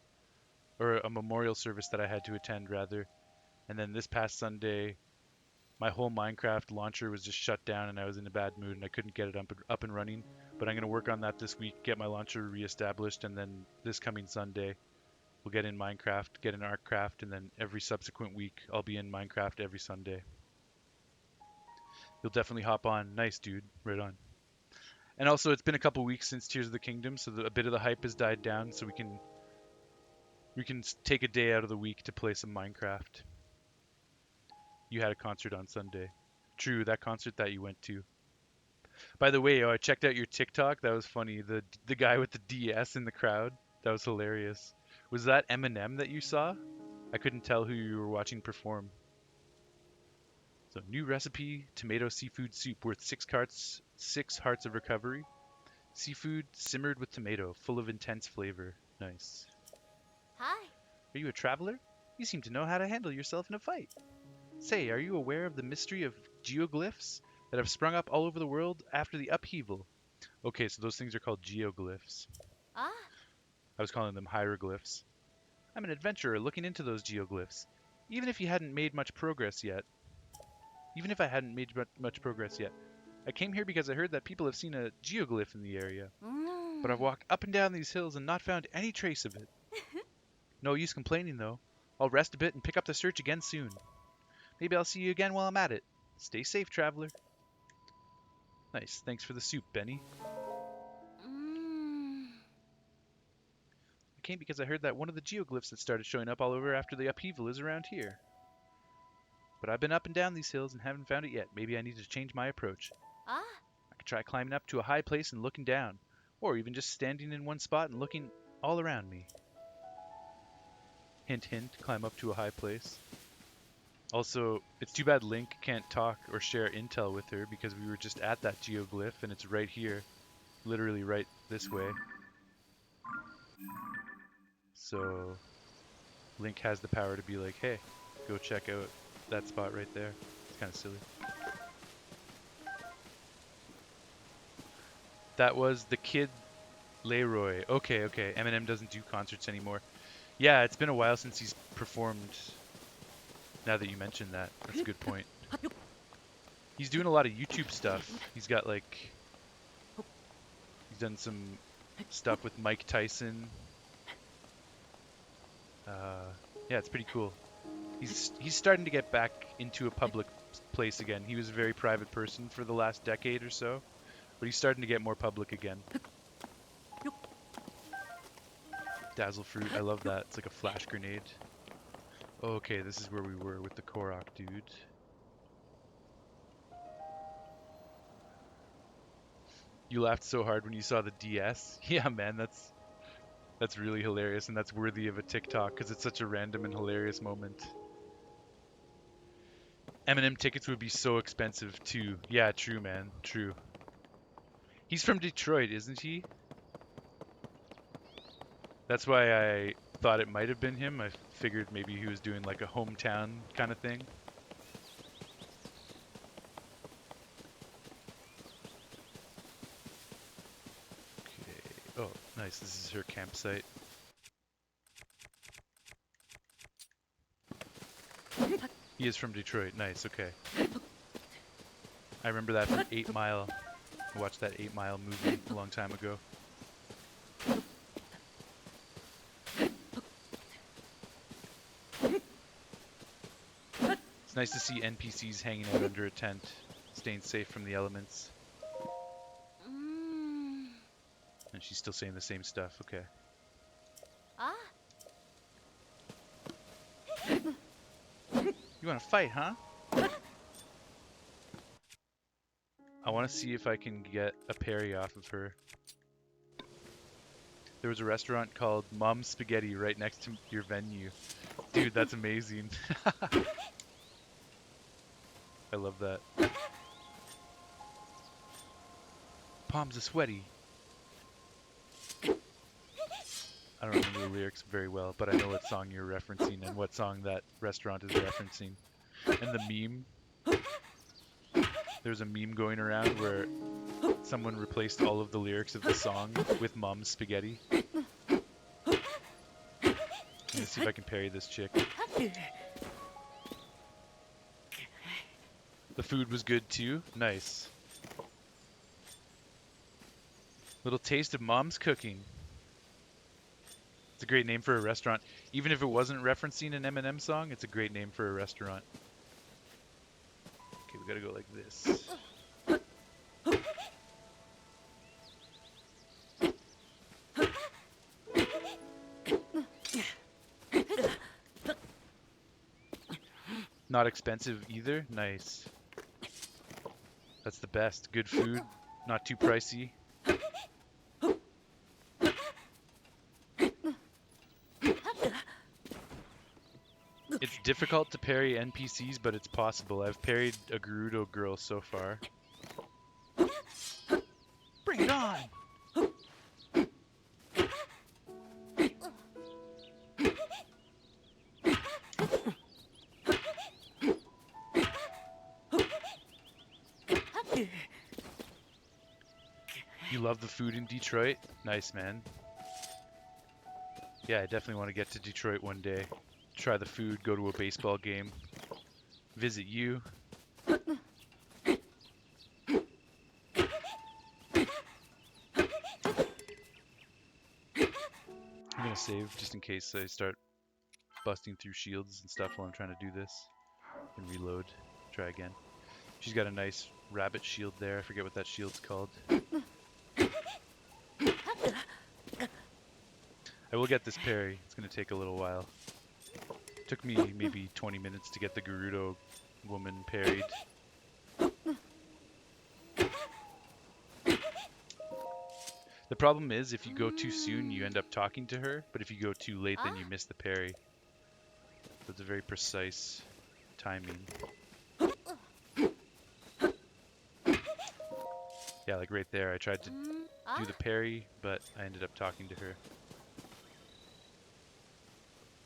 or a memorial service that I had to attend rather. And then this past Sunday, my whole Minecraft launcher was just shut down and I was in a bad mood and I couldn't get it up and running. But I'm going to work on that this week, get my launcher reestablished, and then this coming Sunday, we'll get in Minecraft, get in ArcCraft, and then every subsequent week, I'll be in Minecraft every Sunday. You'll definitely hop on. Nice, dude. Right on. And also, it's been a couple weeks since Tears of the Kingdom, so a bit of the hype has died down, so we can take a day out of the week to play some Minecraft. You had a concert on Sunday. True, that concert that you went to. By the way, I checked out your TikTok. That was funny. The guy with the DS in the crowd. That was hilarious. Was that Eminem that you saw? I couldn't tell who you were watching perform. So new recipe: tomato seafood soup worth 6 hearts of recovery. Seafood simmered with tomato, full of intense flavor. Nice. Hi. Are you a traveler? You seem to know how to handle yourself in a fight. Say, are you aware of the mystery of geoglyphs that have sprung up all over the world after the upheaval? Okay, so those things are called geoglyphs. Ah. I was calling them hieroglyphs. I'm an adventurer looking into those geoglyphs. Even if you hadn't made much progress yet. Even if I hadn't made much progress yet. I came here because I heard that people have seen a geoglyph in the area. But I've walked up and down these hills and not found any trace of it. No use complaining, though. I'll rest a bit and pick up the search again soon. Maybe I'll see you again while I'm at it. Stay safe, traveler. Nice. Thanks for the soup, Benny. I came because I heard that one of the geoglyphs that started showing up all over after the upheaval is around here. But I've been up and down these hills and haven't found it yet. Maybe I need to change my approach. Ah. I could try climbing up to a high place and looking down. Or even just standing in one spot and looking all around me. Hint, hint, climb up to a high place. Also, it's too bad Link can't talk or share intel with her because we were just at that geoglyph and it's right here. Literally right this way. So, Link has the power to be like, hey, go check out that spot right there. It's kind of silly. That was the Kid Leroy. Okay, okay. Eminem doesn't do concerts anymore. Yeah, it's been a while since he's performed. Now that you mentioned that, that's a good point. He's doing a lot of YouTube stuff. He's got like, he's done some stuff with Mike Tyson. Yeah, it's pretty cool. He's starting to get back into a public place again. He was a very private person for the last decade or so, but he's starting to get more public again. Dazzle fruit, I love that. It's like a flash grenade. Okay, this is where we were with the Korok dude. You laughed so hard when you saw the DS. Yeah, man, that's really hilarious, and that's worthy of a TikTok because it's such a random and hilarious moment. Eminem tickets would be so expensive too. Yeah, true, man, true. He's from Detroit, isn't he? That's why I thought it might have been him. I figured maybe he was doing like a hometown kind of thing. Okay. Oh, nice. This is her campsite. He is from Detroit. Nice. Okay. I remember that from 8 Mile. I watched that 8 Mile movie a long time ago. It's nice to see NPCs hanging out under a tent, staying safe from the elements. And she's still saying the same stuff. Okay. Ah. You want to fight, huh? I want to see if I can get a parry off of her. There was a restaurant called Mom's Spaghetti right next to your venue. Dude, that's amazing. I love that. palms are sweaty. I don't remember the lyrics very well, but I know what song you're referencing and what song that restaurant is referencing. And the meme, there's a meme going around where someone replaced all of the lyrics of the song with mom's spaghetti. I'm gonna see if I can parry this chick. The food was good too. Nice. Little taste of mom's cooking. It's a great name for a restaurant. Even if it wasn't referencing an Eminem song, it's a great name for a restaurant. Okay, we gotta go like this. Not expensive either. Nice. That's the best. Good food, not too pricey. It's difficult to parry NPCs, but it's possible. I've parried a Gerudo girl so far. Bring it on! You love the food in Detroit? Nice, man. Yeah, I definitely want to get to Detroit one day. Try the food, go to a baseball game, visit you. I'm gonna save just in case I start busting through shields and stuff while I'm trying to do this. And reload. Try again. She's got a nice rabbit shield there. I forget what that shield's called. I will get this parry. It's going to take a little while. Took me maybe 20 minutes to get the Gerudo woman parried. The problem is if you go too soon, you end up talking to her, but if you go too late, then you miss the parry. So it's a very precise timing. Yeah, like right there, I tried to do the parry, but I ended up talking to her.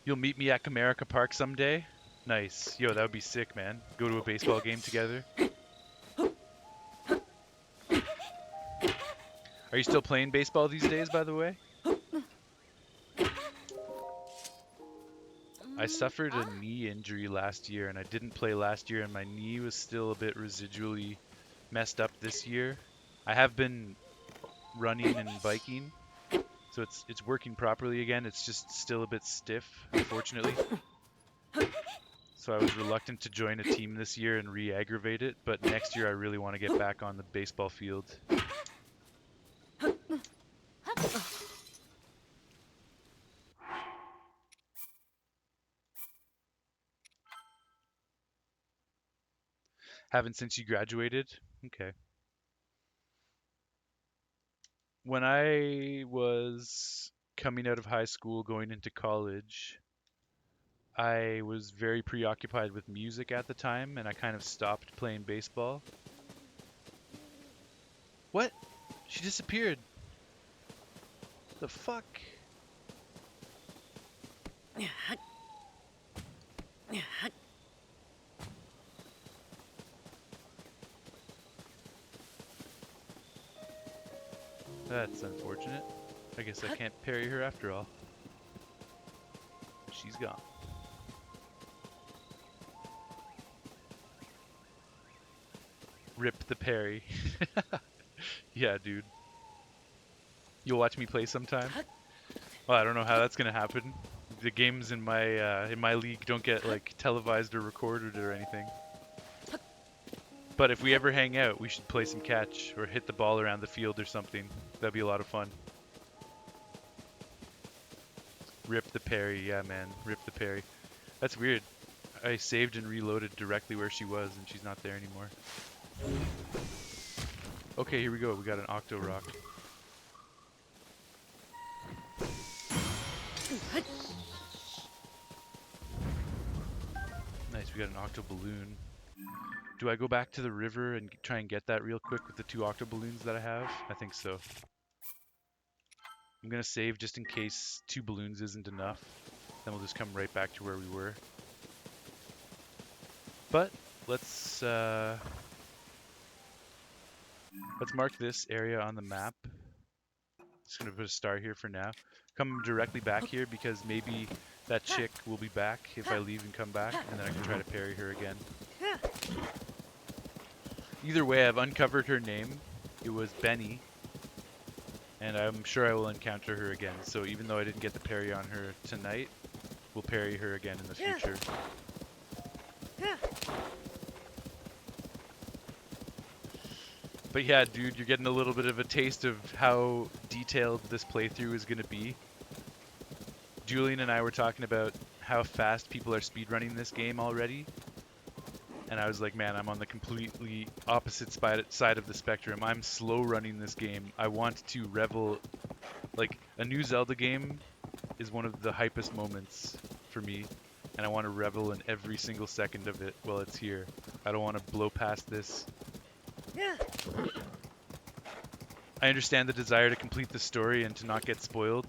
You'll meet me at Comerica Park someday? Nice. Yo, that would be sick, man. Go to a baseball game together. Are you still playing baseball these days, by the way? I suffered a knee injury last year, and I didn't play last year, and my knee was still a bit residually messed up this year. I have been running and biking, so it's working properly again. It's just still a bit stiff, unfortunately. So I was reluctant to join a team this year and re-aggravate it, but next year I really want to get back on the baseball field. Haven't since you graduated? Okay. When I was coming out of high school, going into college, I was very preoccupied with music at the time, and I kind of stopped playing baseball. What? She disappeared. The fuck? That's unfortunate. I guess I can't parry her after all. She's gone. Rip the parry. Yeah, dude. You'll watch me play sometime? Well, I don't know how that's gonna happen. The games in my league don't get like televised or recorded or anything. But if we ever hang out, we should play some catch or hit the ball around the field or something. That'd be a lot of fun. Rip the parry, yeah, man. Rip the parry. That's weird. I saved and reloaded directly where she was, and she's not there anymore. Okay, here we go. We got an Octo Rock. Nice, we got an Octo Balloon. Do I go back to the river and try and get that real quick with the 2 octo balloons that I have? I think so. I'm gonna save just in case 2 balloons isn't enough. Then we'll just come right back to where we were. But let's mark this area on the map. Just gonna put a star here for now. Come directly back here because maybe that chick will be back if I leave and come back, and then I can try to parry her again. Either way, I've uncovered her name. It was Benny, and I'm sure I will encounter her again. So even though I didn't get the parry on her tonight, we'll parry her again in the future. But yeah, dude, you're getting a little bit of a taste of how detailed this playthrough is going to be. Julian and I were talking about how fast people are speedrunning this game already. And I was like, man, I'm on the completely opposite side of the spectrum. I'm slow running this game. I want to revel. Like, a new Zelda game is one of the hypest moments for me. And I want to revel in every single second of it while it's here. I don't want to blow past this. I understand the desire to complete the story and to not get spoiled.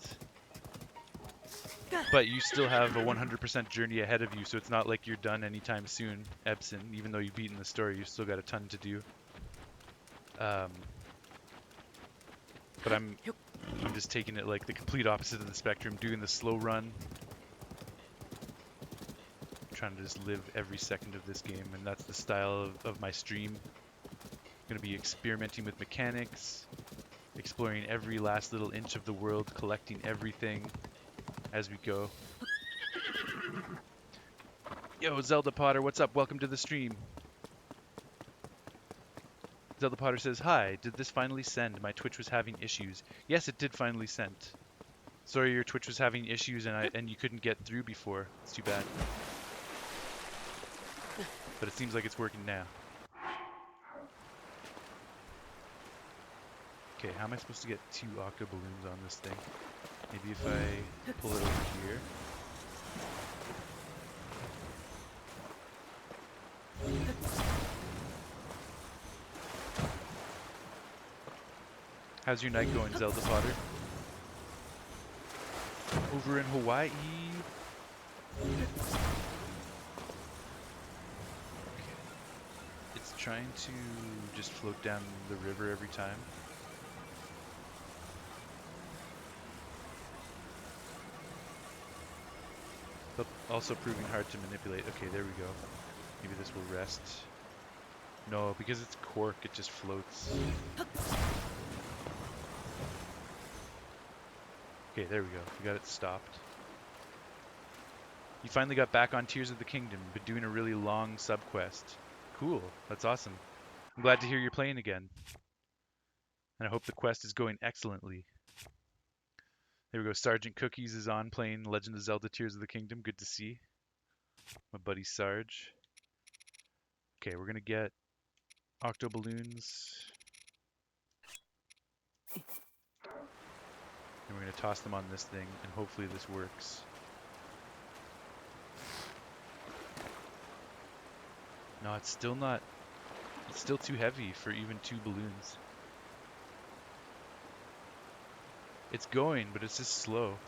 But you still have a 100% journey ahead of you, so it's not like you're done anytime soon, Ebson. Even though you've beaten the story, you've still got a ton to do. But I'm just taking it like the complete opposite of the spectrum, doing the slow run. Trying to just live every second of this game, and that's the style of my stream. I'm going to be experimenting with mechanics, exploring every last little inch of the world, collecting everything as we go. Yo, Zelda Potter, what's up? Welcome to the stream. Zelda Potter says, hi, did this finally send? My Twitch was having issues. Yes, it did finally send. Sorry your Twitch was having issues and you couldn't get through before. It's too bad. But it seems like it's working now. Okay, how am I supposed to get 2 octo balloons on this thing? Maybe if I pull it over here. How's your night going, Zelda Potter? Over in Hawaii? It's trying to just float down the river every time. But also proving hard to manipulate. Okay, there we go. Maybe this will rest. No, because it's cork, it just floats. Okay, there we go. We got it stopped. You finally got back on Tears of the Kingdom, but doing a really long sub-quest. Cool, that's awesome. I'm glad to hear you're playing again. And I hope the quest is going excellently. There we go, Sergeant Cookies is on playing Legend of Zelda Tears of the Kingdom. Good to see. My buddy Sarge. Okay, we're gonna get octo balloons. And we're gonna toss them on this thing, and hopefully this works. No, it's still not. It's still too heavy for even 2 balloons. It's going, but it's just slow.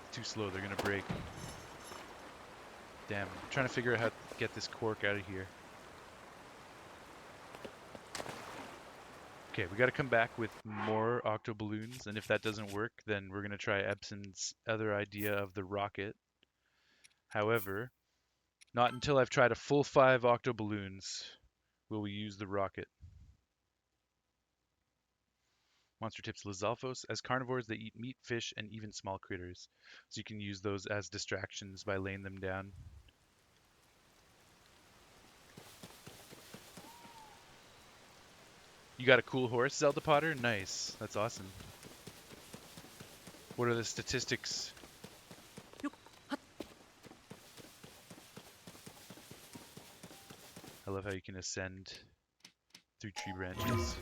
It's too slow, they're gonna break. Damn, I'm trying to figure out how to get this cork out of here. Okay, we gotta come back with more octo balloons, and if that doesn't work, then we're gonna try Ebson's other idea of the rocket. However, not until I've tried a full 5 octo balloons will we use the rocket. Monster tips Lizalfos. As carnivores, they eat meat, fish, and even small critters. So you can use those as distractions by laying them down. You got a cool horse, Zelda Potter? Nice. That's awesome. What are the statistics? I love how you can ascend through tree branches.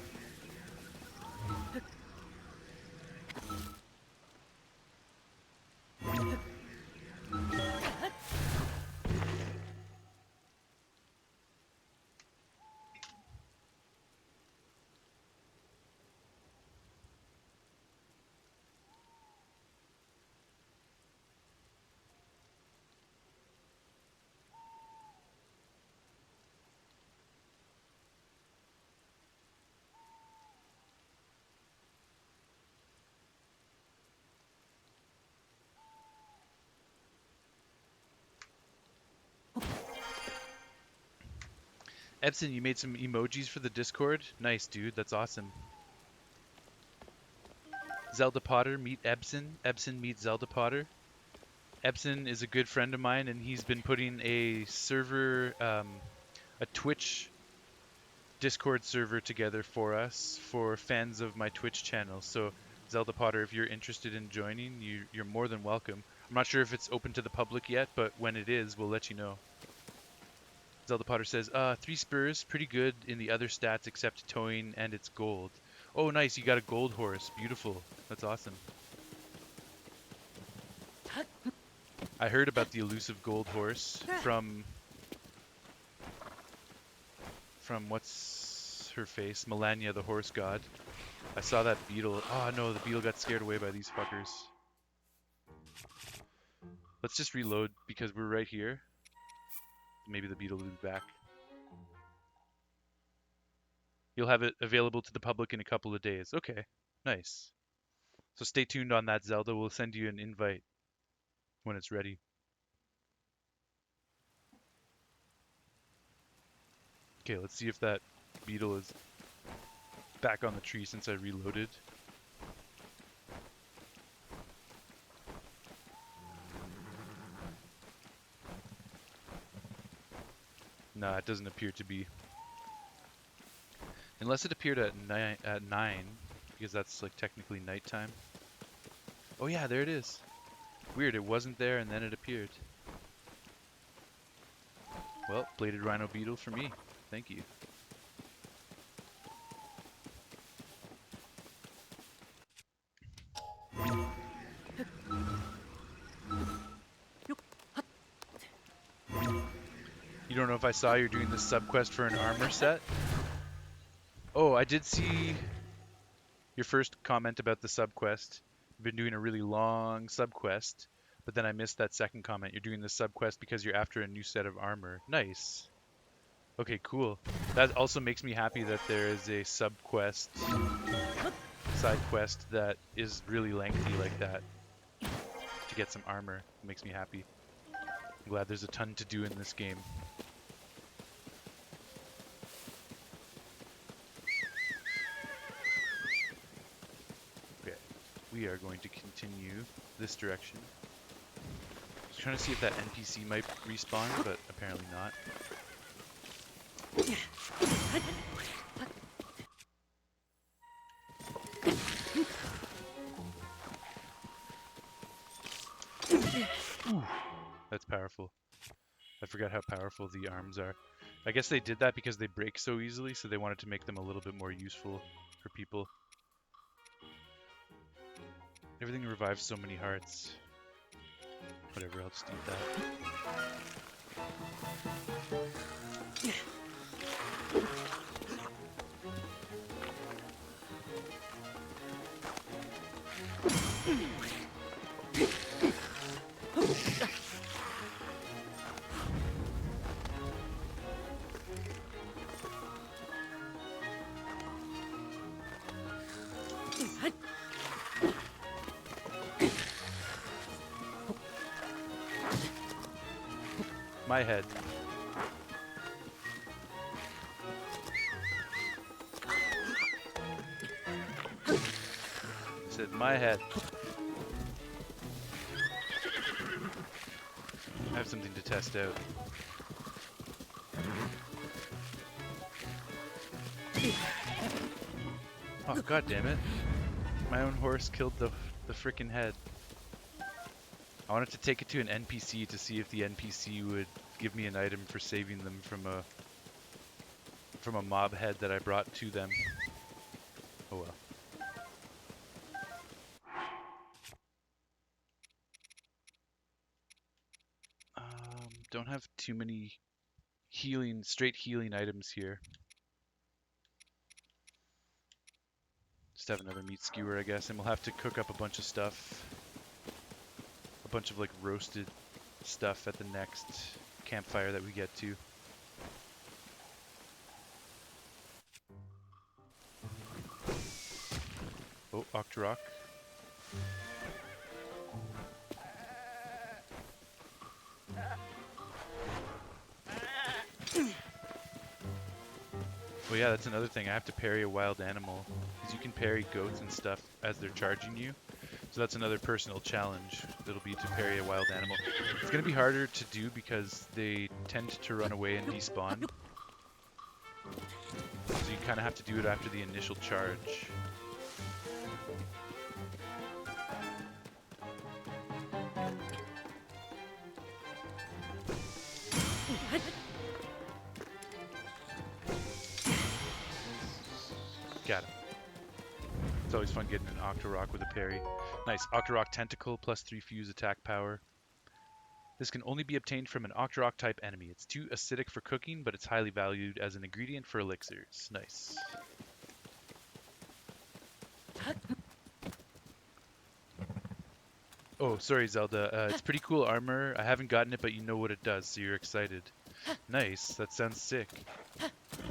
Ebson, you made some emojis for the Discord? Nice, dude. That's awesome. Zelda Potter, meet Ebson. Ebson meets Zelda Potter. Ebson is a good friend of mine, and he's been putting a server, a Twitch Discord server together for us for fans of my Twitch channel. So, Zelda Potter, if you're interested in joining, you're more than welcome. I'm not sure if it's open to the public yet, but when it is, we'll let you know. Zelda Potter says, 3 spurs, pretty good in the other stats except towing and it's gold. Oh, nice, you got a gold horse. Beautiful. That's awesome. I heard about the elusive gold horse from what's her face? Melania, the horse god. I saw that beetle. Oh no, the beetle got scared away by these fuckers. Let's just reload because we're right here. Maybe the beetle will be back. You'll have it available to the public in a couple of days. Okay, nice. So stay tuned on that, Zelda. We'll send you an invite when it's ready. Okay, let's see if that beetle is back on the tree since I reloaded. Nah, it doesn't appear to be. Unless it appeared at 9, because that's like technically nighttime. Oh yeah, there it is. Weird, it wasn't there and then it appeared. Well, bladed rhino beetle for me. Thank you. You don't know if I saw you're doing this subquest for an armor set? Oh, I did see your first comment about the subquest. You've been doing a really long subquest, but then I missed that second comment. You're doing the subquest because you're after a new set of armor. Nice. Okay, cool. That also makes me happy that there is a subquest, side quest that is really lengthy like that to get some armor. It makes me happy. I'm glad there's a ton to do in this game. Okay, we are going to continue this direction. Just trying to see if that NPC might respawn, but apparently not. Ooh, that's powerful. I forgot how powerful the arms are. I guess they did that because they break so easily, so they wanted to make them a little bit more useful for people. Everything revives so many hearts. Whatever, I'll just eat that. My head. I said my head. I have something to test out. Oh, god damn it. My own horse killed the frickin' head. I wanted to take it to an NPC to see if the NPC would give me an item for saving them from a mob head that I brought to them. Oh well. Don't have too many straight healing items here. Just have another meat skewer, I guess, and we'll have to cook up a bunch of stuff. A bunch of like roasted stuff at the next campfire that we get to. Oh, Octorok. Oh yeah, that's another thing. I have to parry a wild animal because you can parry goats and stuff as they're charging you. So that's another personal challenge. That'll be to parry a wild animal. It's gonna be harder to do because they tend to run away and despawn. So you kind of have to do it after the initial charge. Got him. It's always fun getting an Octorok with a parry. Nice. Octorok Tentacle plus 3 fuse attack power. This can only be obtained from an Octorok type enemy. It's too acidic for cooking, but it's highly valued as an ingredient for elixirs. Nice. Oh, sorry, Zelda. It's pretty cool armor. I haven't gotten it, but you know what it does, so you're excited. Nice. That sounds sick.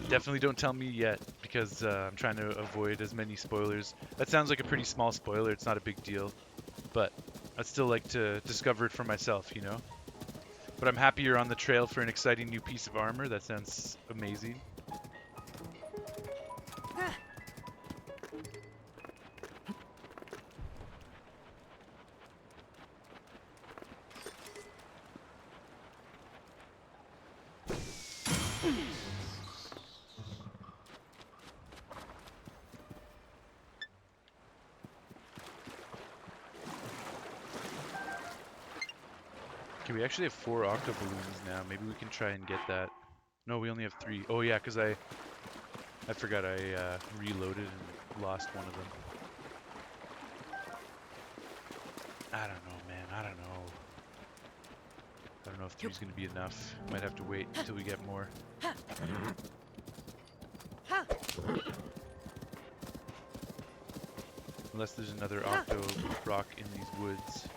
Definitely don't tell me yet, because I'm trying to avoid as many spoilers. That sounds like a pretty small spoiler. It's not a big deal. But I'd still like to discover it for myself, you know? But I'm happy you're on the trail for an exciting new piece of armor. That sounds amazing. Okay, we actually have 4 octo balloons now. Maybe we can try and get that. No, we only have 3. Oh yeah, because I forgot I reloaded and lost one of them. I don't know, man. I don't know. I don't know if 3's going to be enough. Might have to wait until we get more. Unless there's another octo rock in these woods.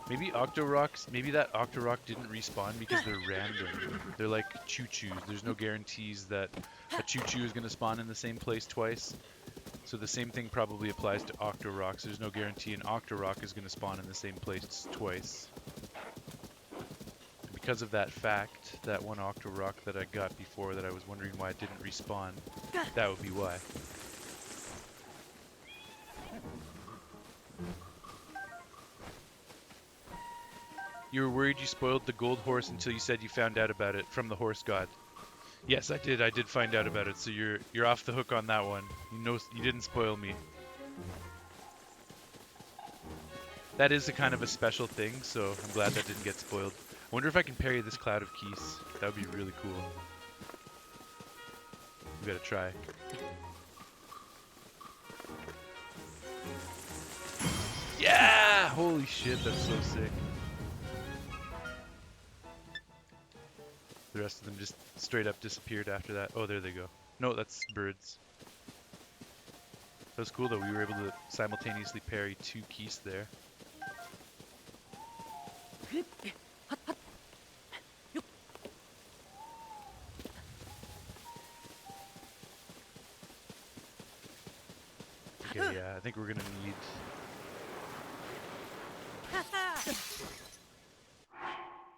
Maybe Octorocks, maybe that Octorok didn't respawn because they're random. They're like choo-choos. There's no guarantees that a choo-choo is going to spawn in the same place twice. So the same thing probably applies to Octorocks. There's no guarantee an Octorok is going to spawn in the same place twice. And because of that fact, that one Octorok that I got before that I was wondering why it didn't respawn, that would be why. You were worried you spoiled the gold horse until you said you found out about it from the horse god. Yes, I did. I did find out about it, so you're off the hook on that one. You know, you didn't spoil me. That is a kind of a special thing, so I'm glad that didn't get spoiled. I wonder if I can parry this cloud of keys. That would be really cool. We gotta try. Yeah! Holy shit, that's so sick. The rest of them just straight up disappeared after that. Oh, there they go. No, that's birds. That was cool though. We were able to simultaneously parry 2 keys there. Okay, yeah, I think we're gonna need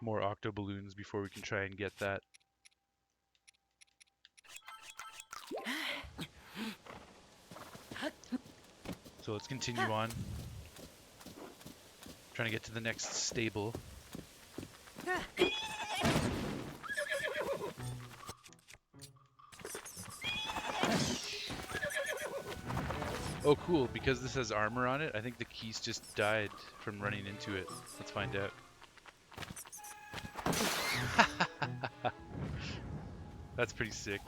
more octo balloons before we can try and get that. So let's continue on. Trying to get to the next stable. Oh cool, because this has armor on it, I think the keys just died from running into it. Let's find out. That's pretty sick.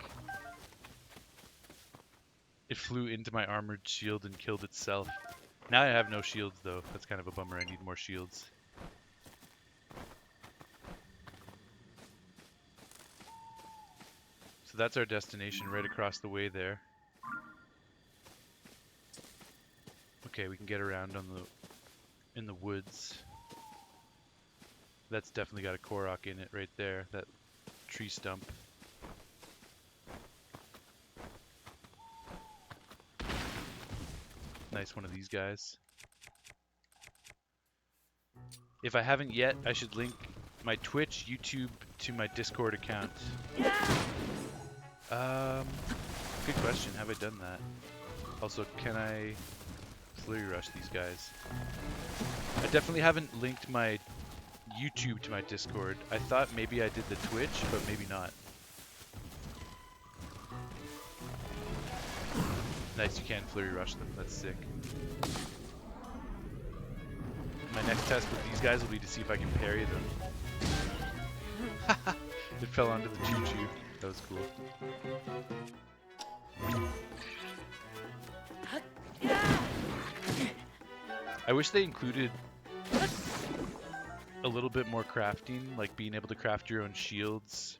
It flew into my armored shield and killed itself. Now I have no shields though. That's kind of a bummer. I need more shields. So that's our destination right across the way there. Okay, we can get around on in the woods. That's definitely got a Korok in it right there, that tree stump. Nice one of these guys. If I haven't yet, I should link my Twitch, YouTube to my Discord account. Good question. Have I done that? Also, can I flurry rush these guys? I definitely haven't linked my YouTube to my Discord. I thought maybe I did the Twitch, but maybe not. Nice, you can flurry rush them. That's sick. My next test with these guys will be to see if I can parry them. It fell onto the choo-choo. That was cool. I wish they included a little bit more crafting, like being able to craft your own shields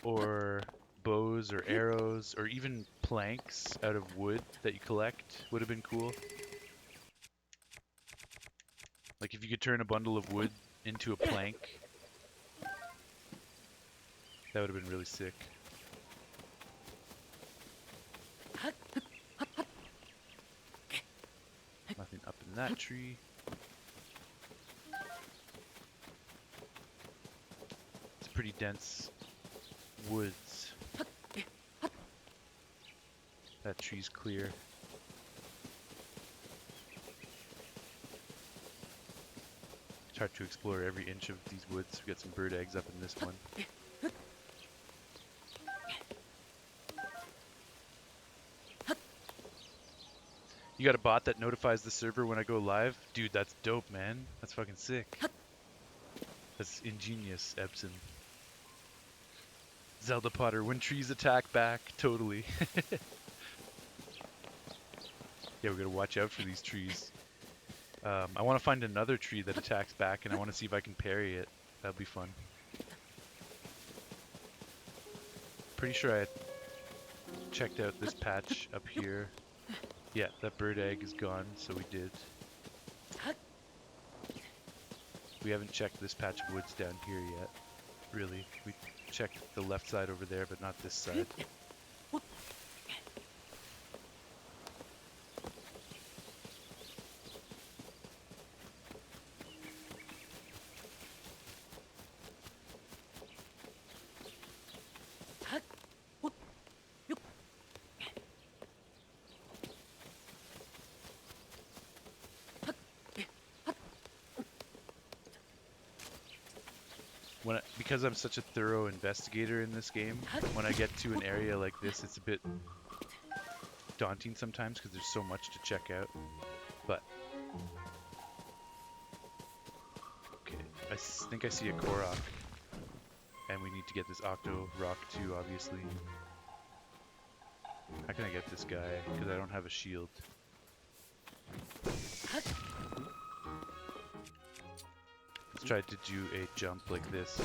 or bows or arrows or even planks out of wood that you collect would have been cool. Like if you could turn a bundle of wood into a plank, that would have been really sick. Nothing up in that tree. It's pretty dense woods. That tree's clear. It's hard to explore every inch of these woods. We got some bird eggs up in this one. You got a bot that notifies the server when I go live? Dude, that's dope, man. That's fucking sick. That's ingenious, Epson. Zelda Potter, when trees attack back, totally. Yeah, we gotta watch out for these trees. I want to find another tree that attacks back, and I want to see if I can parry it. That'll be fun. Pretty sure I checked out this patch up here. Yeah, that bird egg is gone, so we did. We haven't checked this patch of woods down here yet, really. We checked the left side over there, but not this side. Because I'm such a thorough investigator in this game, when I get to an area like this, it's a bit daunting sometimes because there's so much to check out. But okay, I think I see a Korok, and we need to get this Octo Rock too, obviously. How can I get this guy? Because I don't have a shield. Let's try to do a jump like this.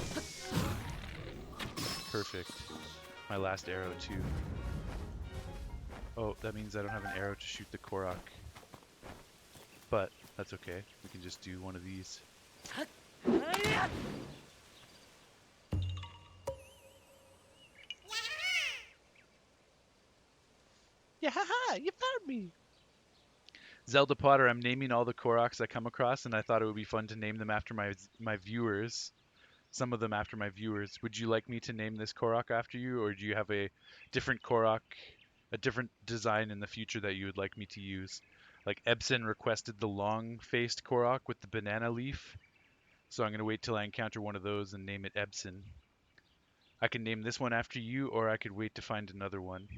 Perfect. My last arrow too. Oh, that means I don't have an arrow to shoot the Korok. But that's okay. We can just do one of these. Yeah, haha, you found me! Zelda Potter, I'm naming all the Koroks I come across, and I thought it would be fun to name them after my viewers. Some of them after my viewers. Would you like me to name this Korok after you, or do you have a different Korok, a different design in the future that you would like me to use? Like Ebsen requested the long-faced Korok with the banana leaf, so I'm going to wait till I encounter one of those and name it Ebsen. I can name this one after you, or I could wait to find another one.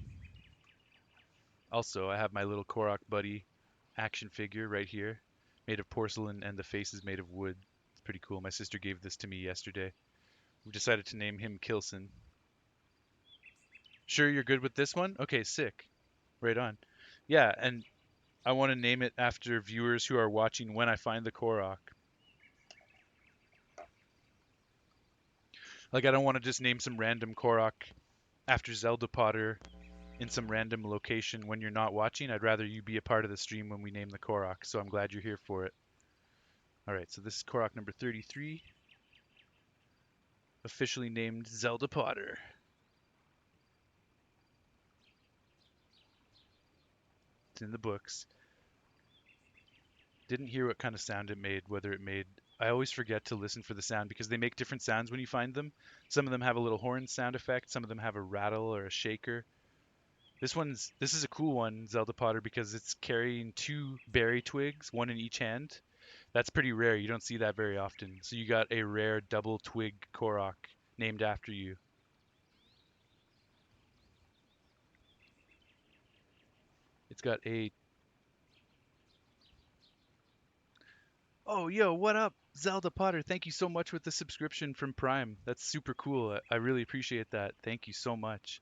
Also, I have my little Korok buddy action figure right here, made of porcelain, and the face is made of wood. It's pretty cool. My sister gave this to me yesterday. We decided to name him Kilson. Sure you're good with this one? Okay, sick. Right on. Yeah, and I want to name it after viewers who are watching when I find the Korok. Like, I don't want to just name some random Korok after Zelda Potter in some random location when you're not watching. I'd rather you be a part of the stream when we name the Korok, so I'm glad you're here for it. Alright, so this is Korok number 33. Officially named Zelda Potter. It's in the books. Didn't hear what kind of sound it made, whether it made I always forget to listen for the sound because they make different sounds when you find them. Some of them have a little horn sound effect. Some of them have a rattle or a shaker. This is a cool one, Zelda Potter, because it's carrying 2 berry twigs, one in each hand. That's pretty rare. You don't see that very often. So you got a rare double twig Korok named after you. It's got a Oh, yo, what up, Zelda Potter? Thank you so much with the subscription from Prime. That's super cool. I really appreciate that. Thank you so much.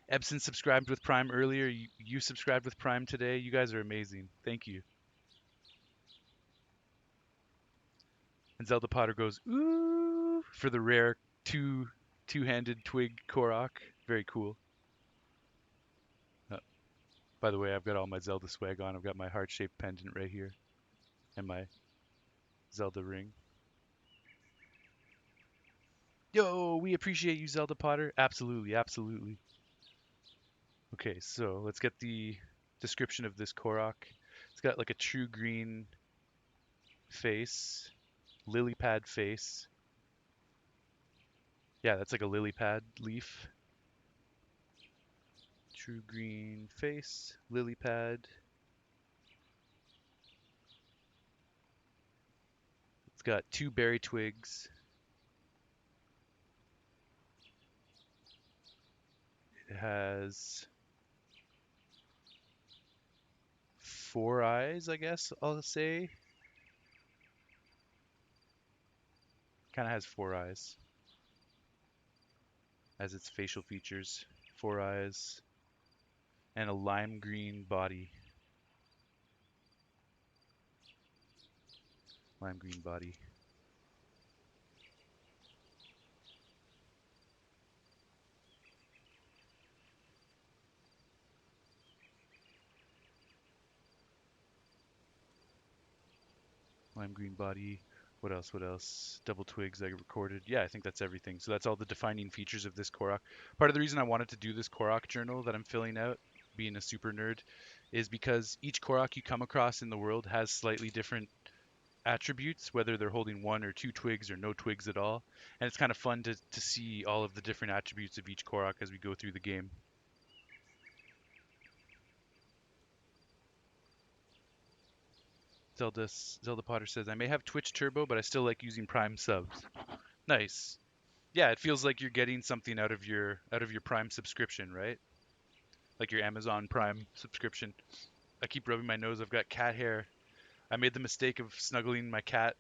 Ebson subscribed with Prime earlier. You subscribed with Prime today. You guys are amazing. Thank you. And Zelda Potter goes, ooh, for the rare two-handed twig Korok. Very cool. Uh, by the way, I've got all my Zelda swag on. I've got my heart-shaped pendant right here and my Zelda ring. Yo, we appreciate you, Zelda Potter. Absolutely, absolutely. Okay, so let's get the description of this Korok. It's got like a true green face, lily pad face. Yeah, that's like a lily pad leaf. True green face, lily pad. It's got 2 berry twigs. It has 4 eyes, I guess I'll say. Kind of has 4 eyes as its facial features. 4 eyes and a lime green body. Lime green body. Lime green body. What else? What else? Double twigs I recorded. Yeah, I think that's everything. So that's all the defining features of this Korok. Part of the reason I wanted to do this Korok journal that I'm filling out, being a super nerd, is because each Korok you come across in the world has slightly different attributes, whether they're holding 1 or 2 twigs or no twigs at all. And it's kind of fun to see all of the different attributes of each Korok as we go through the game. Zelda Potter says, I may have Twitch Turbo, but I still like using Prime subs. Nice. Yeah, it feels like you're getting something out of your Prime subscription, right? Like your Amazon Prime subscription. I keep rubbing my nose. I've got cat hair. I made the mistake of snuggling my cat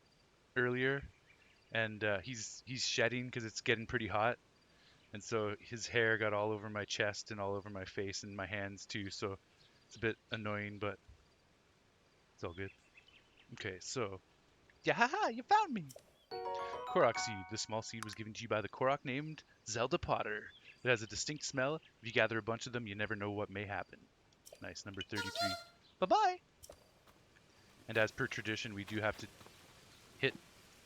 earlier, and he's shedding because it's getting pretty hot, and so his hair got all over my chest and all over my face and my hands too. So it's a bit annoying, but it's all good. Okay, so yeah, haha, you found me. Korok seed. This small seed was given to you by the Korok named Zelda Potter. It has a distinct smell. If you gather a bunch of them, you never know what may happen. Nice, number 33. Bye-bye! And as per tradition, we do have to hit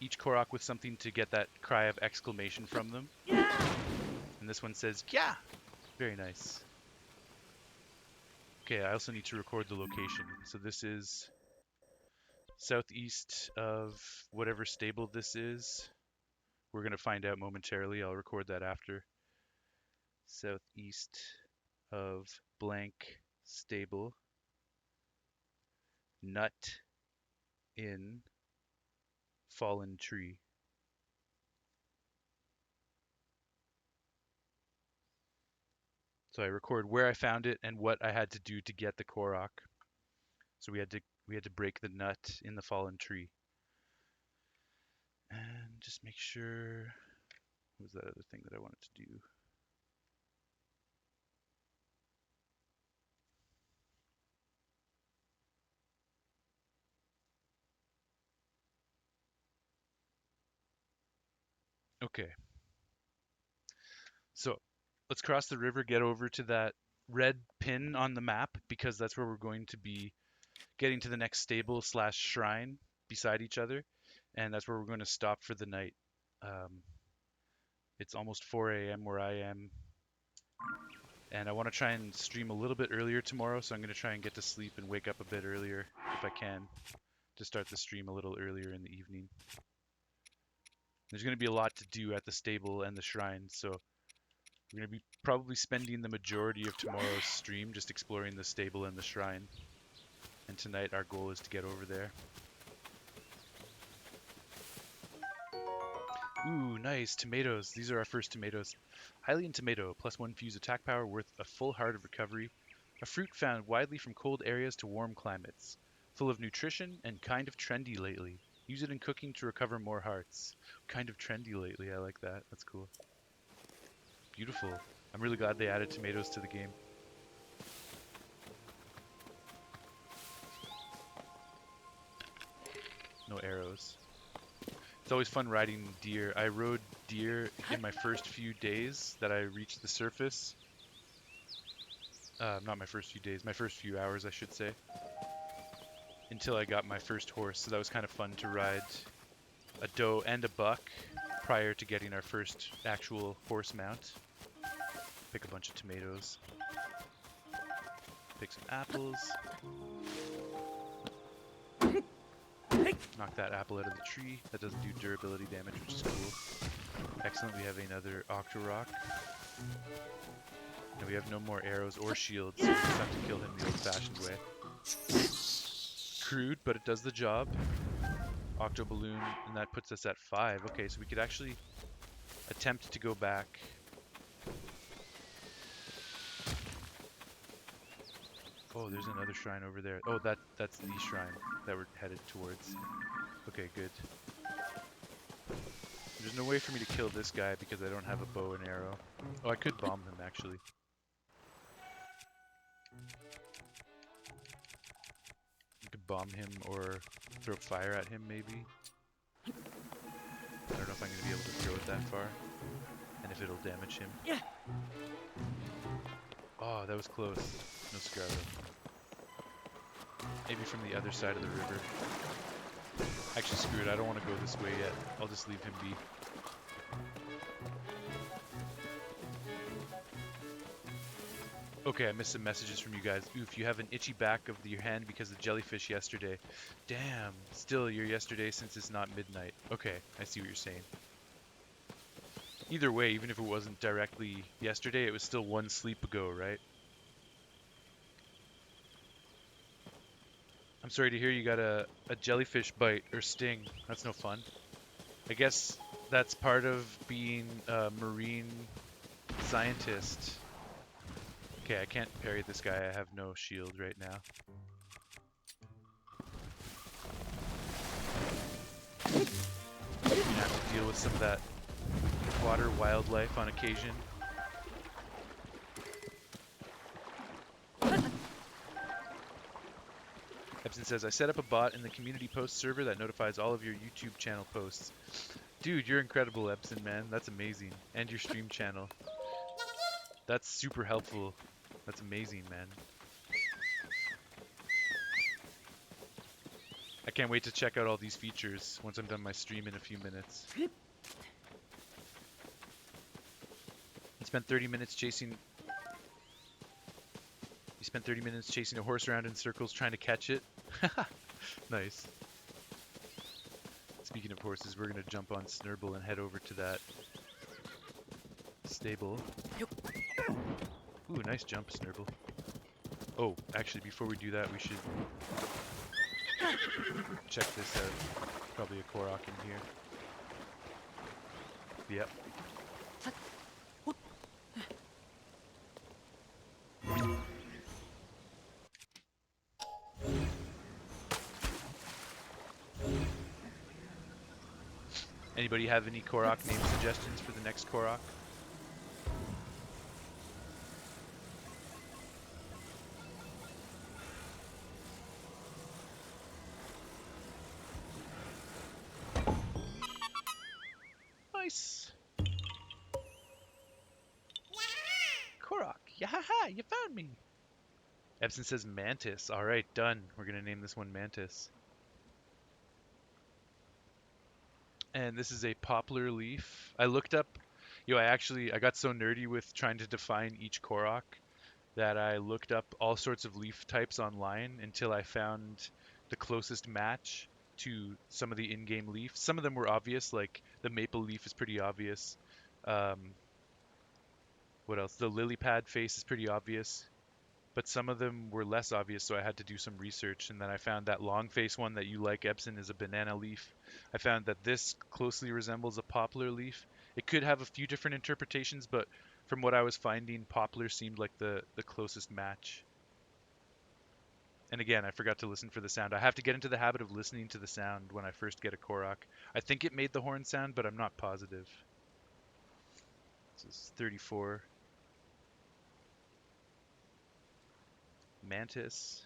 each Korok with something to get that cry of exclamation from them. And this one says, yeah! Very nice. Okay, I also need to record the location. So this is southeast of whatever stable this is. We're going to find out momentarily. I'll record that after. Southeast of blank stable. Nut in fallen tree. So I record where I found it and what I had to do to get the Korok. So we had to break the nut in the fallen tree. And just make sure, what was that other thing that I wanted to do? Okay. So let's cross the river, get over to that red pin on the map because that's where we're going to be getting to the next stable / shrine beside each other. And that's where we're going to stop for the night. It's almost 4 a.m. where I am. And I want to try and stream a little bit earlier tomorrow, so I'm going to try and get to sleep and wake up a bit earlier if I can to start the stream a little earlier in the evening. There's going to be a lot to do at the stable and the shrine, so we're going to be probably spending the majority of tomorrow's stream just exploring the stable and the shrine. And tonight our goal is to get over there. Ooh, nice. Tomatoes. These are our first tomatoes. Hylian tomato, +1 fuse attack power worth a full heart of recovery. A fruit found widely from cold areas to warm climates. Full of nutrition and kind of trendy lately. Use it in cooking to recover more hearts. Kind of trendy lately. I like that. That's cool. Beautiful. I'm really glad they added tomatoes to the game. No arrows. It's always fun riding deer. I rode deer in my first few days that I reached the surface. Not my first few days, my first few hours, I should say. Until I got my first horse, so that was kind of fun to ride a doe and a buck prior to getting our first actual horse mount. Pick a bunch of tomatoes. Pick some apples. Knock that apple out of the tree. That doesn't do durability damage, which is cool. Excellent, we have another Octorok. And we have no more arrows or shields, so we just have to kill him the old-fashioned way. Crude, but it does the job. Octo Balloon, and that puts us at 5. Okay, so we could actually attempt to go back. Oh, there's another shrine over there. Oh, that's the shrine that we're headed towards. Okay, good. There's no way for me to kill this guy because I don't have a bow and arrow. Oh, I could bomb him, actually. I could bomb him or throw fire at him, maybe. I don't know if I'm going to be able to throw it that far. And if it'll damage him. Yeah. Oh, that was close. No Scarlet. Maybe from the other side of the river. Actually, screw it. I don't want to go this way yet. I'll just leave him be. Okay, I missed some messages from you guys. Oof, you have an itchy back of your hand because of jellyfish yesterday. Damn. Still, you're yesterday since it's not midnight. Okay, I see what you're saying. Either way, even if it wasn't directly yesterday, it was still one sleep ago, right? I'm sorry to hear you got a jellyfish bite or sting. That's no fun. I guess that's part of being a marine scientist. Okay, I can't parry this guy. I have no shield right now. I'm gonna have to deal with some of that water wildlife on occasion. Epson says, I set up a bot in the community post server that notifies all of your YouTube channel posts. Dude, you're incredible, Epson, man. That's amazing. And your stream channel. That's super helpful. That's amazing, man. I can't wait to check out all these features once I'm done my stream in a few minutes. You spent 30 minutes chasing... You spent 30 minutes chasing a horse around in circles trying to catch it? Nice. Speaking of horses, we're going to jump on Snurble and head over to that stable. Ooh, nice jump, Snurble. Oh, actually, before we do that, we should check this out. Probably a Korok in here. Yep. Anybody have any Korok name suggestions for the next Korok? Nice. Korok, yahaha, you found me. Epson says Mantis. All right, done. We're gonna name this one Mantis. And this is a poplar leaf. I looked up, I got so nerdy with trying to define each Korok that I looked up all sorts of leaf types online until I found the closest match to some of the in-game leaves. Some of them were obvious, like The maple leaf is pretty obvious. Um, what else? The lily pad face is pretty obvious, but some of them were less obvious, so I had to do some research. And then I found that long face one that you like, Epson, is a banana leaf. I found that this closely resembles a poplar leaf. It could have a few different interpretations, but from what I was finding, poplar seemed like the closest match. And again, I forgot to listen for the sound. I have to get into the habit of listening to the sound when I first get a Korok. I think it made the horn sound, but I'm not positive. This is 34. Mantis.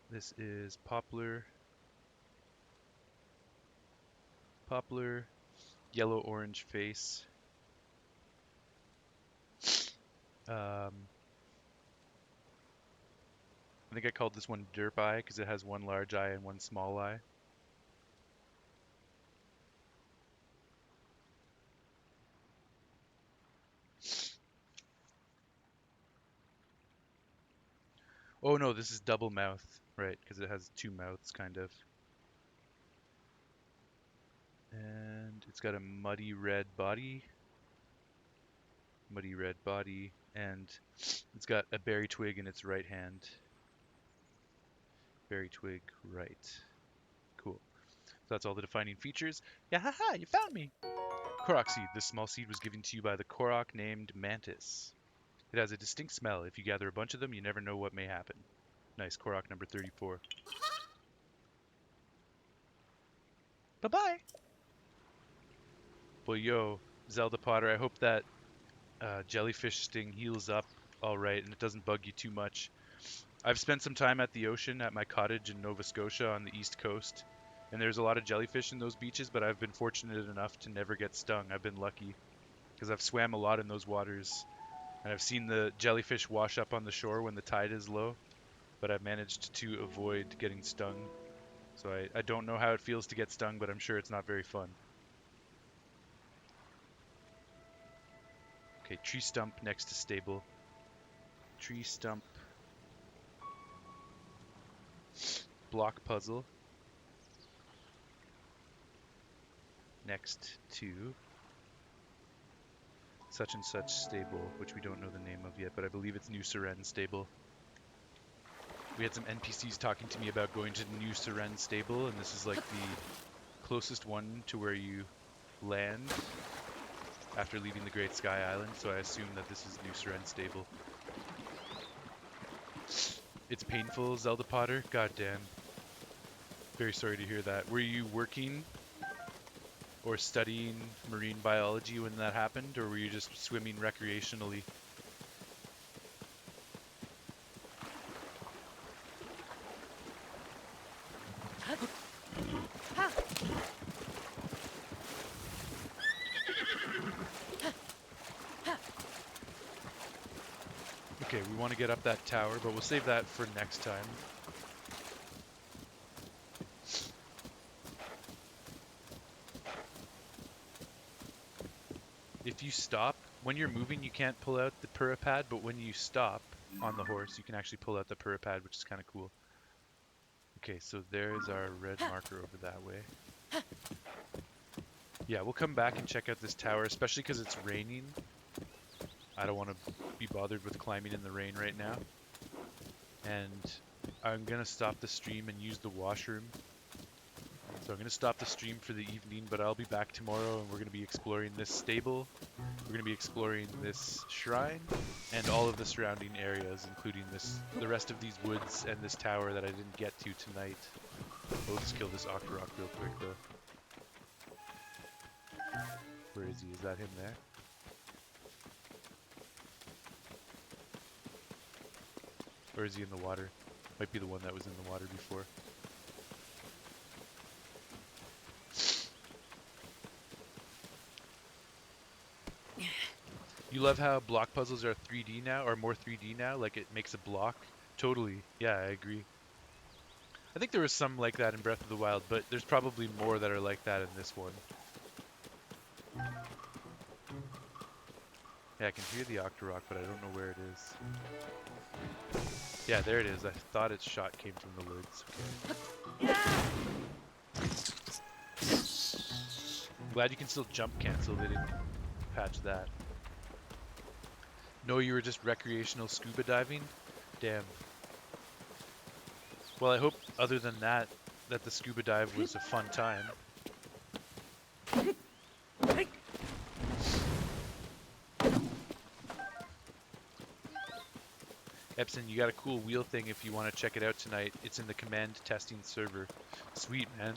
This is poplar. Poplar. Yellow-orange face. I think I called this one derp eye because it has one large eye and one small eye. Oh no, this is double mouth, right? Because it has two mouths, kind of. And it's got a muddy red body. Muddy red body. And it's got a berry twig in its right hand. Berry twig right. Cool. So that's all the defining features. Yeah, haha, you found me! Korok seed. This small seed was given to you by the Korok named Mantis. It has a distinct smell. If you gather a bunch of them, you never know what may happen. Nice, Korok number 34. Bye-bye! Well, yo, Zelda Potter, I hope that jellyfish sting heals up all right and it doesn't bug you too much. I've spent some time at the ocean at my cottage in Nova Scotia on the east coast, and there's a lot of jellyfish in those beaches, but I've been fortunate enough to never get stung. I've been lucky because I've swam a lot in those waters, and I've seen the jellyfish wash up on the shore when the tide is low, but I've managed to avoid getting stung. So I don't know how it feels to get stung, but I'm sure it's not very fun. Okay, tree stump next to stable. Tree stump. Block puzzle. Next to such and such stable, which we don't know the name of yet, but I believe it's New Seren stable. We had some NPCs talking to me about going to the New Seren stable, and this is like the closest one to where you land after leaving the Great Sky Island, so I assume that this is New Seren stable. It's painful, Zelda Potter? God damn. Very sorry to hear that. Were you working or studying marine biology when that happened, or were you just swimming recreationally? Okay, we want to get up that tower, but we'll save that for next time. If you stop, when you're moving, you can't pull out the puripad, but when you stop on the horse, you can actually pull out the puripad, which is kind of cool. Okay, so there's our red marker over that way. Yeah, we'll come back and check out this tower, especially because it's raining. I don't want to be bothered with climbing in the rain right now. And I'm going to stop the stream and use the washroom. So I'm going to stop the stream for the evening, but I'll be back tomorrow and we're going to be exploring this stable. We're going to be exploring this shrine and all of the surrounding areas, including the rest of these woods and this tower that I didn't get to tonight. We'll just kill this Octorok real quick though. Where is he? Is that him there? Or is he in the water? Might be the one that was in the water before. You love how block puzzles are 3D now, or more 3D now? Like it makes a block? Totally. Yeah, I agree. I think there was some like that in Breath of the Wild, but there's probably more that are like that in this one. Yeah, I can hear the Octorok, but I don't know where it is. Yeah, there it is. I thought its shot came from the lids. Okay. Glad you can still jump cancel. They didn't patch that. No, you were just recreational scuba diving? Damn. Well, I hope other than that, that the scuba dive was a fun time. Epson, you got a cool wheel thing if you want to check it out tonight. It's in the command testing server. Sweet, man.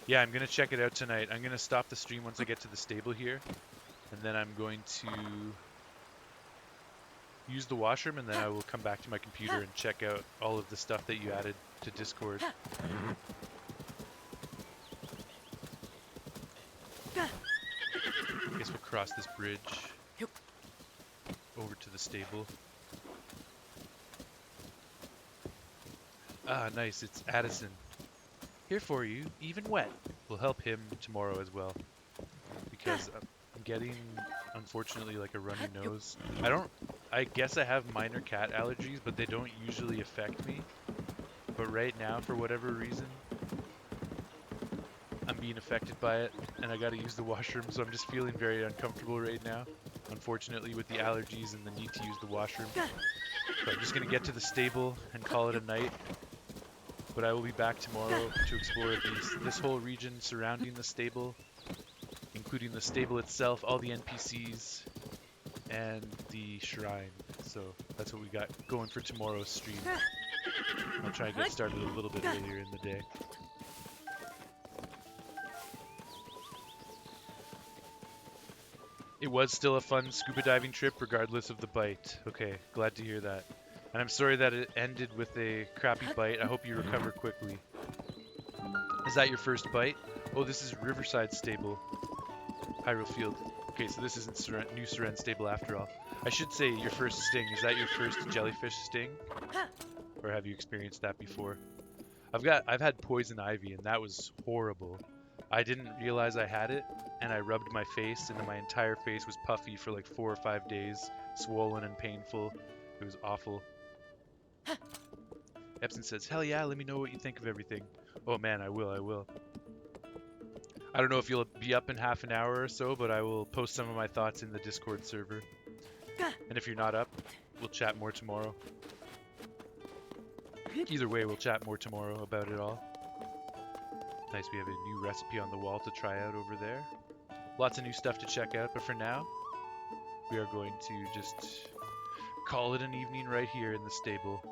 Yeah, I'm going to check it out tonight. I'm going to stop the stream once I get to the stable here. And then I'm going to use the washroom, and then I will come back to my computer and check out all of the stuff that you added to Discord. I guess we'll cross this bridge over to the stable. Ah, nice. It's Addison. Here for you, even wet. We'll help him tomorrow as well. Because I'm getting, unfortunately, like a runny nose. I guess I have minor cat allergies, but they don't usually affect me. But right now, for whatever reason, I'm being affected by it, and I gotta use the washroom, so I'm just feeling very uncomfortable right now. Unfortunately, with the allergies and the need to use the washroom. So I'm just gonna get to the stable and call it a night. But I will be back tomorrow to explore this whole region surrounding the stable, including the stable itself, all the NPCs, and the shrine. So that's what we got going for tomorrow's stream. I'll try and get started a little bit later in the day. It was still a fun scuba diving trip regardless of the bite. Okay, glad to hear that. And I'm sorry that it ended with a crappy bite. I hope you recover quickly. Is that your first bite? Oh, this is Riverside Stable. Hyrule Field. Okay, so this isn't New Seren Stable after all. I should say your first sting. Is that your first jellyfish sting? Or have you experienced that before? I've had poison ivy, and that was horrible. I didn't realize I had it, and I rubbed my face, and my entire face was puffy for like 4 or 5 days, swollen and painful. It was awful. Epson says, hell yeah, let me know what you think of everything. Oh man, I will. I don't know if you'll be up in half an hour or so, but I will post some of my thoughts in the Discord server. And if you're not up, we'll chat more tomorrow. Either way, we'll chat more tomorrow about it all. Nice, we have a new recipe on the wall to try out over there. Lots of new stuff to check out, but for now, we are going to just call it an evening right here in the stable.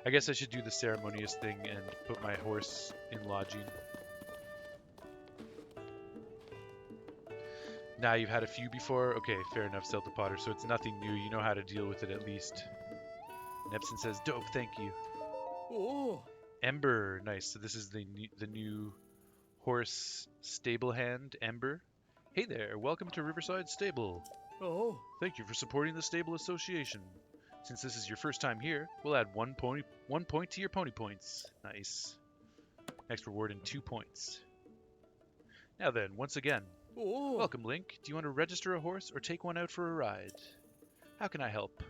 I guess I should do the ceremonious thing and put my horse in lodging. Now you've had a few before? Okay, fair enough, Zelda Potter, so it's nothing new. You know how to deal with it at least. Nepson says, dope, thank you. Oh. Ember, nice. So this is the new horse stable hand, Ember. Hey there, welcome to Riverside Stable. Oh. Thank you for supporting the Stable Association. Since this is your first time here, we'll add 1 point to your pony points. Nice. Next reward in 2 points. Now then, once again, welcome Link. Do you want to register a horse or take one out for a ride? How can I help?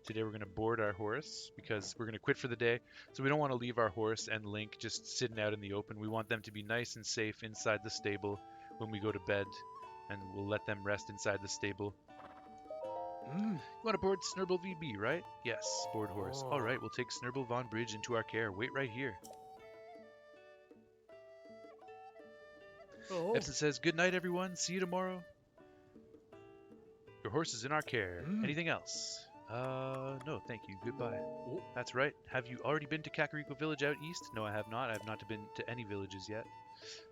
Today we're going to board our horse because we're going to quit for the day. So we don't want to leave our horse and Link just sitting out in the open. We want them to be nice and safe inside the stable when we go to bed. And we'll let them rest inside the stable. You want to board Snurble VB, right? Yes, board horse. All right, we'll take Snurble Von Bridge into our care. Wait right here. Epson says, good night, everyone. See you tomorrow. Your horse is in our care. Anything else? No, thank you. Goodbye. That's right. Have you already been to Kakariko Village out east? No, I have not. I have not been to any villages yet.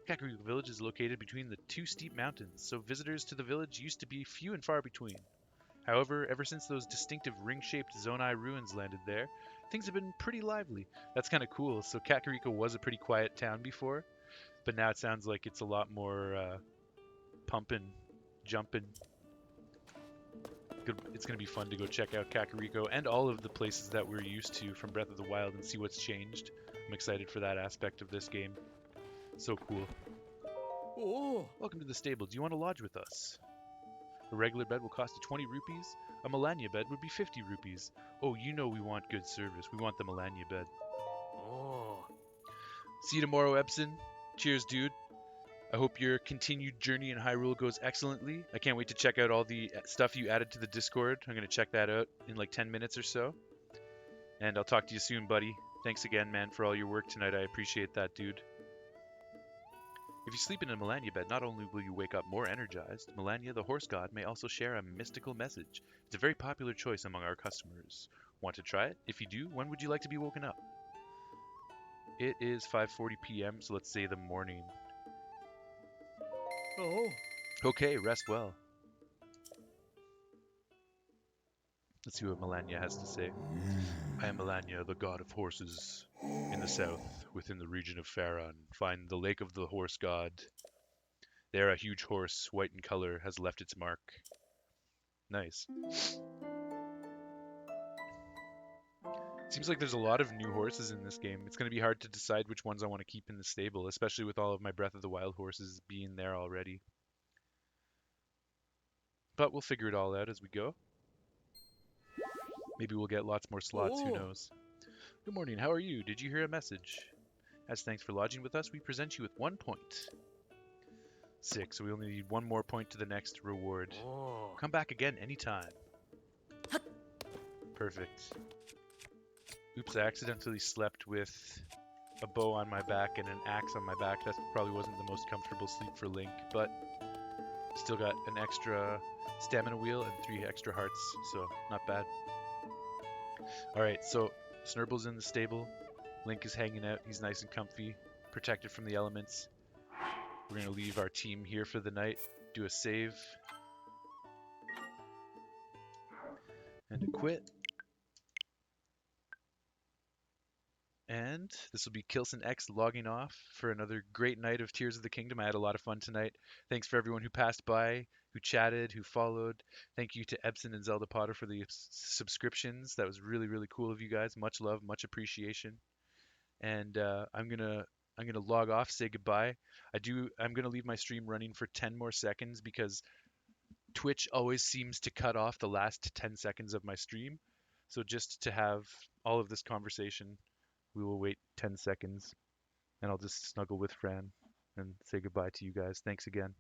Kakariko Village is located between the 2 steep mountains, so visitors to the village used to be few and far between. However, ever since those distinctive ring-shaped Zonai ruins landed there, things have been pretty lively. That's kind of cool. So Kakariko was a pretty quiet town before, but now it sounds like it's a lot more pumping, jumping. It's going to be fun to go check out Kakariko and all of the places that we're used to from Breath of the Wild and see what's changed. I'm excited for that aspect of this game. So cool. Welcome to the stable. Do you want to lodge with us? A regular bed will cost you 20 rupees. A Melania bed would be 50 rupees. Oh, you know we want good service. We want the Melania bed. Oh. See you tomorrow, Epson. Cheers, dude. I hope your continued journey in Hyrule goes excellently. I can't wait to check out all the stuff you added to the Discord. I'm going to check that out in like 10 minutes or so. And I'll talk to you soon, buddy. Thanks again, man, for all your work tonight. I appreciate that, dude. If you sleep in a Melania bed, not only will you wake up more energized, Melania, the horse god, may also share a mystical message. It's a very popular choice among our customers. Want to try it? If you do, when would you like to be woken up? It is 5:40 p.m., so let's say the morning. Oh. Okay, rest well. Let's see what Melania has to say. I am Melania, the god of horses. In the south, within the region of Faron, find the lake of the horse god. There a huge horse, white in color, has left its mark. Nice. Seems like there's a lot of new horses in this game. It's going to be hard to decide which ones I want to keep in the stable, especially with all of my Breath of the Wild horses being there already. But we'll figure it all out as we go. Maybe we'll get lots more slots, who Oh. knows. Good morning, how are you? Did you hear a message? As thanks for lodging with us, we present you with 1 point. 6, so we only need 1 more point to the next reward. Oh. Come back again anytime. Perfect. Oops, I accidentally slept with a bow on my back and an axe on my back. That probably wasn't the most comfortable sleep for Link, but still got an extra stamina wheel and 3 extra hearts, so not bad. Alright, so Snurble's in the stable. Link is hanging out. He's nice and comfy, protected from the elements. We're going to leave our team here for the night, do a save, and a quit. And this will be Kilson X logging off for another great night of Tears of the Kingdom. I had a lot of fun tonight. Thanks for everyone who passed by, who chatted, who followed. Thank you to Epson and Zelda Potter for the subscriptions. That was really, really cool of you guys. Much love, much appreciation. And I'm gonna log off, say goodbye. I'm gonna leave my stream running for 10 more seconds because Twitch always seems to cut off the last 10 seconds of my stream. So just to have all of this conversation, we will wait 10 seconds and I'll just snuggle with Fran and say goodbye to you guys. Thanks again.